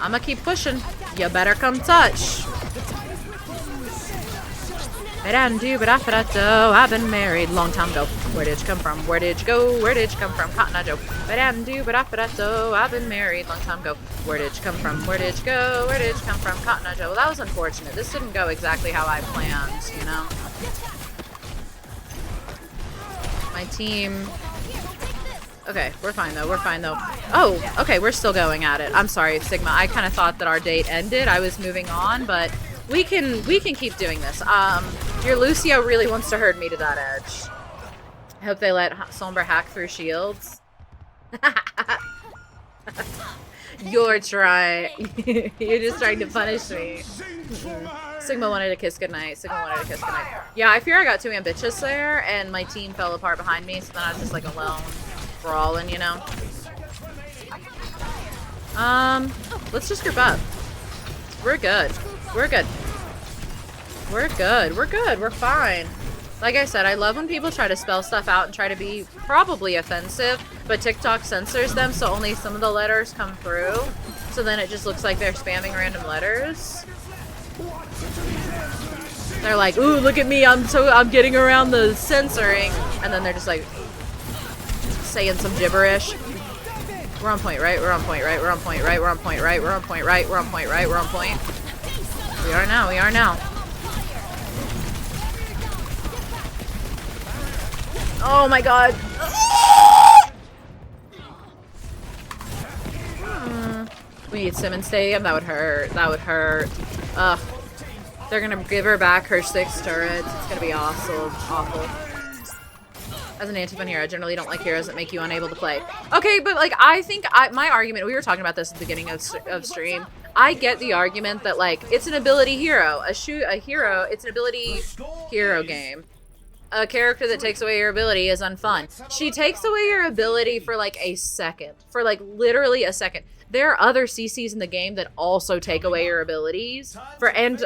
I'ma keep pushing. You better come touch. I've been married long time ago. Where did you come from? Where did you go? Where did you come from? Cotton Eye Joe. I've been married long time ago. Where did you come from? Where did you go? Where did you come from? Cotton Eye Joe. Well, that was unfortunate. This didn't go exactly how I planned, you know? My team... Okay, we're fine though. We're fine though. Oh, okay, we're still going at it. I'm sorry, Sigma. I kind of thought that our date ended. I was moving on, but we can keep doing this. Your Lucio really wants to herd me to that edge. I hope they let Sombra hack through shields. You're trying. You're just trying to punish me. Sigma wanted a kiss goodnight. Sigma wanted a kiss goodnight. Yeah, I fear I got too ambitious there, and my team fell apart behind me, so then I was just like alone, brawling, you know. Let's just group up. We're good. We're good. We're good. We're good. We're fine. Like I said, I love when people try to spell stuff out and try to be probably offensive, but TikTok censors them so only some of the letters come through. So then it just looks like they're spamming random letters. They're like, ooh, look at me, I'm getting around the censoring. And then they're just like saying some gibberish. We're on point, right? We're on point, right? We're on point, right? We're on point, right? We're on point, right? We're on point, right? We're on point. We are now. We are now. Oh my god. We need Simmons Stadium. That would hurt. That would hurt. Ugh. They're gonna give her back her 6 turrets. It's gonna be awesome. Awful. As an anti-fun hero, I generally don't like heroes that make you unable to play. Okay, but like I think my argument, we were talking about this at the beginning of stream. I get the argument that like it's an ability hero, a hero, it's an ability hero game. A character that takes away your ability is unfun. She takes away your ability for like a second, for like literally a second. There are other CCs in the game that also take away your abilities and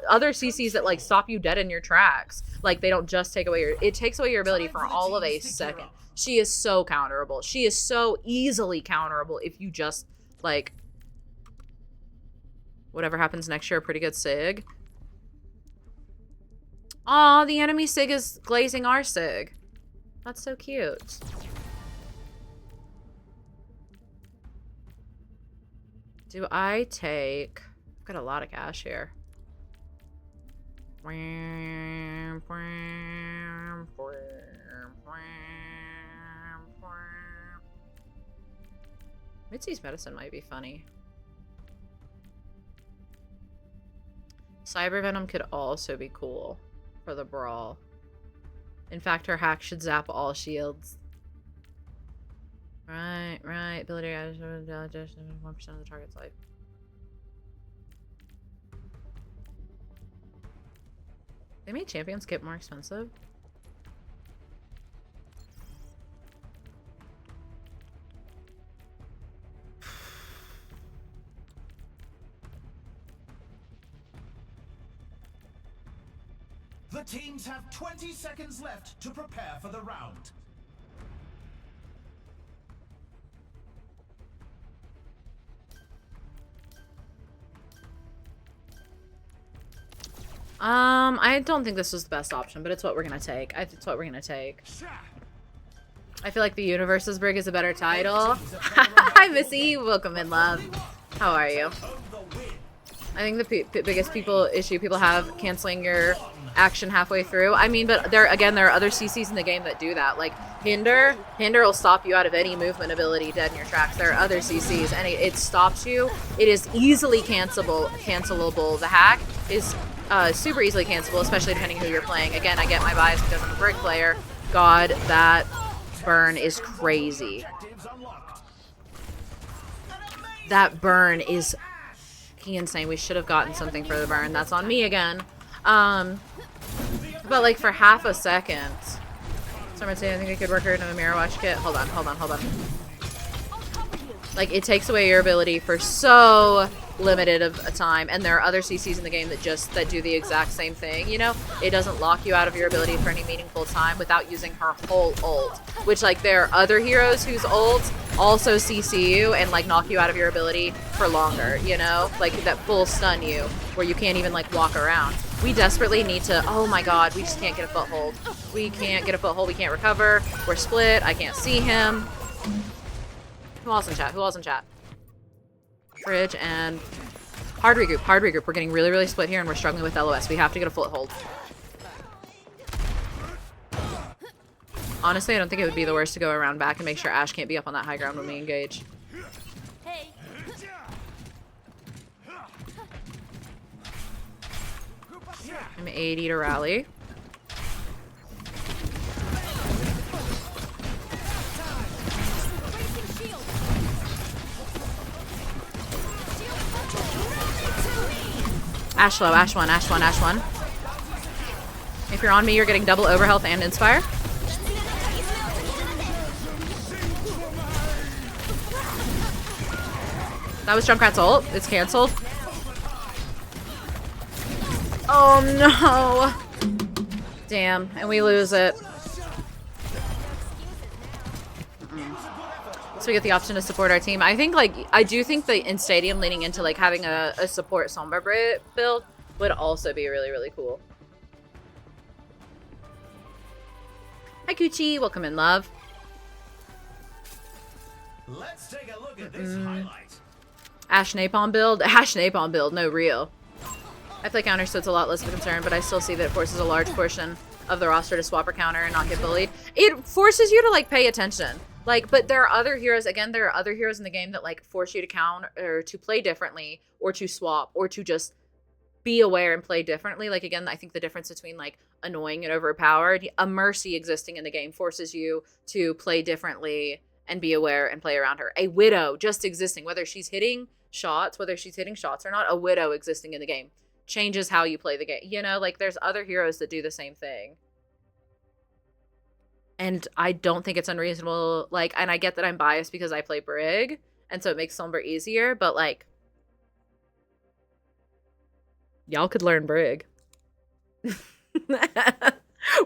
other CCs that like stop you dead in your tracks. Like they don't just take away it takes away your ability for all of a second. She is so counterable. She is so easily counterable if you just like whatever happens next year, a pretty good Sig. Aw, the enemy Sig is glazing our Sig. That's so cute. Do I take... I've got a lot of cash here. Mitzi's medicine might be funny. Cyber Venom could also be cool for the brawl. In fact, her hack should zap all shields. Right. Ability 1% of the target's life. They made champions get more expensive. The teams have 20 seconds left to prepare for the round. I don't think this was the best option, but it's what we're gonna take. It's what we're gonna take. I feel like the Universe's Brig is a better title. Hi, Missy. Welcome in, love. How are you? I think the biggest issue people have canceling your action halfway through. I mean, but there are other CCs in the game that do that. Like Hinder will stop you out of any movement ability dead in your tracks. There are other CCs, and it stops you. It is easily cancelable. The hack is super easily cancelable, especially depending who you're playing. Again, I get my bias because I'm a Brig player. God, that burn is crazy. That burn is insane. We should have gotten something for the burn. That's on me again. But like for half a second. Someone say I think I could work her into a mirror watch kit. Hold on. Like it takes away your ability for so limited of a time, and there are other CCs in the game that do the exact same thing, you know? It doesn't lock you out of your ability for any meaningful time without using her whole ult, which like there are other heroes whose ults also CC you and like knock you out of your ability for longer, you know? Like that full stun you where you can't even like walk around. We desperately need to, oh my god, we just can't get a foothold. We can't get a foothold, we can't recover. We're split, I can't see him. Who else in chat? Bridge and hard regroup. We're getting really split here and we're struggling with LOS. We have to get a foothold. Honestly, I don't think it would be the worst to go around back and make sure Ashe can't be up on that high ground when we engage. Hey. I'm 80 to rally. Ashe low, Ashe one. If you're on me, you're getting double overhealth and inspire. That was Junkrat's ult. It's cancelled. Oh no! Damn, and we lose it. So we get the option to support our team. I think, like, I do think that in Stadium leaning into, like, having a support Sombra build would also be really cool. Hi, Coochie. Welcome in, love. Let's take a look at this highlight. Ashe Napalm build? Ashe Napalm build, no real. I play counter, so it's a lot less of a concern, but I still see that it forces a large portion of the roster to swap or counter and not get bullied. It forces you to, like, pay attention. Like, but there are other heroes, again, there are other heroes in the game that, like, force you to counter, or to play differently, or to swap, or to just be aware and play differently. Like, again, I think the difference between like annoying and overpowered, a Mercy existing in the game forces you to play differently and be aware and play around her. A Widow just existing, whether she's hitting shots or not, a Widow existing in the game changes how you play the game. You know, like there's other heroes that do the same thing. And I don't think it's unreasonable. Like, and I get that I'm biased because I play Brig, and so it makes Sombra easier, but like, y'all could learn Brig.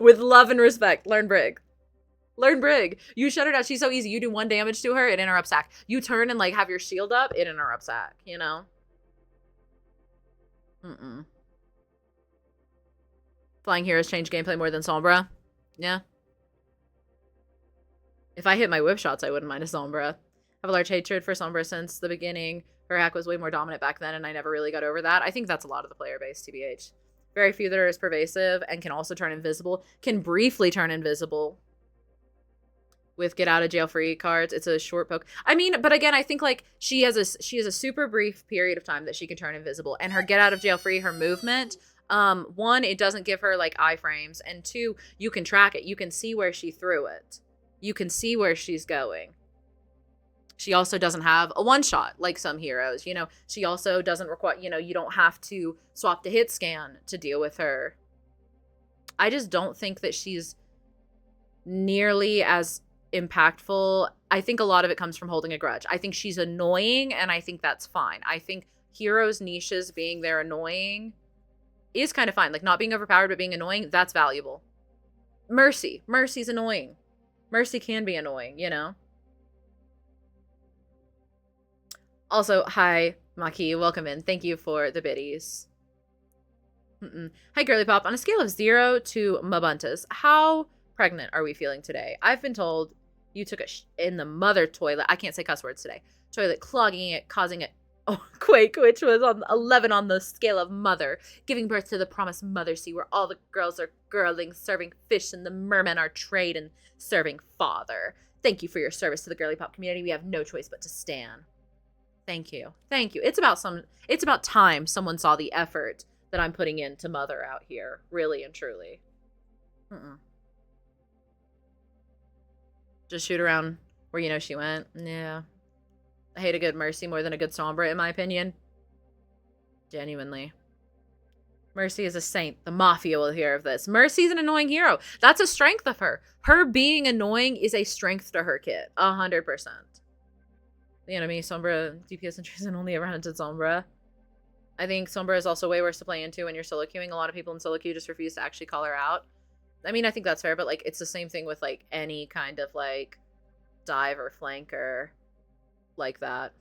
With love and respect, learn Brig. Learn Brig. You shut her down. She's so easy. You do 1 damage to her, it interrupts Zac. You turn and like have your shield up, it interrupts Zac, you know? Flying heroes change gameplay more than Sombra. Yeah. If I hit my whip shots, I wouldn't mind a Sombra. I have a large hatred for Sombra since the beginning. Her hack was way more dominant back then, and I never really got over that. I think that's a lot of the player base, TBH. Very few that are as pervasive and can also turn invisible. Can briefly turn invisible with get out of jail free cards. It's a short poke. I mean, but again, I think like she has a super brief period of time that she can turn invisible, and her get out of jail free, her movement, one, it doesn't give her like iframes, and two, you can track it. You can see where she threw it. You can see where she's going. She also doesn't have a one-shot like some heroes. You know, she also doesn't require, you know, you don't have to swap to hit scan to deal with her. I just don't think that she's nearly as impactful. I think a lot of it comes from holding a grudge. I think she's annoying, and I think that's fine. I think heroes' niches being they're annoying is kind of fine. Like, not being overpowered but being annoying, that's valuable. Mercy's annoying. Mercy can be annoying, you know? Also, hi, Maki. Welcome in. Thank you for the biddies. Hi, Girly Pop. On a scale of 0 to Mabuntas, how pregnant are we feeling today? I've been told you took a in the mother toilet. I can't say cuss words today. Toilet, clogging it, causing it. Oh, quake, which was on 11 on the scale of mother, giving birth to the promised mother sea, where all the girls are girling, serving fish, and the mermen are trade and serving father. Thank you for your service to the Girly Pop community. We have no choice but to stand. Thank you. Thank you. It's about time someone saw the effort that I'm putting into mother out here. Really and truly. Just shoot around where you know she went. Yeah. I hate a good Mercy more than a good Sombra, in my opinion. Genuinely. Mercy is a saint. The Mafia will hear of this. Mercy's an annoying hero. That's a strength of her. Her being annoying is a strength to her kit. 100%. The enemy, Sombra, DPS and Treason only ever hunted Sombra. I think Sombra is also way worse to play into when you're solo queuing. A lot of people in solo queue just refuse to actually call her out. I mean, I think that's fair, but like it's the same thing with like any kind of like dive or flanker like that.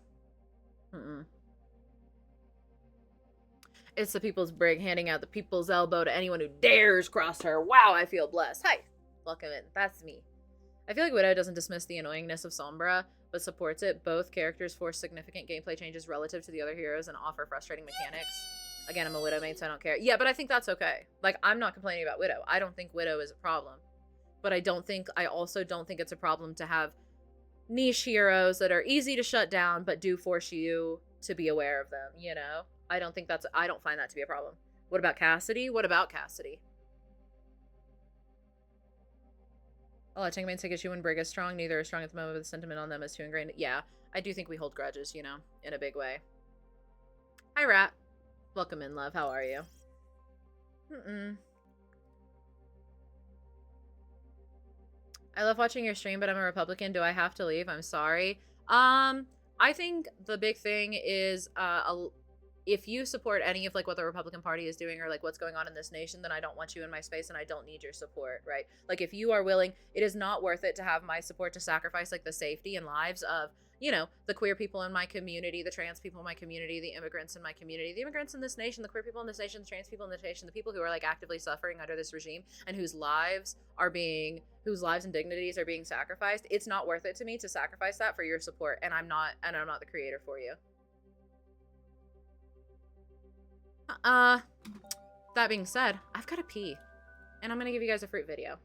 It's the people's Brig handing out the people's elbow to anyone who dares cross her. Wow, I feel blessed. Hi, welcome in. That's me. I feel like Widow doesn't dismiss the annoyingness of Sombra, but supports it. Both characters force significant gameplay changes relative to the other heroes and offer frustrating mechanics. Again, I'm a Widow main, so I don't care. Yeah, but I think that's okay. Like, I'm not complaining about Widow. I don't think Widow is a problem. But I also don't think it's a problem to have niche heroes that are easy to shut down, but do force you to be aware of them, you know? I don't find that to be a problem. What about Cassidy? Oh, Tank mains take issue when Brig is strong. Neither is strong at the moment, but the sentiment on them is too ingrained. Yeah, I do think we hold grudges, you know, in a big way. Hi, Rat. Welcome in, love. How are you? I love watching your stream, but I'm a Republican. Do I have to leave? I'm sorry. I think the big thing is if you support any of like what the Republican Party is doing or like what's going on in this nation, then I don't want you in my space and I don't need your support, right? Like if you are willing, it is not worth it to have my support to sacrifice like the safety and lives of, you know, the queer people in my community, the trans people in my community, the immigrants in my community, the immigrants in this nation, the queer people in this nation, the trans people in this nation, the people who are like actively suffering under this regime and whose lives and dignities are being sacrificed. It's not worth it to me to sacrifice that for your support, and I'm not the creator for you. That being said, I've got to pee, and I'm gonna give you guys a fruit video.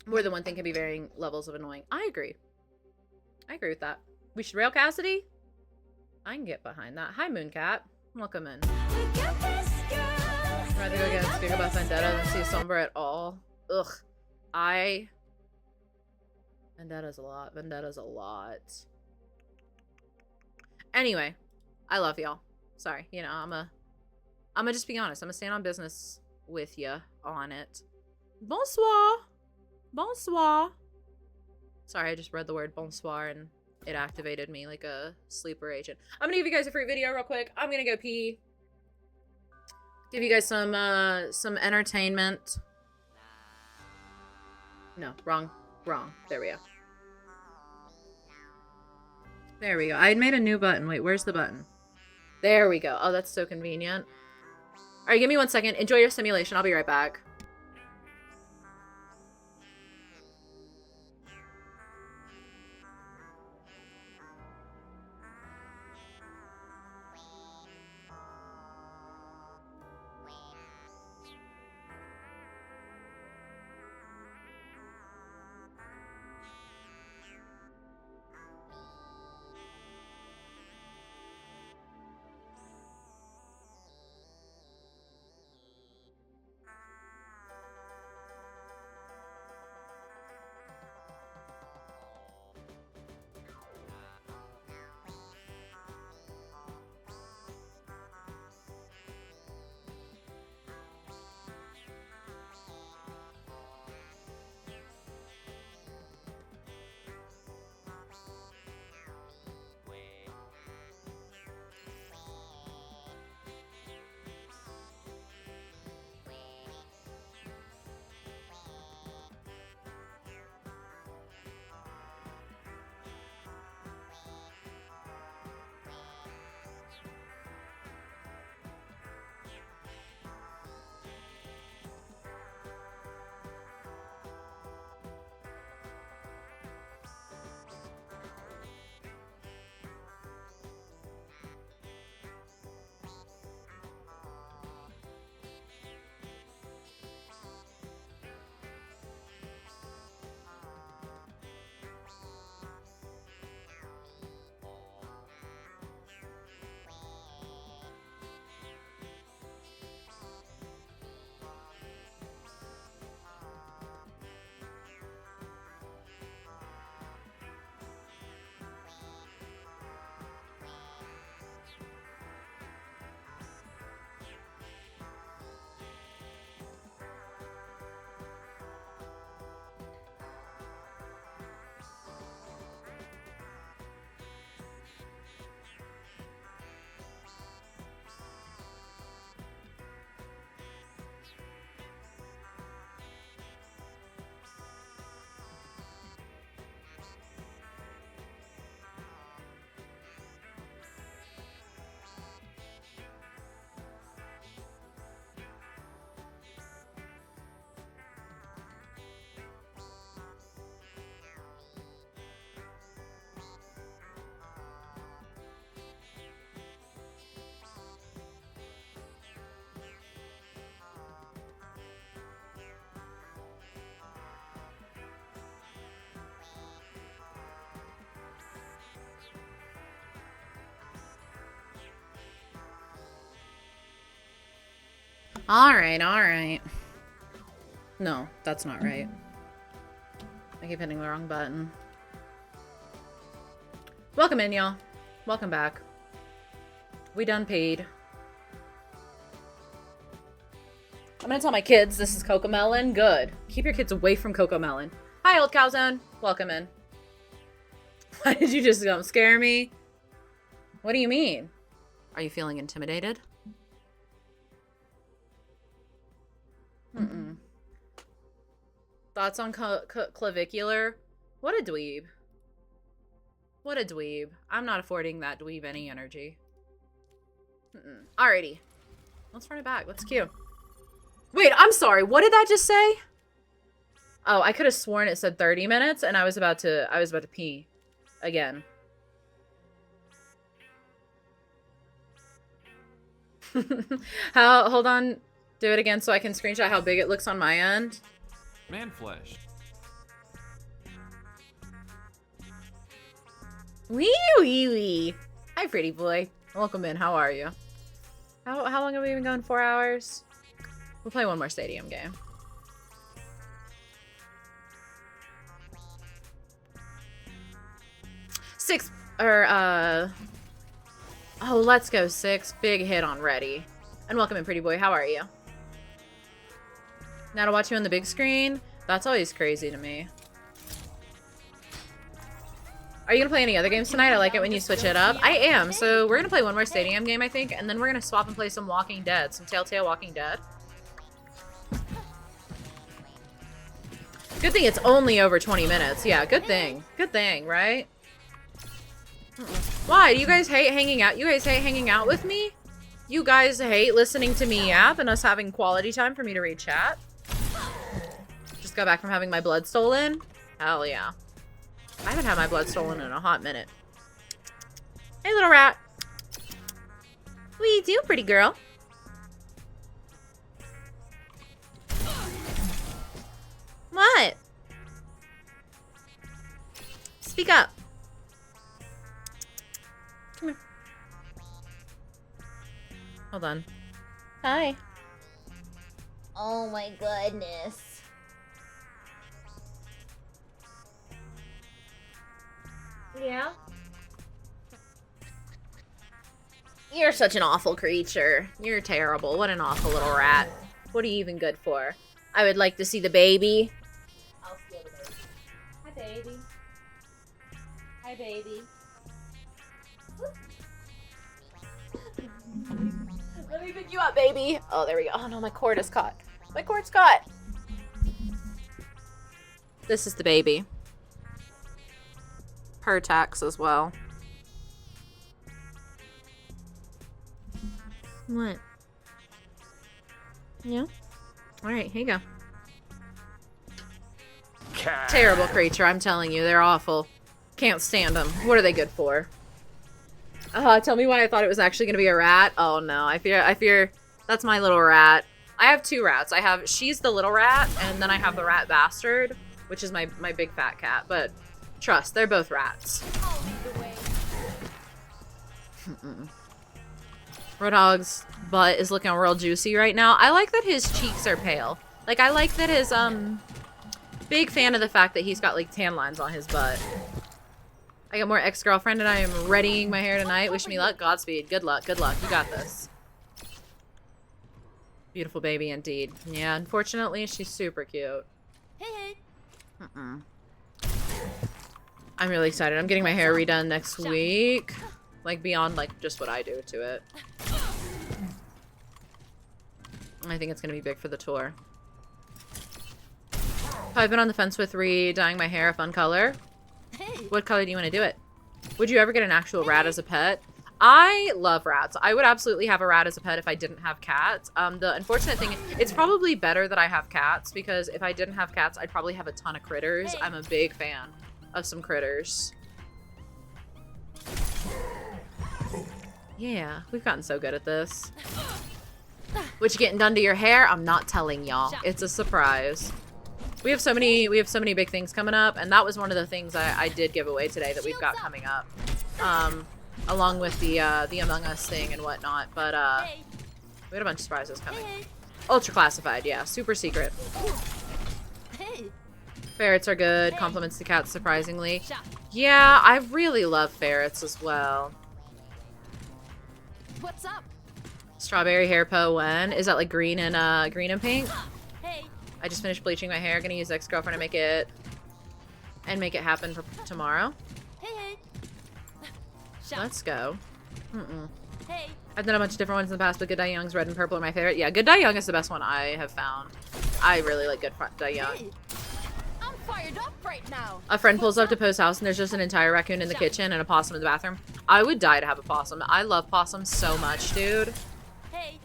More than one thing can be varying levels of annoying. I agree. I agree with that. We should rail Cassidy? I can get behind that. Hi, Mooncat. Welcome in. I'd rather go against Gigabuff Vendetta than see Sombra at all. Ugh. Vendetta's a lot. Vendetta's a lot. Anyway, I love y'all. Sorry, you know, I'ma just be honest. I'm gonna stand on business with ya on it. Bonsoir. Bonsoir. Sorry, I just read the word bonsoir and it activated me like a sleeper agent. I'm gonna give you guys a free video real quick. I'm gonna go pee. Give you guys some entertainment. No, wrong. There we go. There we go. I had made a new button. Wait, where's the button? There we go. Oh, that's so convenient. All right, give me 1 second. Enjoy your simulation. I'll be right back. Alright. No, that's not right. I keep hitting the wrong button. Welcome in, y'all. Welcome back. We done paid. I'm gonna tell my kids this is Cocomelon. Good. Keep your kids away from Cocomelon. Hi, old calzone. Welcome in. Why did you just come scare me? What do you mean? Are you feeling intimidated? Thoughts on clavicular? What a dweeb. What a dweeb. I'm not affording that dweeb any energy. Alrighty. Let's run it back. Let's queue. Wait, I'm sorry. What did that just say? Oh, I could have sworn it said 30 minutes and I was about to pee again. Hold on. Do it again so I can screenshot how big it looks on my end. Man flesh. Wee wee wee. Hi, pretty boy. Welcome in. How are you? How long have we been going? 4 hours? We'll play one more stadium game. Six, or, oh, let's go 6. Big hit on ready. And welcome in, pretty boy. How are you? Now to watch you on the big screen? That's always crazy to me. Are you gonna play any other games tonight? I like it when you switch it up. I am. So we're gonna play one more stadium game, I think, and then we're gonna swap and play some Walking Dead, some Telltale Walking Dead. Good thing it's only over 20 minutes. Yeah, good thing. Good thing, right? Why? Do you guys hate hanging out? You guys hate hanging out with me? You guys hate listening to me yap and us having quality time for me to read chat? Just got back from having my blood stolen? Hell yeah. I haven't had my blood stolen in a hot minute. Hey, little rat. What you do, pretty girl? What? Speak up. Come here. Hold on. Hi. Oh my goodness. Yeah? You're such an awful creature. You're terrible. What an awful little rat. What are you even good for? I would like to see the baby. I'll steal the baby. Hi, baby. Hi, baby. Let me pick you up, baby. Oh, there we go. Oh no, my cord is caught. My cord's caught. This is the baby. Her tax as well. What? Yeah? Alright, here you go. Terrible creature, I'm telling you. They're awful. Can't stand them. What are they good for? Tell me why I thought it was actually gonna be a rat. Oh no, I fear that's my little rat. I have 2 rats. She's the little rat, and then I have the rat bastard, which is my big fat cat, but trust, they're both rats. I'll lead the way. Roadhog's butt is looking real juicy right now. I like that his cheeks are pale. Like, I like that his, big fan of the fact that he's got, like, tan lines on his butt. I got more ex-girlfriend and I am readying my hair tonight. Wish me luck. Godspeed. Good luck. Good luck. You got this. Beautiful baby indeed. Yeah, unfortunately, she's super cute. Hey, I'm really excited. I'm getting my hair redone next week. Like, beyond, like, just what I do to it. I think it's going to be big for the tour. I've been on the fence with dyeing my hair a fun color. hey. What color do you want to do it? Would you ever get an actual rat as a pet? I love rats. I would absolutely have a rat as a pet if I didn't have cats. The unfortunate thing, it's probably better that I have cats, because if I didn't have cats, I'd probably have a ton of critters. Hey. I'm a big fan of some critters. Yeah, we've gotten so good at this. What you getting done to your hair? I'm not telling y'all. It's a surprise. We have so many big things coming up, and that was one of the things I did give away today that we've got coming up. Along with the Among Us thing and whatnot, but Hey, we had a bunch of surprises coming. hey, Ultra classified, yeah, super secret. hey. Ferrets are good, compliments to cats surprisingly. Yeah, I really love ferrets as well. What's up? Strawberry hair po when? Is that like green and pink? Hey, I just finished bleaching my hair, gonna use ex-girlfriend to make it happen for tomorrow. hey. Let's go. Hey, I've done a bunch of different ones in the past, but Good Die Young's red and purple are my favorite. Yeah, Good Die Young is the best one I have found. I really like Good Die Young. hey. I'm fired up right now. A friend pulls up to Poe's house and there's just an entire raccoon in the kitchen and a possum in the bathroom. I would die to have a possum. I love possums so much, dude. Hey.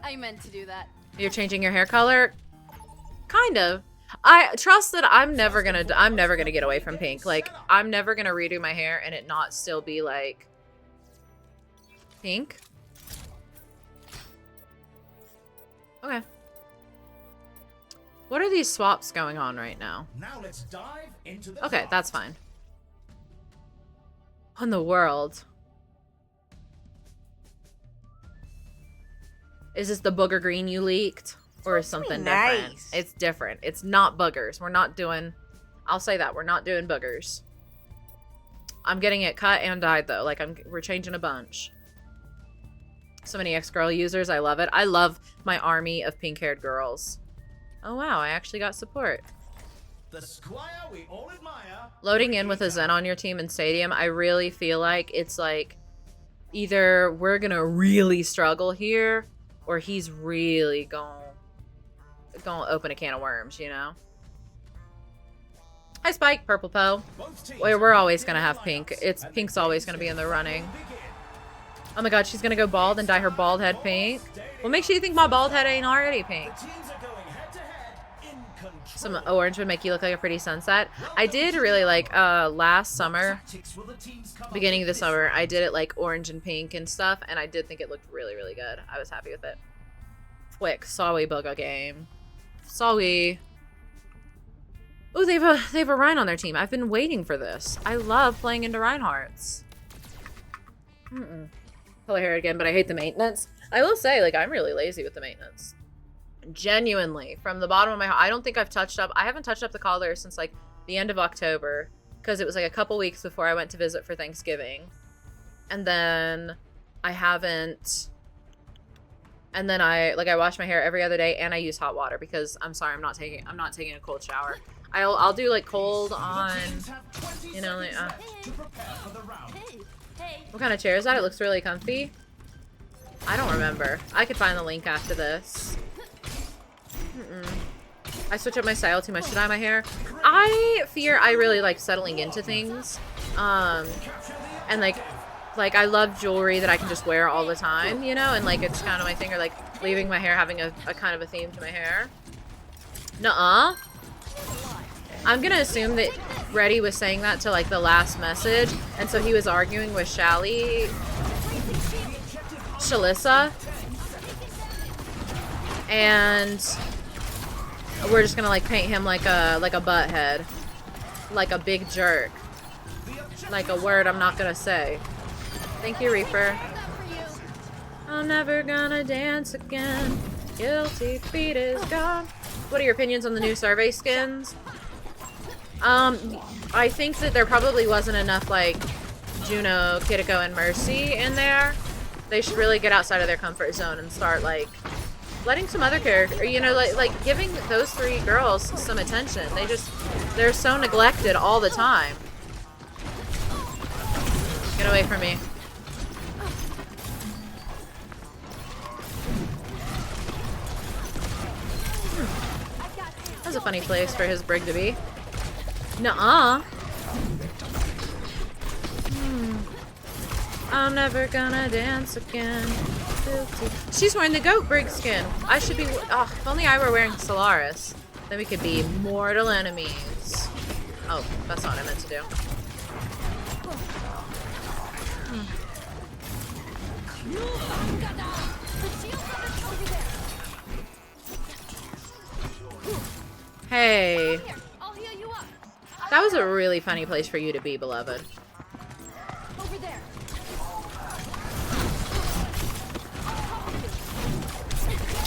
I meant to do that. You're changing your hair color? Kind of. I trust that I'm never gonna get away from pink. Like, I'm never gonna redo my hair and it not still be like pink. Okay. What are these swaps going on right now? Now let's dive into the Okay, draft. that's fine. in the world? Is this the booger green you leaked? Or is something different? Nice. It's different. It's not boogers. We're not doing... I'll say that. We're not doing boogers. I'm getting it cut and dyed, though. Like, we're changing a bunch. So many X-Girl users. I love it. I love my army of pink-haired girls. Oh, wow. I actually got support. The squire we all admire. Loading in with a Zen on your team in Stadium, I really feel like it's like either we're going to really struggle here or he's really going to open a can of worms, you know? Hi, Spike. Purple Poe. We're always going to have pink. Pink's always going to be in the running. Oh my god, she's going to go bald and dye her bald head pink. What makes you think my bald head ain't already pink? Some orange would make you look like a pretty sunset. I did really like, last summer, beginning of the summer, I did it like orange and pink and stuff, and I did think it looked really, really good. I was happy with it. Quick, Sawi Bugga game. Sawi. Ooh, they have a Rhine on their team. I've been waiting for this. I love playing into Reinhardt's. Color hair again, but I hate the maintenance. I will say, like, I'm really lazy with the maintenance. Genuinely, from the bottom of my heart, I don't think I've touched up. I haven't touched up the collar since like the end of October because it was like a couple weeks before I went to visit for Thanksgiving, and then I haven't. And then I wash my hair every other day, and I use hot water because I'm sorry, I'm not taking a cold shower. I'll do like cold on, you know, like, what kind of chair is that? It looks really comfy. I don't remember. I could find the link after this. I switch up my style too much to dye my hair. I fear I really like settling into things. And like I love jewelry that I can just wear all the time, you know? And like it's kind of my thing, or like leaving my hair having a kind of a theme to my hair. Nuh-uh. I'm gonna assume that Reddy was saying that to like the last message, and so he was arguing with Shalissa, and we're just gonna like paint him like a butthead, like a big jerk, like a word I'm not gonna say. Thank you, Reaper. I'm never gonna dance again. Guilty feet is gone. What are your opinions on the new survey skins? I think that there probably wasn't enough like Juno, Kiriko, and Mercy in there. They should really get outside of their comfort zone and start like letting some other character, you know, like giving those three girls some attention. They're so neglected all the time. Get away from me. That's a funny place for his Brig to be. Nuh-uh. I'm never gonna dance again. She's wearing the goat Brig skin. I should be. Oh, if only I were wearing Solaris. Then we could be mortal enemies. Oh, that's not what I meant to do. Hey. That was a really funny place for you to be, beloved. Over there.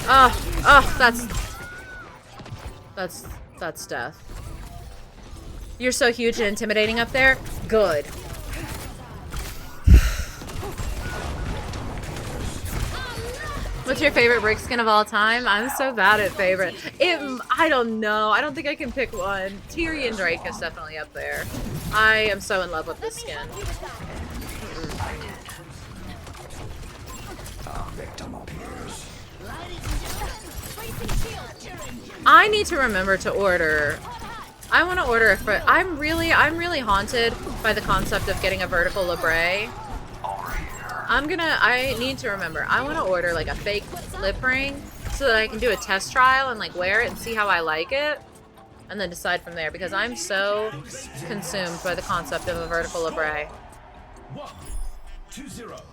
Oh, that's death. You're so huge and intimidating up there. Good. What's your favorite Brig skin of all time? I'm so bad at favorite. I don't know. I don't think I can pick one. Tyrion Drake is definitely up there. I am so in love with this skin. I need to remember to order. I want to order a. I'm really haunted by the concept of getting a vertical labre. I need to remember. I want to order like a fake lip ring so that I can do a test trial and like wear it and see how I like it, and then decide from there, because I'm so consumed by the concept of a vertical labre.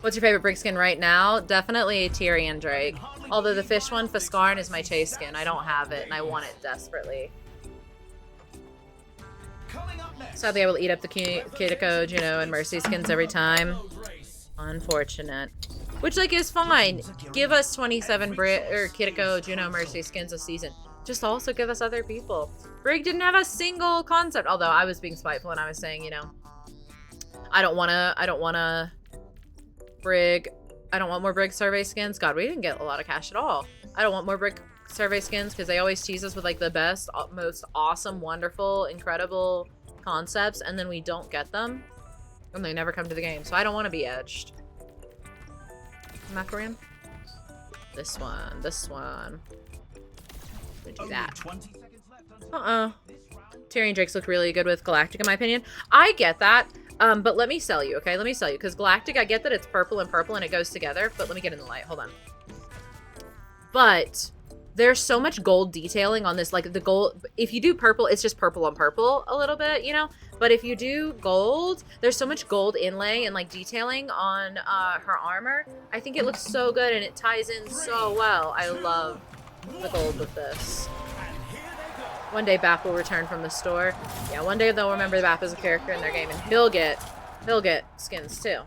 What's your favorite Brig skin right now? Definitely Tyrion Drake. Although the fish one, Fiskarn, is my chase skin. I don't have it and I want it desperately. Coming up So I'll be able to eat up the Kiriko, Juno, and Mercy skins every time. Unfortunate. Which, like, is fine. Give us 27 Kiriko, Juno, Mercy skins a season. Just also give us other people. Brig didn't have a single concept. Although I was being spiteful and I was saying, you know, I don't want more Brig survey skins. God, we didn't get a lot of cash at all. I don't want more Brig survey skins because they always tease us with like the best, most awesome, wonderful, incredible concepts, and then we don't get them. And they never come to the game. So I don't want to be edged. Macaron? This one. This one. We do that. Tyrion Drakes look really good with Galactic, in my opinion. I get that. But let me sell you, okay? Let me sell you. Because Galactic, I get that it's purple and it goes together. But let me get in the light. Hold on. But there's so much gold detailing on this. Like, the gold... If you do purple, it's just purple on purple a little bit, you know? But if you do gold, there's so much gold inlay and, like, detailing on her armor. I think it looks so good, and it ties in so well. I love the gold with this. One day Bap will return from the store. Yeah, one day they'll remember Bap as a character in their game, and he'll get skins too.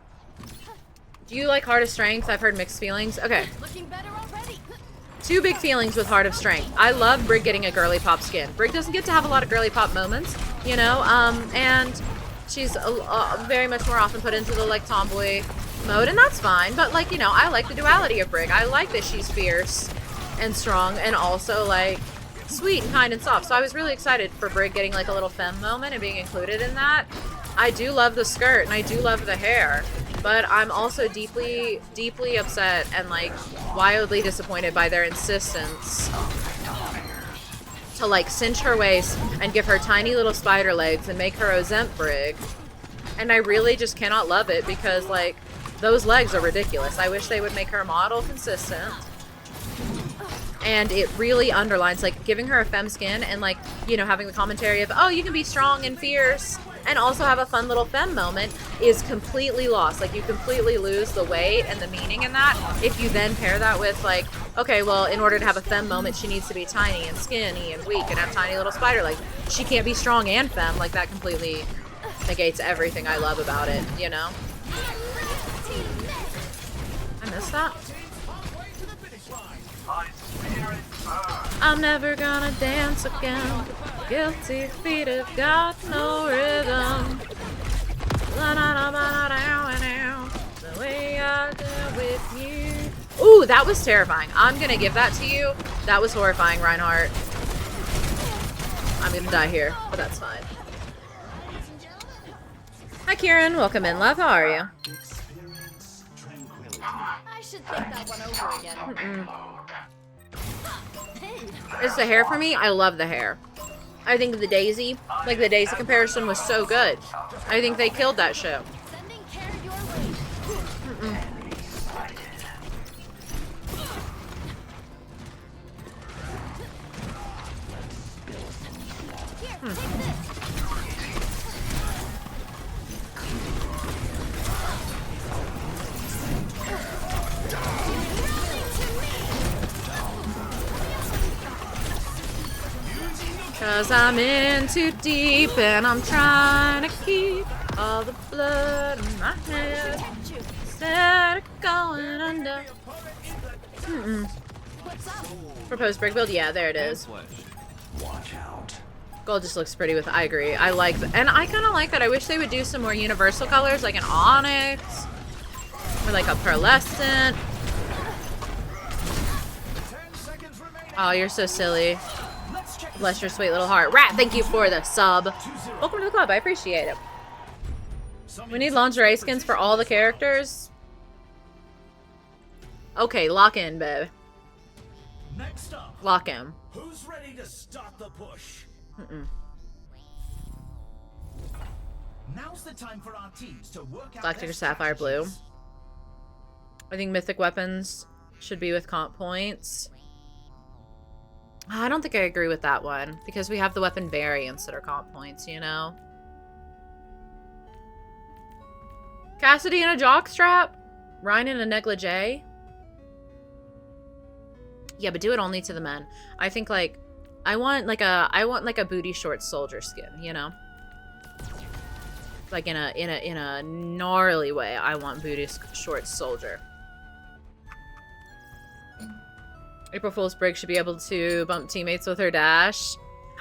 Do you like Heart of Strength? I've heard mixed feelings. Okay. Looking better already. Two big feelings with Heart of Strength. I love Brig getting a girly pop skin. Brig doesn't get to have a lot of girly pop moments, you know, and she's very much more often put into the, like, tomboy mode, and that's fine. But, like, you know, I like the duality of Brig. I like that she's fierce and strong and also, like, sweet and kind and soft. So I was really excited for Brig getting, like, a little femme moment and being included in that. I do love the skirt and I do love the hair. But I'm also deeply, deeply upset and, like, wildly disappointed by their insistence to, like, cinch her waist and give her tiny little spider legs and make her Ozemp Brig. And I really just cannot love it because, like, those legs are ridiculous. I wish they would make her model consistent. And it really underlines, like, giving her a femme skin and, like, you know, having the commentary of, oh, you can be strong and fierce and also have a fun little femme moment is completely lost. Like, you completely lose the weight and the meaning in that if you then pair that with, like, okay, well, in order to have a femme moment, she needs to be tiny and skinny and weak and have tiny little spider legs. She can't be strong and femme. Like, that completely negates everything I love about it, you know? I missed that. I'm never gonna dance again. Guilty feet have got no rhythm. The way I do with you. Ooh, that was terrifying. I'm gonna give that to you. That was horrifying, Reinhardt. I'm gonna die here, but that's fine. Hi, Kieran. Welcome in, love. How are you? I should think that one over again. It's the hair for me. I love the hair. I think the Daisy, like the Daisy comparison was so good. I think they killed that show. Sending care your way. Here, take this. Cause I'm in too deep and I'm trying to keep all the blood in my head instead of going under. Proposed Brig build? Yeah, there it is. Watch out. Gold just looks pretty with, I agree. I like that. And I kind of like that. I wish they would do some more universal colors, like an onyx or like a pearlescent. Oh, you're so silly. Bless your sweet little heart. Rat, thank you for the sub. Welcome to the club. I appreciate it. We need lingerie skins for all the characters. Okay, lock in, babe. Next up, Lock in. who's ready to start the push? Now's the time for our teams to work out Galactic their or Sapphire Blue. strategies. I think mythic weapons should be with comp points. I don't think I agree with that one because we have the weapon variants that are comp points, you know? Cassidy in a jockstrap? Ryan in a negligee? Yeah, but do it only to the men. I think, like, I want like a booty short soldier skin, you know? Like in a gnarly way. I want booty short soldier. April Fool's Brig should be able to bump teammates with her dash.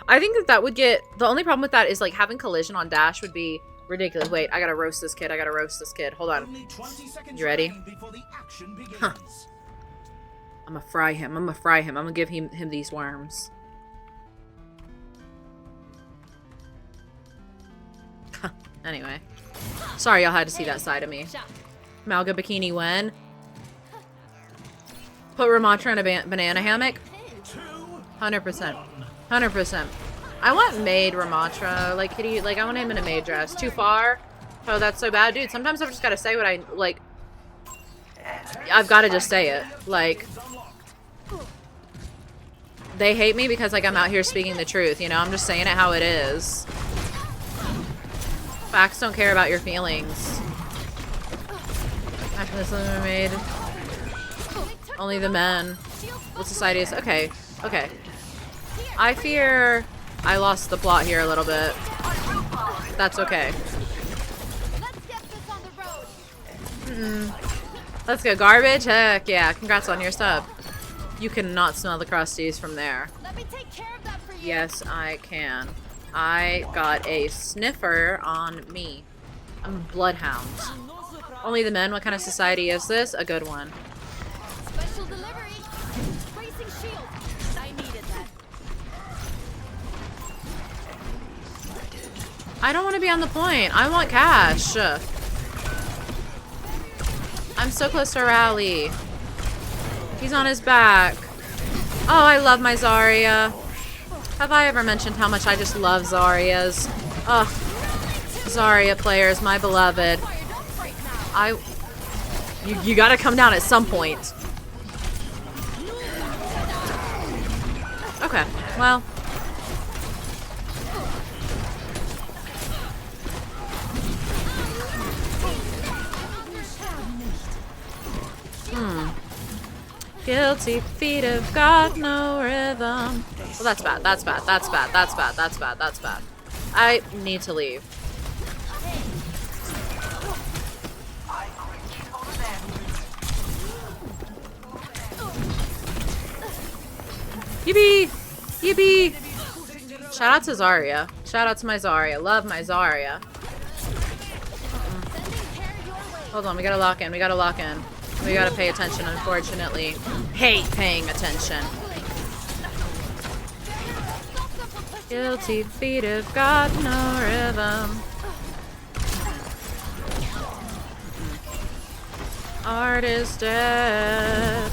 I think that would get... The only problem with that is, like, having collision on dash would be ridiculous. Wait, I gotta roast this kid. I gotta roast this kid. Hold on. You ready? Huh. I'm gonna fry him. I'm gonna fry him. I'm gonna give him these worms. Anyway. Sorry y'all had to see that side of me. Malga Bikini when? Put Ramatra in a banana hammock? 100%. 100%. I want maid Ramatra. Like, kitty, like, I want him in a maid dress. Too far? Oh, that's so bad. Dude, sometimes I've just gotta say what I, like... I've gotta just say it. Like... They hate me because, like, I'm out here speaking the truth, you know? I'm just saying it how it is. Facts don't care about your feelings. After this limit made... Only the men. What society is... Okay. Okay. I fear I lost the plot here a little bit. That's okay. Let's go. Garbage? Heck yeah. Congrats on your sub. You cannot smell the crusties from there. Let me take care of that for you. Yes, I can. I got a sniffer on me. I'm a bloodhound. Only the men? What kind of society is this? A good one. Special delivery. Bracing shield. I needed that. I don't want to be on the point. I want cash. I'm so close to a rally. He's on his back. Oh, I love my Zarya. Have I ever mentioned how much I just love Zaryas? Ugh. Zarya players, my beloved. You gotta come down at some point. Okay, well. Guilty feet have got no rhythm. Well, that's bad. That's bad. That's bad. That's bad. That's bad. That's bad. I need to leave. Yippee! Yippee! Shout out to Zarya. Shout out to my Zarya. Love my Zarya. Hold on, we gotta lock in. We gotta lock in. We gotta pay attention, unfortunately. Hate paying attention. Guilty feet have got no rhythm. Art is dead.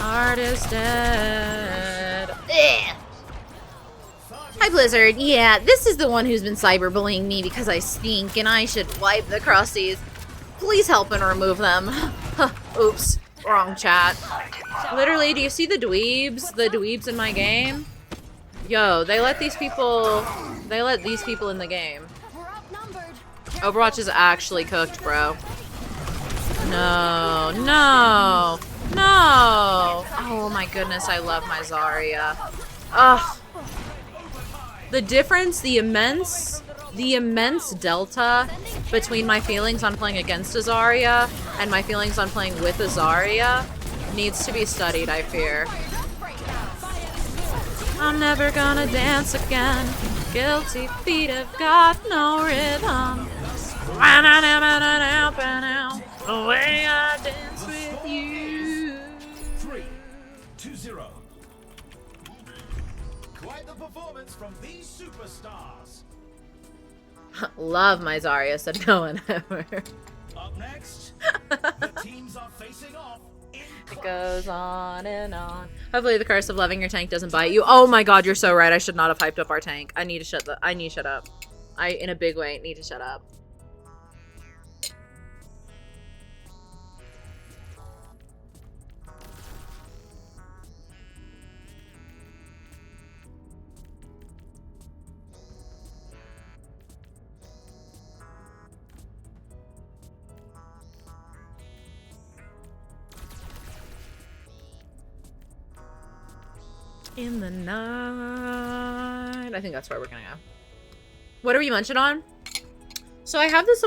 Art is dead. Ugh. Hi, Blizzard. Yeah, this is the one who's been cyberbullying me because I stink and I should wipe the crusties. Please help and remove them. Oops. Wrong chat. Literally, do you see the dweebs? The dweebs in my game? Yo, they let these people in the game. Overwatch is actually cooked, bro. No, no, no. Oh my goodness, I love my Zarya. Ugh. The difference, the immense delta between my feelings on playing against a Zarya and my feelings on playing with a Zarya needs to be studied, I fear. I'm never gonna dance again. Guilty feet have got no rhythm. The way I dance with you. 3, 2, 0. Quite the performance from these superstars. Love my Zarya, said no one ever. Up next, the teams are facing off. It goes on and on. Hopefully the curse of loving your tank doesn't bite you. Oh my god, you're so right. I should not have hyped up our tank. I need to shut up. I, in a big way, need to shut up. In the night. I think that's where we're gonna go. What are we munching on? So I have this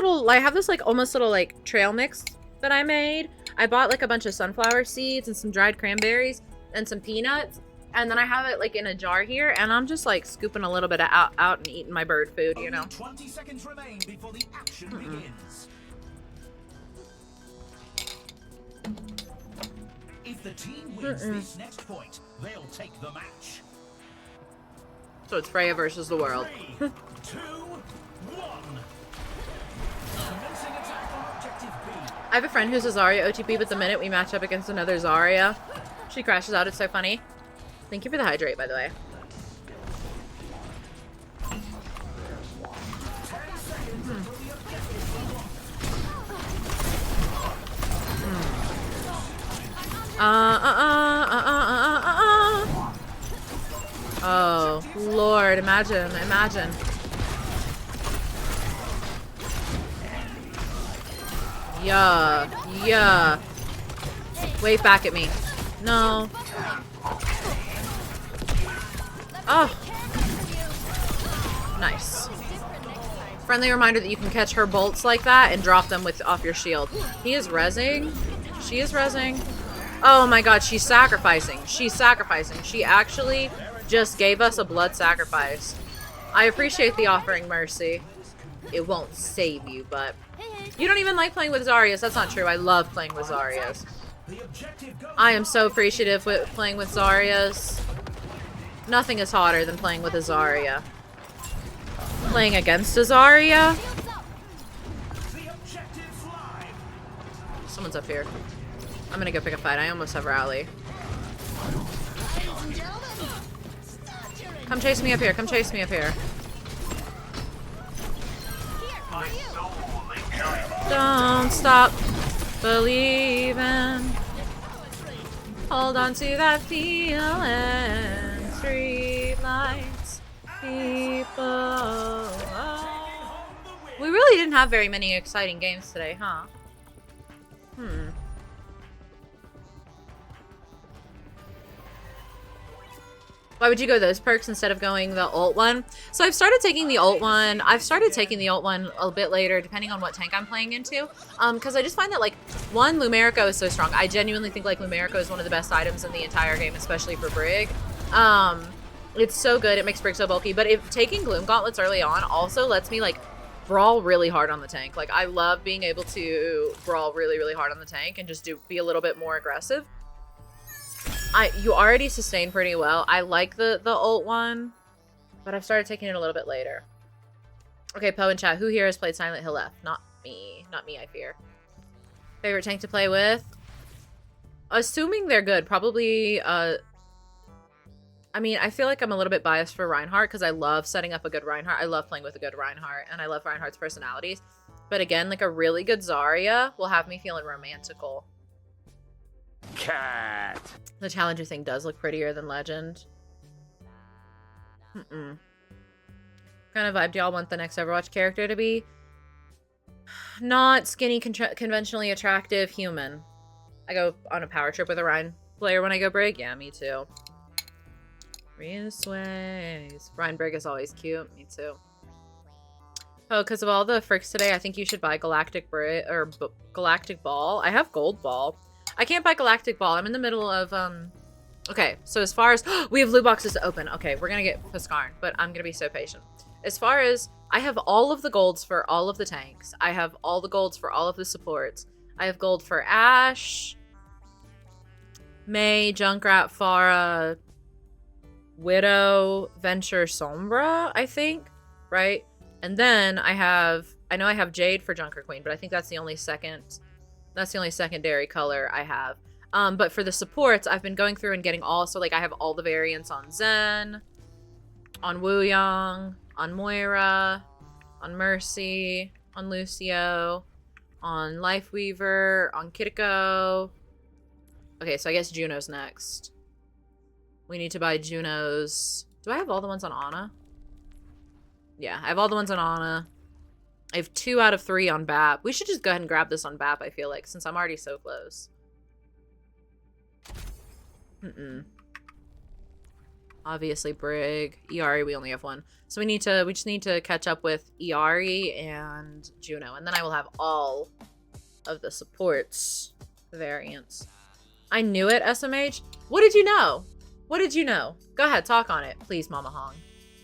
like almost little like trail mix that I made. I bought like a bunch of sunflower seeds and some dried cranberries and some peanuts. And then I have it like in a jar here, and I'm just like scooping a little bit of out and eating my bird food, you know. Only 20 seconds remain before the action begins. If the team wins this next point, they'll take the match. So it's Freya versus the world. 3, 2, 1. Commencing attack on objective B. I have a friend who's a Zarya OTP, but the minute we match up against another Zarya, she crashes out. It's so funny. Thank you for the hydrate, by the way. 10 seconds until the objective is Oh, Lord, imagine. Yeah. Wait back at me. No. Oh. Nice. Friendly reminder that you can catch her bolts like that and drop them off your shield. He is rezzing. She is rezzing. Oh my god, she's sacrificing. She actually just gave us a blood sacrifice. I appreciate the offering mercy. It won't save you, but... You don't even like playing with Zaryas. That's not true. I love playing with Zaryas. I am so appreciative with playing with Zaryas. Nothing is hotter than playing with a Zarya. Playing against a Zarya? Someone's up here. I'm gonna go pick a fight. I almost have rally. Come chase me up here. Don't stop believing. Hold on to that feeling. Street lights, people. We really didn't have very many exciting games today, huh? Why would you go those perks instead of going the ult one? So I've started taking the ult one. A bit later, depending on what tank I'm playing into. Because I just find that, like, one, Lumerico is so strong. I genuinely think, like, Lumerico is one of the best items in the entire game, especially for Brig. It's so good. It makes Brig so bulky. But if taking Gloom Gauntlets early on also lets me, like, brawl really hard on the tank. Like, I love being able to brawl really, really hard on the tank and just be a little bit more aggressive. You already sustain pretty well. I like the ult one, but I've started taking it a little bit later. Okay, Poe in chat. Who here has played Silent Hill F? Not me. Not me, I fear. Favorite tank to play with? Assuming they're good. Probably, I mean, I feel like I'm a little bit biased for Reinhardt because I love setting up a good Reinhardt. I love playing with a good Reinhardt, and I love Reinhardt's personalities. But again, like a really good Zarya will have me feeling romantical. Cat. The Challenger thing does look prettier than Legend. What kind of vibe do y'all want the next Overwatch character to be? Not skinny, conventionally attractive human. I go on a power trip with a Ryan player when I go Brig. Yeah, me too. Reus ways. Ryan Brig is always cute. Me too. Oh, because of all the fricks today, I think you should buy Galactic Brig or Galactic Ball. I have Gold Ball. I can't buy Galactic Ball. I'm in the middle of, okay, so as far as, we have loot boxes to open. Okay, we're gonna get Piscarn, but I'm gonna be so patient. As far as, I have all of the golds for all of the tanks. I have all the golds for all of the supports. I have gold for Ashe, Mei, Junkrat, Pharah, Widow, Venture, Sombra, I think, right? And then I know I have Jade for Junker Queen, but I think that's the only secondary color I have. But for the supports, I've been going through and getting all, so like I have all the variants on Zen, on Wuyong, on Moira, on Mercy, on Lucio, on Lifeweaver, on Kiriko. Okay, so I guess Juno's next. We need to buy Juno's. Do I have all the ones on Ana? Yeah, I have all the ones on Ana. I have 2 out of 3 on BAP. We should just go ahead and grab this on BAP, I feel like, since I'm already so close. Obviously, Brig. Iari, we only have one. So we just need to catch up with Iari and Juno. And then I will have all of the supports variants. I knew it, SMH. What did you know? What did you know? Go ahead, talk on it. Please, Mama Hong.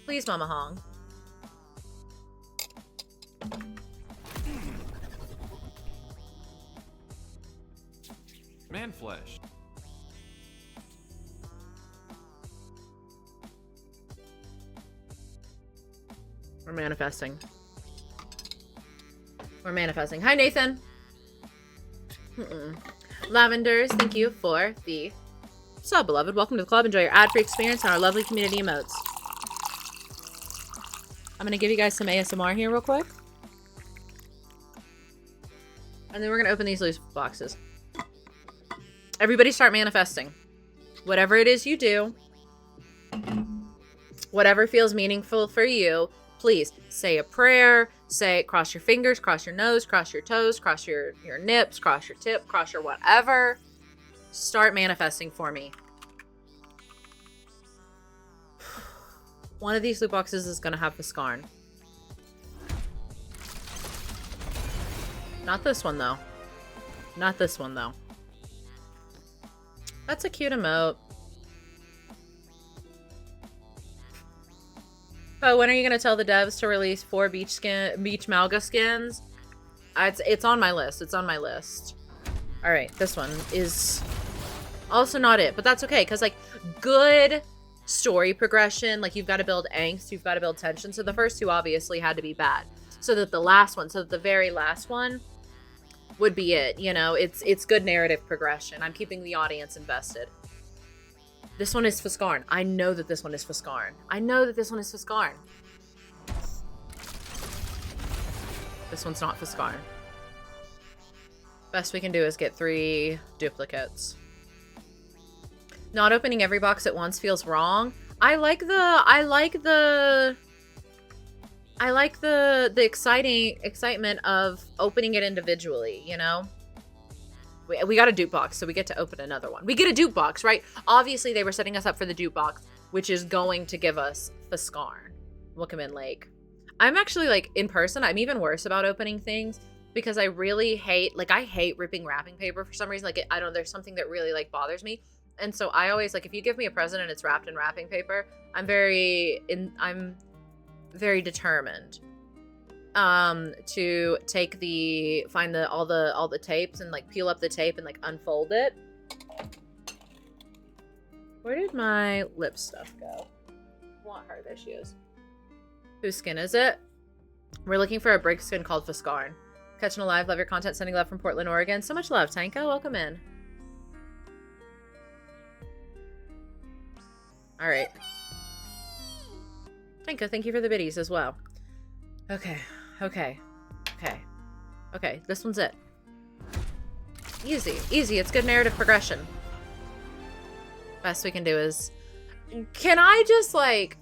Please, Mama Hong. Man flesh. We're manifesting. We're manifesting. Hi, Nathan. Lavenders, thank you for the sub, beloved. Welcome to the club. Enjoy your ad-free experience and our lovely community emotes. I'm going to give you guys some ASMR here real quick. And then we're going to open these loose boxes. Everybody start manifesting. Whatever it is you do, whatever feels meaningful for you, please say a prayer, cross your fingers, cross your nose, cross your toes, cross your nips, cross your tip, cross your whatever. Start manifesting for me. One of these loot boxes is going to have Viscarn. Not this one, though. Not this one, though. That's a cute emote. Oh, when are you going to tell the devs to release 4 Beach Malga skins? It's on my list. It's on my list. All right, this one is also not it, but that's okay. Because, like, good story progression, like, you've got to build angst, you've got to build tension. So the first 2 obviously had to be bad. So that the very last one would be it. You know, it's good narrative progression. I'm keeping the audience invested. This one is Viscarn. I know that this one is Viscarn. I know that this one is Viscarn. This one's not Viscarn. Best we can do is get 3 duplicates. Not opening every box at once feels wrong. I like the excitement of opening it individually, you know? We got a dupe box, so we get to open another one. We get a dupe box, right? Obviously, they were setting us up for the dupe box, which is going to give us Viscarn. Wookaman Lake. I'm actually, like, in person, I'm even worse about opening things because I really hate, like, I hate ripping wrapping paper for some reason. Like, I don't, there's something that really, like, bothers me. And so I always, like, if you give me a present and it's wrapped in wrapping paper, I'm very determined to find all the tapes and, like, peel up the tape and, like, unfold it. Where did my lip stuff go? I want her. There she is. Whose skin is it? We're looking for a Brig skin called Viscarn. Catching alive. Love your content. Sending love from Portland, Oregon. So much love, Tanko. Welcome in. All right. Tanko, thank you for the biddies as well. Okay. This one's it. Easy. It's good narrative progression. Best we can do is... Can I just, like...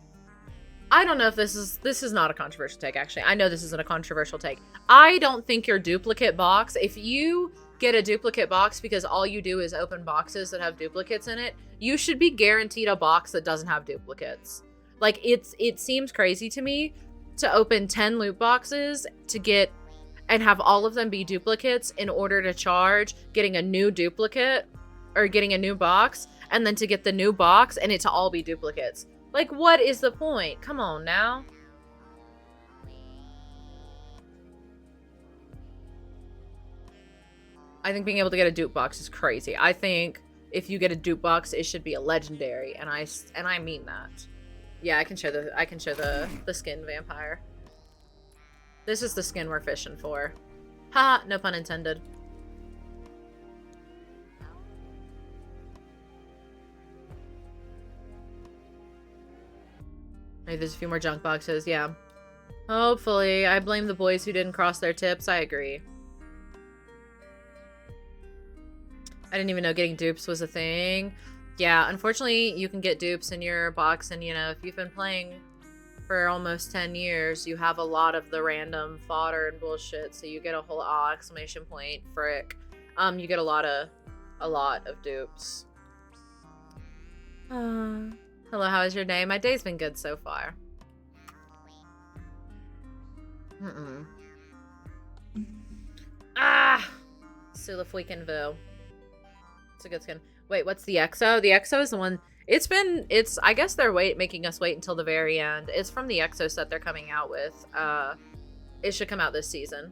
I don't know if this is not a controversial take, actually. I know this isn't a controversial take. I don't think your duplicate box, if you get a duplicate box because all you do is open boxes that have duplicates in it, you should be guaranteed a box that doesn't have duplicates. Like, it seems crazy to me to open 10 loot boxes to get and have all of them be duplicates in order to charge getting a new duplicate or getting a new box, and then to get the new box and it to all be duplicates. Like, what is the point? Come on now. I think being able to get a dupe box is crazy. I think if you get a dupe box, it should be a legendary, and I mean that. Yeah, I can show the skin vampire. This is the skin we're fishing for. Ha, no pun intended. Maybe there's a few more junk boxes, yeah. Hopefully. I blame the boys who didn't cross their tips. I agree. I didn't even know getting dupes was a thing. Yeah, unfortunately, you can get dupes in your box, and, you know, if you've been playing for almost 10 years, you have a lot of the random fodder and bullshit, so you get a whole exclamation point, frick. You get a lot of dupes. Hello, how is your day? My day's been good so far. Ah! Sulafweekenvu. It's a good skin. Wait, what's the EXO? The EXO is the one... I guess they're making us wait until the very end. It's from the EXO set they're coming out with. It should come out this season.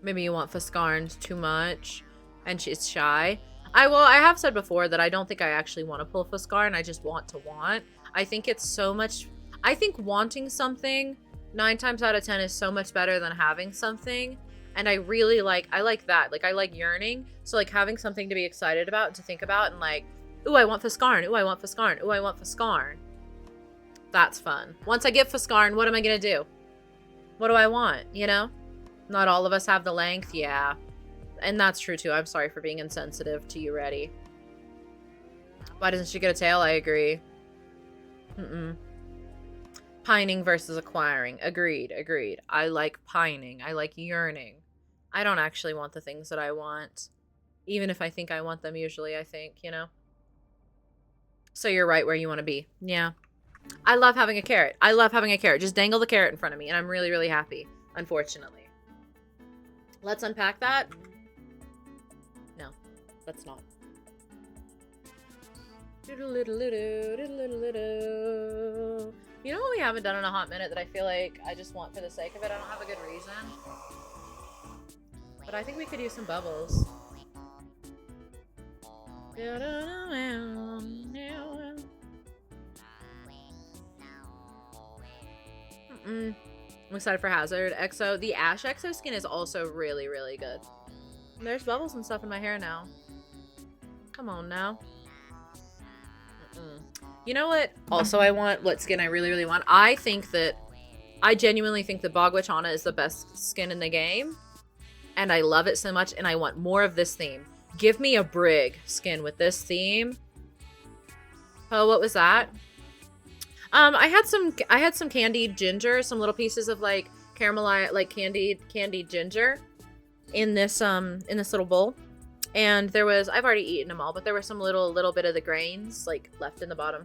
Maybe you want Fuskarn's too much, and she's shy. I have said before that I don't think I actually want to pull Fuskarn. I just want to want. I think it's so much... I think wanting something 9 times out of 10 is so much better than having something. And I really like that. Like, I like yearning. So, like, having something to be excited about and to think about and, like, ooh, I want Fuskarn. Ooh, I want Fuskarn. Ooh, I want Fuskarn. That's fun. Once I get Fuskarn, what am I going to do? What do I want, you know? Not all of us have the length, yeah. And that's true, too. I'm sorry for being insensitive to you, Reddy. Why doesn't she get a tail? I agree. Pining versus acquiring. Agreed, agreed. I like pining. I like yearning. I don't actually want the things that I want. Even if I think I want them, usually, I think, you know? So you're right where you want to be. Yeah. I love having a carrot. I love having a carrot. Just dangle the carrot in front of me, and I'm really, really happy, unfortunately. Let's unpack that. No, let's not. You know what we haven't done in a hot minute that I feel like I just want for the sake of it? I don't have a good reason. But I think we could use some bubbles. I'm excited for Hazard. EXO. The Ash EXO skin is also really, really good. There's bubbles and stuff in my hair now. Come on now. You know what? Also, I want what skin I really, really want. I genuinely think that Bogwitchana is the best skin in the game. And I love it so much, and I want more of this theme. Give me a Brig skin with this theme. Oh, what was that? I had some candied ginger, some little pieces of like caramelized, like candied ginger in this little bowl. And there was, I've already eaten them all, but there were some little bit of the grains like left in the bottom.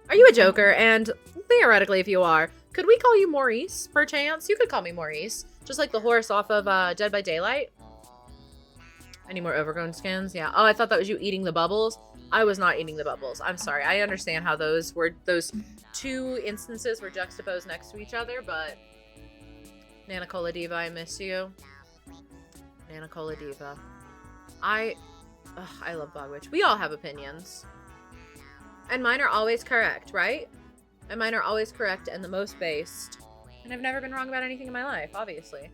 Are you a joker? And theoretically, if you are, could we call you Maurice, perchance? You could call me Maurice. Just like the horse off of Dead by Daylight. Any more overgrown skins? Yeah. Oh, I thought that was you eating the bubbles. I was not eating the bubbles. I'm sorry. I understand how those two instances were juxtaposed next to each other, but Nanacola Diva, I miss you. Nanacola Diva. I love Bogwitch. We all have opinions. And mine are always correct, right? And mine are always correct and the most based. And I've never been wrong about anything in my life, obviously.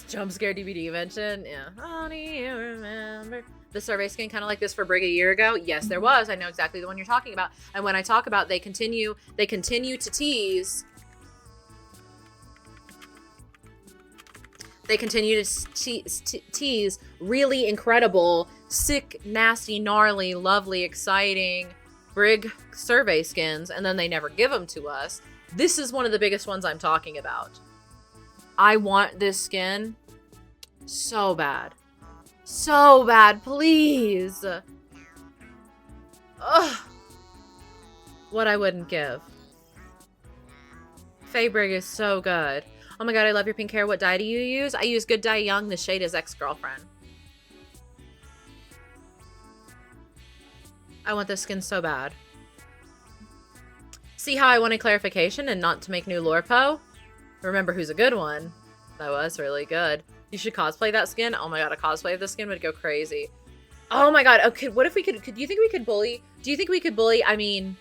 Jump scare DVD mention? Yeah. How do you remember? The survey skin kind of like this for Brig a year ago? Yes, there was. I know exactly the one you're talking about. And when I talk about they continue to tease. They continue to tease really incredible, sick, nasty, gnarly, lovely, exciting Brig survey skins, and then they never give them to us. This is one of the biggest ones I'm talking about. I want this skin so bad. So bad, please. Ugh. What I wouldn't give. Faye Brig is so good. Oh my god, I love your pink hair. What dye do you use? I use Good Dye Young. The shade is Ex-Girlfriend. I want this skin so bad. See how I wanted clarification and not to make new Lorpo? Remember who's a good one. That was really good. You should cosplay that skin. Oh my god, a cosplay of this skin would go crazy. Oh my god. Okay, what if we could you think we could bully? Do you think we could bully, I mean,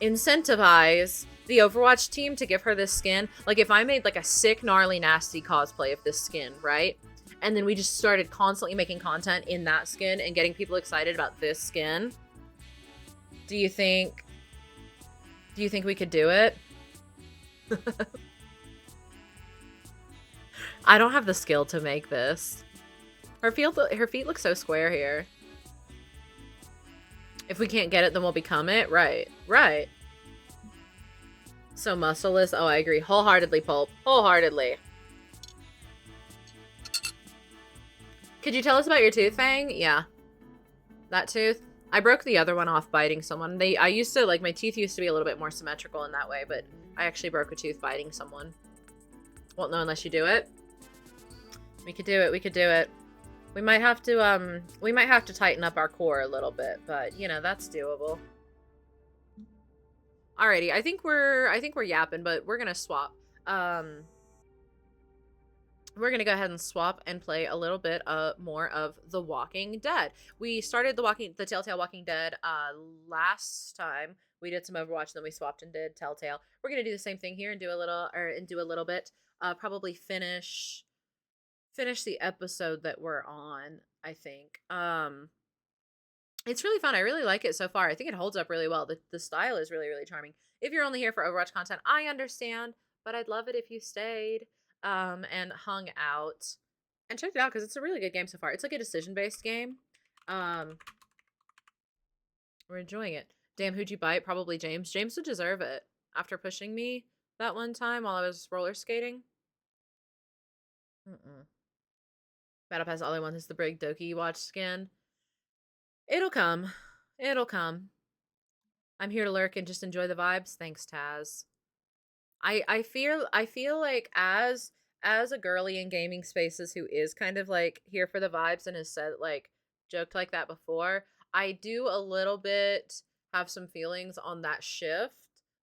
incentivize the Overwatch team to give her this skin? Like if I made like a sick, gnarly, nasty cosplay of this skin, right? And then we just started constantly making content in that skin and getting people excited about this skin. Do you think we could do it? I don't have the skill to make this. Her feet look so square here. If we can't get it, then we'll become it. Right. Right. So muscleless. Oh, I agree. Wholeheartedly, Pulp. Wholeheartedly. Could you tell us about your tooth, Fang? Yeah. That tooth? I broke the other one off biting someone. I used to, like, my teeth used to be a little bit more symmetrical in that way, but I actually broke a tooth biting someone. Won't know unless you do it. We could do it. We could do it. We might have to tighten up our core a little bit, but, you know, that's doable. Alrighty, I think we're yapping, but we're gonna swap. We're gonna go ahead and swap and play a little bit more of The Walking Dead. We started the Telltale Walking Dead last time. We did some Overwatch, then we swapped and did Telltale. We're gonna do the same thing here and do a little bit. Probably finish the episode that we're on, I think. It's really fun. I really like it so far. I think it holds up really well. The style is really, really charming. If you're only here for Overwatch content, I understand, but I'd love it if you stayed and hung out and checked it out because it's a really good game so far. It's like a decision-based game. We're enjoying it. Damn, who'd you bite? Probably James. James would deserve it after pushing me that one time while I was roller skating. Battle Pass, all I want is the Brig Doki watch skin. It'll come. It'll come. I'm here to lurk and just enjoy the vibes. Thanks, Taz. I feel like as a girly in gaming spaces who is kind of like here for the vibes and has said like joked like that before, I do a little bit have some feelings on that shift.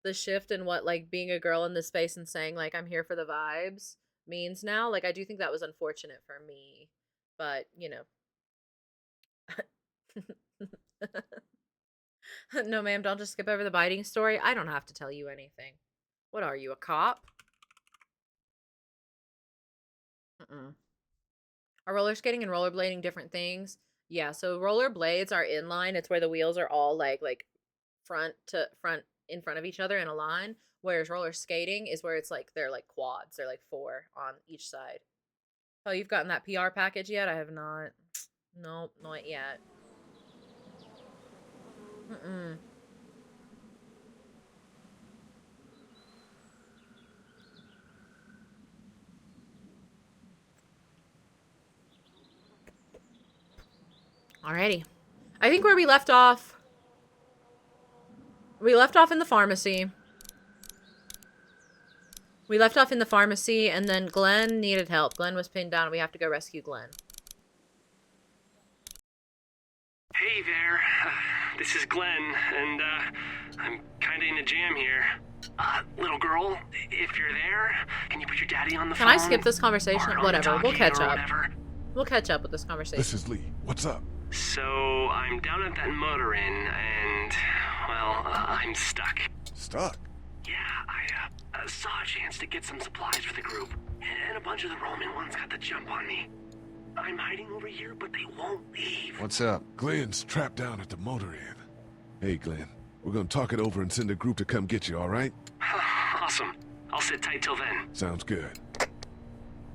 The shift in what like being a girl in this space and saying like I'm here for the vibes means now. Like I do think that was unfortunate for me. But, you know. No, ma'am, don't just skip over the biting story. I don't have to tell you anything. What are you, a cop? Are roller skating and rollerblading different things? Yeah, so rollerblades are inline. It's where the wheels are all like front to front in front of each other in a line. Whereas roller skating is where it's like they're like quads. They're like 4 on each side. Oh, you've gotten that PR package yet? I have not. Nope, not yet. Alrighty. I think where we left off in the pharmacy. We left off in the pharmacy, and then Glenn needed help. Glenn was pinned down, and we have to go rescue Glenn. Hey there, this is Glenn, and I'm kinda in a jam here. Little girl, if you're there, can you put your daddy on the phone? Can I skip this conversation? Whatever, we'll catch up. Whatever. We'll catch up with this conversation. This is Lee. What's up? So, I'm down at that motor inn, and, well, I'm stuck. Stuck? Yeah, I saw a chance to get some supplies for the group, and a bunch of the Roman ones got the jump on me. I'm hiding over here, but they won't leave. What's up? Glenn's trapped down at the motor inn. Hey, Glenn. We're gonna talk it over and send a group to come get you, all right? Awesome. I'll sit tight till then. Sounds good.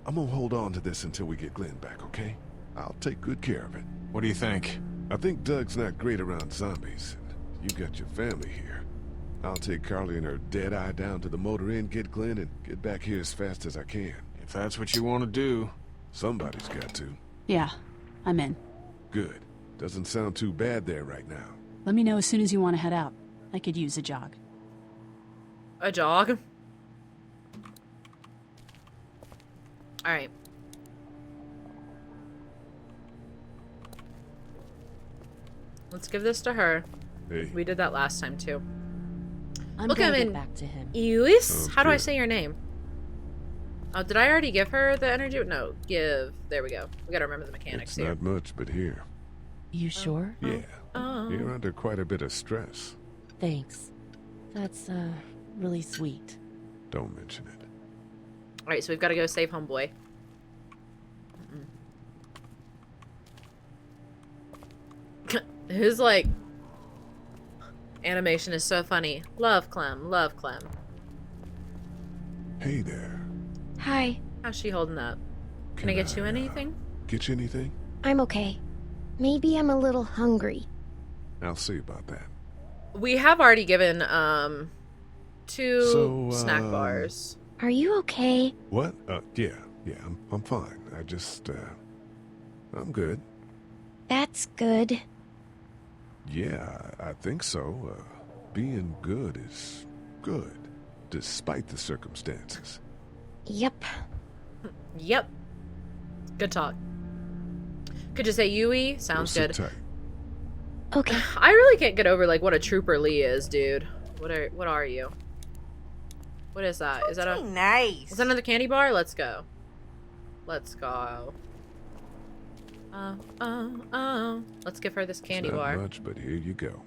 I'm gonna hold on to this until we get Glenn back, okay? I'll take good care of it. What do you think? I think Doug's not great around zombies. You got your family here. I'll take Carly and her dead eye down to the motor inn, get Glenn, and get back here as fast as I can. If that's what you want to do. Somebody's got to. Yeah, I'm in. Good. Doesn't sound too bad there right now. Let me know as soon as you want to head out. I could use a jog. A jog? Alright. Let's give this to her. Hey. We did that last time too. I'm Look, gonna I'm get in. back to him. Eus? How do I good. say your name? Oh, did I already give her the energy? No, give. There we go. We gotta remember the mechanics It's here. not much, but here. You sure? Yeah. Oh. You're under quite a bit of stress. Thanks. That's, really sweet. Don't mention it. Alright, so we've got to go save homeboy. His, like, animation is so funny. Love Clem, love Clem. Hey there. Hi. How's she holding up? Can I get you anything? Get you anything? I'm okay. Maybe I'm a little hungry. I'll see about that. We have already given, 2 So, snack bars. Are you okay? What? Yeah, I'm fine. I just, I'm good. That's good. Yeah, I think so. Being good is good, despite the circumstances. Yep. Yep. Good talk. Could you say Yui? Sounds Sit good. tight. Okay. I really can't get over like what a Trooper Lee is, dude. What are you? What is that? Is that a nice? Is that another candy bar? Let's go. Let's go. Let's give her this candy It's not bar. much, but here you go.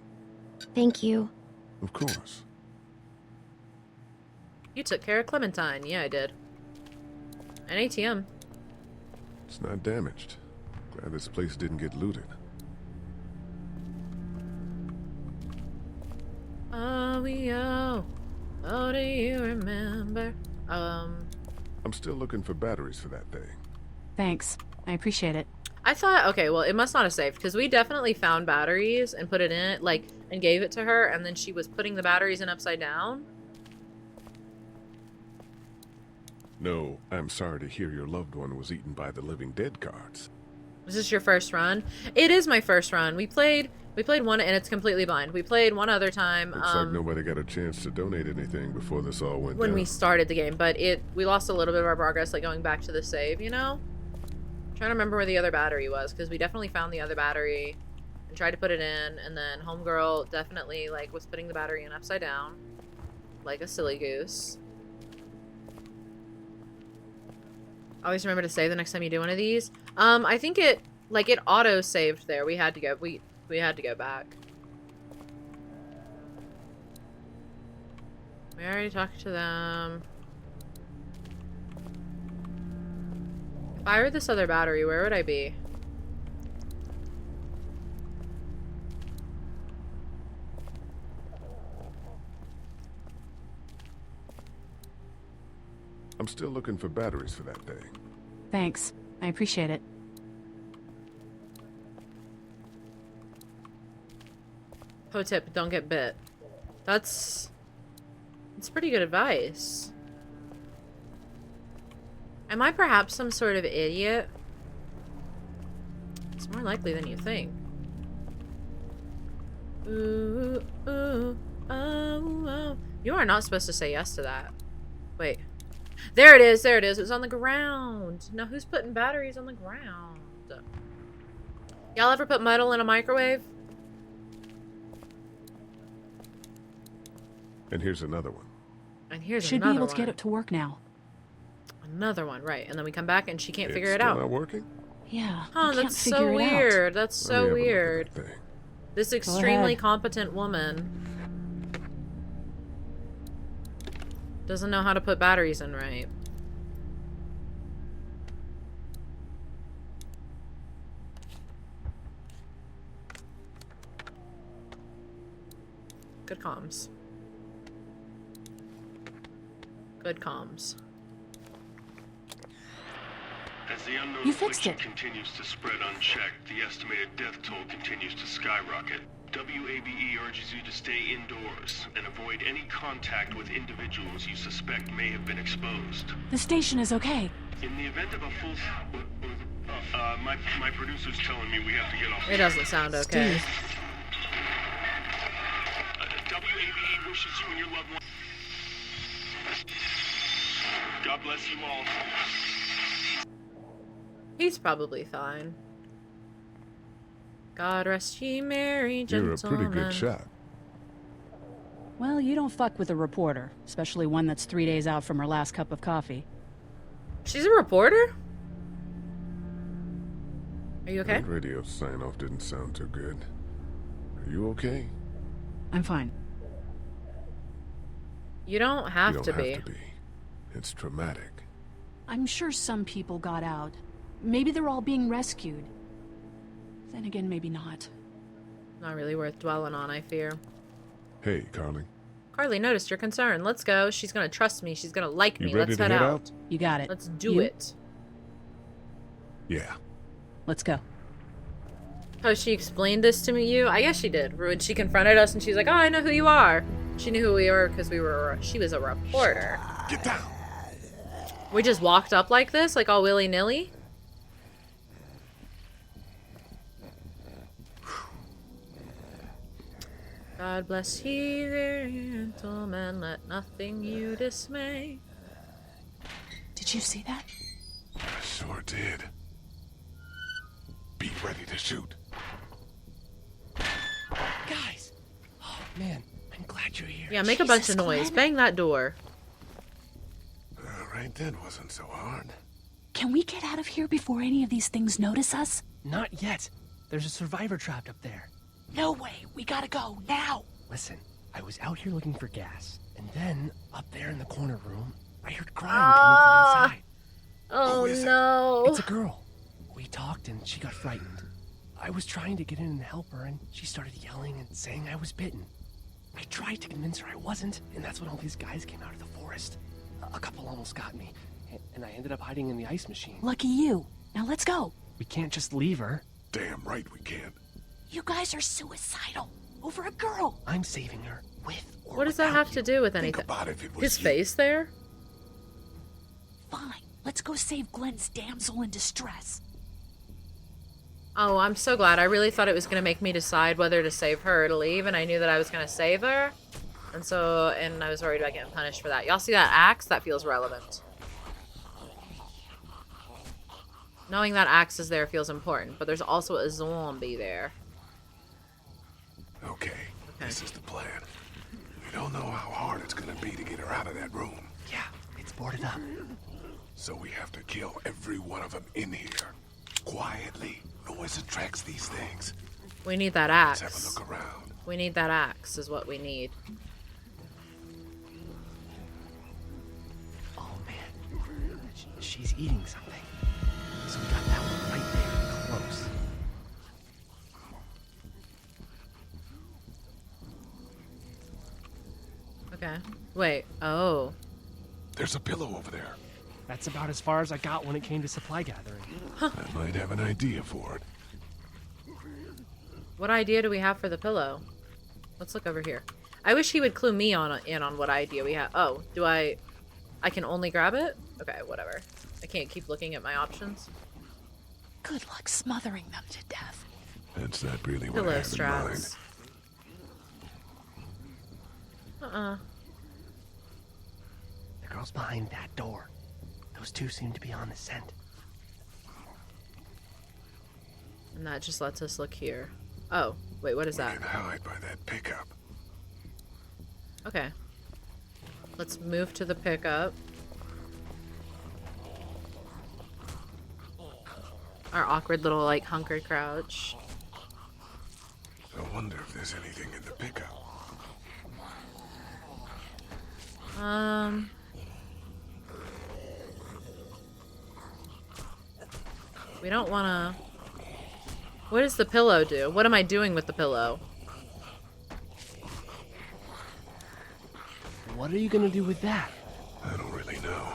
Thank you. Of course. You took care of Clementine. Yeah, I did. An ATM. It's not damaged. Glad this place didn't get looted. Oh, do you remember? I'm still looking for batteries for that thing. Thanks. I appreciate it. I thought, okay, well, it must not have saved, because we definitely found batteries and put it in it, like, and gave it to her, and then she was putting the batteries in upside down. No, I'm sorry to hear your loved one was eaten by the living dead cards. Is this your first run? It is my first run. We played one, and it's completely blind. We played one other time. Looks like nobody got a chance to donate anything before this all went when down. we started the game, but we lost a little bit of our progress, like going back to the save, you know? Trying to remember where the other battery was, because we definitely found the other battery and tried to put it in, and then homegirl definitely like was putting the battery in upside down like a silly goose. Always remember to save the next time you do one of these. I think it auto saved there. We had to go we had to go back. We already talked to them. If I were this other battery, where would I be? I'm still looking for batteries for that thing. Thanks. I appreciate it. Pro tip, don't get bit. That's pretty good advice. Am I perhaps some sort of idiot? It's more likely than you think. Ooh, ooh, oh, oh. You are not supposed to say yes to that. Wait. There it is, there it is. It was on the ground. Now who's putting batteries on the ground? Y'all ever put metal in a microwave? And here's another one. And here's Should another be able one. to get it to work now. Another one, right. And then we come back and she can't figure it It's still out. not working? Yeah. Oh, I can't that's figure so it out. weird. That's Let me so have a look at weird. that thing. This extremely ahead. competent woman doesn't know how to put batteries in right. Good comms. Good comms. As the unknown You fixed affliction it. continues to spread unchecked, the estimated death toll continues to skyrocket. WABE urges you to stay indoors and avoid any contact with individuals you suspect may have been exposed. The station is okay. In the event of a full... my producer's telling me we have to get off. It doesn't sound okay. Steve. WABE wishes you and your loved one... God bless you all. He's probably fine. God rest ye merry You're gentlemen. a pretty good shot. Well, you don't fuck with a reporter, especially one that's 3 days out from her last cup of coffee. She's a reporter? Are you okay? That radio sign-off didn't sound too good. Are you okay? I'm fine. You don't have You to don't be. have to be. It's traumatic. I'm sure some people got out. Maybe they're all being rescued. Then again, maybe not. Not really worth dwelling on, I fear. Hey, Carly. Carly noticed your concern. Let's go. She's gonna trust me. She's gonna like You me. ready Let's to head head out. out? You got it. Let's do You? it. Yeah. Let's go. Oh, she explained this to me, I guess she did. When she confronted us and she's like, oh, I know who you are. She knew who we were because she was a reporter. Get down. We just walked up like this, like all willy-nilly. God bless ye, gentlemen, let nothing you dismay. Did you see that? I sure did. Be ready to shoot. Guys! Oh, man, I'm glad you're here. Yeah, make a bunch of noise. Bang that door. Right then wasn't so hard. Can we get out of here before any of these things notice us? Not yet. There's a survivor trapped up there. No way. We gotta go, now. Listen, I was out here looking for gas, and then, up there in the corner room, I heard crying coming from inside. Oh no. It's a girl. We talked and she got frightened. I was trying to get in and help her, and she started yelling and saying I was bitten. I tried to convince her I wasn't, and that's when all these guys came out of the forest. A couple almost got me, and I ended up hiding in the ice machine. Lucky you. Now let's go. We can't just leave her. Damn right we can't. You guys are suicidal. Over a girl. I'm saving her, with or What does that have to do with Think anything? about if it was His you. face there? Fine. Let's go save Glenn's damsel in distress. Oh, I'm so glad. I really thought it was going to make me decide whether to save her or to leave, and I knew that I was going to save her. And I was worried about getting punished for that. Y'all see that axe? That feels relevant. Knowing that axe is there feels important, but there's also a zombie there. Okay, this is the plan. We don't know how hard it's gonna be to get her out of that room. Yeah, it's boarded up. So we have to kill every one of them in here. Quietly. Noise attracts these things. We need that Let's axe. have a look around. We need that axe is what we need. Oh man, she's eating something. So we got that one right there, close. Okay. Wait. Oh. There's a pillow over there. That's about as far as I got when it came to supply gathering. I might have an idea for it. What idea do we have for the pillow? Let's look over here. I wish he would clue me in on what idea we have. Oh, do I can only grab it? Okay, whatever. I can't keep looking at my options. Good luck smothering them to death. That's not really what I Pillow have straps. The girl's behind that door. Those two seem to be on the scent. And that just lets us look here. Oh, wait, what is in that? mind. We can hide by that pickup. Okay. Let's move to the pickup. Our awkward little, like, hunkered crouch. I wonder if there's anything in the pickup. We don't wanna... What does the pillow do? What am I doing with the pillow? What are you gonna do with that? I don't really know.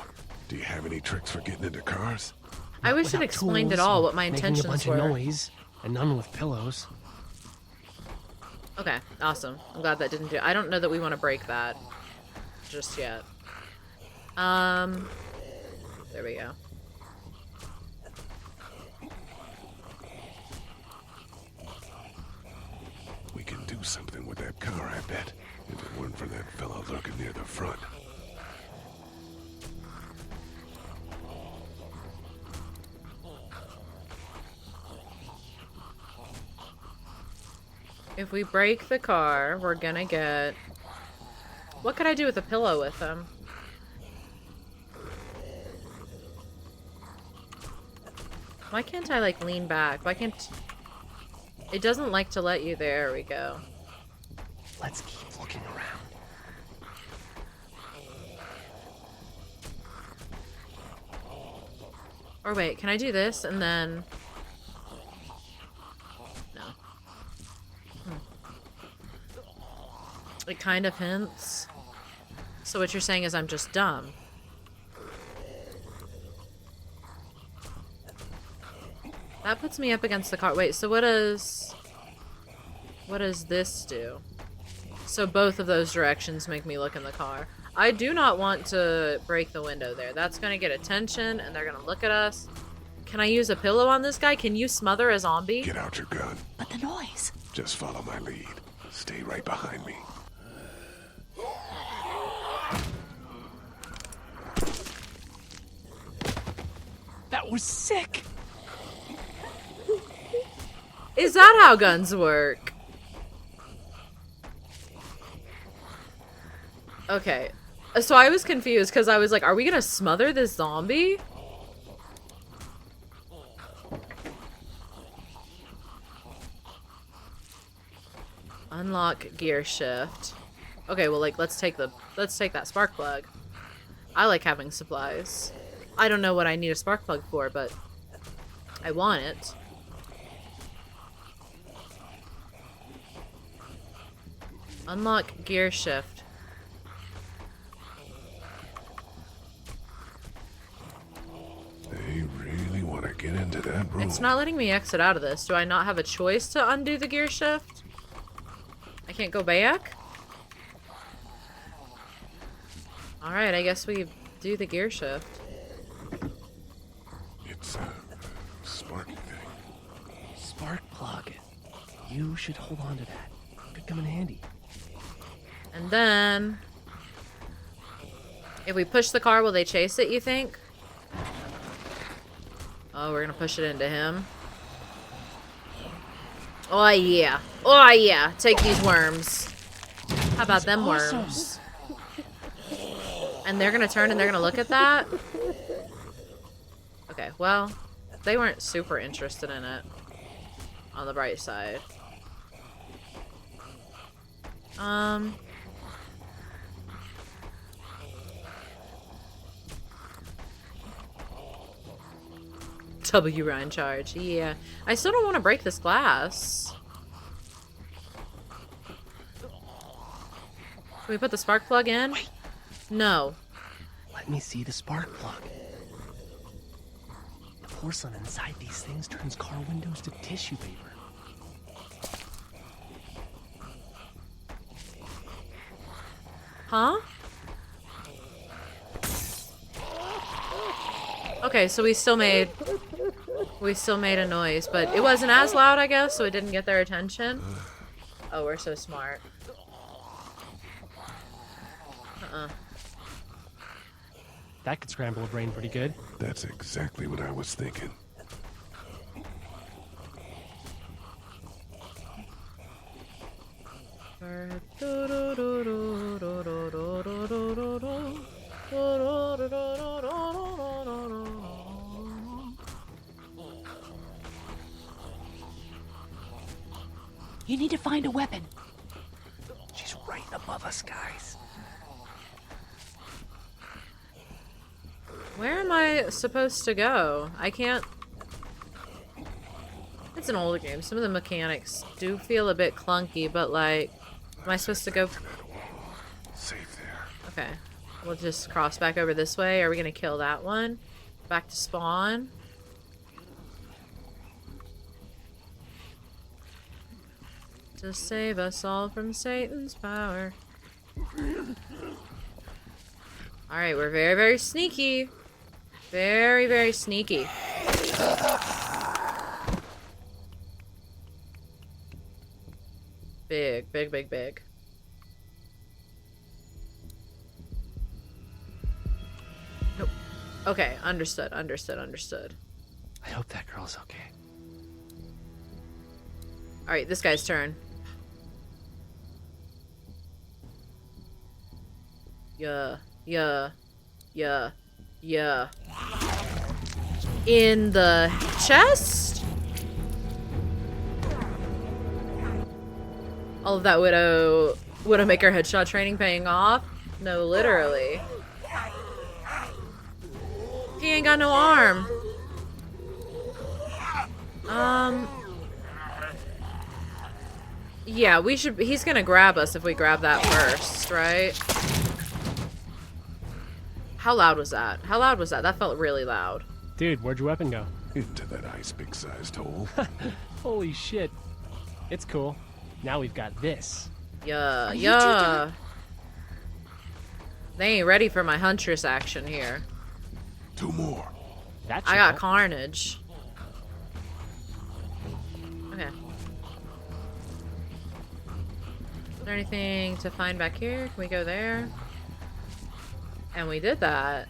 Do you have any tricks for getting into cars? I wish it Without explained it tools, all, what my making intentions a bunch were. of noise, and none with pillows. Okay, awesome. I'm glad that didn't do... I don't know that we want to break that just yet. There we go. We can do something with that car, I bet. If it weren't for that fellow lurking near the front. If we break the car, we're gonna get... What could I do with a pillow with them? Why can't I, like, lean back? Why can't... It doesn't like to let you... There we go. Let's keep looking around. Or wait, can I do this and then... No. It kind of hints. So what you're saying is I'm just dumb. That puts me up against the car. Wait, so what does this do? So both of those directions make me look in the car. I do not want to break the window there. That's going to get attention, and they're going to look at us. Can I use a pillow on this guy? Can you smother a zombie? Get out your gun. But the noise. Just follow my lead. Stay right behind me. That was sick! Is that how guns work? Okay. So I was confused because I was like, are we gonna smother this zombie? Unlock gear shift. Okay, well, like, let's take that spark plug. I like having supplies. I don't know what I need a spark plug for, but I want it. Unlock gear shift. They really want to get into that room. It's not letting me exit out of this. Do I not have a choice to undo the gear shift? I can't go back? Alright, I guess we do the gear shift. It's a sparky thing. Spark plug. You should hold on to that. Could come in handy. And then... if we push the car, will they chase it, you think? Oh, we're gonna push it into him. Oh yeah. Oh yeah. Take these worms. How about them worms? And they're gonna turn and they're gonna look at that? Okay, well, they weren't super interested in it. On the bright side. W run charge. Yeah. I still don't want to break this glass. Can we put the spark plug in? Wait. No. Let me see the spark plug. The porcelain inside these things turns car windows to tissue paper. Huh? Okay, so we still made a noise, but it wasn't as loud, I guess, so it didn't get their attention. Oh, we're so smart. That could scramble a brain pretty good. That's exactly what I was thinking. You need to find a weapon. She's right above us, guys. Where am I supposed to go? I can't... It's an older game. Some of the mechanics do feel a bit clunky, but like... Am I supposed to go... Safe there. Okay. We'll just cross back over this way. Are we gonna kill that one? Back to spawn? To save us all from Satan's power. Alright, we're very, very sneaky. Very, very sneaky. Big, big, big, big. Nope. Okay, understood, understood, understood. I hope that girl's okay. Alright, this guy's turn. Yeah, yeah, yeah, yeah. In the chest? All of that Widowmaker headshot training paying off? No, literally. He ain't got no arm. Yeah, we should. He's gonna grab us if we grab that first, right? How loud was that? How loud was that? That felt really loud. Dude, where'd your weapon go? Into that ice big-sized hole. Holy shit. It's cool. Now we've got this. Yeah, yeah. They ain't ready for my Huntress action here. 2 more. That I got carnage. Okay. there anything to find back here? Can we go there? And we did that.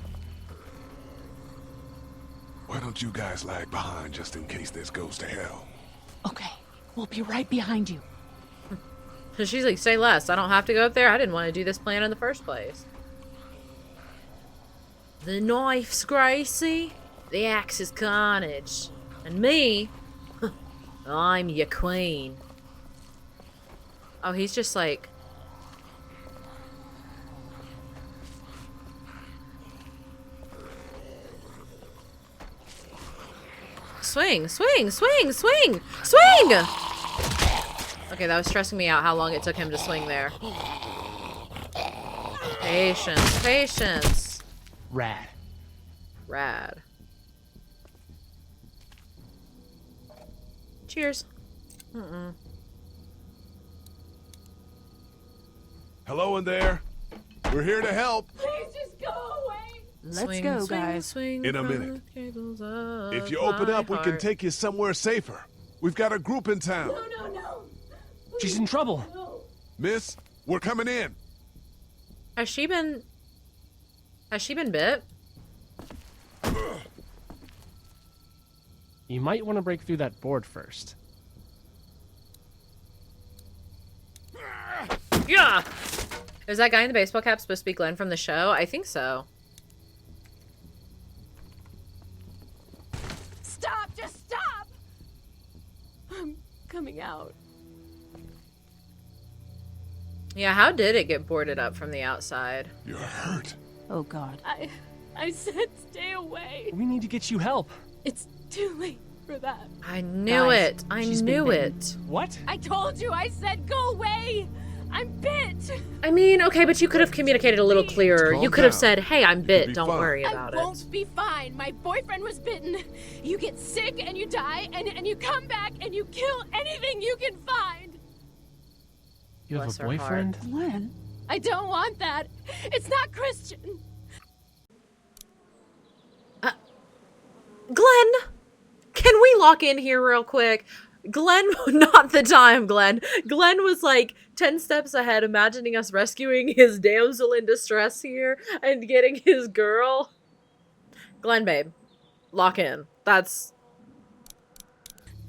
Why don't you guys lag behind just in case this goes to hell? Okay, we'll be right behind you. So she's like, say less. I don't have to go up there. I didn't want to do this plan in the first place. The knife's Gracie. The axe is Carnage. And me, I'm your queen. Oh, he's just like... Swing, swing, swing, swing, swing! Okay, that was stressing me out how long it took him to swing there. Patience, patience. Rad. Rad. Cheers. Hello in there. We're here to help. Please just go away. Let's Swing, go, swing, guys. swing In a from minute. the cables of If you open my up, we can heart. take you somewhere safer. We've got a group in town. No. She's in trouble. No. Miss, we're coming in. Has she been bit? You might want to break through that board first. Yeah! Is that guy in the baseball cap supposed to be Glenn from the show? I think so. Stop! Just stop! I'm coming out. Yeah, how did it get boarded up from the outside? You're hurt. Oh, God. I said stay away. We need to get you help. It's too late for that. I knew Guys, it. I she's been knew bitten. it. What? I told you. I said go away. I'm bit. I mean, okay, but you could have communicated a little clearer. Calm You could have down. said, hey, I'm You bit. could be Don't fine. worry I about it. won't be fine. My boyfriend was bitten. You get sick and you die and you come back and you kill anything you can find. You have Bless a her heart. boyfriend? Glenn? I don't want that. It's not Christian. Glenn, can we lock in here real quick? Glenn, not the time, Glenn. Glenn was like 10 steps ahead, imagining us rescuing his damsel in distress here and getting his girl. Glenn, babe, lock in. That's...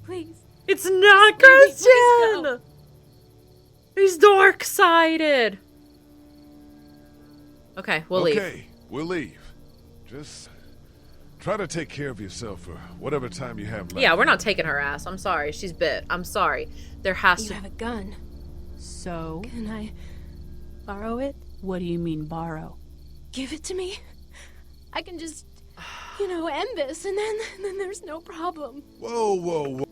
Please. It's not Please Christian! go. He's dark-sided. Okay, we'll leave. Okay, we'll leave. Just try to take care of yourself for whatever time you have left. Yeah, we're not taking her ass. I'm sorry. She's bit. I'm sorry. There has You to... have a gun. So, Can I borrow it? what do you mean borrow? Give it to me. I can just, end this, and then there's no problem. Whoa.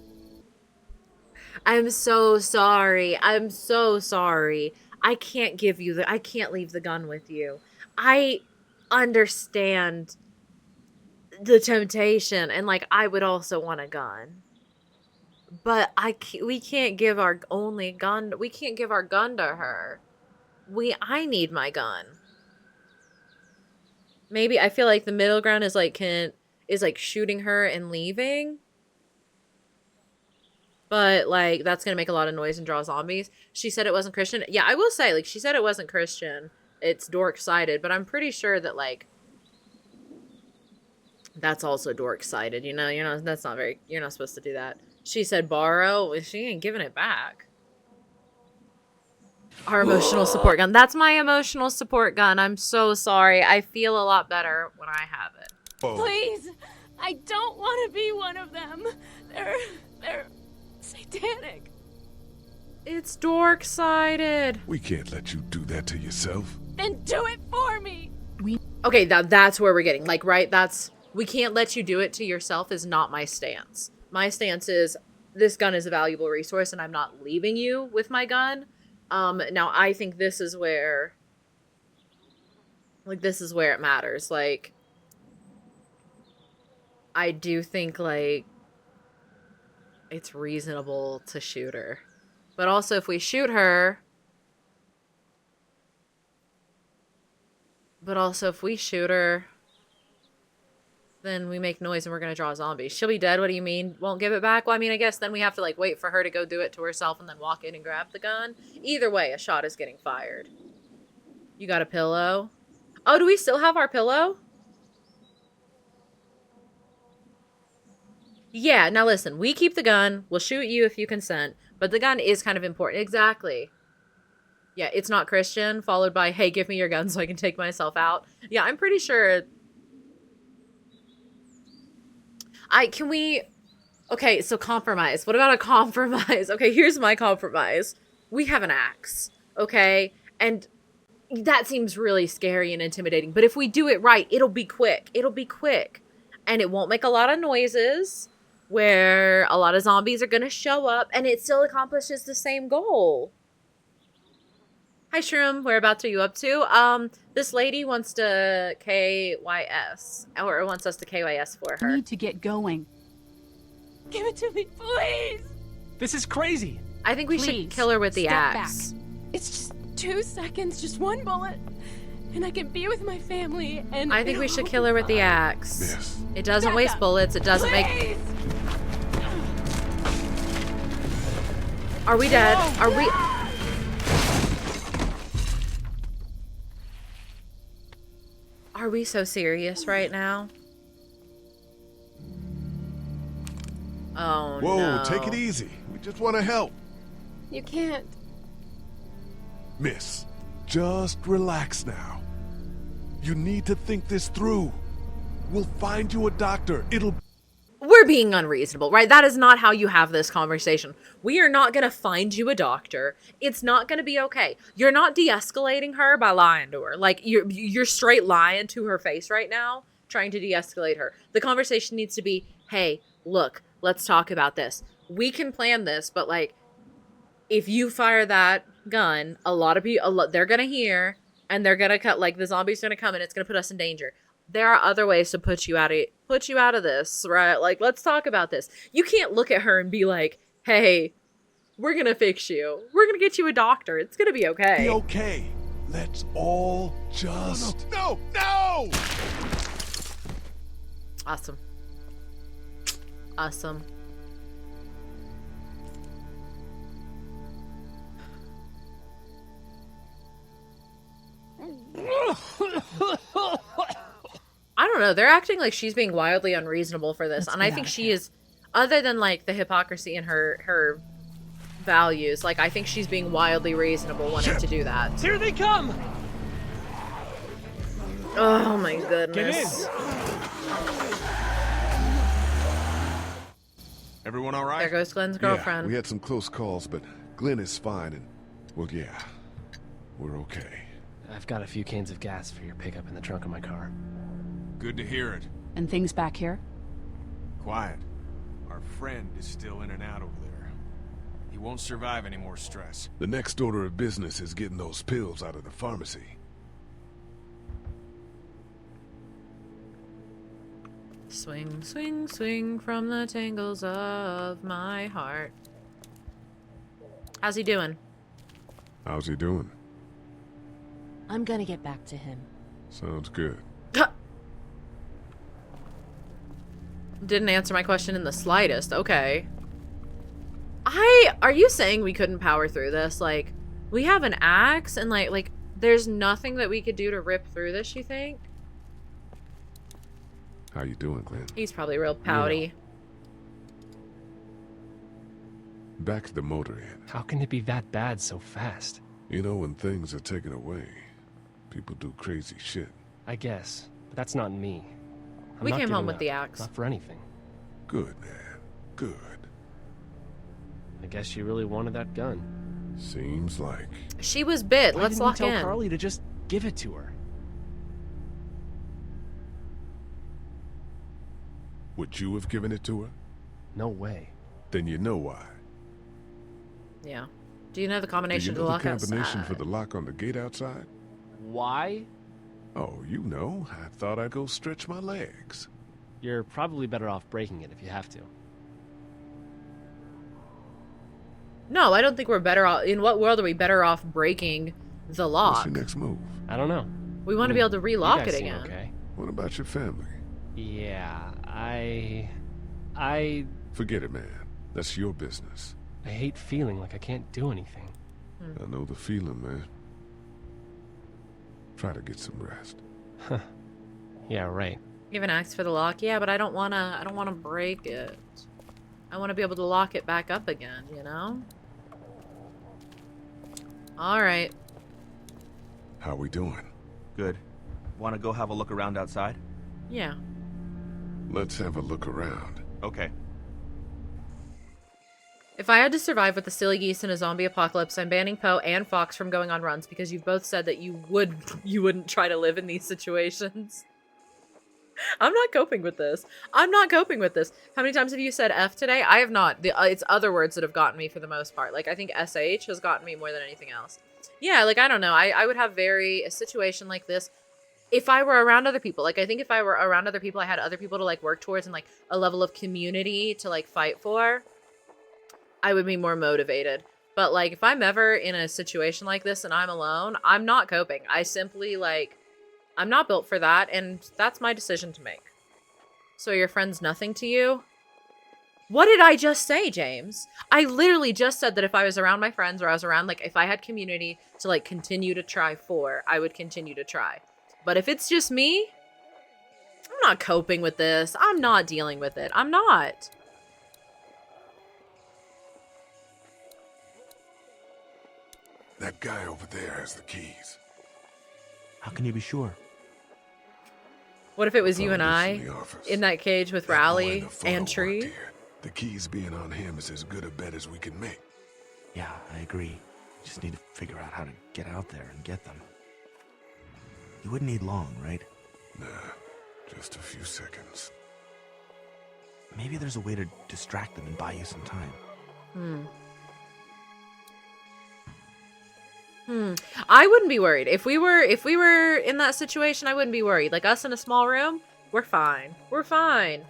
I'm so sorry. I'm so sorry. I can't give you I can't leave the gun with you. I understand the temptation, and like I would also want a gun. But we can't give our only gun. We can't give our gun to her. I need my gun. Maybe I feel like the middle ground is like shooting her and leaving. But, like, that's going to make a lot of noise and draw zombies. She said it wasn't Christian. Yeah, I will say, like, she said it wasn't Christian. It's dork-sided. But I'm pretty sure that, like, that's also dork-sided. That's not very... You're not supposed to do that. She said borrow. She ain't giving it back. Our emotional support gun. That's my emotional support gun. I'm so sorry. I feel a lot better when I have it. Whoa. Please. I don't want to be one of them. They're satanic. It's dork-sided. We can't let you do that to yourself. Then do it for me. Okay, that's where we're getting. Like, right? We can't let you do it to yourself is not my stance. My stance is this gun is a valuable resource and I'm not leaving you with my gun. Now I think this is where it matters. Like, I do think, like, it's reasonable to shoot her. But also, if we shoot her... Then we make noise and we're gonna draw zombies. She'll be dead. What do you mean? Won't give it back? Well, I mean, I guess then we have to like wait for her to go do it to herself and then walk in and grab the gun. Either way, a shot is getting fired. You got a pillow? Oh, do we still have our pillow? Yeah, now listen, we keep the gun. We'll shoot you if you consent. But the gun is kind of important. Exactly. Yeah, it's not Christian, followed by, hey, give me your gun so I can take myself out. Yeah, I'm pretty sure... Okay, so compromise. What about a compromise? Okay, here's my compromise. We have an axe, okay? And that seems really scary and intimidating. But if we do it right, it'll be quick. It'll be quick. And it won't make a lot of noises where a lot of zombies are going to show up. And it still accomplishes the same goal. Hi, Shroom. Whereabouts are you up to? This lady wants to KYS. Or wants us to KYS for her. I need to get going. Give it to me, please! This is crazy. I think we should kill her with the axe. It's just 2 seconds, just one bullet, and I can be with my family, and I think we should kill her with the axe. Yes. It doesn't waste bullets. It doesn't make... Are we dead? Are we... Are we so serious right now? Oh, Whoa, no. take it easy. We just want to help. You can't. Miss, just relax now. You need to think this through. We'll find you a doctor. We're being unreasonable, right? That is not how you have this conversation. We are not going to find you a doctor. It's not going to be okay. You're not de-escalating her by lying to her. Like, you're straight lying to her face right now, trying to de-escalate her. The conversation needs to be, hey, look, let's talk about this. We can plan this, but, like, if you fire that gun, a lot of people, they're going to hear, and they're going to cut, like, the zombies are going to come, and it's going to put us in danger. There are other ways to put you out of this, right? Like, let's talk about this. You can't look at her and be like, hey, we're going to fix you. We're going to get you a doctor. It's going to be okay. Be okay. Let's all just... No! Awesome. Awesome. I don't know. They're acting like she's being wildly unreasonable for this. And I think she is, other than like the hypocrisy in her values, like I think she's being wildly reasonable wanting to do that. Here they come! Oh my goodness. Get in! Everyone all right? There goes Glenn's girlfriend. Yeah, we had some close calls, but Glenn is fine and, well, yeah, we're okay. I've got a few cans of gas for your pickup in the trunk of my car. Good to hear it. And things back here? Quiet. Our friend is still in and out over there. He won't survive any more stress. The next order of business is getting those pills out of the pharmacy. Swing, swing, swing from the tangles of my heart. How's he doing? How's he doing? I'm gonna get back to him. Sounds good. Didn't answer my question in the slightest. Okay. Are you saying we couldn't power through this? Like, we have an axe and like there's nothing that we could do to rip through this, you think? How you doing, Glenn? He's probably real pouty. Back to the motor inn. How can it be that bad so fast? You know, when things are taken away, people do crazy shit. I guess, but that's not me. We came home with the axe. Not for anything. Good, man. Good. I guess she really wanted that gun. Seems like. She was bit. Why Let's didn't lock you tell in. Carly to just give it to her? Would you have given it to her? No way. Then you know why. Yeah. Do you know the combination Do you to know lock the combination outside? for the lock on the gate outside? Why? Oh, you know. I thought I'd go stretch my legs. You're probably better off breaking it if you have to. No, I don't think we're better off. In what world are we better off breaking the lock? What's your next move? I don't know. We want to be able to relock you guys it seem again. Okay. What about your family? Yeah, I Forget it, man. That's your business. I hate feeling like I can't do anything. I know the feeling, man. Try to get some rest. Huh. Yeah, right. You have an axe for the lock? Yeah, but I don't wanna break it. I wanna be able to lock it back up again, you know? Alright. How we doing? Good. Want to go have a look around outside? Yeah. Let's have a look around. Okay. If I had to survive with the silly geese in a zombie apocalypse, I'm banning Poe and Fox from going on runs because you've both said that you wouldn't try to live in these situations. I'm not coping with this. I'm not coping with this. How many times have you said F today? I have not. It's other words that have gotten me for the most part. Like, I think SH has gotten me more than anything else. Yeah, like, I don't know. I would have a situation like this if I were around other people. Like, I think if I were around other people, I had other people to, like, work towards and, like, a level of community to, like, fight for, I would be more motivated. But, like, if I'm ever in a situation like this and I'm alone, I'm not coping. I simply, like, I'm not built for that, and that's my decision to make. So your friend's nothing to you? What did I just say, James? I literally just said that if I was around my friends or I was around, like, if I had community to, like, continue to try for, I would continue to try. But if it's just me, I'm not coping with this. I'm not dealing with it. I'm not. That guy over there has the keys. How can you be sure? What if it was you and Found this I in the office. in that cage with That boy in Rowley the photo and Tree? worked here. The keys being on him is as good a bet as we can make. Yeah, I agree. Just need to figure out how to get out there and get them. You wouldn't need long, right? Nah, just a few seconds. Maybe there's a way to distract them and buy you some time. I wouldn't be worried. If we were in that situation, I wouldn't be worried. Like, us in a small room, we're fine. We're fine.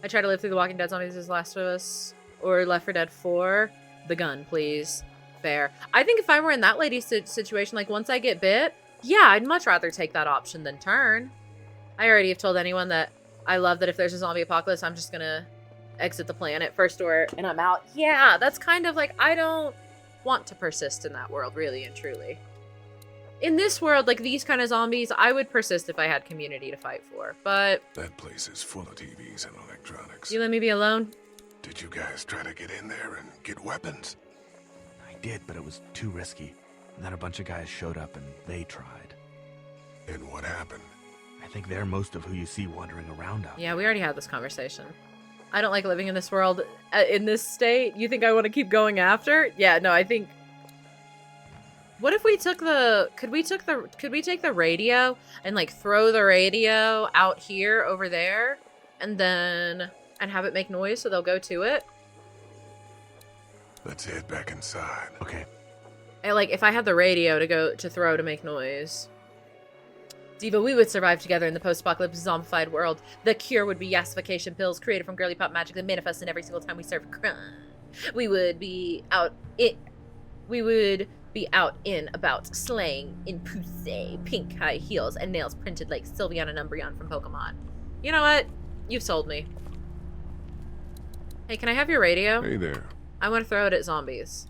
I tried to live through The Walking Dead Zombies as Last of Us or Left 4 Dead 4. The gun, please. Fair. I think if I were in that lady's situation, like, once I get bit, yeah, I'd much rather take that option than turn. I already have told anyone that I love that if there's a zombie apocalypse, I'm just gonna exit the planet first door and I'm out. Yeah, that's kind of like, I don't want to persist in that world, really and truly. In this world, like these kind of zombies, I would persist if I had community to fight for, but... That place is full of TVs and electronics. You let me be alone? Did you guys try to get in there and get weapons? I did, but it was too risky. And then a bunch of guys showed up and they tried. And what happened? I think they're most of who you see wandering around out Yeah, we already had this conversation. I don't like living in this world, in this state. You think I want to keep going after? Yeah, no, I think... What if we took the... Could we take the radio and, like, throw the radio out here, over there, and then... And have it make noise so they'll go to it? Let's head back inside. Okay. And, like, if I had the radio to throw to make noise... Diva, we would survive together in the post-apocalypse zombified world. The cure would be yassification pills created from girly pop magic that manifest in every single time we serve crime. We would be out in about slaying in pussy, pink high heels, and nails printed like Sylveon and Umbreon from Pokemon. You know what? You've sold me. Hey, can I have your radio? Hey there. I want to throw it at zombies.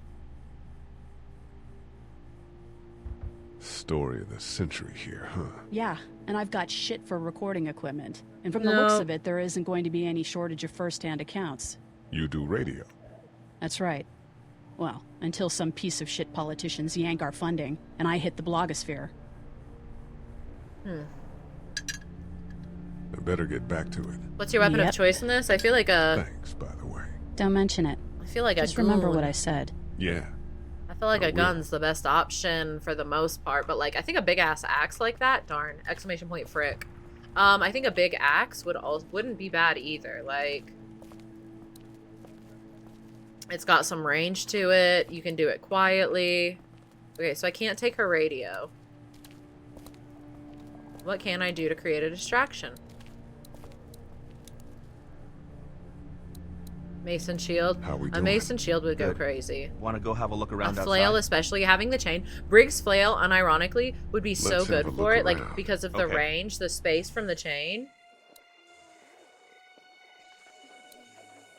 Story of the century here, huh? Yeah, and I've got shit for recording equipment. And from the looks of it, there isn't going to be any shortage of first-hand accounts. You do radio? That's right. Well, until some piece of shit politicians yank our funding, and I hit the blogosphere. I better get back to it. What's your weapon of choice in this? I feel like a... Thanks, by the way. Don't mention it. I feel like Just remember what I said. Yeah. I feel like a gun's the best option for the most part, but like I think a big ass axe like that, darn! Exclamation point frick. I think a big axe wouldn't be bad either. Like, it's got some range to it. You can do it quietly. Okay, so I can't take her radio. What can I do to create a distraction? Mason shield. How we A doing? mason shield would go crazy. Want to go have a look around A flail, outside? especially having the chain. Brig's flail, unironically, would be so Let's have good a for look it, like around. because of the Okay. range, the space from the chain.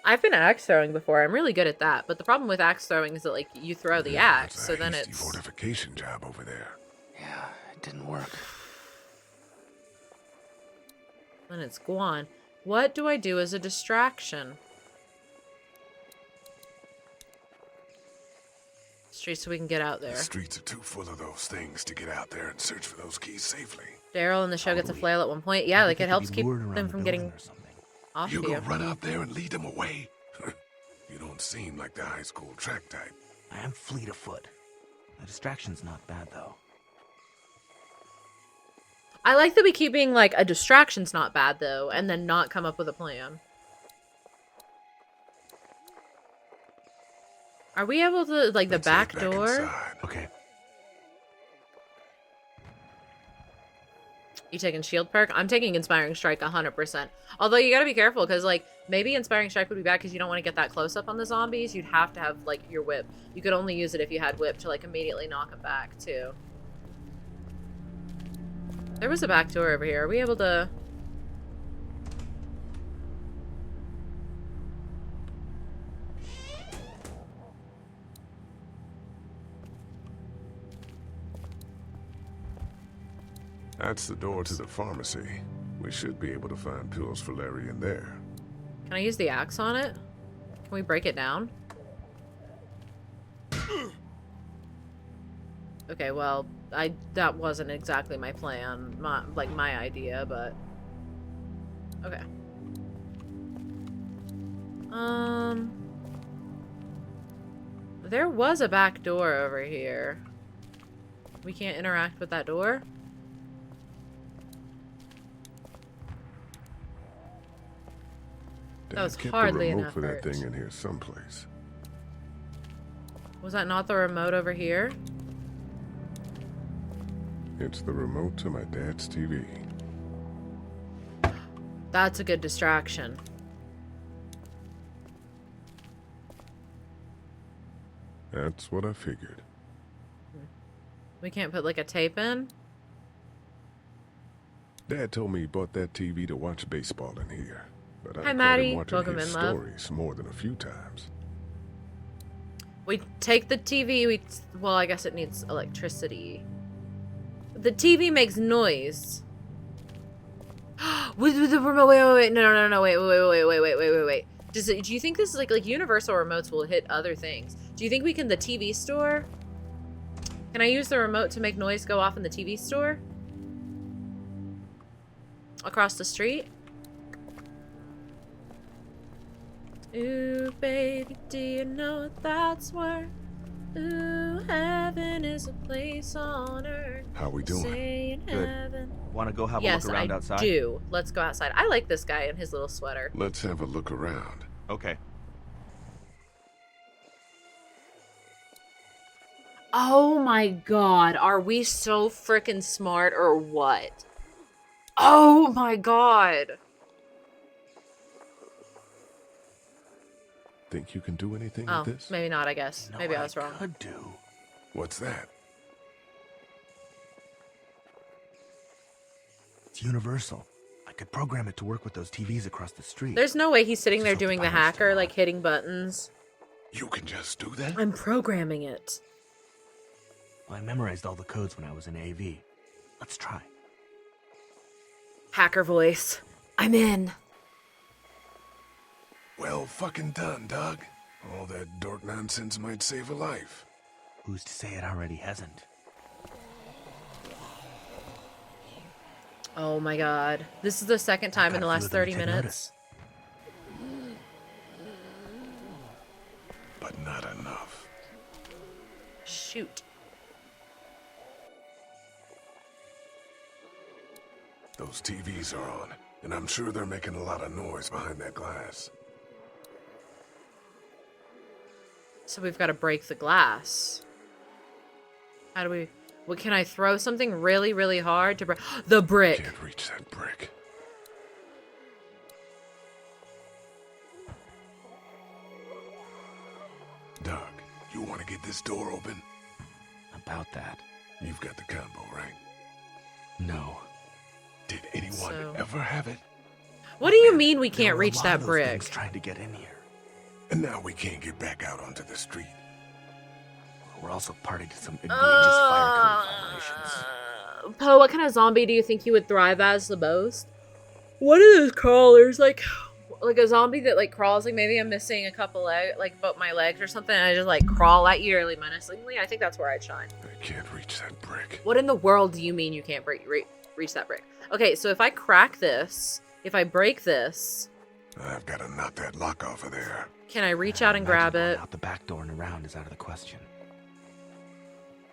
I've been axe throwing before. I'm really good at that. But the problem with axe throwing is that, like, you throw the axe, so then Hasty it's... fortification job over there. Yeah, it didn't work. Then it's gone. What do I do as a distraction? Street so we can get out there. The streets are too full of those things to get out there and search for those keys safely. Daryl in the show gets a flail at one point. Yeah, like it helps keep them from getting off You you. gonna run out there and lead them away? You don't seem like the high school track type. I am fleet of foot. The distraction's not bad, though. I like that we keep being like, a distraction's not bad, though, and then not come up with a plan. Are we able to, like, the back door? Okay. You taking shield perk? I'm taking Inspiring Strike 100%. Although you gotta be careful, because, like, maybe Inspiring Strike would be bad because you don't want to get that close up on the zombies. You'd have to have, like, your whip. You could only use it if you had whip to, like, immediately knock them back, too. There was a back door over here. Are we able to... That's the door to the pharmacy. We should be able to find pills for Larry in there. Can I use the axe on it? Can we break it down? Okay, well, that wasn't exactly my plan, my idea, but okay. There was a back door over here. We can't interact with that door? That was hardly an for that effort. thing in here someplace. Was that not the remote over here? It's the remote to my dad's TV. That's a good distraction. That's what I figured. We can't put like a tape in? Dad told me he bought that TV to watch baseball in here. But Hi, I caught Maddie. him watching Welcome his in, love. stories more than a few times. We take the TV, well, I guess it needs electricity. The TV makes noise. With the remote, wait, no, wait. Do you think this is like universal remotes will hit other things? Do you think we can, the TV store? Can I use the remote to make noise go off in the TV store? Across the street? Ooh, baby, do you know what that's worth? Ooh, heaven is a place on earth. How we doing? Saying Good. heaven. Want to go have a Yes, look around I outside? do. Let's go outside. I like this guy in his little sweater. Let's have a look around. Okay. Oh my god, are we so freaking smart or what? Oh my god. Think you can do anything Oh, with this? maybe not, I guess. You know Maybe what I was wrong. could do? What's that? It's universal. I could program it to work with those TVs across the street. There's no way he's sitting there Just hope doing the the power's hacker, like hitting buttons. You can just do that? I'm programming it. Well, I memorized all the codes when I was in AV. Let's try. Hacker voice. I'm in. Well fucking done, Doug. All that dork nonsense might save a life. Who's to say it already hasn't? Oh my god. This is the second time in the last 30 minutes. But not enough. Shoot. Those TVs are on, and I'm sure they're making a lot of noise behind that glass. So we've got to break the glass. How do we... What, can I throw something really, really hard to break... The brick! Can't reach that brick. Doug, you want to get this door open? About that. You've got the combo, right? No. Did anyone So- ever have it? What do you mean we There can't were a reach lot that of those brick? things trying to get in here. And now we can't get back out onto the street. We're also party to some egregious fire code violations. Poe, what kind of zombie do you think you would thrive as the most? What are those crawlers? Like a zombie that like crawls, like maybe I'm missing a couple legs, like both my legs or something, and I just like crawl at you really menacingly. I think that's where I'd shine. I can't reach that brick. What in the world do you mean you can't reach that brick? Okay, so if I crack this, if I break this, I've got to knock that lock off of there. can I reach out and grab it? Out the back door and around is out of the question.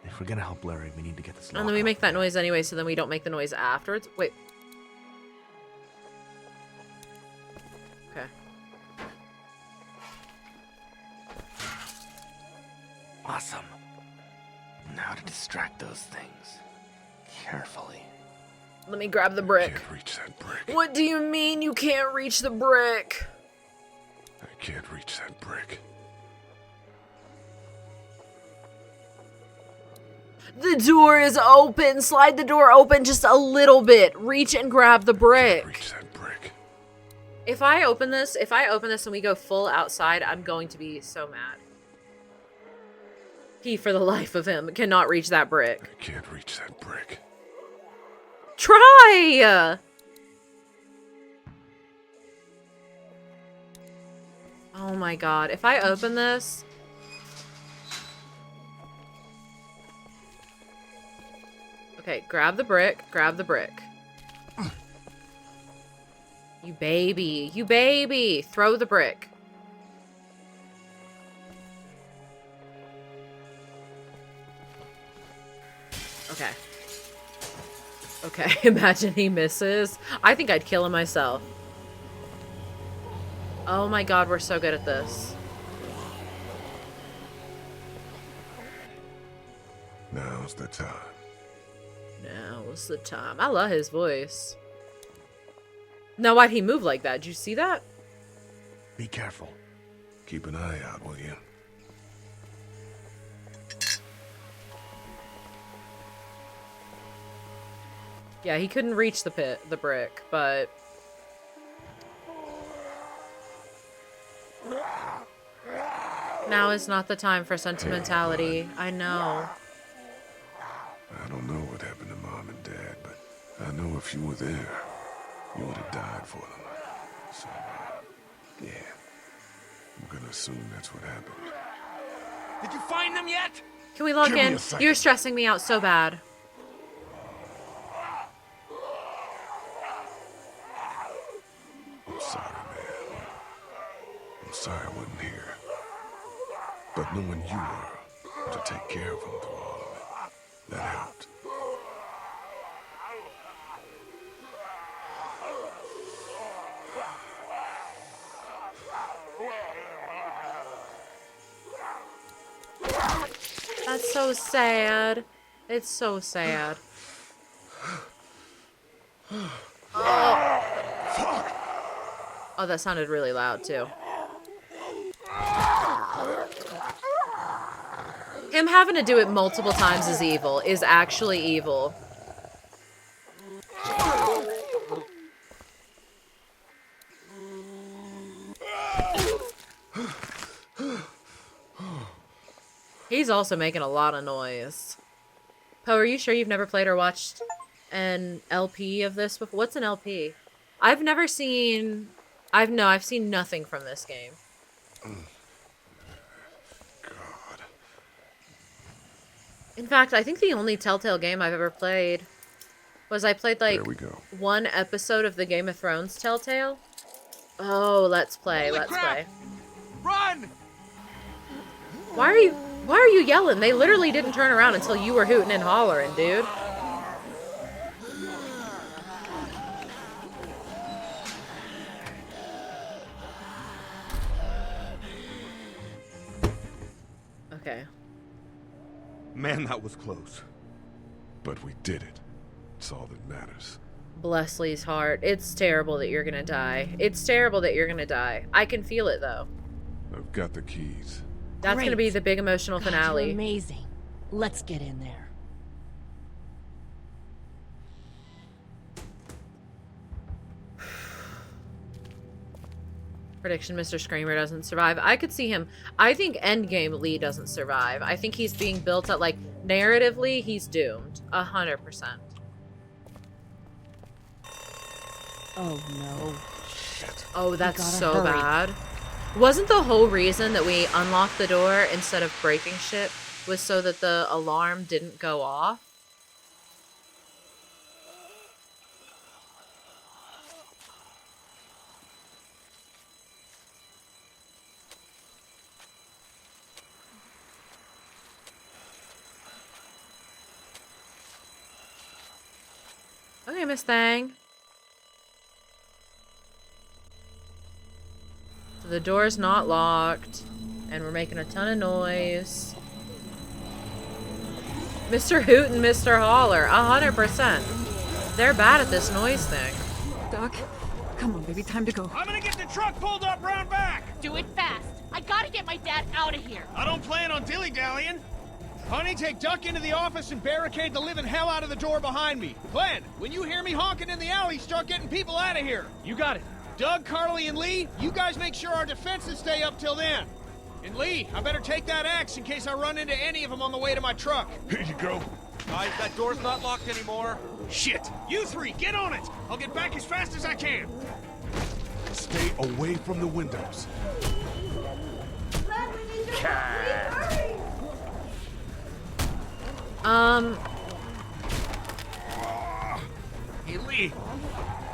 If we're gonna help Larry, we need to get this lock And then we off. make that noise anyway, so then we don't make the noise afterwards. Wait. Okay. Awesome. Now to distract those things. Carefully. Let me grab the brick. I can't reach that brick. What do you mean you can't reach the brick? I can't reach that brick. The door is open. Slide the door open just a little bit. Reach and grab the brick. Reach that brick. If I open this and we go full outside, I'm going to be so mad. He, for the life of him, cannot reach that brick. I can't reach that brick. Try! Oh my god. If I open this... Okay, grab the brick. Grab the brick. You baby. You baby. Throw the brick. Okay. Okay, imagine he misses. I think I'd kill him myself. Oh my god, we're so good at this. Now's the time. Now's the time. I love his voice. Now, why'd he move like that? Did you see that? Be careful. Keep an eye out, will you? Yeah, he couldn't reach the brick, but... Now is not the time for sentimentality. I know. I don't know what happened to Mom and Dad, but I know if you were there, you would have died for them. So, yeah. I'm gonna assume that's what happened. Did you find them yet? Can we log Give me in? a second. You're stressing me out so bad. I'm sorry, man. I'm sorry I wasn't here. But knowing you were to take care of him through all of it, that helped. That's so sad. It's so sad. Oh. Oh, that sounded really loud, too. Him having to do it multiple times is evil. Is actually evil. He's also making a lot of noise. Poe, are you sure you've never played or watched an LP of this before? What's an LP? I've never seen... I've seen nothing from this game. God. In fact, I think the only Telltale game I've ever played was I played like There we go. one episode of the Game of Thrones Telltale. Oh, let's play, Holy let's crap! play. Run! Why are you yelling? They literally didn't turn around until you were hooting and hollering, dude. Okay. Man, that was close. But we did it. It's all that matters. Bless Lee's heart. It's terrible that you're gonna die. It's terrible that you're gonna die. I can feel it, though. I've got the keys. That's gonna be the big emotional God, finale. you're amazing. Let's get in there. Prediction, Mr. Screamer doesn't survive. I could see him. I think Endgame Lee doesn't survive. I think he's being built up, like, narratively, he's doomed. 100%. Oh no. Shit. Oh, that's gotta so hurry. bad. Wasn't the whole reason that we unlocked the door instead of breaking shit was so that the alarm didn't go off? Okay, Miss Thang. So the door's not locked, and we're making a ton of noise. Mr. Hoot and Mr. Holler, 100%. They're bad at this noise thing. Doc, come on, baby, time to go. I'm gonna get the truck pulled up round back! Do it fast. I gotta get my dad out of here. I don't plan on dilly-dallying. Honey, take Duck into the office and barricade the living hell out of the door behind me. Glenn, when you hear me honking in the alley, start getting people out of here. You got it. Doug, Carly, and Lee, you guys make sure our defenses stay up till then. And Lee, I better take that axe in case I run into any of them on the way to my truck. Here you go. Guys, that door's not locked anymore. Shit! You three, get on it! I'll get back as fast as I can. Stay away from the windows. Hey, Lee.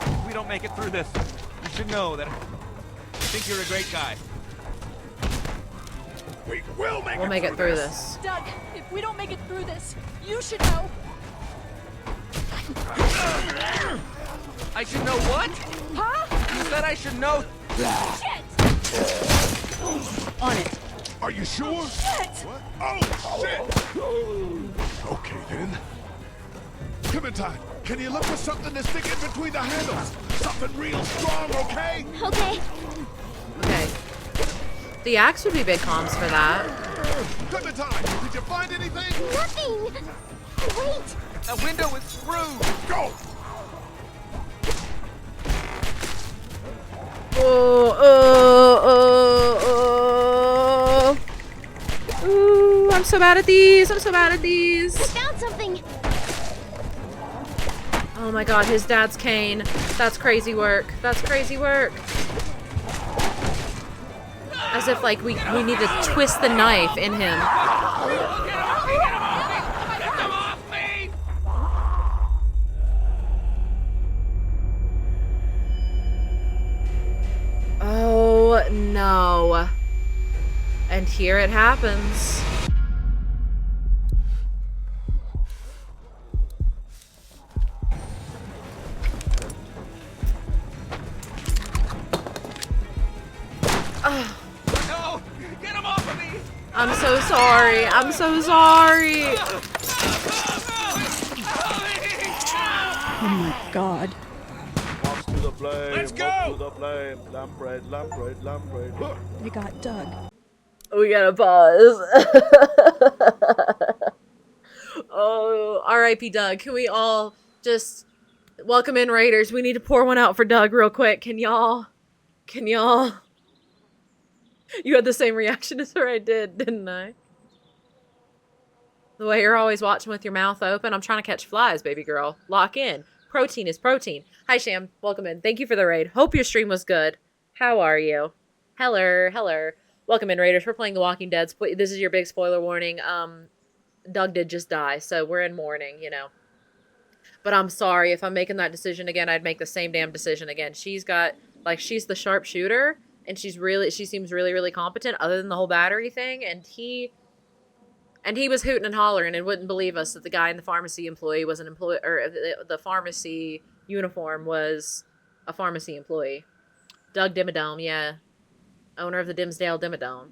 If we don't make it through this, you should know that I think you're a great guy. We will We'll make it through this. Doug, if we don't make it through this, you should know. I should know what? Huh? You said I should know. Shit! On it. Are you sure? Shit! Oh, shit! Okay, then. Clementine, can you look for something to stick in between the handles? Something real strong, okay? Okay. Okay. The axe would be big comms for that. Clementine, did you find anything? Nothing. Wait. That window is screwed. Go! Ooh, I'm so bad at these. I'm so bad at these. I found something. Oh my god, his dad's cane. That's crazy work. That's crazy work. As if, like, we need to twist the knife in him. Oh, no. And here it happens. No! Get him off of me! I'm so sorry. I'm so sorry. Oh my god. March to the flame. Let's go! March to the flame. Lamprey, lamprey, lamprey. Huh. They got Doug. We gotta pause. Oh, R.I.P. Doug. Can we all just welcome in Raiders? We need to pour one out for Doug real quick. Can y'all? You had the same reaction as her I did, didn't I? The way you're always watching with your mouth open. I'm trying to catch flies, baby girl. Lock in. Protein is protein. Hi, Sham. Welcome in. Thank you for the raid. Hope your stream was good. How are you? Hello. Welcome in, Raiders. We're playing The Walking Dead. This is your big spoiler warning. Doug did just die, so we're in mourning, you know. But I'm sorry. If I'm making that decision again, I'd make the same damn decision again. She's got, like, she's the sharpshooter, and she seems really, really competent, other than the whole battery thing, and he was hooting and hollering and wouldn't believe us that the guy in the pharmacy employee was an employee, or the pharmacy uniform was a pharmacy employee. Doug Dimmadome, yeah. Owner of the Dimsdale Dimmadome.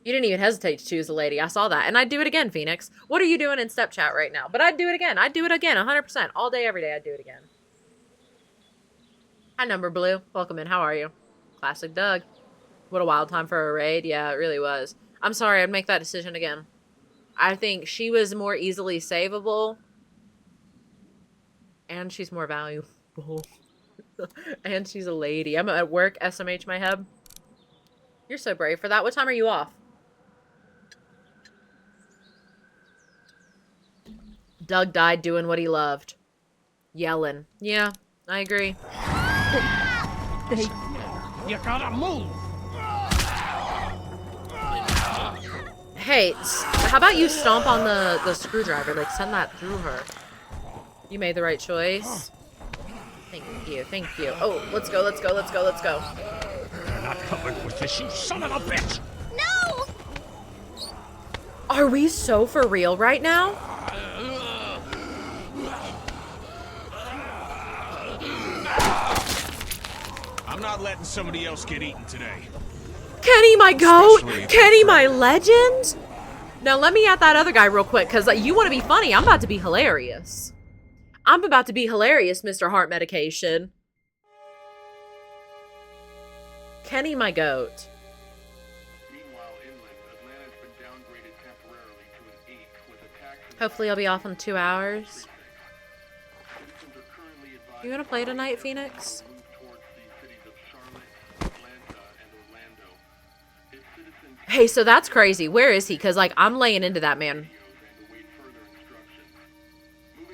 You didn't even hesitate to choose a lady. I saw that. And I'd do it again, Phoenix. What are you doing in step chat right now? But I'd do it again. 100%. All day, every day, I'd do it again. Hi, Number Blue. Welcome in. How are you? Classic Doug. What a wild time for a raid. Yeah, it really was. I'm sorry. I'd make that decision again. I think she was more easily savable. And she's more valuable. And she's a lady. I'm at work, SMH my head. You're so brave for that. What time are you off? Doug died doing what he loved. Yelling. Yeah, I agree. You gotta move. Hey, how about you stomp on the screwdriver? Like, send that through her. You made the right choice. Thank you, thank you. Oh, let's go, let's go, let's go, let's go. You're not coming with this, you son of a bitch! No! Are we so for real right now? I'm not letting somebody else get eaten today. Kenny, my goat! Especially if Kenny, you're my legend! Now let me at that other guy real quick, because you want to be funny. I'm about to be hilarious. I'm about to be hilarious, Mr. Heart Medication. Kenny, my goat. Hopefully I'll be off in 2 hours. You gonna play tonight, Phoenix? Hey, so that's crazy. Where is he? Because, like, I'm laying into that man.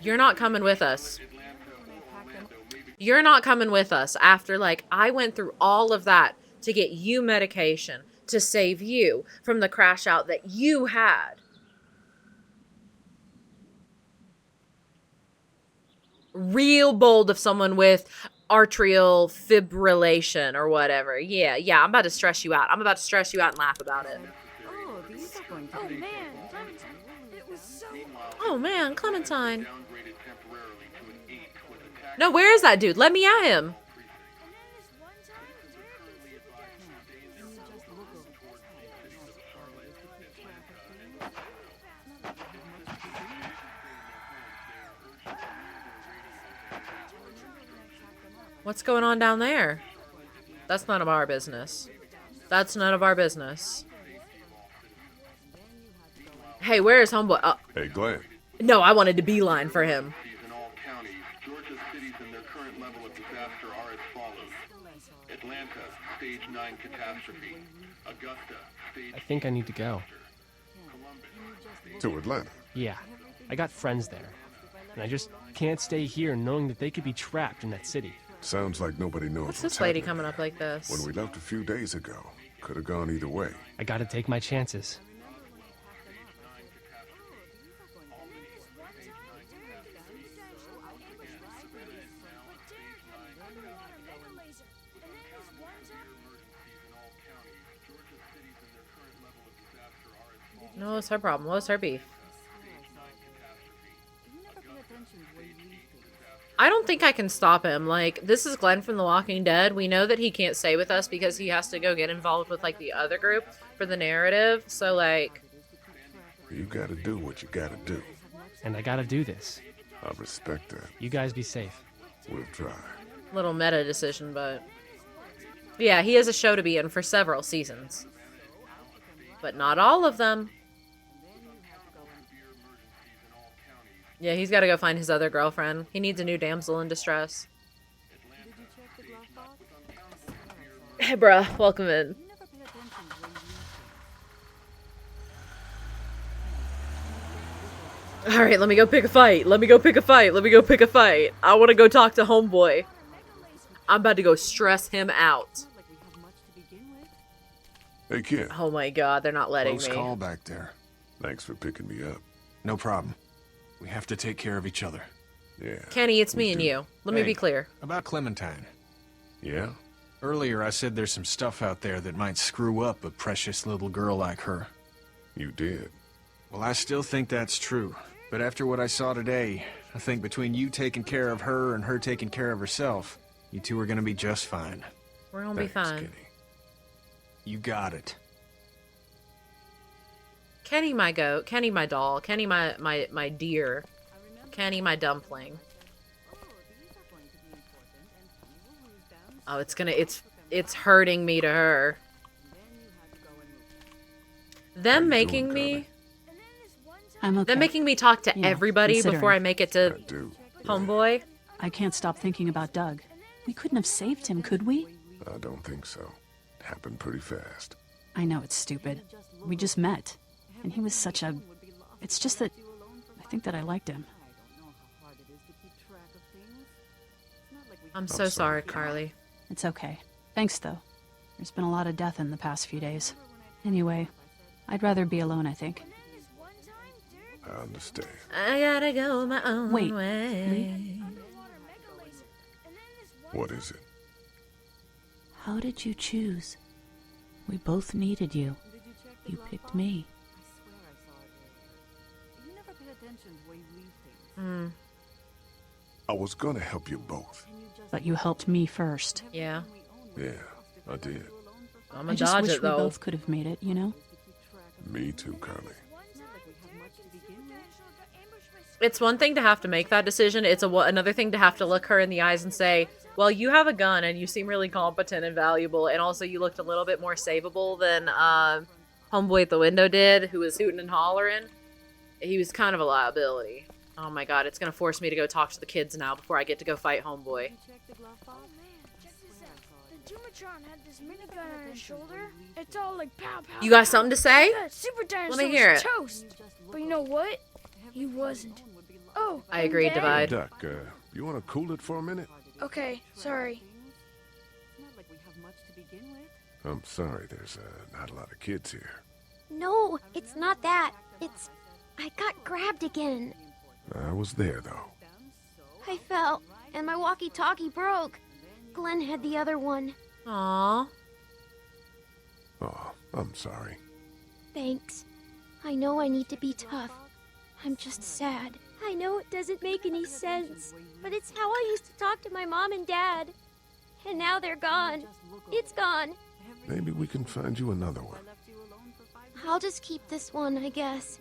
You're not coming with us. You're not coming with us after, like, I went through all of that to get you medication to save you from the crash out that you had. Real bold of someone with atrial fibrillation or whatever. Yeah, I'm about to stress you out. I'm about to stress you out and laugh about it. Oh, these are going to be man, it was so... Oh man, Clementine. No, where is that dude? Let me at him. What's going on down there? That's none of our business. That's none of our business. Hey, where is homeboy? Hey, Glenn. No, I wanted to beeline for him. Atlanta, stage 9 catastrophe. Augusta, stage... I think I need to go. To Atlanta? Yeah, I got friends there. And I just can't stay here knowing that they could be trapped in that city. Sounds like nobody knows What's this lady coming up like this? When we left a few days ago, could have gone either way. I gotta take my chances. No, it's her problem. What's her beef? I don't think I can stop him. Like, this is Glenn from The Walking Dead. We know that he can't stay with us because he has to go get involved with, like, the other group for the narrative. So, like... You gotta do what you gotta do. And I gotta do this. I respect that. You guys be safe. We'll try. Little meta decision, but... Yeah, he has a show to be in for several seasons. But not all of them. Yeah, he's got to go find his other girlfriend. He needs a new damsel in distress. Hey, bruh. Welcome in. Alright, let me go pick a fight. Let me go pick a fight. Let me go pick a fight. I want to go talk to homeboy. I'm about to go stress him out. Hey, kid. Oh my god, they're not letting Close me. call back there. Thanks for picking me up. No problem. We have to take care of each other. Yeah. Kenny, it's me and you. Let me Hey, be clear. About Clementine. Yeah? Earlier I said there's some stuff out there that might screw up a precious little girl like her. You did. Well, I still think that's true. But after what I saw today, I think between you taking care of her and her taking care of herself, you two are gonna be just fine. We're gonna be fine. You got it. Kenny, my goat. Kenny, my doll. Kenny, my deer. Kenny, my dumpling. Oh, it's hurting me to her. Them making me... I'm okay. Them making me talk to Yeah, everybody considering. before I make it to homeboy. I can't stop thinking about Doug. We couldn't have saved him, could we? I don't think so. It happened pretty fast. I know it's stupid. We just met. And he was such a... It's just that... I think that I liked him. I'm so sorry, Carly. It's okay. Thanks, though. There's been a lot of death in the past few days. Anyway, I'd rather be alone, I think. I understand. I gotta go my own Wait, way. Lee? What is it? How did you choose? We both needed you. You picked me. I was gonna help you both. But you helped me first. Yeah. Yeah, I did. I'm I a just dodge wish it, we though. both could have made it, you know? Me too, Carly. It's one thing to have to make that decision. It's another thing to have to look her in the eyes and say, well, you have a gun and you seem really competent and valuable, and also you looked a little bit more savable than Homeboy at the window did, who was hooting and hollering. He was kind of a liability. Oh my god, it's gonna force me to go talk to the kids now before I get to go fight Homeboy. The Dumatron had this minigun on his shoulder. It's all like pow pow. You got something to say? Yeah, Super Dinosaur Let me hear was it. toast. But you know what? He wasn't. Oh, I agree, and then- Divide. Duck, you wanna cool it for a minute? Okay, sorry. I'm sorry, there's not a lot of kids here. No, it's not that. It's... I got grabbed again. I was there, though. I fell, and my walkie-talkie broke. Glenn had the other one. Aww. Oh, I'm sorry. Thanks. I know I need to be tough. I'm just sad. I know it doesn't make any sense, but it's how I used to talk to my mom and dad. And now they're gone. It's gone. Maybe we can find you another one. I'll just keep this one, I guess.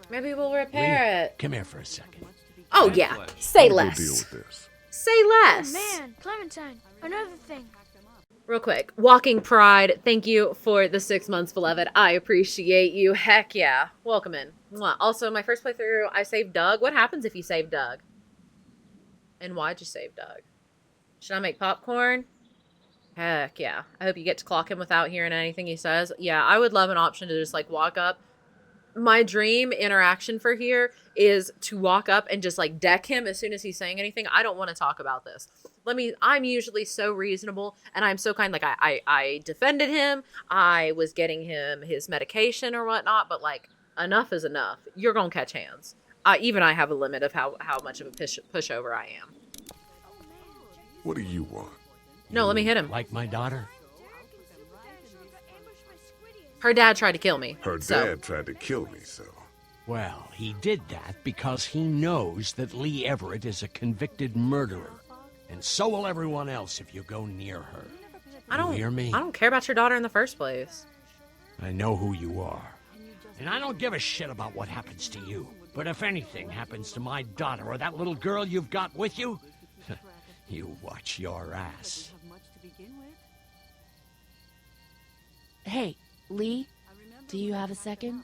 Maybe we'll repair it. Come here for a second. Oh, yeah. Say I'll less. Go deal with this. Say less. Oh man, Clementine, another thing. Real quick. Walking Pride, thank you for the 6 months, beloved. I appreciate you. Heck yeah. Welcome in. Mwah. Also, my first playthrough, I saved Doug. What happens if you save Doug? And why'd you save Doug? Should I make popcorn? Heck yeah. I hope you get to clock him without hearing anything he says. Yeah, I would love an option to just like walk up. My dream interaction for here is to walk up and just like deck him as soon as he's saying anything. I don't want to talk about this. I'm usually so reasonable and I'm so kind. Like I defended him. I was getting him his medication or whatnot, but like enough is enough. You're going to catch hands. Even I have a limit of how much of a pushover I am. What do you want? No, let me hit him. Like my daughter? Her dad tried to kill me. Her so. dad tried to kill me, so... Well, he did that because he knows that Lee Everett is a convicted murderer. And so will everyone else if you go near her. You hear me? I don't care about your daughter in the first place. I know who you are. And I don't give a shit about what happens to you. But if anything happens to my daughter or that little girl you've got with you, you watch your ass. Hey, Lee, do you have a second?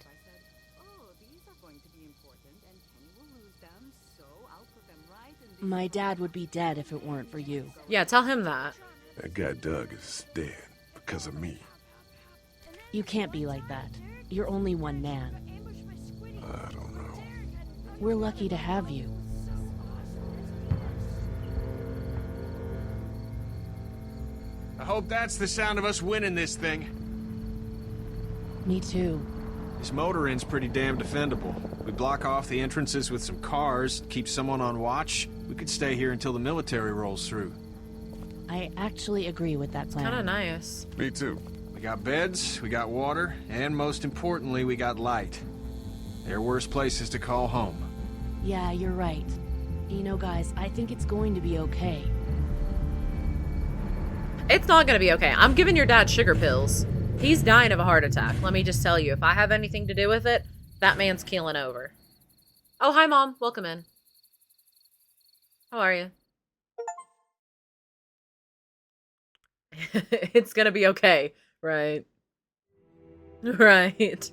My dad would be dead if it weren't for you. Yeah, tell him that. That guy Doug is dead because of me. You can't be like that. You're only one man. I don't know. We're lucky to have you. I hope that's the sound of us winning this thing. Me too. This motor inn's pretty damn defendable. We block off the entrances with some cars, keep someone on watch. We could stay here until the military rolls through. I actually agree with that plan. Kind of nice. Me too. We got beds, we got water, and most importantly, we got light. There are worse places to call home. Yeah, you're right. You know, guys, I think it's going to be okay. It's not going to be okay. I'm giving your dad sugar pills. He's dying of a heart attack. Let me just tell you, if I have anything to do with it, that man's keeling over. Oh, hi, Mom. Welcome in. How are you? It's going to be okay, right? Right.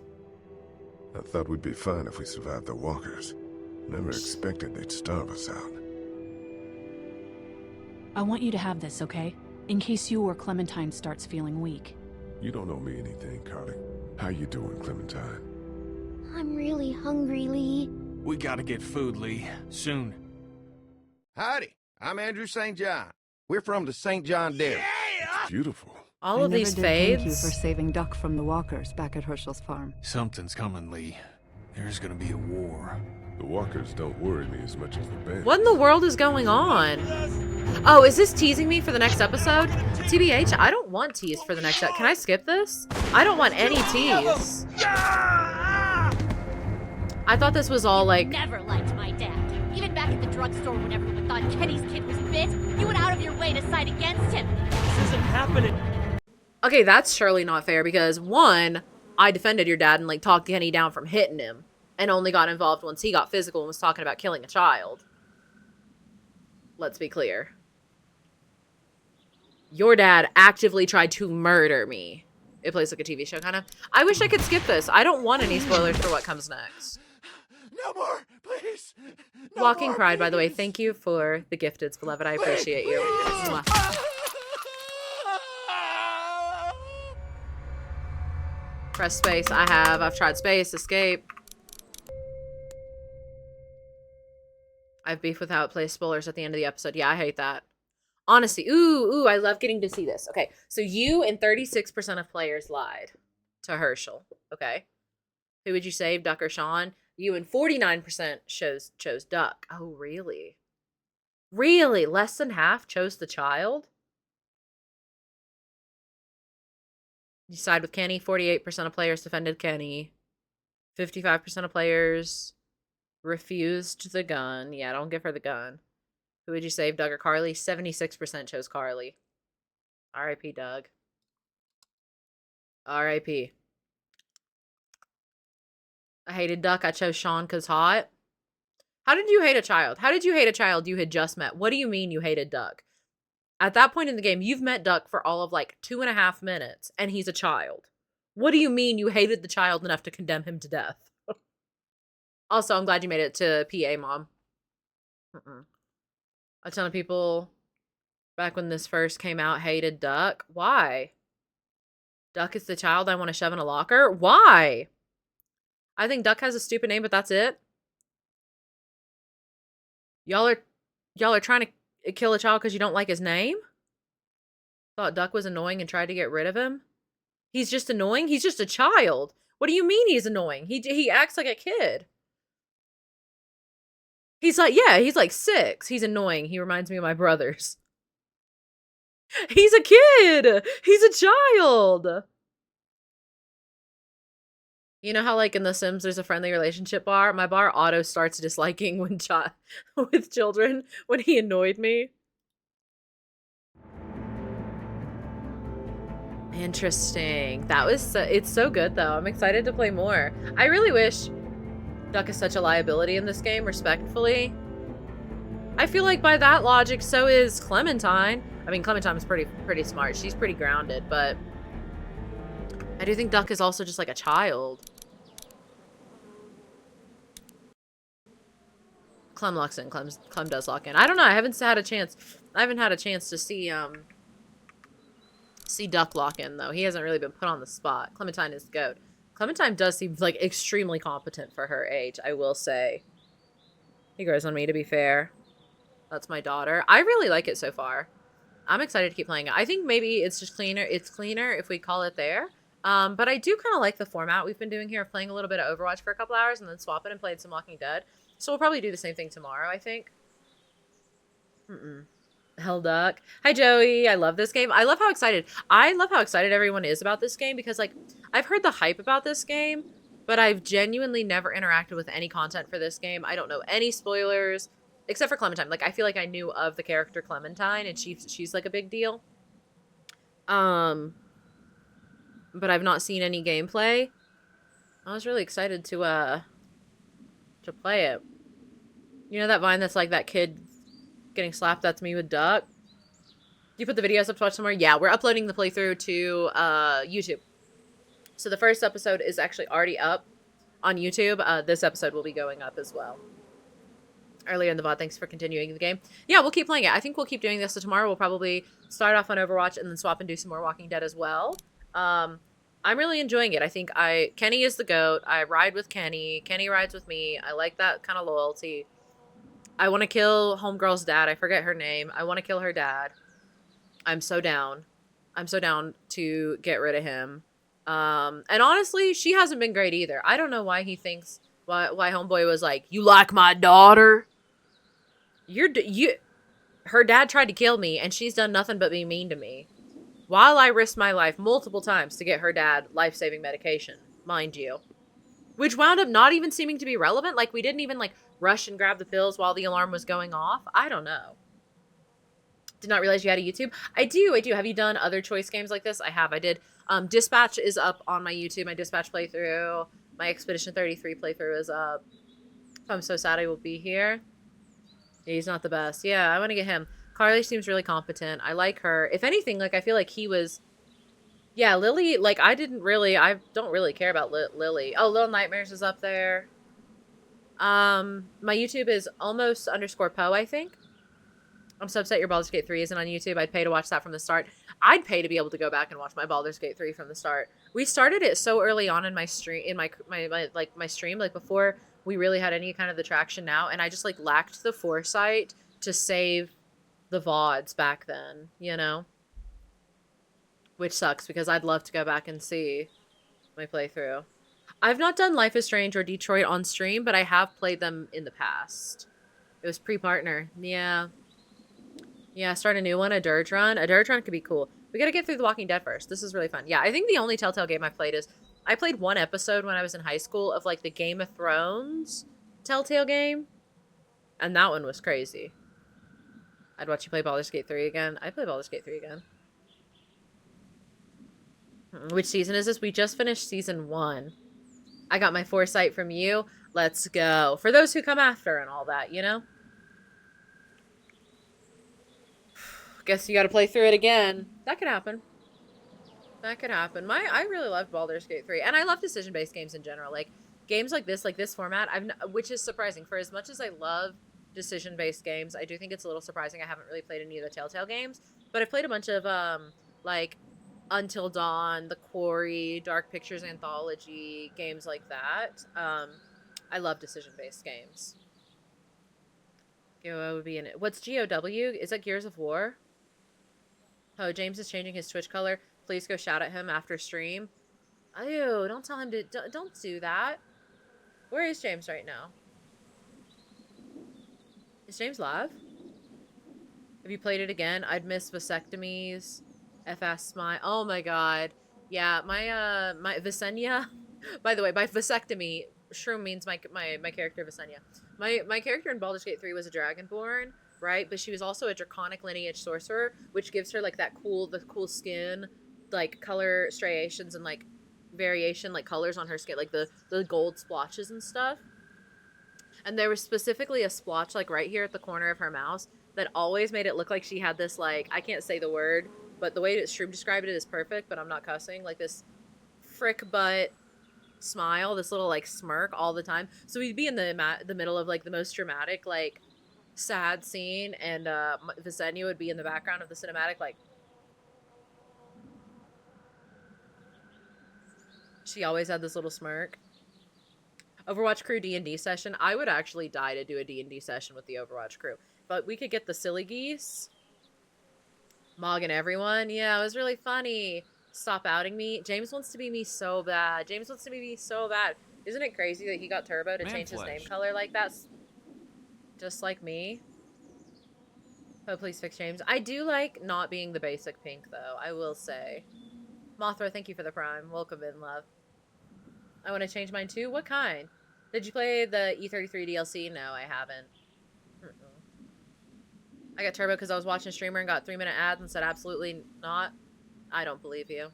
I thought we'd be fine if we survived the walkers. Never expected they'd starve us out. I want you to have this, okay? In case you or Clementine starts feeling weak. You don't owe me anything, Carly. How you doing, Clementine? I'm really hungry, Lee. We gotta get food, Lee. Soon. Howdy, I'm Andrew St. John. We're from the St. John Dairy. It's beautiful. All of these fades. Thank you for saving Duck from the walkers back at Herschel's farm. Something's coming, Lee. There's gonna be a war. The walkers don't worry me as much as the band. What in the world is going on? Oh, is this teasing me for the next episode? TBH, I don't want tease for the next episode. Can I skip this? I don't want any tease. I thought this was all like... Never liked my dad. Even back at the drugstore when everyone thought Kenny's kid was bit, you went out of your way to side against him. This isn't happening. Okay, that's surely not fair because, one, I defended your dad and, like, talked Kenny down from hitting him and only got involved once he got physical and was talking about killing a child. Let's be clear. Your dad actively tried to murder me. It plays like a TV show, kind of. I wish I could skip this. I don't want any spoilers for what comes next. No more, please. No Walking more, Pride, by the way, please. thank you for the gifteds, beloved. I appreciate you. Mwah. Press space. I've tried space. Escape. I have beef with how it plays spoilers at the end of the episode. Yeah, I hate that. Honesty. Ooh, I love getting to see this. Okay, so you and 36% of players lied to Herschel. Okay. Who would you save, Duck or Sean? You and 49% chose Duck. Oh, really? Really? Less than half chose the child? You side with Kenny. 48% of players defended Kenny. 55% of players refused the gun. Yeah, don't give her the gun. Who would you save, Doug or Carly? 76% chose Carly. R.I.P. Doug. R.I.P. I hated Duck. I chose Sean because hot. How did you hate a child? How did you hate a child you had just met? What do you mean you hated Duck? At that point in the game, you've met Duck for all of like 2.5 minutes, and he's a child. What do you mean you hated the child enough to condemn him to death? Also, I'm glad you made it to PA, Mom. A ton of people back when this first came out hated Duck. Why? Duck is the child I want to shove in a locker? Why? I think Duck has a stupid name, but that's it. Y'all are trying to kill a child because you don't like his name? Thought Duck was annoying and tried to get rid of him? He's just annoying? He's just a child. What do you mean he's annoying? He acts like a kid. He's like 6. He's annoying. He reminds me of my brothers. He's a kid. He's a child. You know how like in The Sims there's a friendly relationship bar? My bar auto starts disliking with children when he annoyed me. Interesting. It's so good though. I'm excited to play more. I really wish Duck is such a liability in this game, respectfully. I feel like by that logic, so is Clementine. I mean, Clementine is pretty smart. She's pretty grounded, but I do think Duck is also just like a child. Clem locks in. Clem does lock in. I don't know. I haven't had a chance to see Duck lock in though. He hasn't really been put on the spot. Clementine is goat. Clementine does seem like extremely competent for her age, I will say. He grows on me, to be fair. That's my daughter. I really like it so far. I'm excited to keep playing it. I think maybe it's just cleaner. It's cleaner if we call it there. But I do kind of like the format we've been doing here of playing a little bit of Overwatch for a couple hours and then swapping and playing some Walking Dead. So we'll probably do the same thing tomorrow, I think. Hell Duck. Hi Joey. I love this game. I love how excited everyone is about this game because like I've heard the hype about this game, but I've genuinely never interacted with any content for this game. I don't know any spoilers except for Clementine. Like I feel like I knew of the character Clementine and she's like a big deal. But I've not seen any gameplay. I was really excited to play it. You know that Vine that's like that kid getting slapped? That's me with Duck. You put the videos up to watch somewhere? Yeah, we're uploading the playthrough to YouTube. So the first episode is actually already up on YouTube. This episode will be going up as well. earlier in the VOD. Thanks for continuing the game. Yeah, we'll keep playing it. I think we'll keep doing this. So tomorrow we'll probably start off on Overwatch and then swap and do some more Walking Dead as well. I'm really enjoying it. I think Kenny is the GOAT. I ride with Kenny. Kenny rides with me. I like that kind of loyalty. I want to kill Homegirl's dad. I forget her name. I want to kill her dad. I'm so down. I'm so down to get rid of him. And honestly, she hasn't been great either. I don't know why he thinks why Homeboy was like, "You like my daughter? Her dad tried to kill me, and she's done nothing but be mean to me. While I risked my life multiple times to get her dad life-saving medication, mind you, which wound up not even seeming to be relevant. Like, we didn't even, like, rush and grab the pills while the alarm was going off. I don't know. Did not realize you had a YouTube. I do. Have you done other choice games like this? I have. I did. Dispatch is up on my YouTube. My Dispatch playthrough. My Expedition 33 playthrough is up. I'm so sad I will be here. He's not the best. Yeah, I want to get him. Carly seems really competent. I like her. If anything, like, I feel like he was... Yeah, Lily, like, I don't really care about Lily. Oh, Little Nightmares is up there. My YouTube is almost_Poe, I think. I'm so upset your Baldur's Gate 3 isn't on YouTube. I'd pay to watch that from the start. I'd pay to be able to go back and watch my Baldur's Gate 3 from the start. We started it so early on in my stream, my stream, like, before we really had any kind of the traction now, and I just, like, lacked the foresight to save the VODs back then, you know? Which sucks, because I'd love to go back and see my playthrough. I've not done Life is Strange or Detroit on stream, but I have played them in the past. It was pre-partner. Yeah. Yeah, start a new one, a Dirge Run. A Dirge Run could be cool. We gotta get through The Walking Dead first. This is really fun. Yeah, I think the only Telltale game I've played is... I played one episode when I was in high school of, like, the Game of Thrones Telltale game. And that one was crazy. I'd watch you play Baldur's Gate 3 again. I'd play Baldur's Gate 3 again. Which season is this? We just finished season 1. I got my foresight from you. Let's go. For those who come after and all that, you know? Guess you gotta play through it again. That could happen. That could happen. I really loved Baldur's Gate 3. And I love decision-based games in general. Like, games like this format, which is surprising. For as much as I love decision-based games, I do think it's a little surprising I haven't really played any of the Telltale games. But I've played a bunch of, like, Until Dawn, The Quarry, Dark Pictures Anthology, games like that. I love decision-based games. GOW would be in it. What's GOW? Is that Gears of War? Oh, James is changing his Twitch color. Please go shout at him after stream. Ew, don't tell him to... Don't do that. Where is James right now? Is James live? Have you played it again? I'd miss vasectomies. FS Smile. Oh my god. Yeah, my Visenya. By the way, by vasectomy, shroom means my character Visenya. My character in Baldur's Gate 3 was a Dragonborn, right? But she was also a draconic lineage sorcerer, which gives her, like, the cool skin, like, color striations and, like, variation, like, colors on her skin, like the gold splotches and stuff. And there was specifically a splotch, like, right here at the corner of her mouth that always made it look like she had this, like, I can't say the word, but the way that Shroom described it is perfect, but I'm not cussing, like this frick butt smile, this little, like, smirk all the time. So we'd be in the middle of, like, the most dramatic, like, sad scene, and Visenya would be in the background of the cinematic, like, she always had this little smirk. Overwatch crew D&D session. I would actually die to do a D&D session with the Overwatch crew. But we could get the silly geese. Mog and everyone. Yeah, it was really funny. Stop outing me. James wants to be me so bad. James wants to be me so bad. Isn't it crazy that he got Turbo to change his name color like that? Just like me. Oh, please fix James. I do like not being the basic pink, though. I will say. Mothra, thank you for the prime. Welcome in, love. I want to change mine too. What kind? Did you play the E33 DLC? No, I haven't. I got Turbo because I was watching a streamer and got 3-minute ads and said absolutely not. I don't believe you.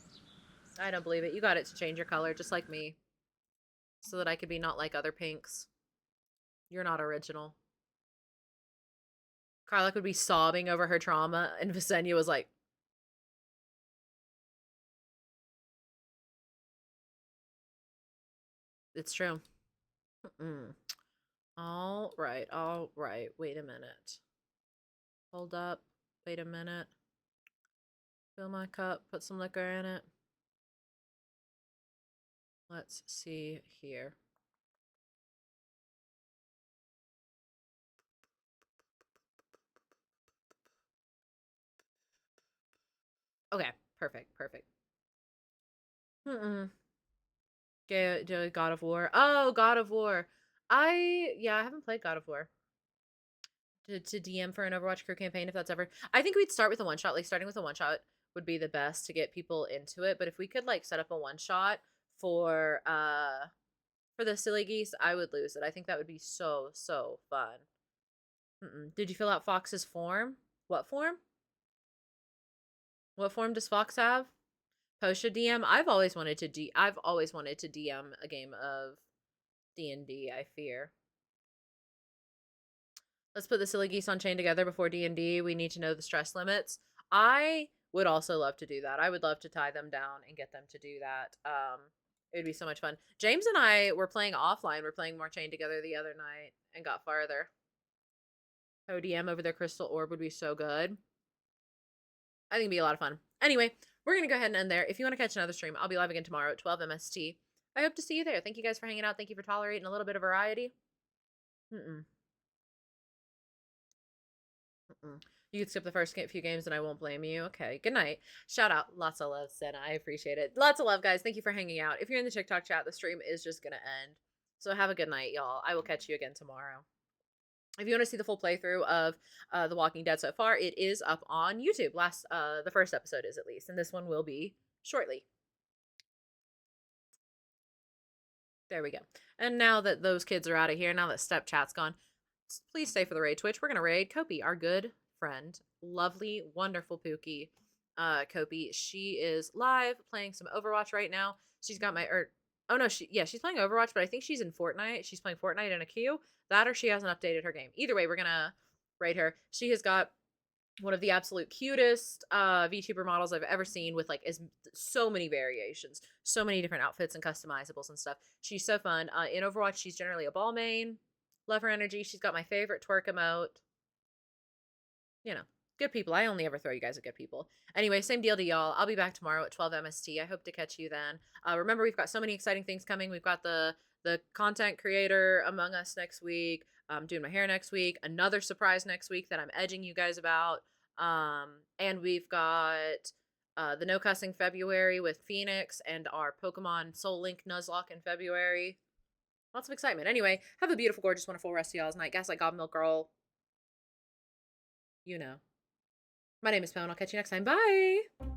I don't believe it. You got it to change your color just like me. So that I could be not like other pinks. You're not original. Carla would be sobbing over her trauma and Visenya was like... It's true. All right, all right. Wait a minute. Hold up. Wait a minute. Fill my cup, put some liquor in it. Let's see here. Okay, perfect, perfect. God of War. Oh, God of War. I haven't played God of War. To DM for an Overwatch crew campaign if that's ever. I think we'd start with a one shot. Like starting with a one shot would be the best to get people into it. But if we could like set up a one shot for the silly geese, I would lose it. I think that would be so fun. Did you fill out Fox's form? What form? What form does Fox have? Post a DM. I've always wanted to DM a game of D&D, I fear. Let's put the silly geese on chain together before D&D. We need to know the stress limits. I would also love to do that. I would love to tie them down and get them to do that. It would be so much fun. James and I were playing offline. We're playing more chain together the other night and got farther. ODM over their crystal orb would be so good. I think it'd be a lot of fun. Anyway, we're going to go ahead and end there. If you want to catch another stream, I'll be live again tomorrow at 12 MST. I hope to see you there. Thank you guys for hanging out. Thank you for tolerating a little bit of variety. You could skip the first few games and I won't blame you. Okay, good night. Shout out. Lots of love, Senna. I appreciate it. Lots of love, guys. Thank you for hanging out. If you're in the TikTok chat, the stream is just going to end. So have a good night, y'all. I will catch you again tomorrow. If you want to see the full playthrough of The Walking Dead so far, it is up on YouTube. The first episode is at least, and this one will be shortly. There we go. And now that those kids are out of here, now that Step Chat's gone, please stay for the raid Twitch. We're going to raid Kopi, our good friend. Lovely, wonderful Pookie. Kopi, she is live playing some Overwatch right now. She's got she's playing Overwatch, but I think she's in Fortnite. She's playing Fortnite in a queue. That or she hasn't updated her game. Either way, we're going to raid her. She has got one of the absolute cutest VTuber models I've ever seen with so many variations, so many different outfits and customizables and stuff. She's so fun. In Overwatch, she's generally a ball main. Love her energy. She's got my favorite twerk emote. You know, good people. I only ever throw you guys at good people. Anyway, same deal to y'all. I'll be back tomorrow at 12 MST. I hope to catch you then. Remember, we've got so many exciting things coming. We've got the content creator Among Us next week. I'm doing my hair next week. Another surprise next week that I'm edging you guys about. And we've got the No Cussing February with Phoenix and our Pokemon Soul Link Nuzlocke in February. Lots of excitement. Anyway, have a beautiful, gorgeous, wonderful rest of y'all's night. Gaslight God Milk Girl. You know. My name is Pone. I'll catch you next time. Bye!